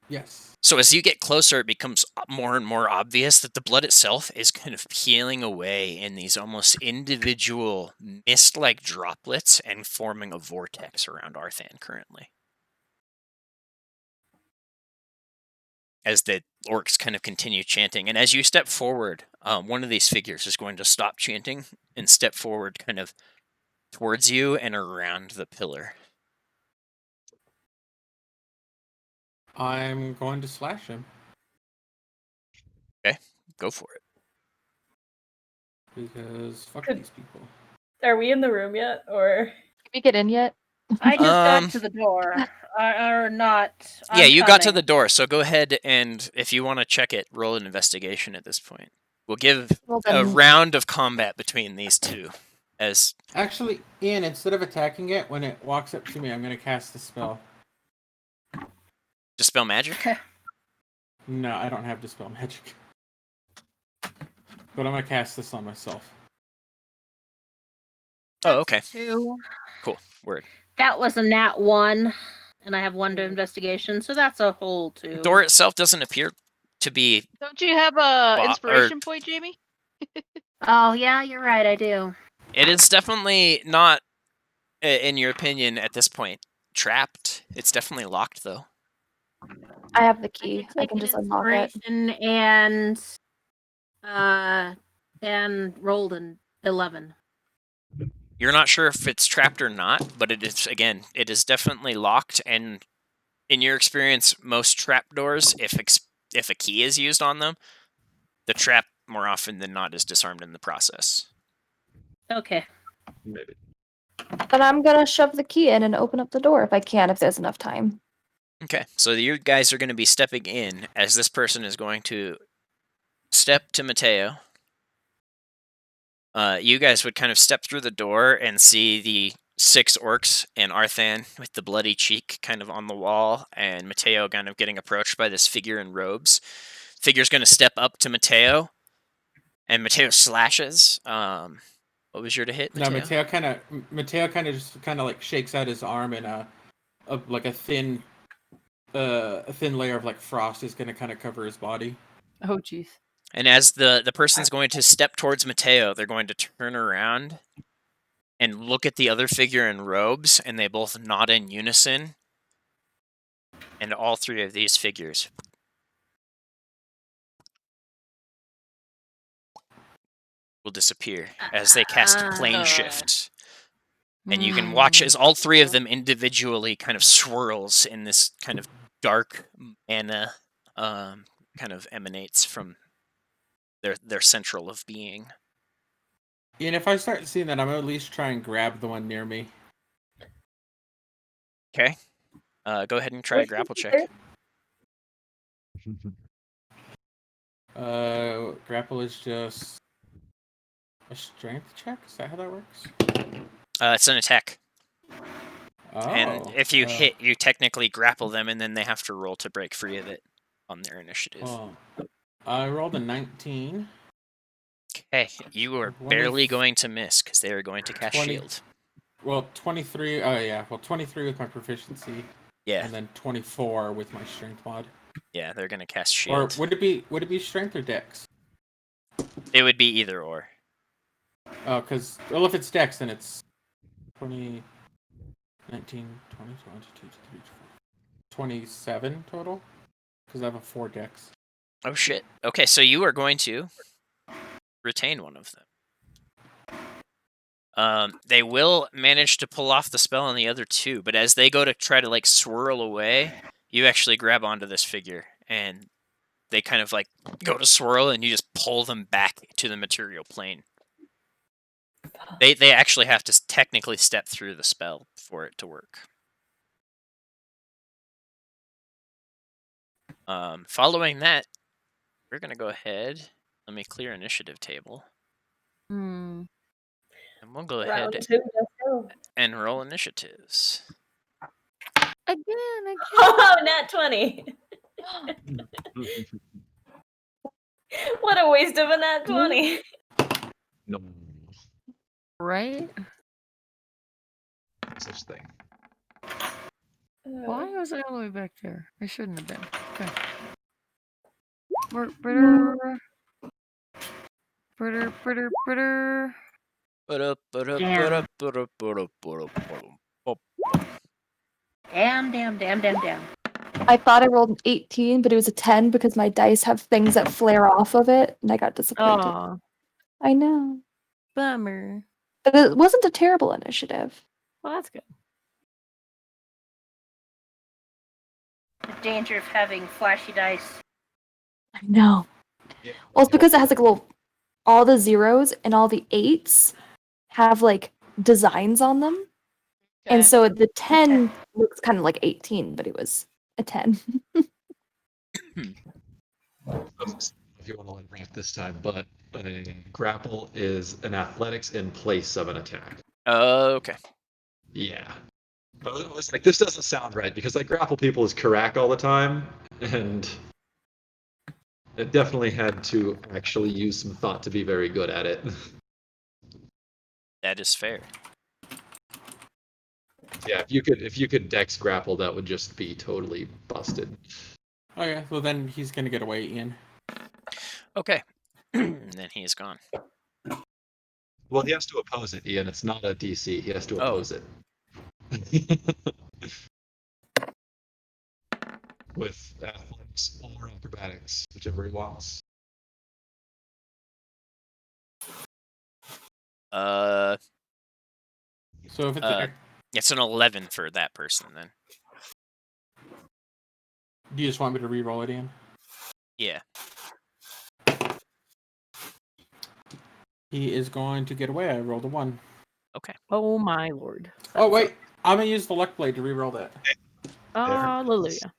Yes. So as you get closer, it becomes more and more obvious that the blood itself is kind of peeling away in these almost individual mist-like droplets and forming a vortex around Arthan currently. As the orcs kind of continue chanting. And as you step forward, one of these figures is going to stop chanting and step forward kind of towards you and around the pillar. I'm going to slash him. Okay, go for it. Because fuck Could- these people. Are we in the room yet, or? Can we get in yet? I just Um, got to the door. Or not. Yeah, I'm you got to coming. the door, so go ahead and if you want to check it, roll an investigation at this point. We'll give Well a then, round of combat between these two. As Actually, Ian, instead of attacking it, when it walks up to me, I'm going to cast a spell. dispel magic. No, I don't have dispel magic. But I'm going to cast this on myself. Oh, okay. 2. Cool. Word. That was a nat 1, and I have 1 to investigation, so that's a whole 2. The door itself doesn't appear to be. Don't you have a Or- inspiration point, Jamie? Oh, yeah, you're right, I do. It is definitely not, in your opinion, at this point, trapped. It's definitely locked, though. I have the I key. could I take can an just unlock it. inspiration and rolled an 11. You're not sure if it's trapped or not, but it is, again, it is definitely locked. And in your experience, most trapdoors, if a key is used on them, the trap more often than not is disarmed in the process. Okay. Maybe. Then I'm gonna shove the key in and open up the door if I can, if there's enough time. Okay, so you guys are going to be stepping in as this person is going to step to Mateo. You guys would kind of step through the door and see the 6 orcs and Arthan with the bloody cheek kind of on the wall, and Mateo kind of getting approached by this figure in robes. Figure's going to step up to Mateo, and Mateo slashes. What was your to hit, No, Mateo? Mateo kind of just kind of like shakes out his arm, and like a thin layer of like frost is going to kind of cover his body. Oh, jeez. And as the person's going to step towards Mateo, they're going to turn around and look at the other figure in robes, and they both nod in unison. And all 3 of these figures will disappear as they cast plane shift. And you can watch as all 3 of them individually kind of swirls in this kind of dark mana kind of emanates from their central of being. And if I start seeing that, I'm gonna at least try and grab the one near me. Okay. Go ahead and try a grapple check. Grapple is just a strength check? Is that how that works? It's an attack. Oh. And if you hit, you technically grapple them, and then they have to roll to break free of it on their initiative. Oh. I rolled a 19. Okay, you are barely going to miss because they are going to cast 20. shield. Well, 23. Oh, yeah. Well, 23 with my proficiency. Yeah. And then 24 with my strength mod. Yeah, they're going to cast Or shield. would it be strength or dex? It would be either or. Oh, because, well, if it's dex, then it's 20, 19, 20, 22, 23, 27 total. Because I have a 4 dex. Oh, shit. Okay, so you are going to retain one of them. They will manage to pull off the spell on the other 2, but as they go to try to, like, swirl away, you actually grab onto this figure, and they kind of, like, go to swirl, and you just pull them back to the material plane. They actually have to technically step through the spell for it to work. Following that, we're going to go ahead. Let me clear initiative table. Hmm. And we'll go Round ahead 2, let's go. and roll initiatives. Again. Oh, nat 20. What a waste of a nat 20. No Right? such thing. Why was I all the way back there? I shouldn't have been. Okay. Damn. I thought I rolled an 18, but it was a 10 because my dice have things that flare off of it, and I got disappointed. Aw, I know. bummer. But it wasn't a terrible initiative. Well, that's good. The danger of having flashy dice. I know. Yeah. Well, it's because it has like a little, all the zeros and all the 8s have like designs on them. And Okay. so the 10 looks kind of like 18, but it was a 10. If you want to like ramp this time, but a grapple is an athletics in place of an attack. Okay. Yeah. But it was like, this doesn't sound right because I grapple people as Karak all the time, and it definitely had to actually use some thought to be very good at it. That is fair. Yeah, if you could dex grapple, that would just be totally busted. Okay, well then he's gonna get away, Ian. Okay. Then he is gone. Well, he has to oppose it, Ian. It's not a DC. He has to oppose it. with athletics or acrobatics, whichever he wants. So if it's It's an 11 for that person then. do you just want me to re-roll it, Ian? Yeah. He is going to get away. I rolled a 1. Okay. Oh my lord. Oh wait, I'm gonna use the luck blade to re-roll that. Hallelujah.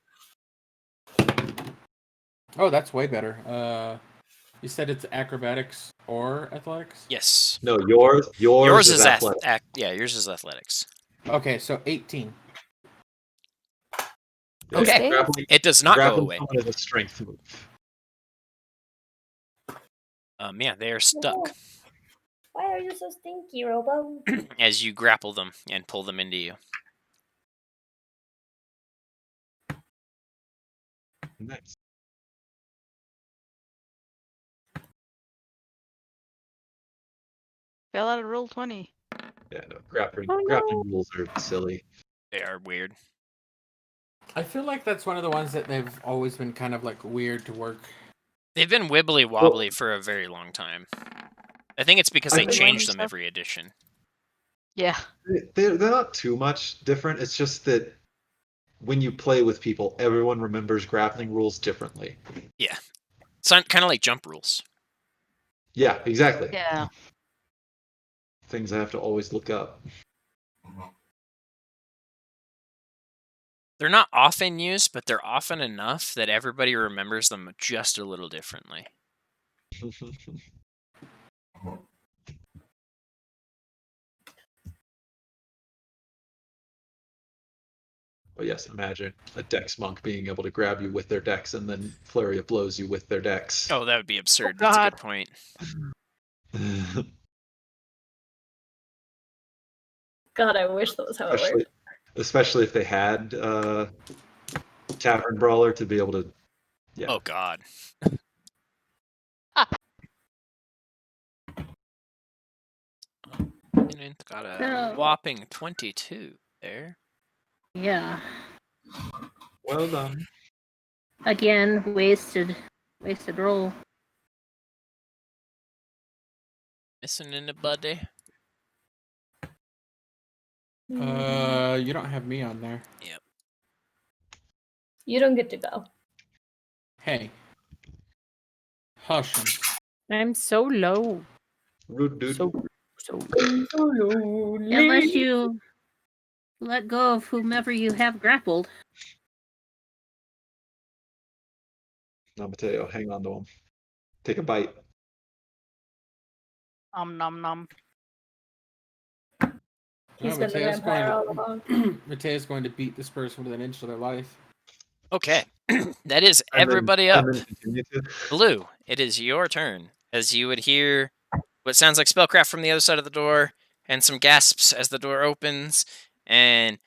Oh, that's way better. You said it's acrobatics or athletics? Yes. No, yours is athletics. Yours is athletics. Okay, so 18. Okay. It does not go away. Someone is a strength move. Yeah, they are stuck Why are you so stinky, Robo? as you grapple them and pull them into you. Nice. Fell out of roll 20. Yeah, no, grappling Oh, no. rules are silly. They are weird. I feel like that's one of the ones that they've always been kind of like weird to work. They've been wibbly wobbly for a very long time. I think it's because they I've been change learning them every edition. Yeah. They're not too much different. It's just that when you play with people, everyone remembers grappling rules differently. Yeah. It's kind of like jump rules. Yeah, exactly. Yeah. Things I have to always look up. They're not often used, but they're often enough that everybody remembers them just a little differently. But yes, imagine a dex monk being able to grab you with their dex and then flurry of blows you with their dex. Oh, that would be absurd. Oh, That's a God. good point. God, I wish that was how it worked. Especially if they had Tavern Brawler to be able to. Yeah. Oh, God. Got a whopping 22 there. Yeah. Well done. Again, wasted roll. Missing anybody? You don't have me on there. Yep. You don't get to go. Hey. Hush 'em. I'm so low. Rude dude. So Unless you let go of whomever you have grappled. No, Mateo, hang on to him. Take a bite. Nom nom. He's been the vampire all along. Mateo's going to beat this person with an inch of their life. Okay. That is everybody up. Blue, it is your turn. As you would hear what sounds like spellcraft from the other side of the door, and some gasps as the door opens, and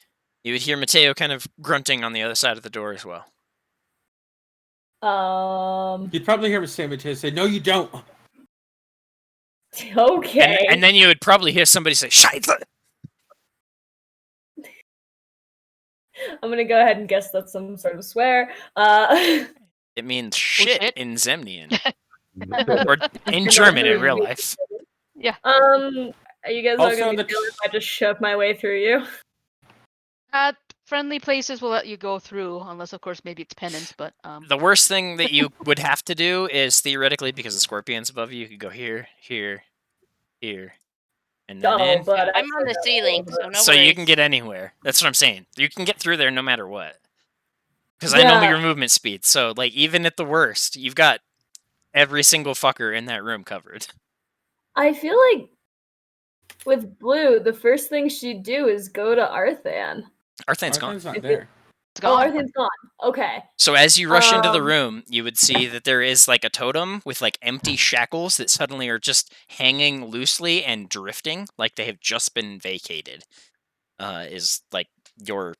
you would hear Mateo kind of grunting on the other side of the door as well. You'd probably hear Mateo say, "No, you don't." Okay. And then you would probably hear somebody say, "Scheiße!" I'm gonna go ahead and guess that's some sort of swear. It means shit in Zemnian. Or in German in real life. Yeah. Are you guys all Also gonna in be the chill if I just shove my way through you? Friendly places will let you go through, unless of course maybe it's penance. But The worst thing that you would have to do is theoretically, because the scorpion's above you, you could go here, here, here, and then in. but I'm on the ceiling, so no So worries. you can get anywhere. That's what I'm saying. You can get through there no matter what. Because I know your movement speed. So like even at the worst, you've got every single fucker in that room covered. I feel like with Blue, the first thing she'd do is go to Arthan. Arthan's gone. not there. Arthan's gone. Okay. So as you rush into the room, you would see that there is like a totem with like empty shackles that suddenly are just hanging loosely and drifting like they have just been vacated. Is like your,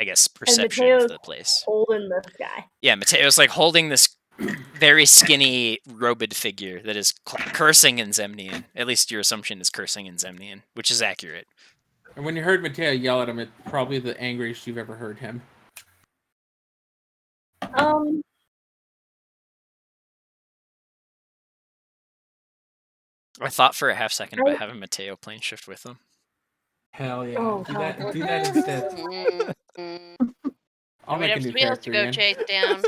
I guess, perception of the place. Holding this guy. Yeah, Mateo's like holding this very skinny, robed figure that is cursing in Zemnian. At least your assumption is cursing in Zemnian, which is accurate. And when you heard Mateo yell at him, it's probably the angriest you've ever heard him. I thought for a half second about I- having Mateo plane shift with him. Hell yeah. Oh, do God. that. Do that instead. Mm-mm. I'll We'd make a have new somebody else to character go again. chase down.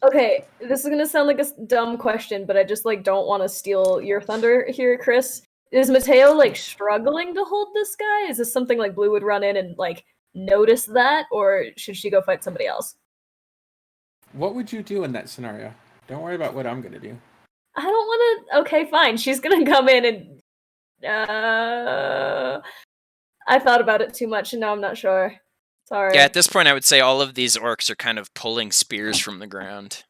Okay, this is gonna sound like a dumb question, but I just like don't want to steal your thunder here, Chris. Is Mateo like struggling to hold this guy? Is this something like Blue would run in and like notice that, or should she go fight somebody else? What would you do in that scenario? Don't worry about what I'm gonna do. I don't want to. Okay, fine. She's gonna come in and. I thought about it too much, and now I'm not sure. Sorry. Yeah, at this point, I would say all of these orcs are kind of pulling spears from the ground,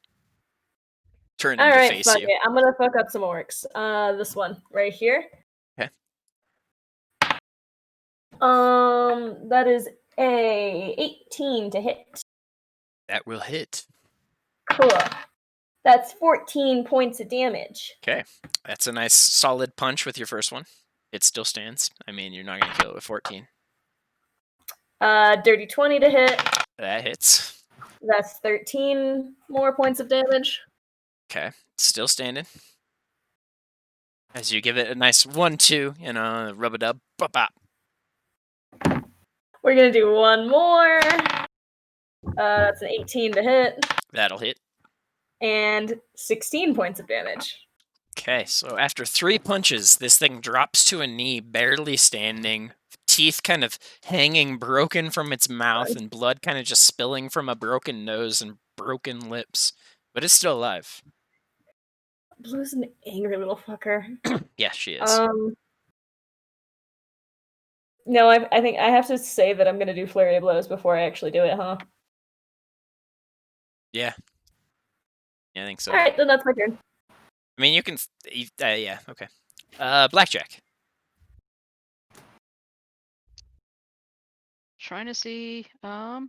turning All to right, face fuck you. it. I'm gonna fuck up some orcs. This one right here. Okay. That is a 18 to hit. That will hit. Cool. That's 14 points of damage. Okay, that's a nice solid punch with your first one. It still stands. I mean, you're not going to kill it with 14. Dirty 20 to hit. That hits. That's 13 more points of damage. Okay, still standing. As you give it a nice 1-2, rub-a-dub, bop-bop. We're gonna do one more. That's an 18 to hit. That'll hit. And 16 points of damage. Okay, so after 3 punches, this thing drops to a knee, barely standing, teeth kind of hanging broken from its mouth, and blood kind of just spilling from a broken nose and broken lips. But it's still alive. Blue's an angry little fucker. Yeah, she is. No, I think I have to say that I'm gonna do flurry of blows before I actually do it, huh? Yeah. Yeah, I think so. Alright, then that's my turn. I mean, you can... yeah, okay. Blackjack. Trying to see. How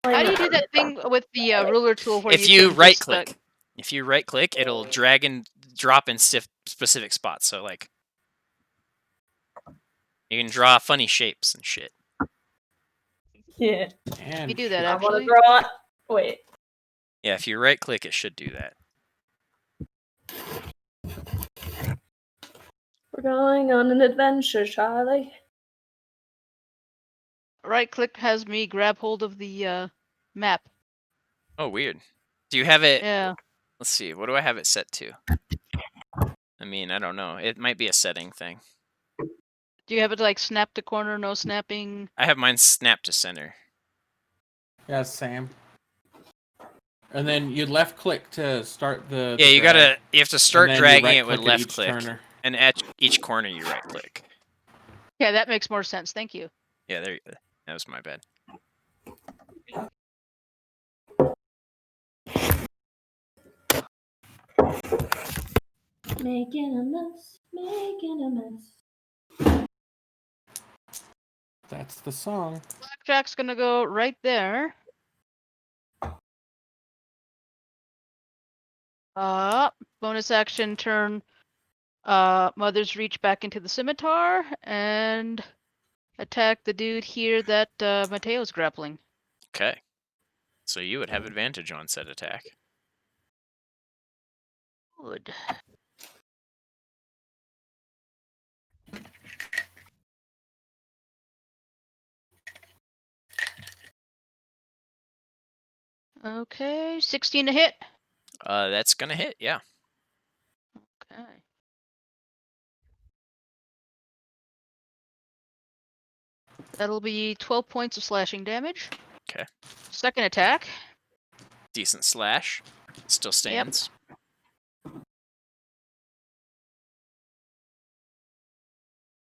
do you do that thing with the ruler tool where If you you can right-click. Just, If you right-click, it'll drag and drop in specific spots. So, like... You can draw funny shapes and shit. Yeah. you do that I wanna actually? draw. Wait. Yeah, if you right-click, it should do that. We're going on an adventure, Charlie. Right click has me grab hold of the map. Oh, weird. Do you have it... Yeah. Let's see, what do I have it set to? I mean, I don't know. It might be a setting thing. Do you have it like snap to corner, no snapping? I have mine snapped to center. Yeah, Sam. And then you left click to start the. Yeah, you have to start then you dragging it with right-click at left each click. turner. And at each corner, you right click. Yeah, that makes more sense. Thank you. Yeah, there. That was my bad. Making a mess, making a mess. That's the song. Blackjack's gonna go right there. Bonus action turn. Mother's reach back into the scimitar and attack the dude here that Mateo's grappling. Okay. So you would have advantage on said attack. Good. Okay, 16 to hit. That's gonna hit. Yeah. Okay. That'll be 12 points of slashing damage. Okay. Second attack. Decent slash. Still stands.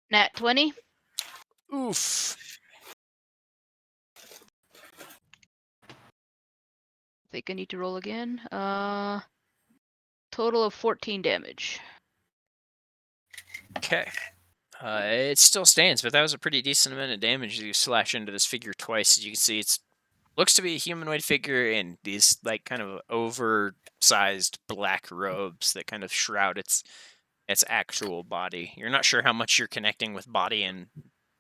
Nat 20. Oof. I think I need to roll again. Total of 14 damage. Okay. It still stands, but that was a pretty decent amount of damage you slash into this figure twice. As you can see, it's looks to be a humanoid figure in these like kind of oversized black robes that kind of shroud its actual body. You're not sure how much you're connecting with body and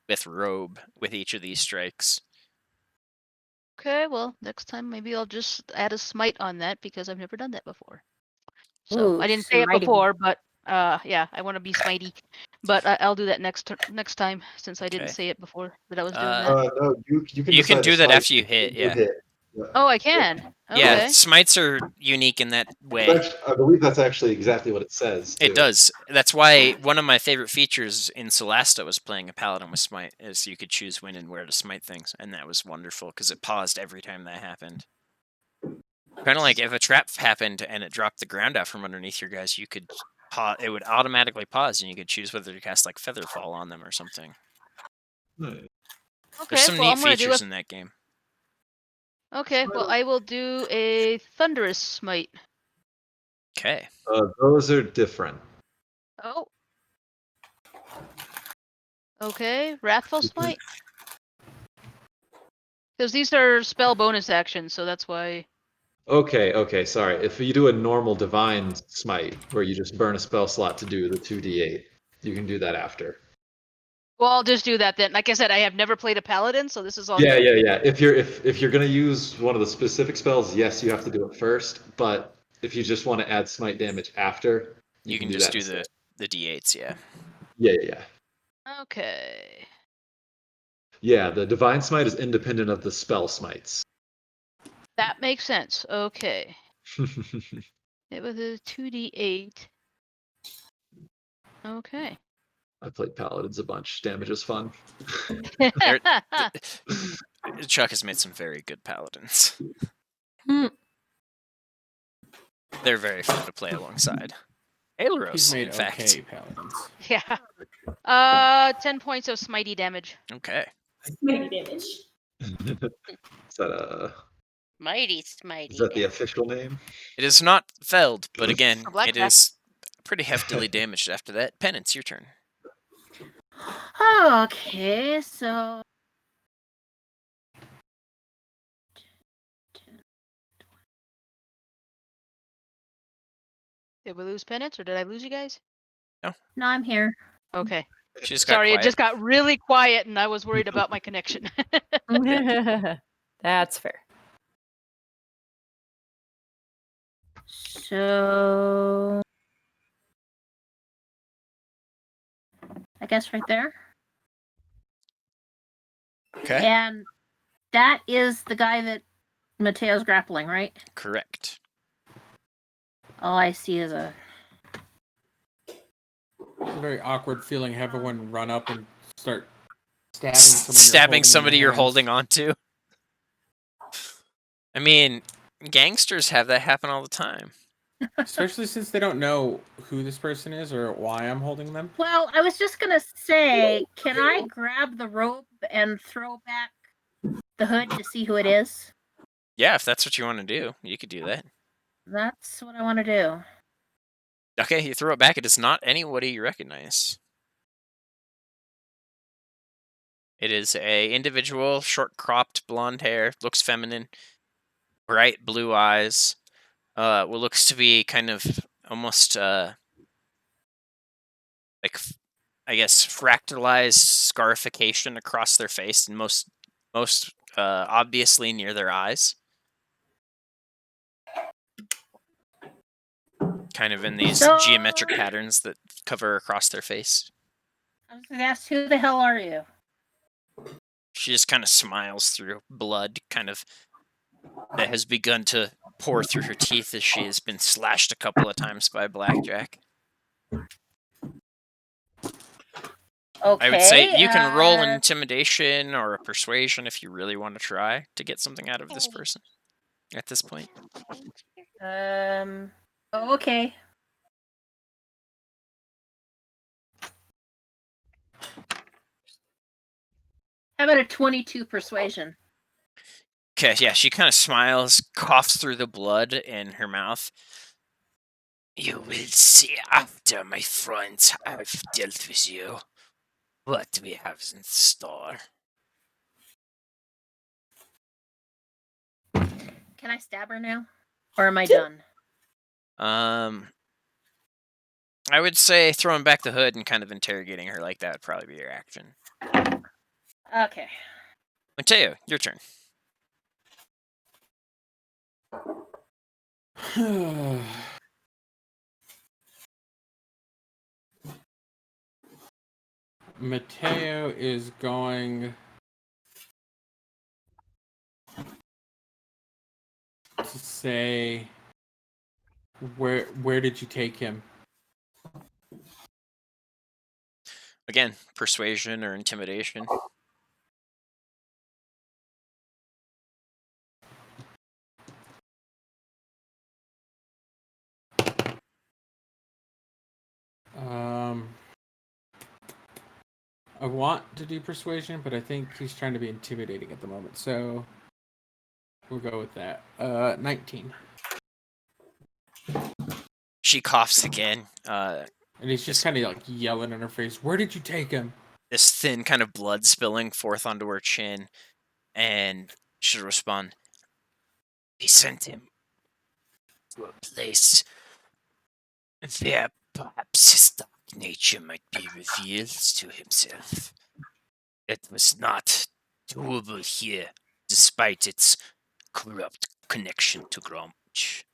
with robe with each of these strikes. Okay, well, next time maybe I'll just add a smite on that because I've never done that before. So Ooh, I didn't say it smiting. before, but Yeah, I want to be smitey, but I'll do that next time since I didn't Okay. say it before that I was doing that. No, you can You can decide to do that smite after you hit, when yeah. hit. Yeah. Oh, I can. Yeah, Okay. smites are unique in that way. I believe that's actually exactly what it says. Too. It does. That's why one of my favorite features in Solasta was playing a paladin with smite, is you could choose when and where to smite things, and that was wonderful because it paused every time that happened. Kind of like if a trap happened and it dropped the ground out from underneath your guys, you could it would automatically pause, and you could choose whether to cast like Featherfall on them or something. There's Okay. some Well, neat I'm gonna do features in that game. Okay. Well, I will do a thunderous smite. Okay. Those are different. Oh. Okay. Wrathful smite. Because these are spell bonus actions, so that's why. Okay, sorry. If you do a normal divine smite, where you just burn a spell slot to do the 2d8, you can do that after. Well, I'll just do that then. Like I said, I have never played a paladin, so this is all. Yeah, new. yeah. If you're gonna use one of the specific spells, yes, you have to do it first. But if you just want to add smite damage after, You can can do just that do instead. the d8s, yeah. Yeah. Okay. Yeah, the divine smite is independent of the spell smites. That makes sense. Okay. It was a 2d8. Okay. I played paladins a bunch. Damage is fun. Chuck has made some very good paladins. Hmm. They're very fun to play alongside. He's Aileros, made in fact. okay paladins. Yeah. 10 points of smitey damage. Okay. Many damage. Is that Mighty is smitey. that the official name? It is not felled, but again, For blackjack. it is pretty heftily damaged after that. Penance, your turn. Okay, so Did we lose penance, or did I lose you guys? no, I'm here. Okay. She just got Sorry, quiet. it just got really quiet, and I was worried about my connection. That's fair. So I guess right there. Okay. And that is the guy that Mateo's grappling, right? Correct. All I see is a. It's a very awkward feeling. Have everyone run up and start Stabbing somebody you're holding holding on to. I mean, gangsters have that happen all the time. Especially since they don't know who this person is or why I'm holding them. Well, I was just gonna say, can I grab the rope and throw back the hood to see who it is? Yeah, if that's what you want to do, you could do that. That's what I want to do. Okay, you throw it back. It is not anybody you recognize. It is a individual, short-cropped, blonde hair, looks feminine, bright blue eyes. What looks to be kind of almost like, I guess, fractalized scarification across their face, and most obviously near their eyes. Kind of in these geometric patterns that cover across their face. I was gonna ask, who the hell are you? She just kind of smiles through blood, kind of that has begun to pour through her teeth as she has been slashed a couple of times by Blackjack. Okay. I would say you can roll an intimidation or a persuasion if you really want to try to get something out of this person at this point. Okay. How about a 22 persuasion? Okay, yeah, she kind of smiles, coughs through the blood in her mouth. You will see after, my friends. I've dealt with you. What we have in store. Can I stab her now? Or am I done? I would say throwing back the hood and kind of interrogating her like that would probably be your action. Okay. Mateo, your turn. Mateo is going to say, where did you take him? Again, persuasion or intimidation. I want to do persuasion, but I think he's trying to be intimidating at the moment, so we'll go with that. 19. She coughs again. And he's just kind of like yelling in her face, "Where did you take him?" This thin kind of blood spilling forth onto her chin, and she'll respond, "We sent him to a place where perhaps his dark nature might be revealed to himself. It was not doable here, despite its corrupt connection to Gromwich."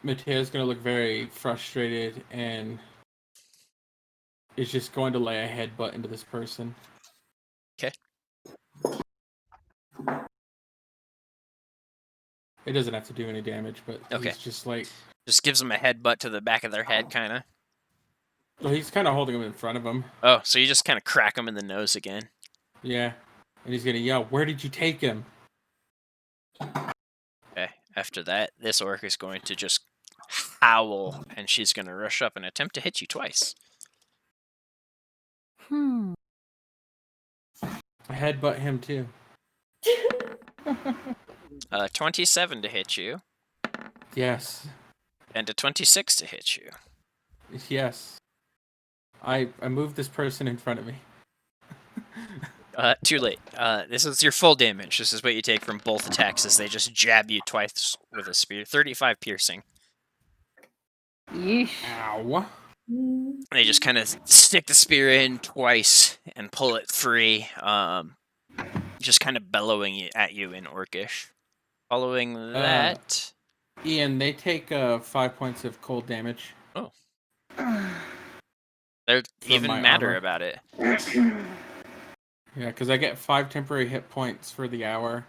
Mateo's gonna look very frustrated and is just going to lay a headbutt into this person. Okay. It doesn't have to do any damage, but Okay. he's just like... Just gives him a headbutt to the back of their head, kind of. Well, he's kind of holding him in front of him. Oh, so you just kind of crack him in the nose again. Yeah. And he's gonna yell, "Where did you take him?" Okay. After that, this orc is going to just howl, and she's going to rush up and attempt to hit you twice. Hmm. I headbutt him too. 27 to hit you, Yes. and a 26 to hit you. Yes. I moved this person in front of me. Too late. This is your full damage. This is what you take from both attacks as they just jab you twice with a spear. 35 piercing. Yeesh. Ow. They just kind of stick the spear in twice and pull it free, just kind of bellowing at you in Orcish. Following that... Ian, they take 5 points of cold damage. Oh. They're From even my madder armor. about it. Yeah, because I get 5 temporary hit points for the hour,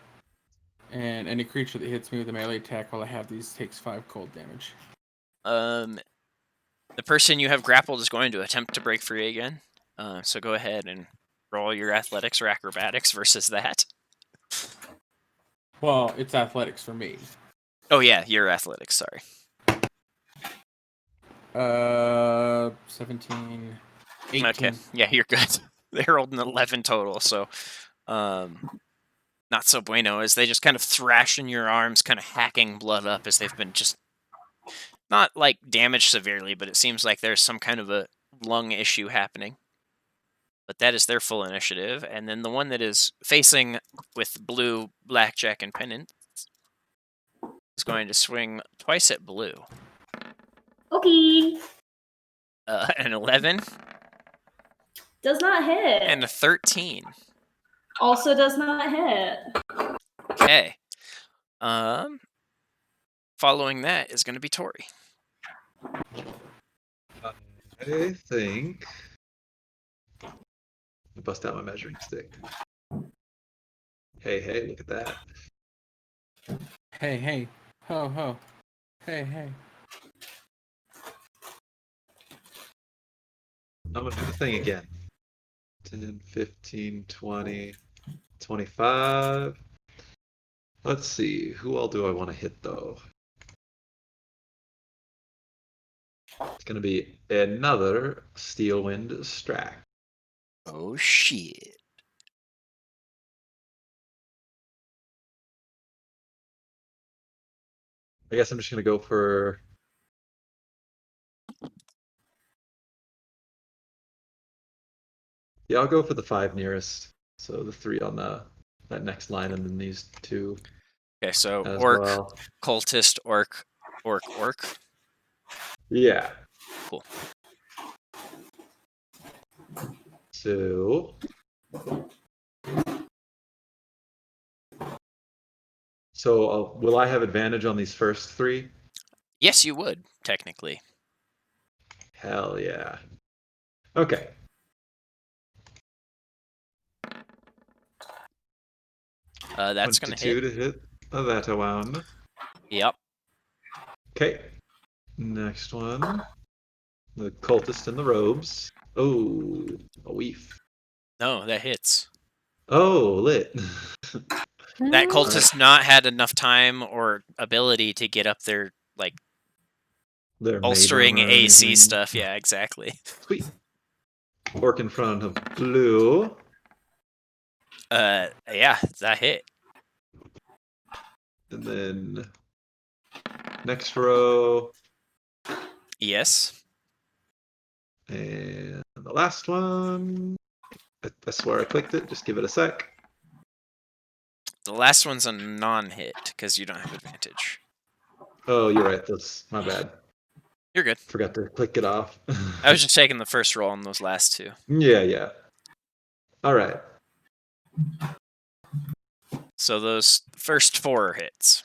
and any creature that hits me with a melee attack while I have these takes 5 cold damage. The person you have grappled is going to attempt to break free again. So go ahead and roll your athletics or acrobatics versus that. Well, it's athletics for me. Oh yeah, your athletics, sorry. 17, 18. Okay, yeah, you're good. They rolled an 11 total, so not so bueno, as they just kind of thrash in your arms, kind of hacking blood up as they've been just not like damaged severely, but it seems like there's some kind of a lung issue happening. But that is their full initiative, and then the one that is facing with blue, blackjack, and pennant is going to swing twice at blue. Okay. An 11 Does not hit. and a 13. Also does not hit. Okay. Following that is going to be Tori. I think I bust out my measuring stick. Hey, look at that. Hey, ho, ho. Hey. I'm gonna do the thing again. 10, 15, 20, 25. Let's see, who all do I want to hit though? It's gonna be another Steelwind Strack. Oh, shit. I guess I'm just gonna go for... Yeah, I'll go for the 5 nearest. So the 3 on that next line, and then these 2 Okay, so as orc, well. cultist, orc. Yeah. Cool. So So will I have advantage on these first 3? Yes, you would, technically. Hell yeah. Okay. That's going to hit. 22 to hit that one. Yep. Okay. Next one. The cultist in the robes. Oh, a weef. No, that hits. Oh, lit. That cultist not had enough time or ability to get up there, like, Their maid bolstering armor or AC anything. stuff. Yeah, exactly. Sweet. Orc in front of blue. Yeah, that hit. And then next row. Yes. And the last one. I swear I clicked it. Just give it a sec. The last one's a non-hit because you don't have advantage. Oh, you're right. That's my bad. You're good. Forgot to click it off. I was just taking the first roll on those last 2. Yeah. All right. So those first 4 are hits.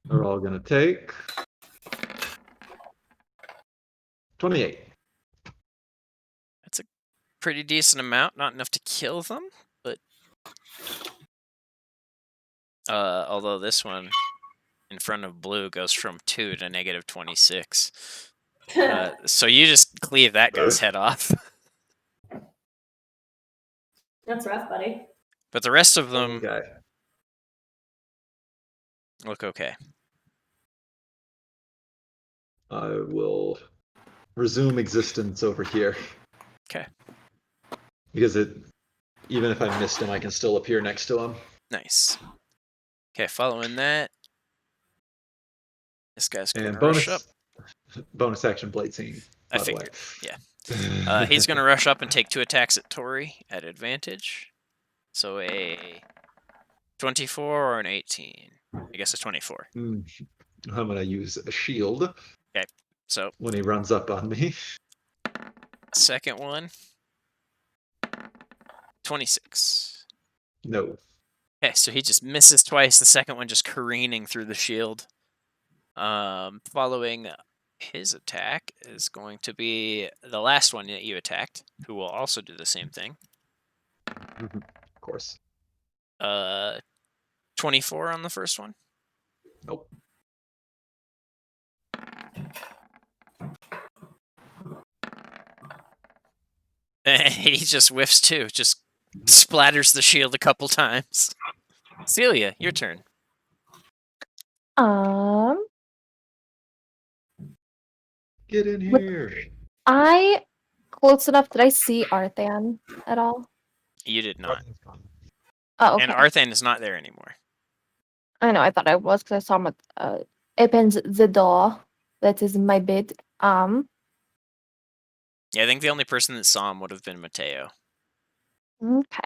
They're all gonna take 28. That's a pretty decent amount. Not enough to kill them, but although this one in front of blue goes from 2 to negative 26. So you just cleave that guy's head off. That's rough, buddy. But the rest of them Okay. look okay. I will resume existence over here. Okay. Because even if I missed him, I can still appear next to him. Nice. Okay, following that, this guy's gonna And rush up. bonus action blade scene. I by the way. figured. Yeah. He's gonna rush up and take 2 attacks at Tori at advantage. So a 24 or an 18. I guess it's 24. I'm gonna use a shield. Okay. So when he runs up on me. Second one. 26. No. Okay, so he just misses twice. The second one just careening through the shield. Following his attack is going to be the last one that you attacked, who will also do the same thing. Of course. 24 on the first one. Nope. He just whiffs too. Just splatters the shield a couple times. Celia, your turn. Get in here. I close enough. Did I see Arthan at all? You did not. Oh, okay. And Arthan is not there anymore. I know. I thought I was because I saw him. Opens the door. That is my bed. Yeah, I think the only person that saw him would have been Mateo. Okay.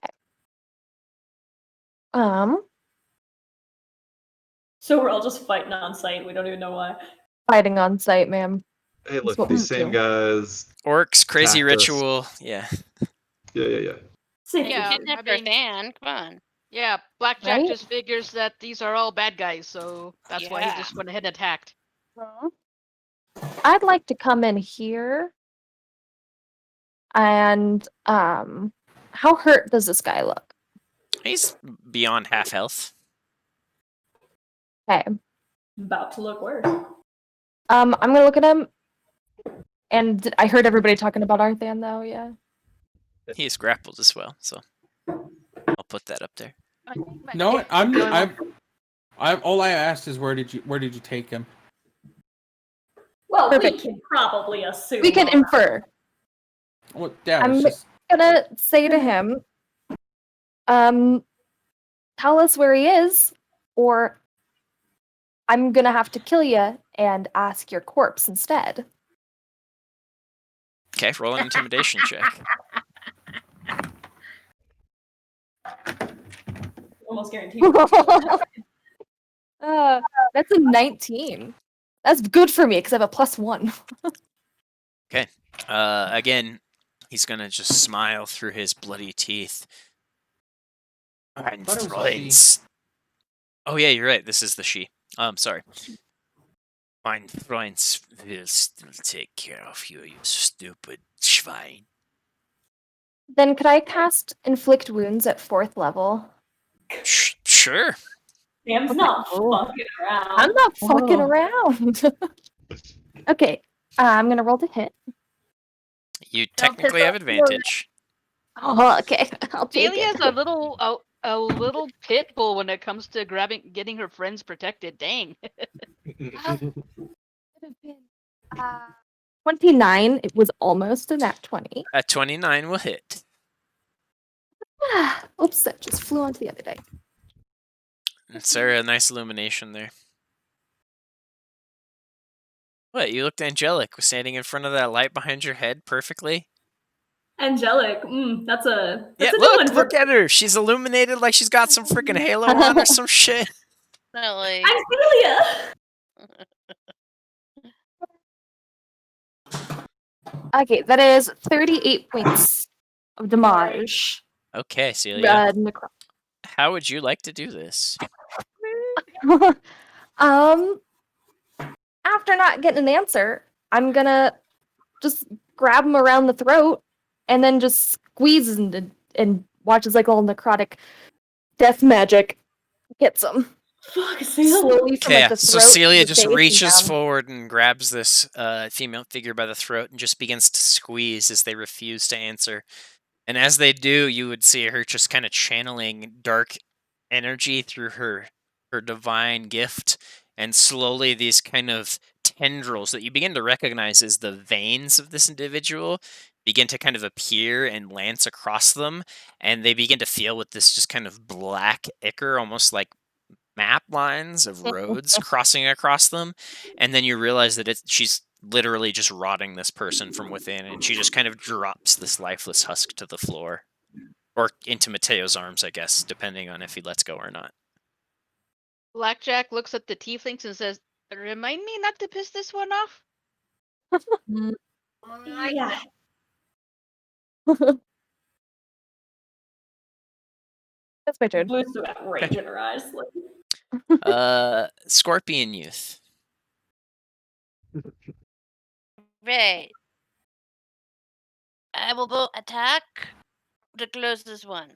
So we're all just fighting on site. We don't even know why. Fighting on site, ma'am. Hey, look, what these we same do. guys. Orcs, crazy attacked us. ritual. Yeah. Yeah. Safety. Yeah, Yeah, kidnap I mean- Fan. Come on. Yeah, Blackjack Right? just figures that these are all bad guys, so that's why he Yeah. just went ahead and attacked. I'd like to come in here. And how hurt does this guy look? He's beyond half health. Okay. About to look worse. I'm gonna look at him. And I heard everybody talking about Arthan though, yeah. He is grappled as well, so I'll put that up there. I think No, Mateo- I'm. All I asked is where did you take him? Well, Perfect. we can probably assume. We can all that. infer. Well, yeah, I'm it's just Gonna say to him, tell us where he is, or I'm gonna have to kill you and ask your corpse instead. Okay, roll an intimidation check. Almost guaranteed. That's a 19. That's good for me because I have a +1. Again, He's gonna just smile through his bloody teeth. Mein thought it was a Freunds. Oh yeah, you're right. This is the she. Sorry. Mein Freunds will still take care of you, you stupid Schwein. Then could I cast Inflict Wounds at 4th level? Sure. Sam's Okay, not cool. fucking around. I'm not fucking Whoa. around. Okay, I'm gonna roll to hit. You Don't piss technically have off Gloria. advantage. Oh, okay, I'll take Celia's it. a little pit bull when it comes to getting her friends protected. Dang. Could have been 29. It was almost a nat 20. A 29 will hit. Oops, that just flew onto the other die. And Sarah, a nice illumination there. What? You looked angelic, standing in front of that light behind your head perfectly. Angelic. That's a Yeah, new one look at her. She's illuminated like she's got some freaking halo on or some shit. No, like, I'm Celia. Okay, that is 38 points of damage. Okay, Celia. Necro. How would you like to do this? After not getting an answer, I'm gonna just grab him around the throat and then just squeeze and watch as like all necrotic death magic gets him. Fuck, Sam. Slowly from Okay, like the so throat to Celia the just face and reaches down. forward and grabs this female figure by the throat and just begins to squeeze as they refuse to answer. And as they do, you would see her just kind of channeling dark energy through her divine gift, and slowly these kind of tendrils that you begin to recognize as the veins of this individual begin to kind of appear and lance across them, and they begin to feel with this just kind of black ichor, almost like map lines of roads crossing across them, and then you realize that she's literally just rotting this person from within, and she just kind of drops this lifeless husk to the floor, or into Mateo's arms, I guess, depending on if he lets go or not. Blackjack looks at the tieflings and says, "Remind me not to piss this one off." Yeah. That's my turn. Blue's got rage in her eyes. Like, Scorpion Youth. right. I will go attack the closest one.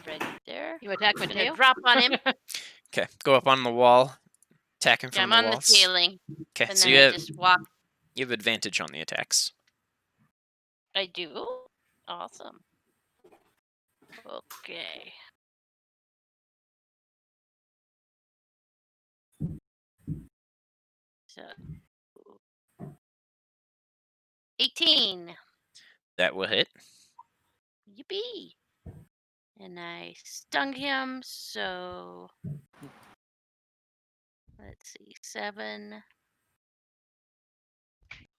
Right there. You attack I'm gonna Mateo. drop on him. Okay, go up on the wall, attack him Yeah, from I'm the on walls. the ceiling, Okay, and so then you I have just walk. advantage on the attacks. I do. Awesome. Okay. So 18. That will hit. Yippee. And I stung him, so let's see, 7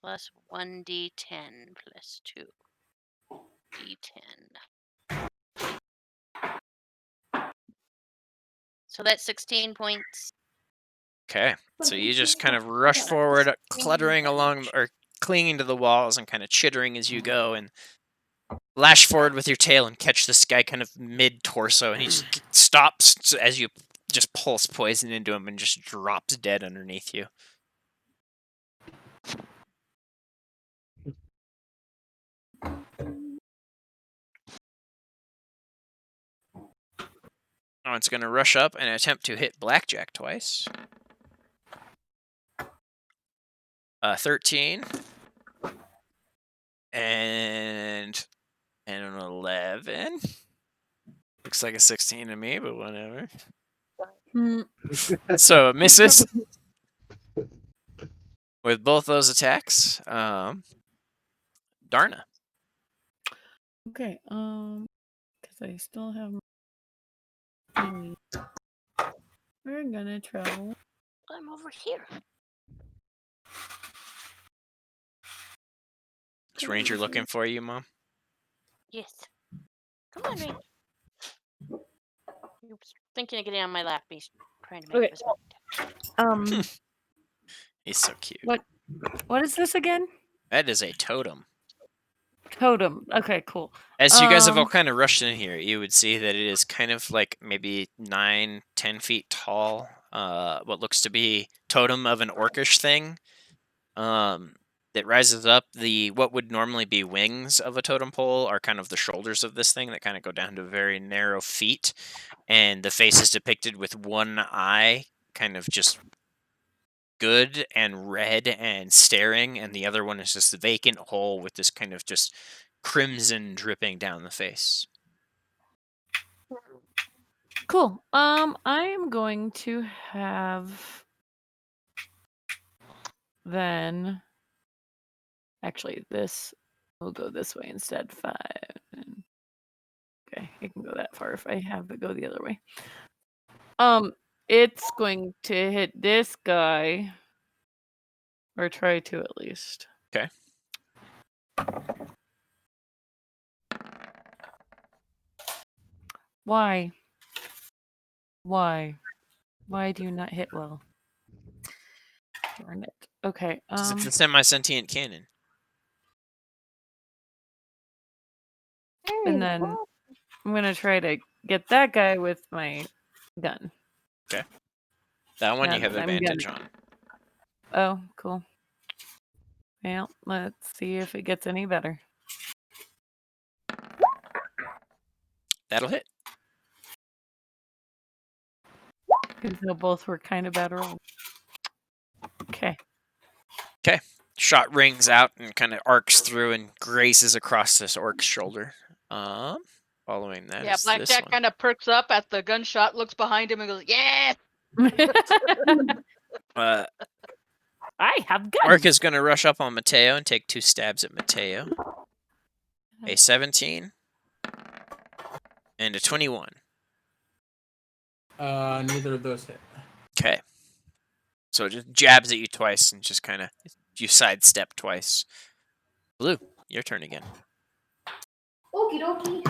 plus 1d10 plus 2d10. So that's 16 points. Okay, so you just kind of rush forward, cluttering along or clinging to the walls and kind of chittering as you go, and lash forward with your tail and catch this guy kind of mid-torso, and he just stops as you just pulse poison into him and just drops dead underneath you. Now it's going to rush up and attempt to hit Blackjack twice. 13 and an 11. Looks like a 16 to me, but whatever. So it misses with both those attacks. Darna. Okay, because I still have we're gonna travel. I'm over here. Is Ranger looking for you, Mom? Yes. Come on, Ranger. He was thinking of getting on my lap. He's trying to make Okay. this one. He's so cute. What is this again? That is a totem. Totem. Okay, cool. As you guys have all kind of rushed in here, you would see that it is kind of like maybe 9, 10 feet tall. What looks to be totem of an orcish thing. That rises up. What would normally be wings of a totem pole are kind of the shoulders of this thing that kind of go down to very narrow feet, and the face is depicted with one eye, kind of just good and red and staring, and the other one is just the vacant hole with this kind of just crimson dripping down the face. Cool. I am going to have then. Actually, this will go this way instead. 5. Okay, it can go that far if I have it go the other way. It's going to hit this guy, or try to at least. Okay. Why? Why do you not hit well? Darn it. Okay. It's a semi-sentient cannon. And then I'm gonna try to get that guy with my gun. Okay. That one Now you have that I'm advantage gunning. on. Oh, cool. Well, let's see if it gets any better. That'll hit. Because they both were kind of bad rolls. Okay. Shot rings out and kind of arcs through and grazes across this orc's shoulder. Following that Yeah, is this Blackjack one. kind of perks up at the gunshot, looks behind him, and goes, "Yeah." I have guns. Orc is going to rush up on Mateo and take 2 stabs at Mateo. A 17 and a 21. Neither of those hit. Okay. So it just jabs at you twice and just kind of you sidestep twice. Blue, your turn again. Okie dokie.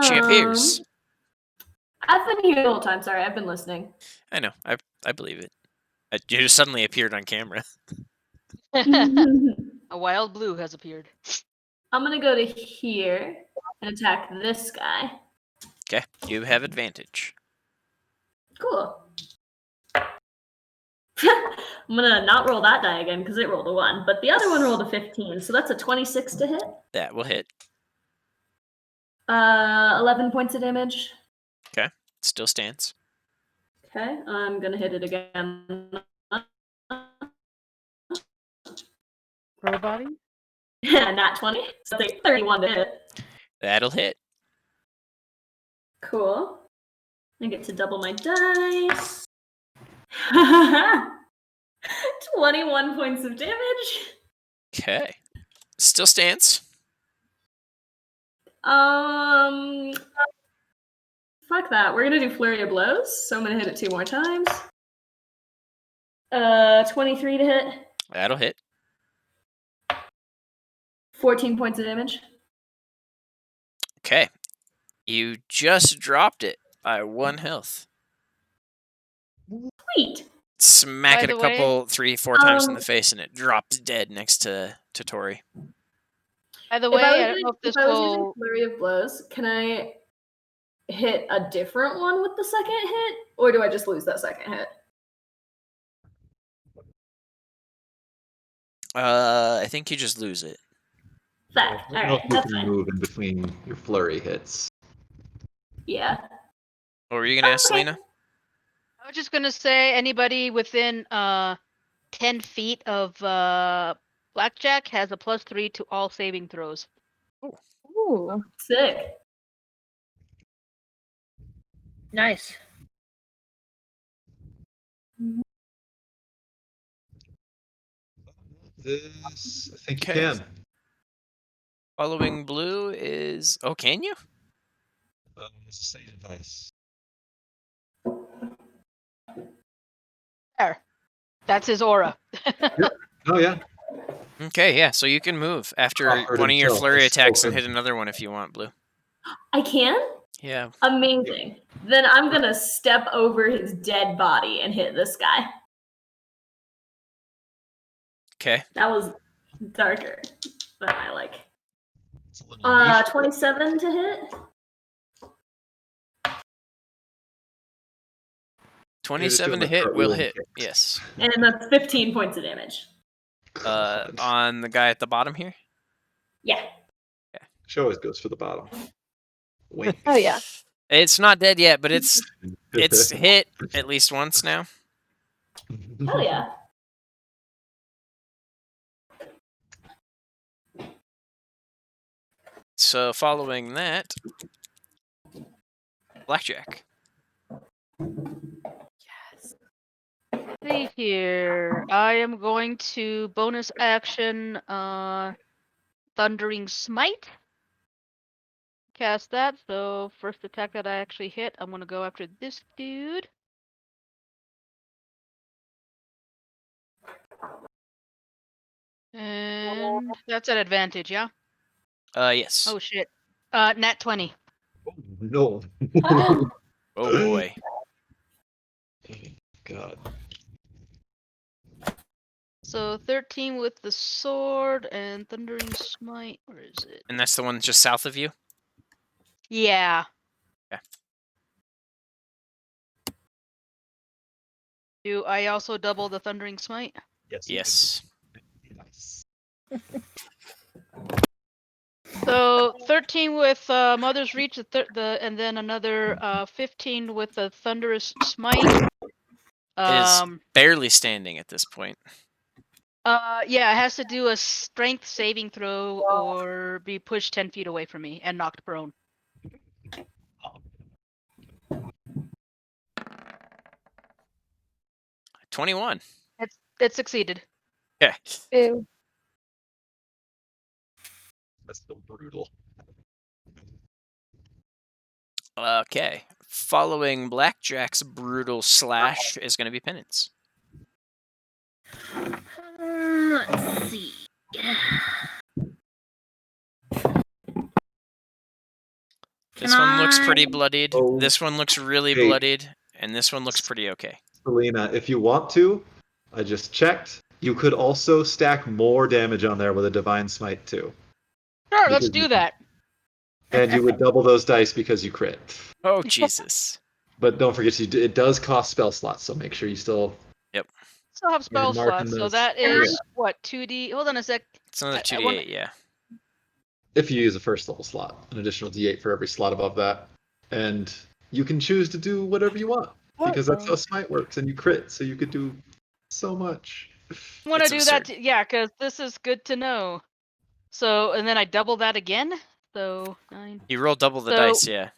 She appears. I've been here the whole time. Sorry, I've been listening. I know. I believe it. You just suddenly appeared on camera. A wild blue has appeared. I'm gonna go to here and attack this guy. Okay. You have advantage. Cool. I'm gonna not roll that die again because it rolled a 1, but the other one rolled a 15, so that's a 26 to hit. That will hit. 11 points of damage. Still stands. Okay, I'm gonna hit it again. Roll body? Yeah, nat 20. So that's a 31 to hit. That'll hit. Cool. I get to double my dice. 21 points of damage. Okay. Still stands. Fuck that. We're gonna do flurry of blows. So I'm gonna hit it 2 more times. 23 to hit. That'll hit. 14 points of damage. Okay. You just dropped it by 1 health. Sweet. Smack By it a the way- couple, 3, 4 times in the face, and it drops dead next to Tori. By the If way, I I was, don't using, know if this if I was using will. flurry of blows, can I hit a different one with the second hit, or do I just lose that second hit? I think you just lose it. Fuck. I don't know Alright, if you that's can fine. move in between your flurry hits. Yeah. What were you gonna ask, Okay. Selena? I was just gonna say anybody within 10 feet of Blackjack has a +3 to all saving throws. Ooh. Sick. Nice. This, I think you Okay. can. Following blue is... Oh, can you? It's a save device. There. That's his aura. Oh yeah. Okay, yeah, so you can move after Offered one of your himself, flurry that's attacks so and good. hit another one if you want, blue. I can? Yeah. Amazing. Then I'm gonna step over his dead body and hit this guy. Okay. That was darker than I like. It's a little niche. 27 to hit. 27 to a hit will cartwheel and hit. kicks. Yes. And that's 15 points of damage. God. On the guy at the bottom here. Yeah. She always goes for the bottom. Wink. Oh yeah. It's not dead yet, but it's hit at least once now. Hell yeah. So following that, Blackjack. See here. I am going to bonus action Thundering Smite. Cast that. So first attack that I actually hit, I'm gonna go after this dude. And that's an advantage, yeah? Yes. Oh shit. Nat 20. No. Oh boy. God. So 13 with the sword and Thundering Smite. Where is it? And that's the one just south of you? Yeah. Okay. Do I also double the Thundering Smite? Yes. Yes. Nice. So 13 with Mother's Reach, and then another 15 with the Thunderous Smite. It is barely standing at this point. Yeah, it has to do a strength saving throw or be pushed 10 feet away from me and knocked prone. — 21. It succeeded. Okay. Ew. That's still brutal. Okay. Following Blackjack's brutal slash is going to be Penance. Let's see. This one looks pretty I- bloodied. Oh, This one looks really hey. bloodied. And this one looks pretty okay. Selena, if you want to, I just checked. You could also stack more damage on there with a Divine Smite too. Sure, let's Because do you- that. And you would double those dice because you crit. Oh, Jesus. But don't forget, it does cost spell slots, so make sure you still. Still have spell You're marking slots, so those. that is what 2d. Hold on a sec. It's another I want- 2d8, yeah. If you use a first level slot, an additional d8 for every slot above that. And you can choose to do whatever you want. Because that's how Smite works, and you crit, so you could do so much. Want to It's do absurd. that? Yeah, because this is good to know. So, and then I double that again. So 9. You roll double the So- dice, yeah.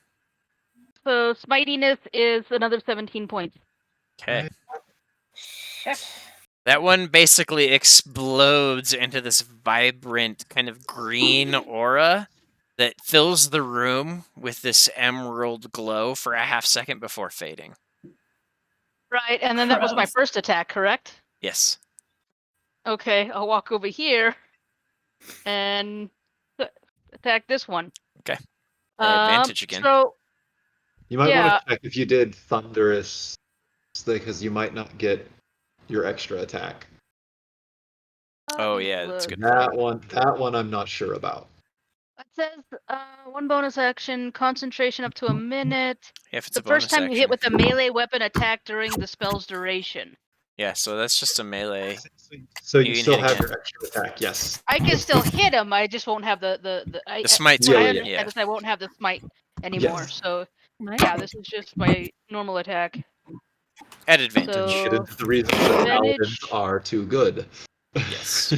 So smitiness is another 17 points. Okay. Shit. That one basically explodes into this vibrant kind of green aura that fills the room with this emerald glow for a half second before fading. Right, and then that was my Gross. first attack, correct? Yes. Okay, I'll walk over here and attack this one. Okay. Advantage again. So You might Yeah. want to check if you did Thunderous, because you might not get your extra attack. Oh, yeah, that's good. That one I'm not sure about. It says one bonus action, concentration up to a minute. Yeah, if it's The a bonus first time you action. hit with a melee weapon attack during the spell's duration. Yeah, so that's just a melee. So You you can still hit have again. your extra attack, yes. I can still hit him. I just won't have the The smite's Yeah, I yeah, gone, understand yeah. this. I won't have the smite anymore. Yes. So yeah, this is just my normal attack. At advantage. So- Get into the reasons that Advantage. paladins are too good. Yes.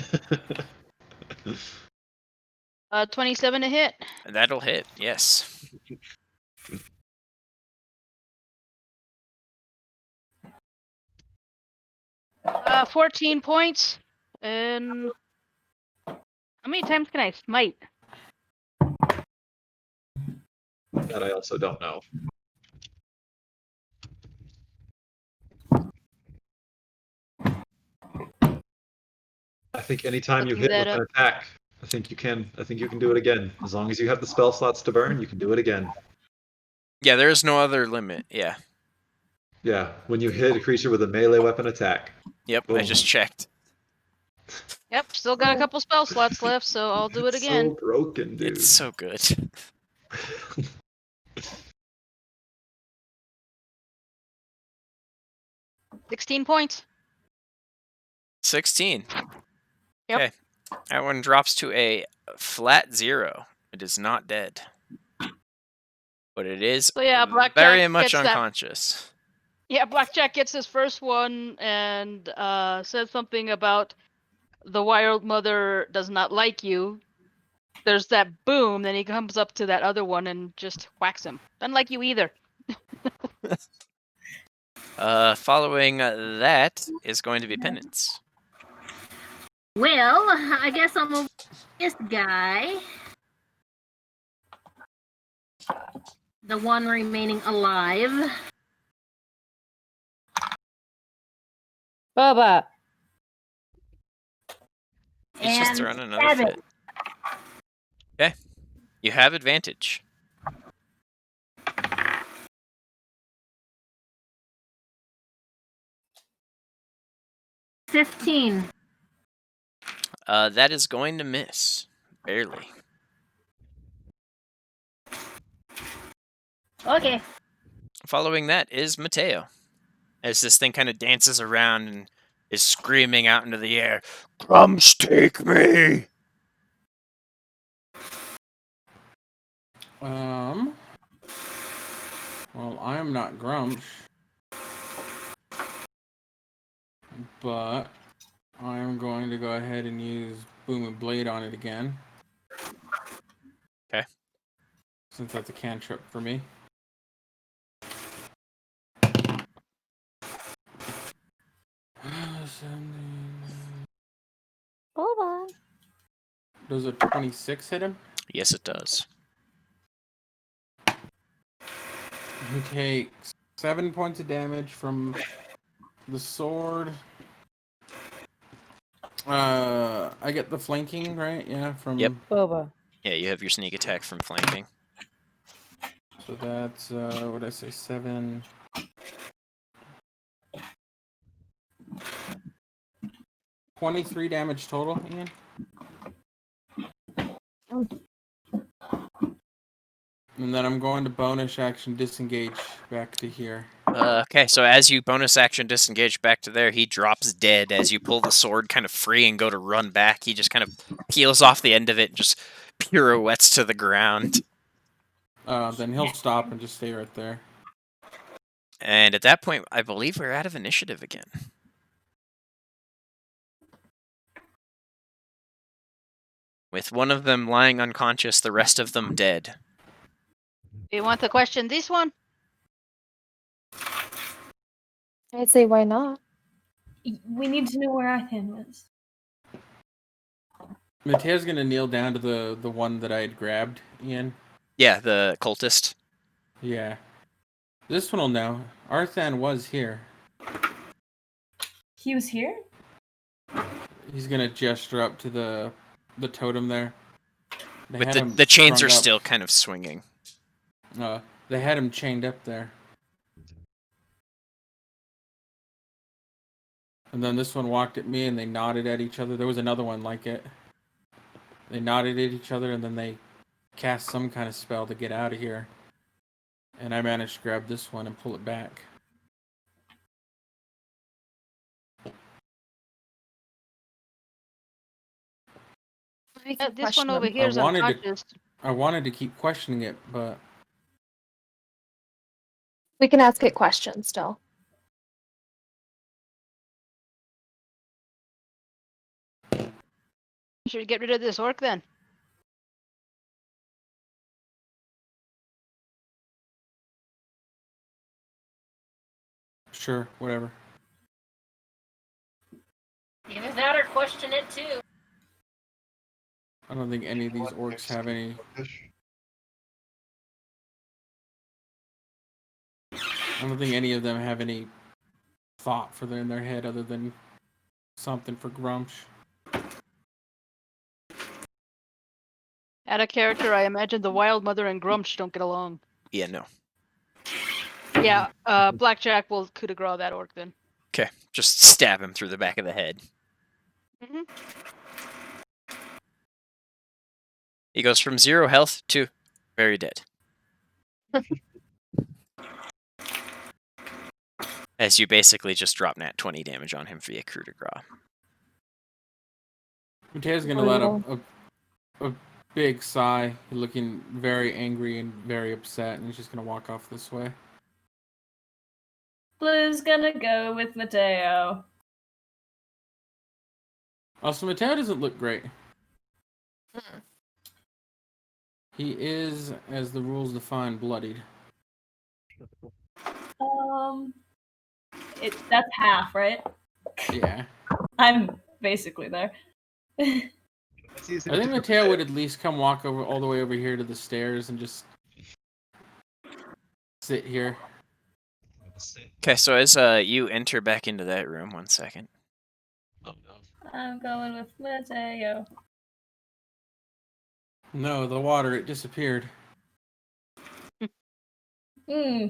27 to hit. That'll hit, yes. Uh, 14 points. And how many times can I smite? That I also don't know. I think anytime you Looking hit with that an attack, I think you can do it again. As long as you have the spell slots to burn, you can do it again. Yeah, there is no other limit. Yeah. Yeah, when you hit a creature with a melee weapon attack. Yep, I Boom. just checked. Yep, still got a couple spell slots left, so I'll do it again. So broken, dude. It's so good. 16 points. 16. Yep. Okay. That one drops to a flat 0. It is not dead. But it is So yeah, Blackjack very much gets that. unconscious. Yeah, Blackjack gets his first one and says something about the wild mother does not like you. There's that boom, then he comes up to that other one and just whacks him. Doesn't like you either. Following that is going to be penance. Well, I guess I'll move this guy. The one remaining alive. Bubba. He's just And throwing another stab it. fit. Okay. You have advantage. $15. That is going to miss. Barely. Okay. Following that is Mateo. As this thing kind of dances around and is screaming out into the air, "Grumps, take me!" Well, I am not Grumsh, but I am going to go ahead and use Boom and Blade on it again. Okay. Since that's a cantrip for me. Bubba. Does a 26 hit him? Yes, it does. He takes 7 points of damage from the sword. I get the flanking, right? Yeah, from... Yep. Bubba. Yeah, you have your sneak attack from flanking. So that's, what did I say, 7... 23 damage total, Ian? And then I'm going to bonus action disengage back to here. Okay, so as you bonus action disengage back to there, he drops dead. As you pull the sword kind of free and go to run back, he just kind of peels off the end of it and just pirouettes to the ground. Then he'll stop and just stay right there. And at that point, I believe we're out of initiative again. With one of them lying unconscious, the rest of them dead. You want to question this one? I'd say why not? We need to know where Arthan was. Mateo's gonna kneel down to the one that I had grabbed, Ian. Yeah, the cultist. Yeah. This one will know. Arthan was here. He was here? He's gonna gesture up to the totem there. They But had him the chains strung are up. still kind of swinging. They had him chained up there. And then this one walked at me and they nodded at each other. There was another one like it. They nodded at each other and then they cast some kind of spell to get out of here. And I managed to grab this one and pull it back. This one over here is unconscious. I wanted to keep questioning it, but We can ask it questions still. Should we get rid of this orc then? sure, whatever. Either that or question it too. I don't think any of these orcs have any. I don't think any of them have any thought for in their head other than something for Grumsh. Out of character, I imagine the wild mother and Grumsh don't get along. Yeah, no. Yeah, Blackjack will coup de grace that orc then. Okay, just stab him through the back of the head. Mhm. He goes from 0 health to very dead. As you basically just drop nat 20 damage on him via coup de grace. Mateo's gonna let a big sigh, looking very angry and very upset, and he's just gonna walk off this way. Blue's gonna go with Mateo. Also, Mateo doesn't look great. Mm. He is, as the rules define, bloodied. That's half, right? Yeah. I'm basically there. I think Mateo would at least come walk over all the way over here to the stairs and just sit here. Okay, so as you enter back into that room, 1 second. Oh no. I'm going with Mateo. No, the water, it disappeared. Hmm.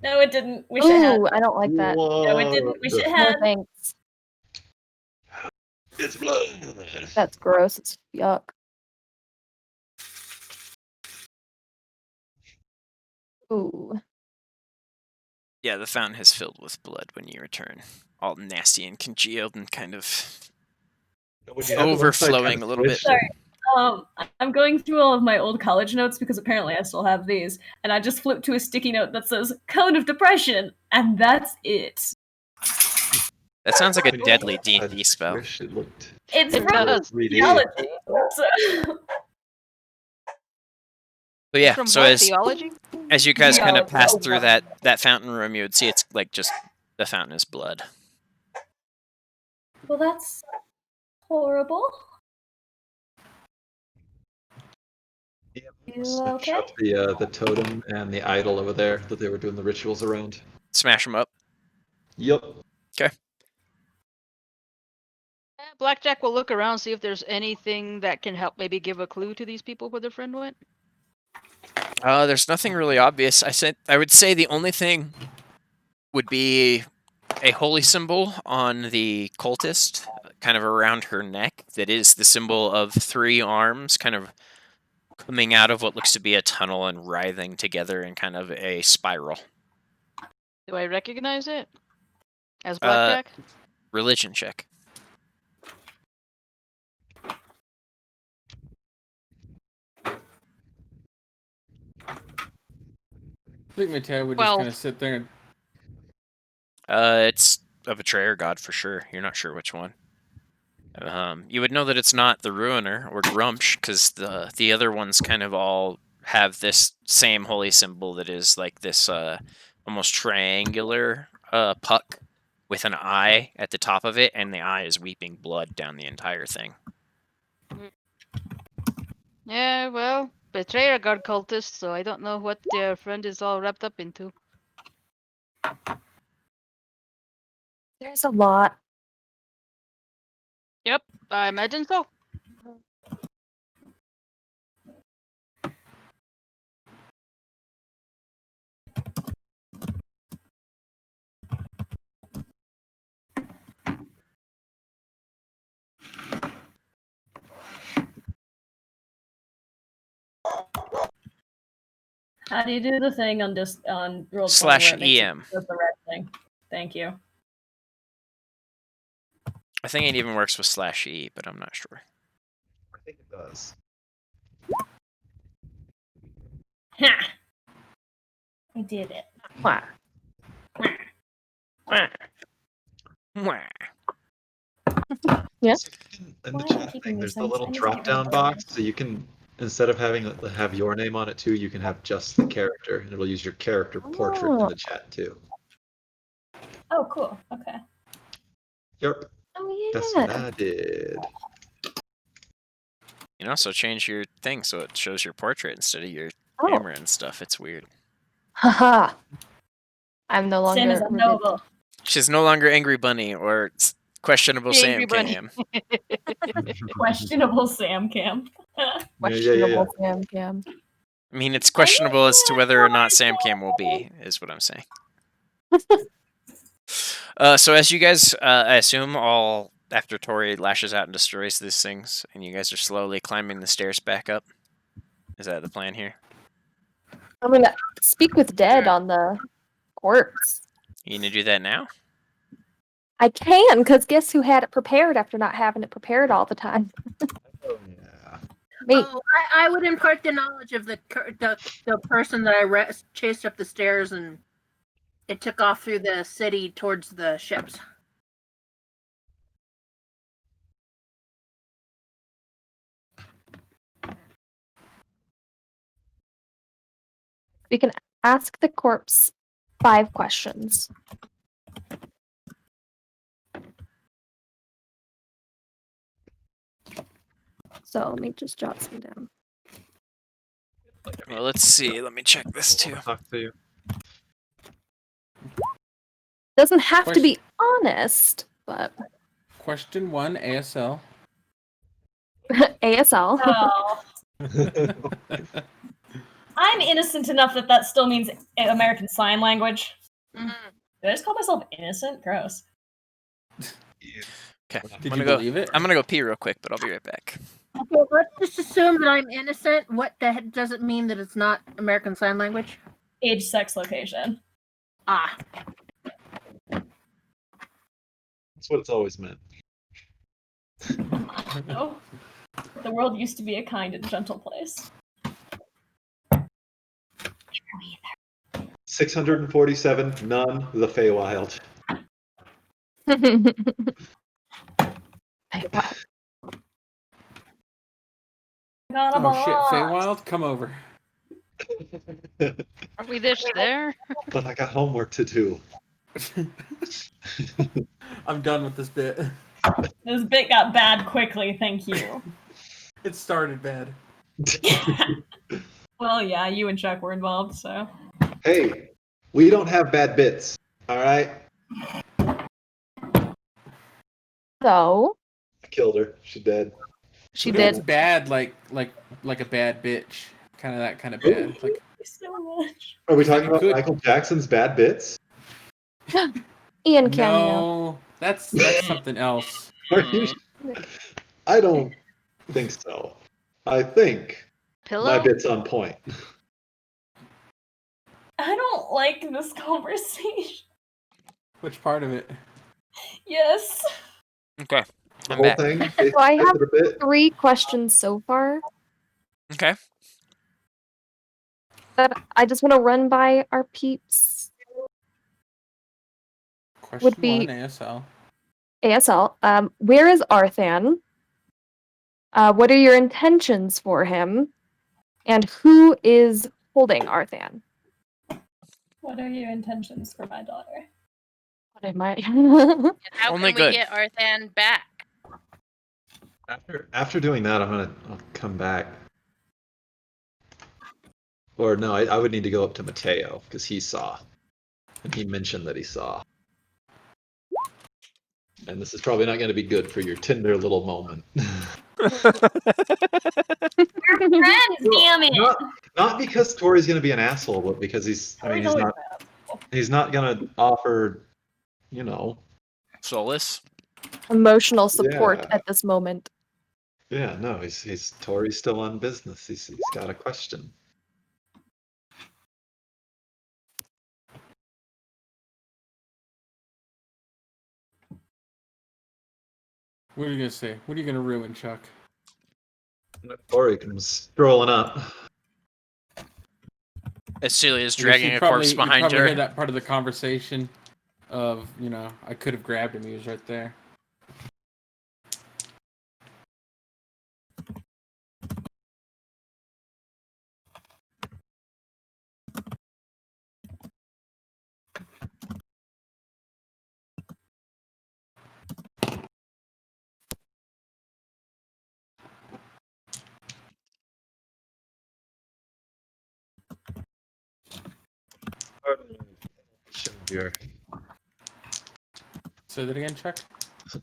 No, it didn't. Wish it had. Ooh, I don't like that. No, it didn't. Wish it No had. thanks. It's blood. That's gross. It's yuck. Ooh. Yeah, the fountain has filled with blood when you return. All nasty and congealed and kind of overflowing a little bit. Sorry. I'm going through all of my old college notes because apparently I still have these, and I just flipped to a sticky note that says "Cone of Depression," and that's it. That sounds like a deadly D&D spell. Wish it looked. It's It from does. 3D. theology. So... But yeah, From so what, as theology? you guys kind of Theology. pass through that fountain room, you would see it's like just the fountain is blood. Well, that's horrible. You Smash okay? up the totem and the idol over there that they were doing the rituals around. Smash them up. Yep. Blackjack will look around, see if there's anything that can help maybe give a clue to these people where their friend went. There's nothing really obvious. I would say the only thing would be a holy symbol on the cultist, kind of around her neck, that is the symbol of 3 arms, kind of coming out of what looks to be a tunnel and writhing together in kind of a spiral. Do I recognize it as Blackjack? Religion check. I think Mateo would just Well- kind of sit there and It's a betrayer god for sure. You're not sure which one. You would know that it's not the Ruiner or Grumsh, because the other ones kind of all have this same holy symbol that is like this almost triangular puck with an eye at the top of it, and the eye is weeping blood down the entire thing. Yeah, well, betrayer god cultist, so I don't know what their friend is all wrapped up into. There's a lot. Yep, I imagine so. How do you do the thing on roll Slash where it makes it EM. does the red thing? Thank you. I think it even works with /E, but I'm not sure. I think it does. Ha! I did it. Wah. Mwah. Yeah. So you can, in Why the are you chat keeping thing, these there's the things? little I need to drop get down rid of box, so you can, instead of having it have your name on it too, you can have just the character, and it'll use your character portrait in Oh. the chat too. Oh, cool. Okay. Yep, Oh that's what yeah. I did. You can also change your thing so it shows your portrait instead of your Oh. camera and stuff. It's weird. Haha. I'm no Sin is longer. unknowable. She's no longer Angry Bunny or questionable The Angry Sam Bunny. Cam. Questionable Sam Cam. Questionable Sam Cam. I mean, it's questionable as to whether or not Sam Cam will be, is what I'm saying. So as you guys, I assume, all after Tori lashes out and destroys these things, and you guys are slowly climbing the stairs back up. Is that the plan here? I'm gonna speak with Dead on the corpse. You gonna do that now? I can, because guess who had it prepared after not having it prepared all the time? Oh, yeah. Me. Oh, I would impart the knowledge of the person that I chased up the stairs and it took off through the city towards the ships. We can ask the corpse 5 questions. So let me just jot some down. Well, let's see. Let me check this too. Talk to you. Doesn't have to be honest, but Question 1, ASL. ASL. Oh. I'm innocent enough that that still means American Sign Language. Mhm. Did I just call myself innocent? Gross. Okay, Did you believe it? I'm gonna go pee real quick, but I'll be right back. Okay, let's just assume that I'm innocent. What the heck does it mean that it's not American Sign Language? Age, sex, location. Ah, That's what it's always meant. No. The world used to be a kind and gentle place. 647, none, the Feywild. Got a Oh shit, box. Feywild, come over. Are we this there? But I got homework to do. I'm done with this bit. This bit got bad quickly, thank you. It started bad. Well, yeah, you and Chuck were involved, so. Hey, we don't have bad bits, all right? So I killed her. She's dead. she But it's did. bad, like a bad bitch. Kind of that kind of bad. Like, So much. Are we talking about Good. Michael Jackson's bad bits? Ian cameo. no, that's something else. Are you I don't think so. I think my Pillow? bit's on point. I don't like this conversation. Which part of it? Yes. Okay, The I'm whole back. thing. So I have a bit. 3 questions so far Okay. that I just want to run by our peeps. Question be- 1, ASL. ASL. Where is Arthan? What are your intentions for him? And who is holding Arthan? What are your intentions for my daughter? What am I? And how Only can good. we get Arthan back? After doing that, I'll come back. Or no, I would need to go up to Mateo because he saw, and he mentioned that he saw. And this is probably not going to be good for your Tinder little moment. Friends, damn it! Not because Tori's going to be an asshole, but because he's Tori's always he's not going to offer, you know. Solace. Emotional support Yeah. at this moment. Yeah, no, he's Tori's still on business. He's got a question. What are you gonna say? What are you gonna ruin, Chuck? Tori comes strolling up. As Celia's I guess dragging a corpse you behind probably her. hear that part of the conversation of, I could have grabbed him. He was right there. Say that again, Chuck?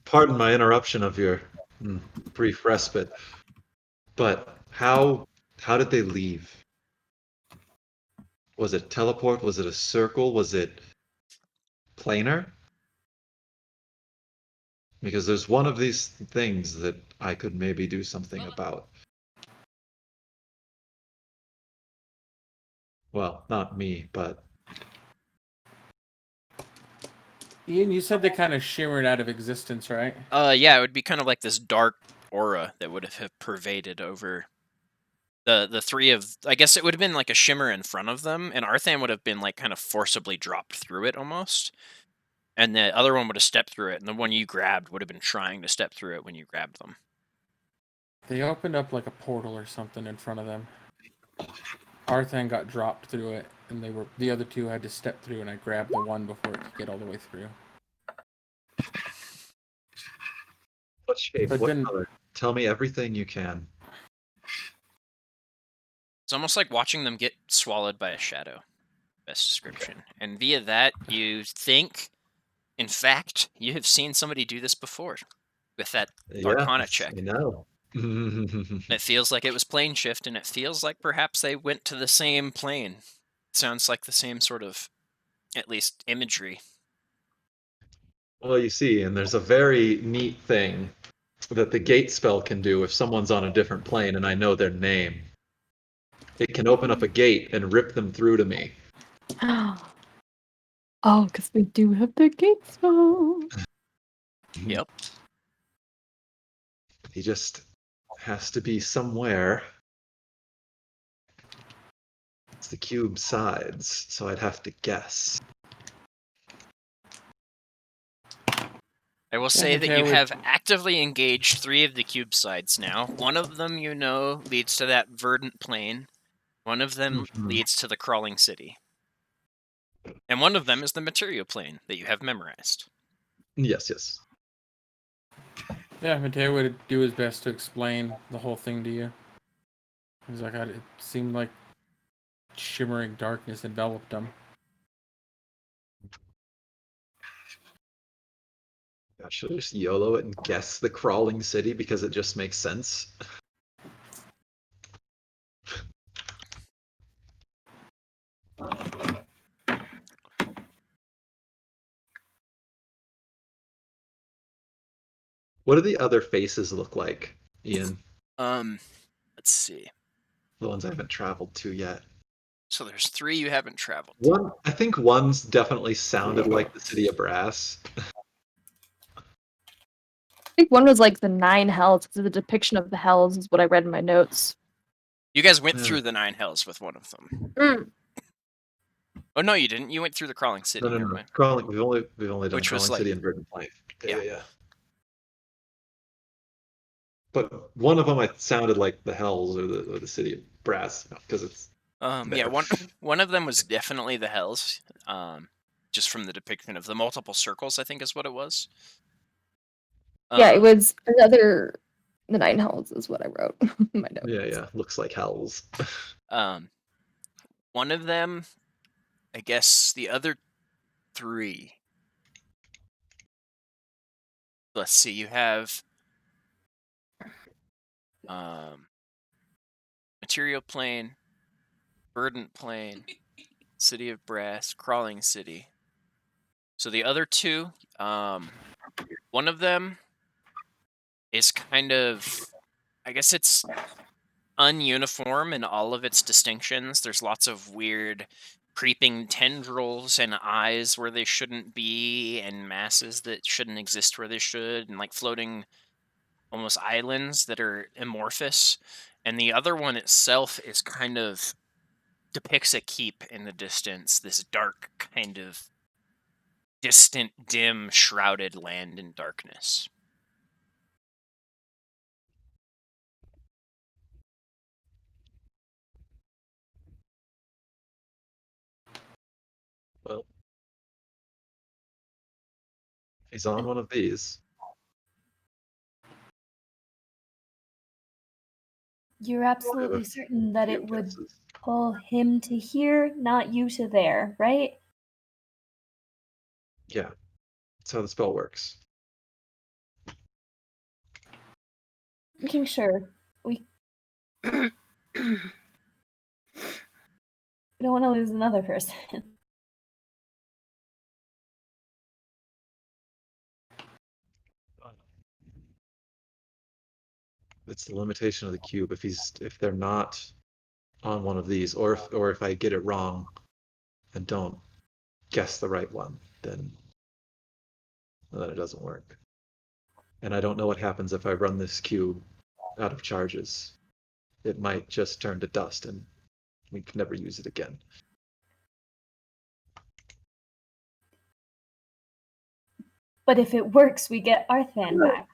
Pardon my interruption of your brief respite, but how did they leave? Was it teleport? Was it a circle? Was it planar? Because there's one of these things that I could maybe do something about. Well, not me, but Ian, you said they kind of shimmered out of existence, right? Yeah, it would be kind of like this dark aura that would have pervaded over the three of. I guess it would have been like a shimmer in front of them, and Arthan would have been like kind of forcibly dropped through it almost, and the other one would have stepped through it, and the one you grabbed would have been trying to step through it when you grabbed them. They opened up like a portal or something in front of them. Arthan got dropped through it, and the other two had to step through, and I grabbed the one before it could get all the way through. what shape? But What then- color? Tell me everything you can. It's almost like watching them get swallowed by a shadow. Best description. And via that, you think, in fact, you have seen somebody do this before with that Arcana Yes, check. I know. It feels like it was plane shift, and it feels like perhaps they went to the same plane. Sounds like the same sort of, at least, imagery. Well, you see, and there's a very neat thing that the gate spell can do if someone's on a different plane and I know their name. It can open up a gate and rip them through to me. Oh, because we do have the gate spell. Yep. He just has to be somewhere. It's the cube sides, so I'd have to guess. I will say that okay, you we- have actively engaged 3 of the cube sides now. One of them, you know, leads to that verdant plane. One of them Mhm. leads to the crawling city. And one of them is the material plane that you have memorized. Yes, yes. Yeah, Mateo would do his best to explain the whole thing to you. He's like, it seemed like shimmering darkness enveloped them. I should I just YOLO it and guess the crawling city because it just makes sense. What do the other faces look like, Ian? Let's see. The ones I haven't traveled to yet. So there's 3 you haven't traveled to. One, I think one's definitely sounded like the city of brass. I think one was like the 9 hells, because the depiction of the hells is what I read in my notes. You guys went Yeah. through the 9 hells with one of them. Mm. Oh no, you didn't. You went through the crawling city. No. Never mind. Crawling. We've only done Which was crawling like- city and verdant plane. Yeah. Yeah. But one of them, I sounded like the hells or the city of brass because it's Yeah, there. one of them was definitely the hells. Just from the depiction of the multiple circles, I think is what it was. Yeah, it was another. The 9 hells is what I wrote in my notes. Yeah. Looks like hells. One of them, I guess the other 3. Let's see, you have material plane, verdant plane, city of brass, crawling city. So the other 2, one of them is kind of, I guess it's ununiform in all of its distinctions. There's lots of weird creeping tendrils and eyes where they shouldn't be, and masses that shouldn't exist where they should, and like floating almost islands that are amorphous. And the other one itself is kind of depicts a keep in the distance, this dark kind of distant, dim, shrouded land in darkness. Well, he's on one of these. You're absolutely certain that Few it would guesses. pull him to here, not you to there, right? Yeah, that's how the spell works. Making sure. We don't want to lose another person. it's the limitation of the cube. If they're not on one of these, or if I get it wrong and don't guess the right one, then it doesn't work. And I don't know what happens if I run this cube out of charges. It might just turn to dust and we can never use it again. But if it works, we get Arthan back.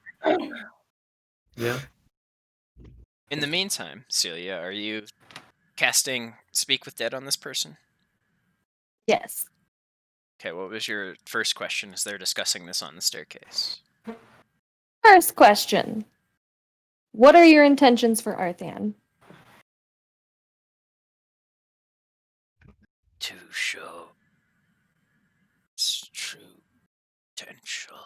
Yeah. In the meantime, Celia, are you casting Speak with Dead on this person? Yes. Okay, what was your first question as they're discussing this on the staircase? First question. What are your intentions for Arthan? To show its true potential.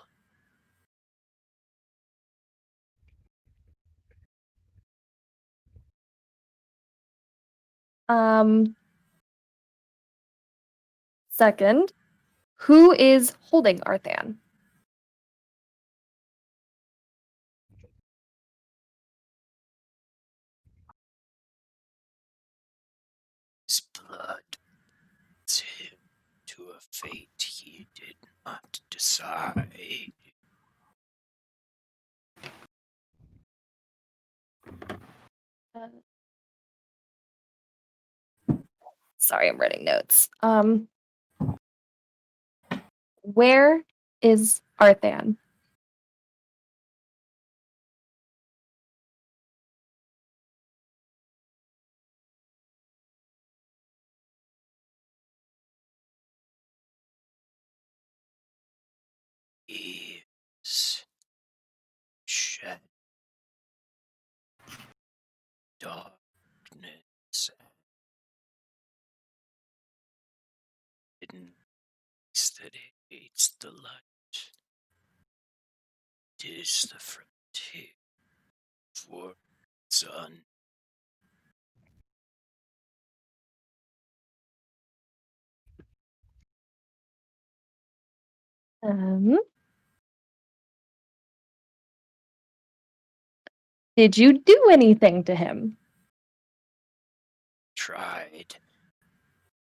Second, who is holding Arthan? His blood leads him to a fate he did not decide. Sorry, I'm writing notes. Where is Arthan? Is shed darkness hidden that hates the light. It is the frontier for sun. Did you do anything to him? Tried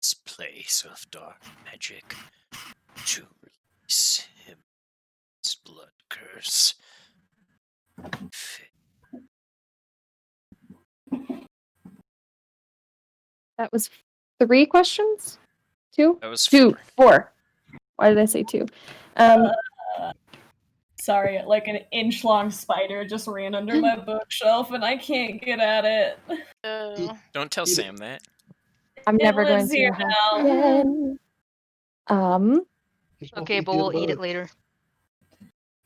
this place of dark magic to release him. His blood curse. That was 3 questions? 2? That was 2. 4. 4. Why did I say 2? Sorry, like an inch-long spider just ran under my bookshelf and I can't get at it. Don't tell Sam that. I'm It never going lives to here have now. again. Okay, but we'll eat it later.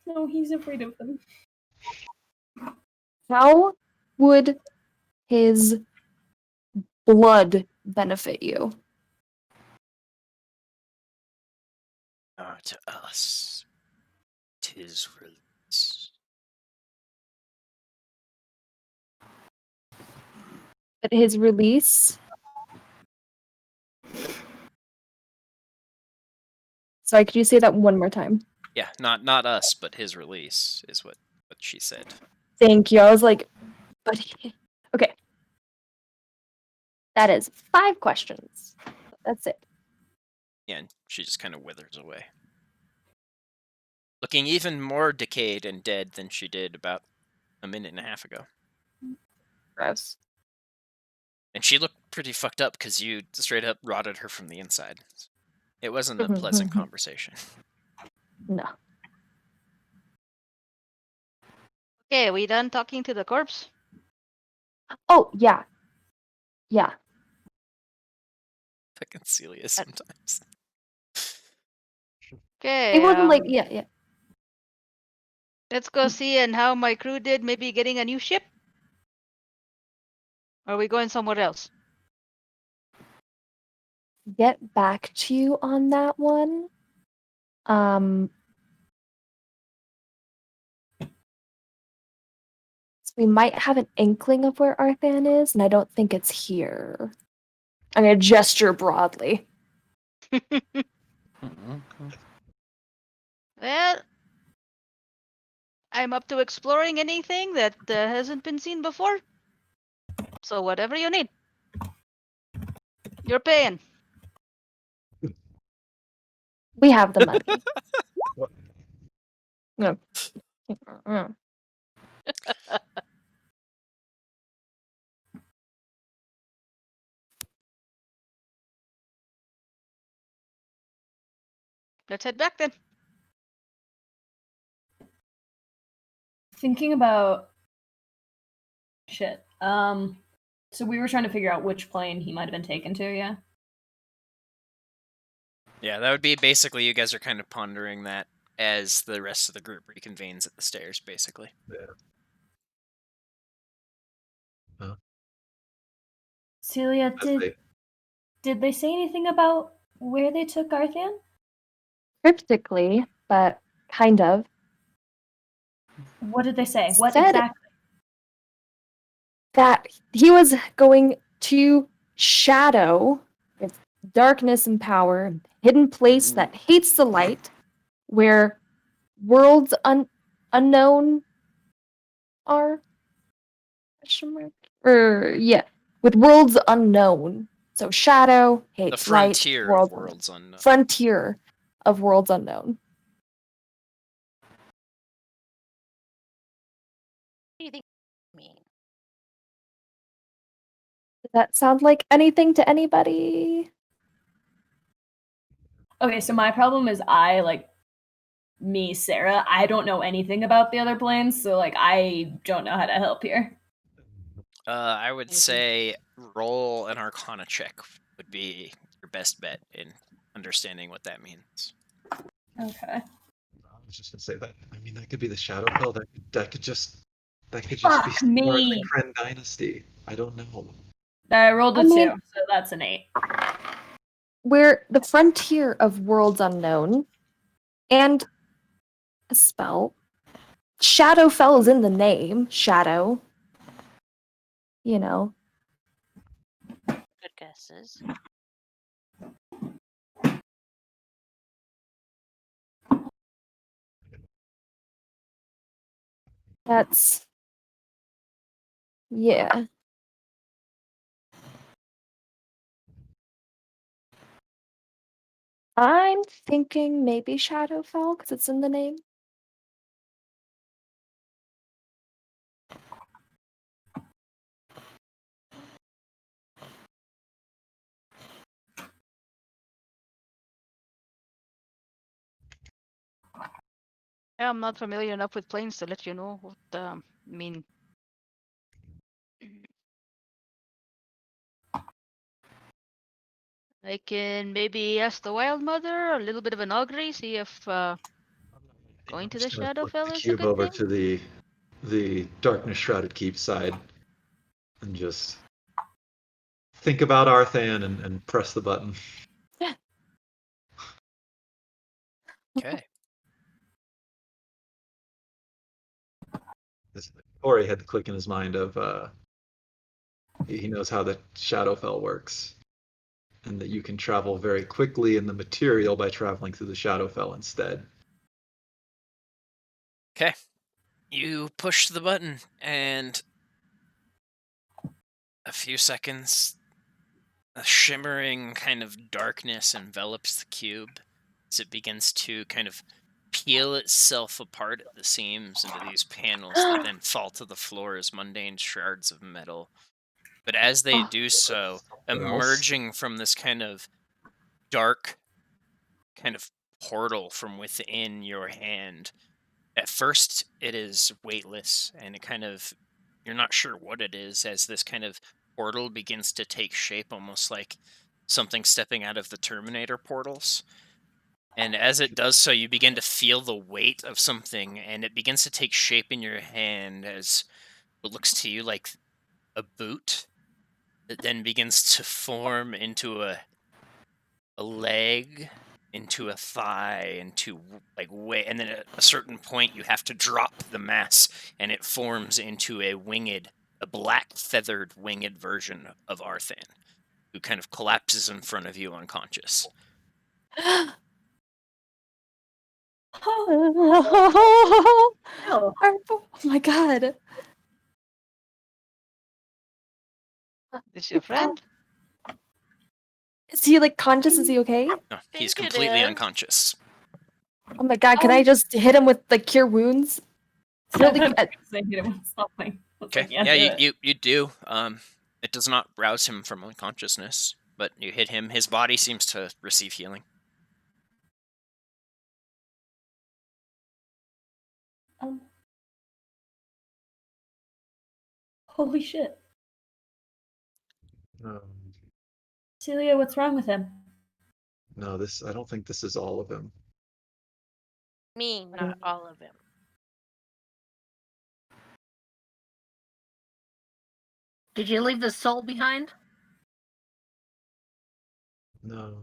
No, he's afraid of them. How would his blood benefit you? Not us. 'Tis release. But his release. Sorry, could you say that one more time? Yeah, not us, but his release is what she said. Thank you. I was like, but okay. That is 5 questions. That's it. Yeah, and she just kind of withers away. Looking even more decayed and dead than she did about a minute and a half ago. Gross. And she looked pretty fucked up because you straight up rotted her from the inside. It wasn't a pleasant conversation. No. Okay, are we done talking to the corpse? Oh, yeah. Yeah. Fucking Celia sometimes. Okay, It wasn't like, yeah. let's go see and how my crew did maybe getting a new ship. Or are we going somewhere else? Get back to you on that one. So we might have an inkling of where Arthan is, and I don't think it's here. I'm gonna gesture broadly. Well, I'm up to exploring anything that hasn't been seen before. So whatever you need. You're paying. We have the money. No. Mm. Let's head back then. Thinking about shit. So we were trying to figure out which plane he might have been taken to, yeah? Yeah, that would be basically you guys are kind of pondering that as the rest of the group reconvenes at the stairs, basically. Celia, did they say anything about where they took Arthan? Cryptically, but kind of. What did they say? What Said exactly? that he was going to Shadow, its darkness and power, hidden place that hates the light, where worlds unknown are. Question mark? Or yeah, with worlds unknown. So Shadow The hates light. frontier of worlds unknown. Frontier of worlds unknown. What do you think I mean? Does that sound like anything to anybody? Okay, so my problem is me, Sarah, I don't know anything about the other planes, so I don't know how to help here. I would say roll an Arcana check would be your best bet in understanding what that means. Okay. I was just gonna say that. I mean, that could be the Shadowfell. That could just be Fuck somewhere in the me. Kryn dynasty. I don't know. I rolled a I 2, mean- so that's an 8. Where the frontier of worlds unknown and a spell. Shadowfell is in the name. Shadow. You know. Good guesses. That's. Yeah. I'm thinking maybe Shadowfell because it's in the name. Yeah, I'm not familiar enough with planes to let you know what mean. I can maybe ask the Wild Mother a little bit of an augury, see if going to the Just gonna flip Shadowfell the is a cube good over thing. to the darkness shrouded keep side, and just think about Arthan and press the button. Okay. Ori had the click in his mind of he knows how the Shadowfell works, and that you can travel very quickly in the material by traveling through the Shadowfell instead. Okay. You push the button, and a few seconds, a shimmering kind of darkness envelops the cube as it begins to kind of peel itself apart at the seams into these panels that then fall to the floor as mundane shards of metal. But as they do so, emerging from this kind of dark kind of portal from within your hand, at first it is weightless and it kind of, you're not sure what it is as this kind of portal begins to take shape, almost like something stepping out of the Terminator portals. And as it does so, you begin to feel the weight of something, and it begins to take shape in your hand as it looks to you like a boot that then begins to form into a leg, into a thigh, into and then at a certain point you have to drop the mass, and it forms into a black feathered winged version of Arthan, who kind of collapses in front of you unconscious. hell? Oh my god. This your friend? Is he like conscious? Is he okay? No, he's Think it completely is. unconscious. Oh my god, can I just hit him with like cure wounds? Really good. Saying it was something. It's Okay. like, yeah, Yeah, do it. you do. It does not rouse him from unconsciousness, but you hit him. His body seems to receive healing. Holy shit. Um, Celia, what's wrong with him? no, this. I don't think this is all of him. Me, not all of him. Did you leave the soul behind? No,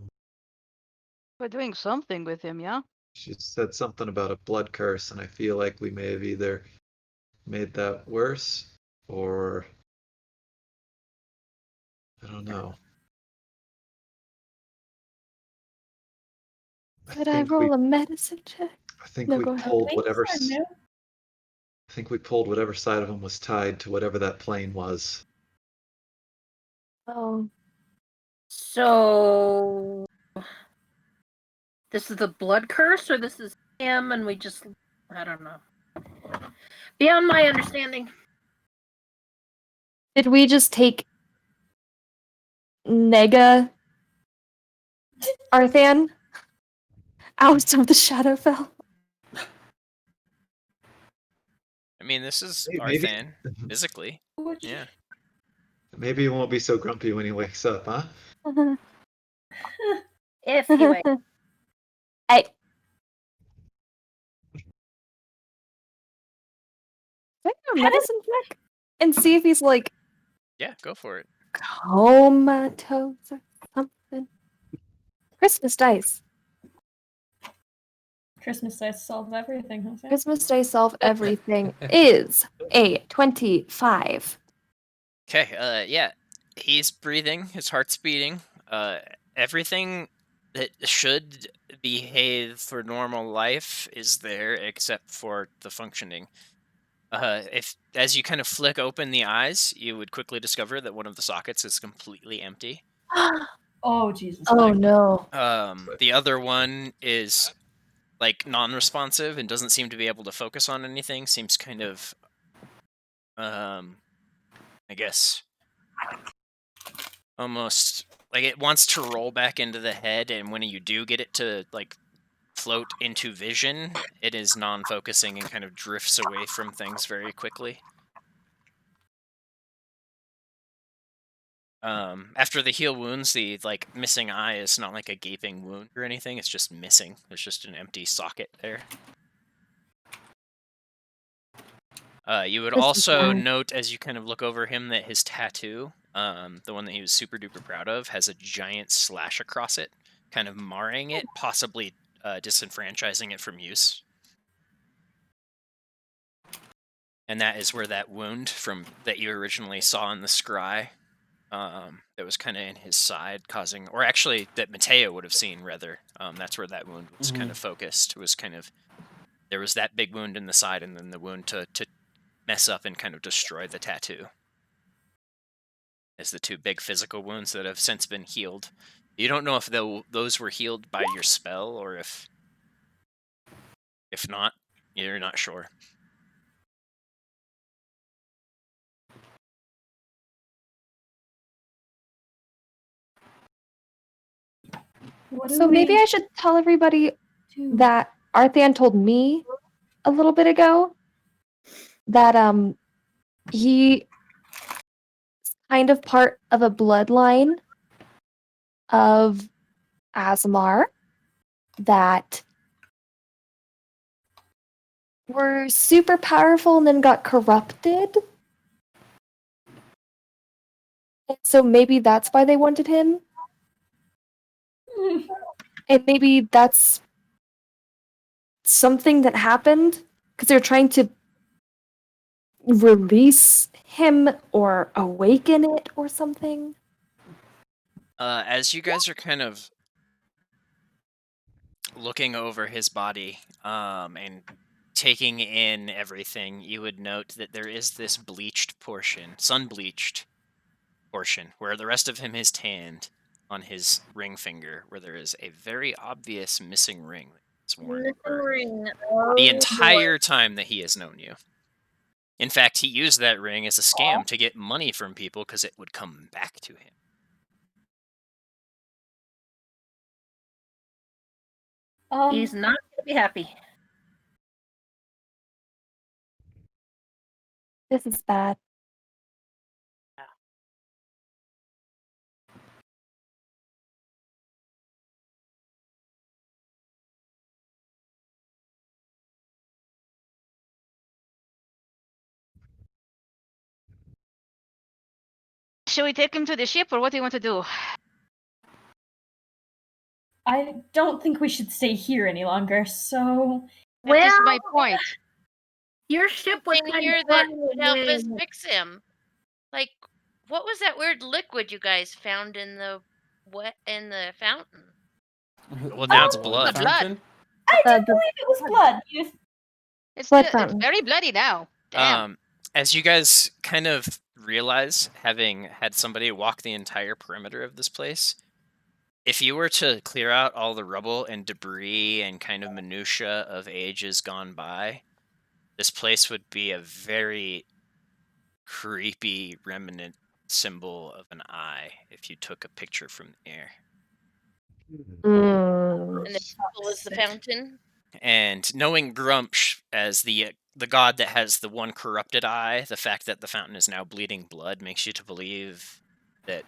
We're doing something with him, yeah? she said something about a blood curse, and I feel like we may have either made that worse or I don't know. Could I roll a medicine check? I think No, we go ahead. pulled Wings whatever. are new? I think we pulled whatever side of him was tied to whatever that plane was. Oh. So this is the blood curse, or this is him, and we just I don't know. Beyond my understanding. Did we just take Nega Arthan out of the Shadowfell? I mean, this is Maybe- Arthan, physically. Yeah. Maybe he won't be so grumpy when he wakes up, huh? If you wait. I. Can I do a medicine check and see if he's like Yeah, go for it. comatose or something? Christmas dice. Christmas dice solve everything, huh? Sam? Christmas dice solve everything is a 25. Okay, yeah. He's breathing, his heart's beating. Everything that should behave for normal life is there except for the functioning. If as you kind of flick open the eyes, you would quickly discover that one of the sockets is completely empty. Oh, Jesus. Oh no. The other one is like non-responsive and doesn't seem to be able to focus on anything. Seems kind of, I guess, almost like it wants to roll back into the head, and when you do get it to like float into vision, it is non-focusing and kind of drifts away from things very quickly. After the heal wounds, the like missing eye is not like a gaping wound or anything, it's just missing. There's just an empty socket there. You would This is also bad. note as you kind of look over him that his tattoo, the one that he was super duper proud of, has a giant slash across it, kind of marring it, possibly disenfranchising it from use. And that is where that wound from that you originally saw in the scry, that was kind of in his side, causing, or actually that Mateo would have seen rather. That's where that wound was kind of focused. It was kind of, there was that big wound in the side, and then the wound to mess up and kind of destroy the tattoo. As the two big physical wounds that have since been healed. You don't know if those were healed by your spell or if not, you're not sure. What do So maybe we I should tell everybody do? that Arthan told me a little bit ago that he is kind of part of a bloodline of Asmar that were super powerful and then got corrupted. And so maybe that's why they wanted him. And maybe that's something that happened because they're trying to release him or awaken it or something. As you guys are kind of looking over his body, and taking in everything, you would note that there is this bleached portion, sun-bleached portion, where the rest of him is tanned on his ring finger, where there is a very obvious missing ring that's worn Missing for ring. the Oh, boy. entire time that he has known you. In fact, he used that ring as a scam to get money from people because it would come back to him. He's not gonna be happy. This is bad. Should we take him to the ship, or what do you want to do? I don't think we should stay here any longer, so That is my Well, point. your ship was Thing kind here of that flying would help us away. fix him. Like, what was that weird liquid you guys found in the fountain? Well, now it's The blood. blood. Fountain? I Uh, do the- believe it was blood. It's Blood it's fountain. very bloody now. Damn. As you guys kind of realize, having had somebody walk the entire perimeter of this place, if you were to clear out all the rubble and debris and kind of minutia of ages gone by, this place would be a very creepy remnant symbol of an eye if you took a picture from the air. And the symbol is the fountain. And knowing Grumpsh as the god that has the one corrupted eye, the fact that the fountain is now bleeding blood makes you to believe that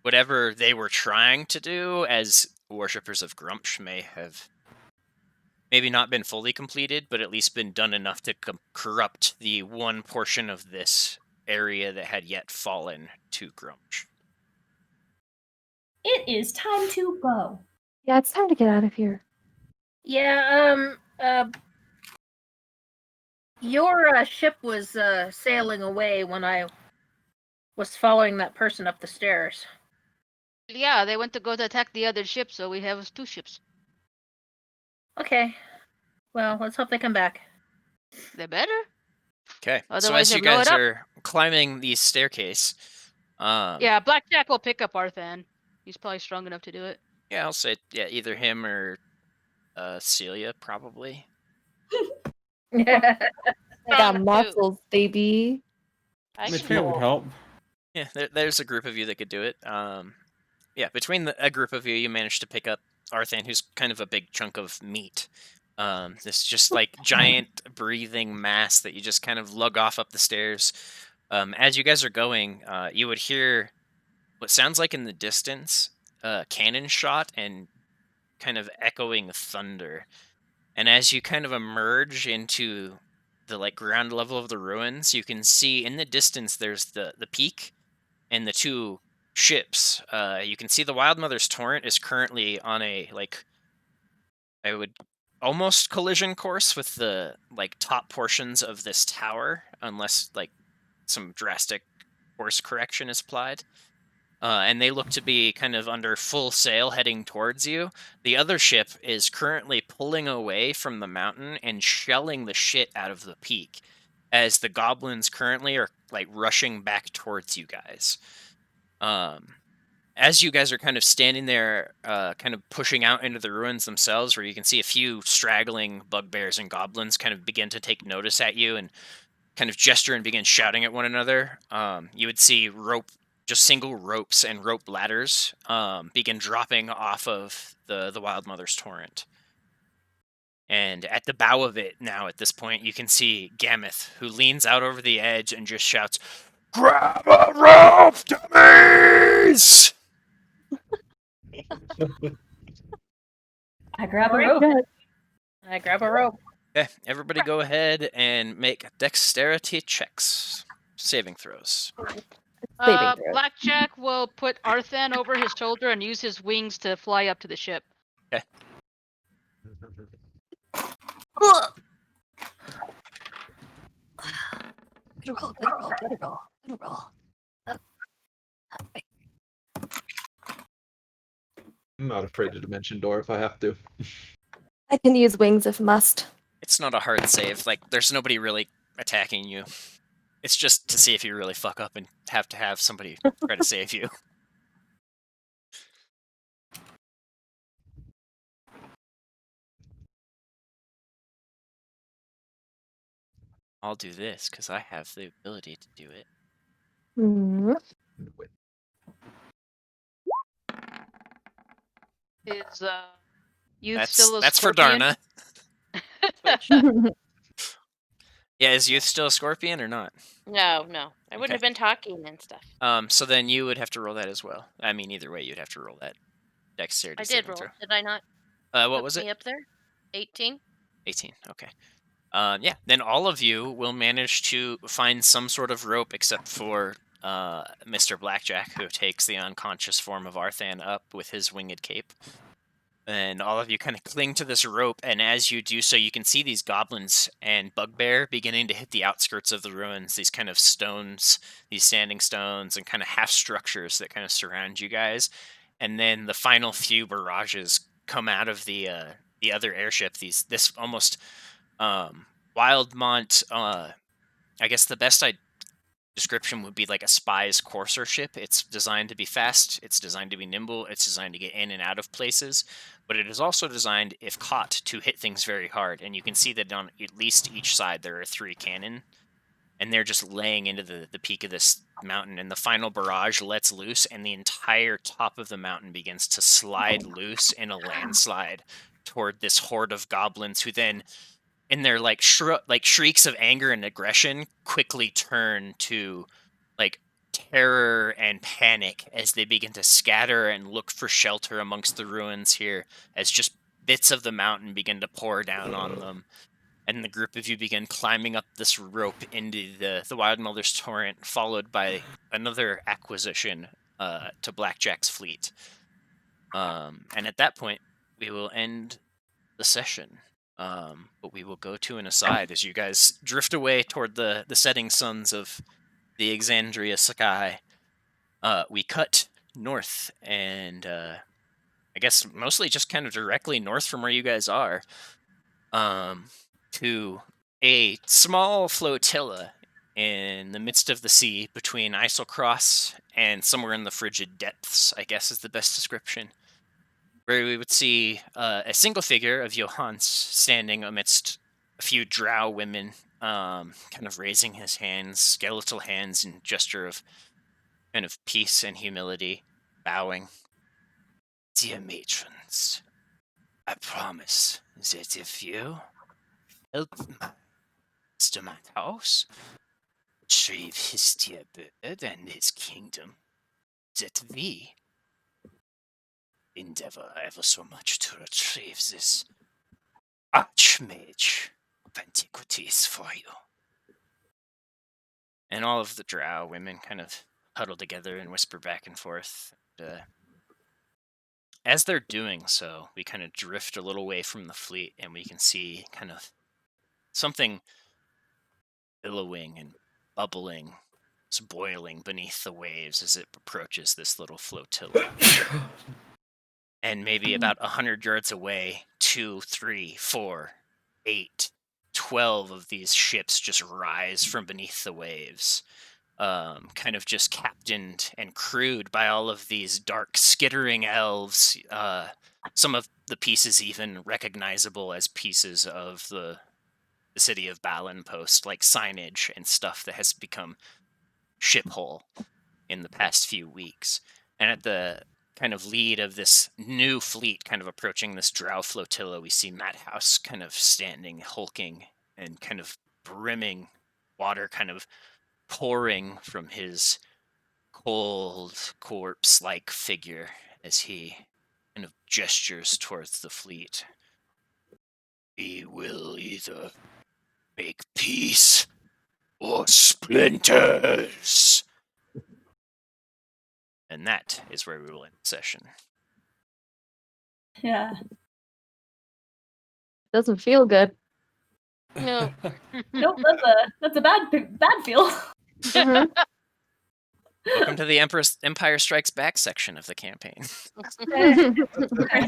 whatever they were trying to do as worshippers of Grumpsh may have maybe not been fully completed, but at least been done enough to corrupt the one portion of this area that had yet fallen to Grumpsh. It is time to go. Yeah, it's time to get out of here. Yeah, your ship was sailing away when I was following that person up the stairs. Yeah, they went to go to attack the other ship, so we have 2 ships. Okay. Well, let's hope they come back. They better. Okay, so Otherwise, as you they'll blow it guys up. are climbing the staircase, Yeah, Blackjack will pick up Arthan. He's probably strong enough to do it. yeah, I'll say either him or Celia probably. I got Strong too. muscles, baby. I Miss can Fair would do it. help. Yeah, there's a group of you that could do it. Yeah, between a group of you, you managed to pick up Arthan, who's kind of a big chunk of meat. This just like giant breathing mass that you just kind of lug off up the stairs. As you guys are going, you would hear what sounds like in the distance cannon shot and kind of echoing thunder. And as you kind of emerge into the like ground level of the ruins, you can see in the distance there's the peak and the 2 ships. You can see the Wild Mother's Torrent is currently on a like I would almost collision course with the like top portions of this tower, unless like some drastic course correction is applied. And they look to be kind of under full sail heading towards you. The other ship is currently pulling away from the mountain and shelling the shit out of the peak, as the goblins currently are like rushing back towards you guys. As you guys are kind of standing there, kind of pushing out into the ruins themselves, where you can see a few straggling bugbears and goblins kind of begin to take notice at you and kind of gesture and begin shouting at one another. You would see just single ropes and rope ladders begin dropping off of the Wild Mother's Torrent. And at the bow of it now, at this point, you can see Gameth, who leans out over the edge and just shouts, "Grab a rope, dummies!" I grab a Alright, rope. Good. I grab a rope. Okay, everybody go ahead and make dexterity checks. Saving throws. Saving throw. Blackjack will put Arthan over his shoulder and use his wings to fly up to the ship. Okay. Good roll, good roll, good roll, good roll. I'm not afraid to dimension door if I have to. I can use wings if must. It's not a hard save. Like, there's nobody really attacking you. It's just to see if you really fuck up and have to have somebody try to save you. I'll do this because I have the ability to do it. Hmm. Is youth still a That's for scorpion? Darna. Twitch. Yeah, is Youth still a scorpion or not? No, I wouldn't Okay. have been talking and stuff. So then you would have to roll that as well. I mean, either way, you'd have to roll that dexterity I did saving roll. throw. Did I not? What Put was me it? up there? 18. 18. Okay. Yeah. Then all of you will manage to find some sort of rope, except for Mr. Blackjack, who takes the unconscious form of Arthan up with his winged cape. And all of you kind of cling to this rope, and as you do so, you can see these goblins and bugbear beginning to hit the outskirts of the ruins. These kind of stones, these standing stones, and kind of half structures that kind of surround you guys. And then the final few barrages come out of the other airship. This almost Wildmont. I guess the best description would be like a spy's courser ship. It's designed to be fast, it's designed to be nimble, it's designed to get in and out of places, but it is also designed, if caught, to hit things very hard. And you can see that on at least each side there are 3 cannon, and they're just laying into the peak of this mountain, and the final barrage lets loose, and the entire top of the mountain begins to slide loose in a landslide toward this horde of goblins, who then, in their like shrieks of anger and aggression, quickly turn to like terror and panic as they begin to scatter and look for shelter amongst the ruins here, as just bits of the mountain begin to pour down on them. And the group of you begin climbing up this rope into the Wild Mother's Torrent, followed by another acquisition to Blackjack's fleet. And at that point, we will end the session. But we will go to an aside as you guys drift away toward the setting suns of the Exandria sky. We cut north, and I guess mostly just kind of directly north from where you guys are, to a small flotilla in the midst of the sea between Islecross and somewhere in the frigid depths, I guess is the best description, where we would see a single figure of Johannes standing amidst a few drow women, kind of raising his hands, skeletal hands, in gesture of kind of peace and humility, bowing. Dear matrons, I promise that if you help Mr. House retrieve his dear bird and his kingdom, that we endeavor ever so much to retrieve this archmage of antiquities for you. And all of the drow women kind of huddle together and whisper back and forth. As they're doing so, we kind of drift a little away from the fleet, and we can see kind of something billowing and bubbling, it's boiling beneath the waves as it approaches this little flotilla. And maybe about 100 yards away, 2, 3, 4, 8, 12 of these ships just rise from beneath the waves, kind of just captained and crewed by all of these dark, skittering elves. Some of the pieces even recognizable as pieces of the city of Balan Post, like signage and stuff that has become ship-hole in the past few weeks. And at the kind of lead of this new fleet kind of approaching this drow flotilla, we see Madhouse kind of standing, hulking, and kind of brimming, water kind of pouring from his cold, corpse-like figure as he kind of gestures towards the fleet. We will either make peace or splinters. And that is where we will end the session. Yeah. Doesn't feel good. No. Nope, that's a bad feel. Mhm. Welcome to the Empire Strikes Back section of the campaign. Okay.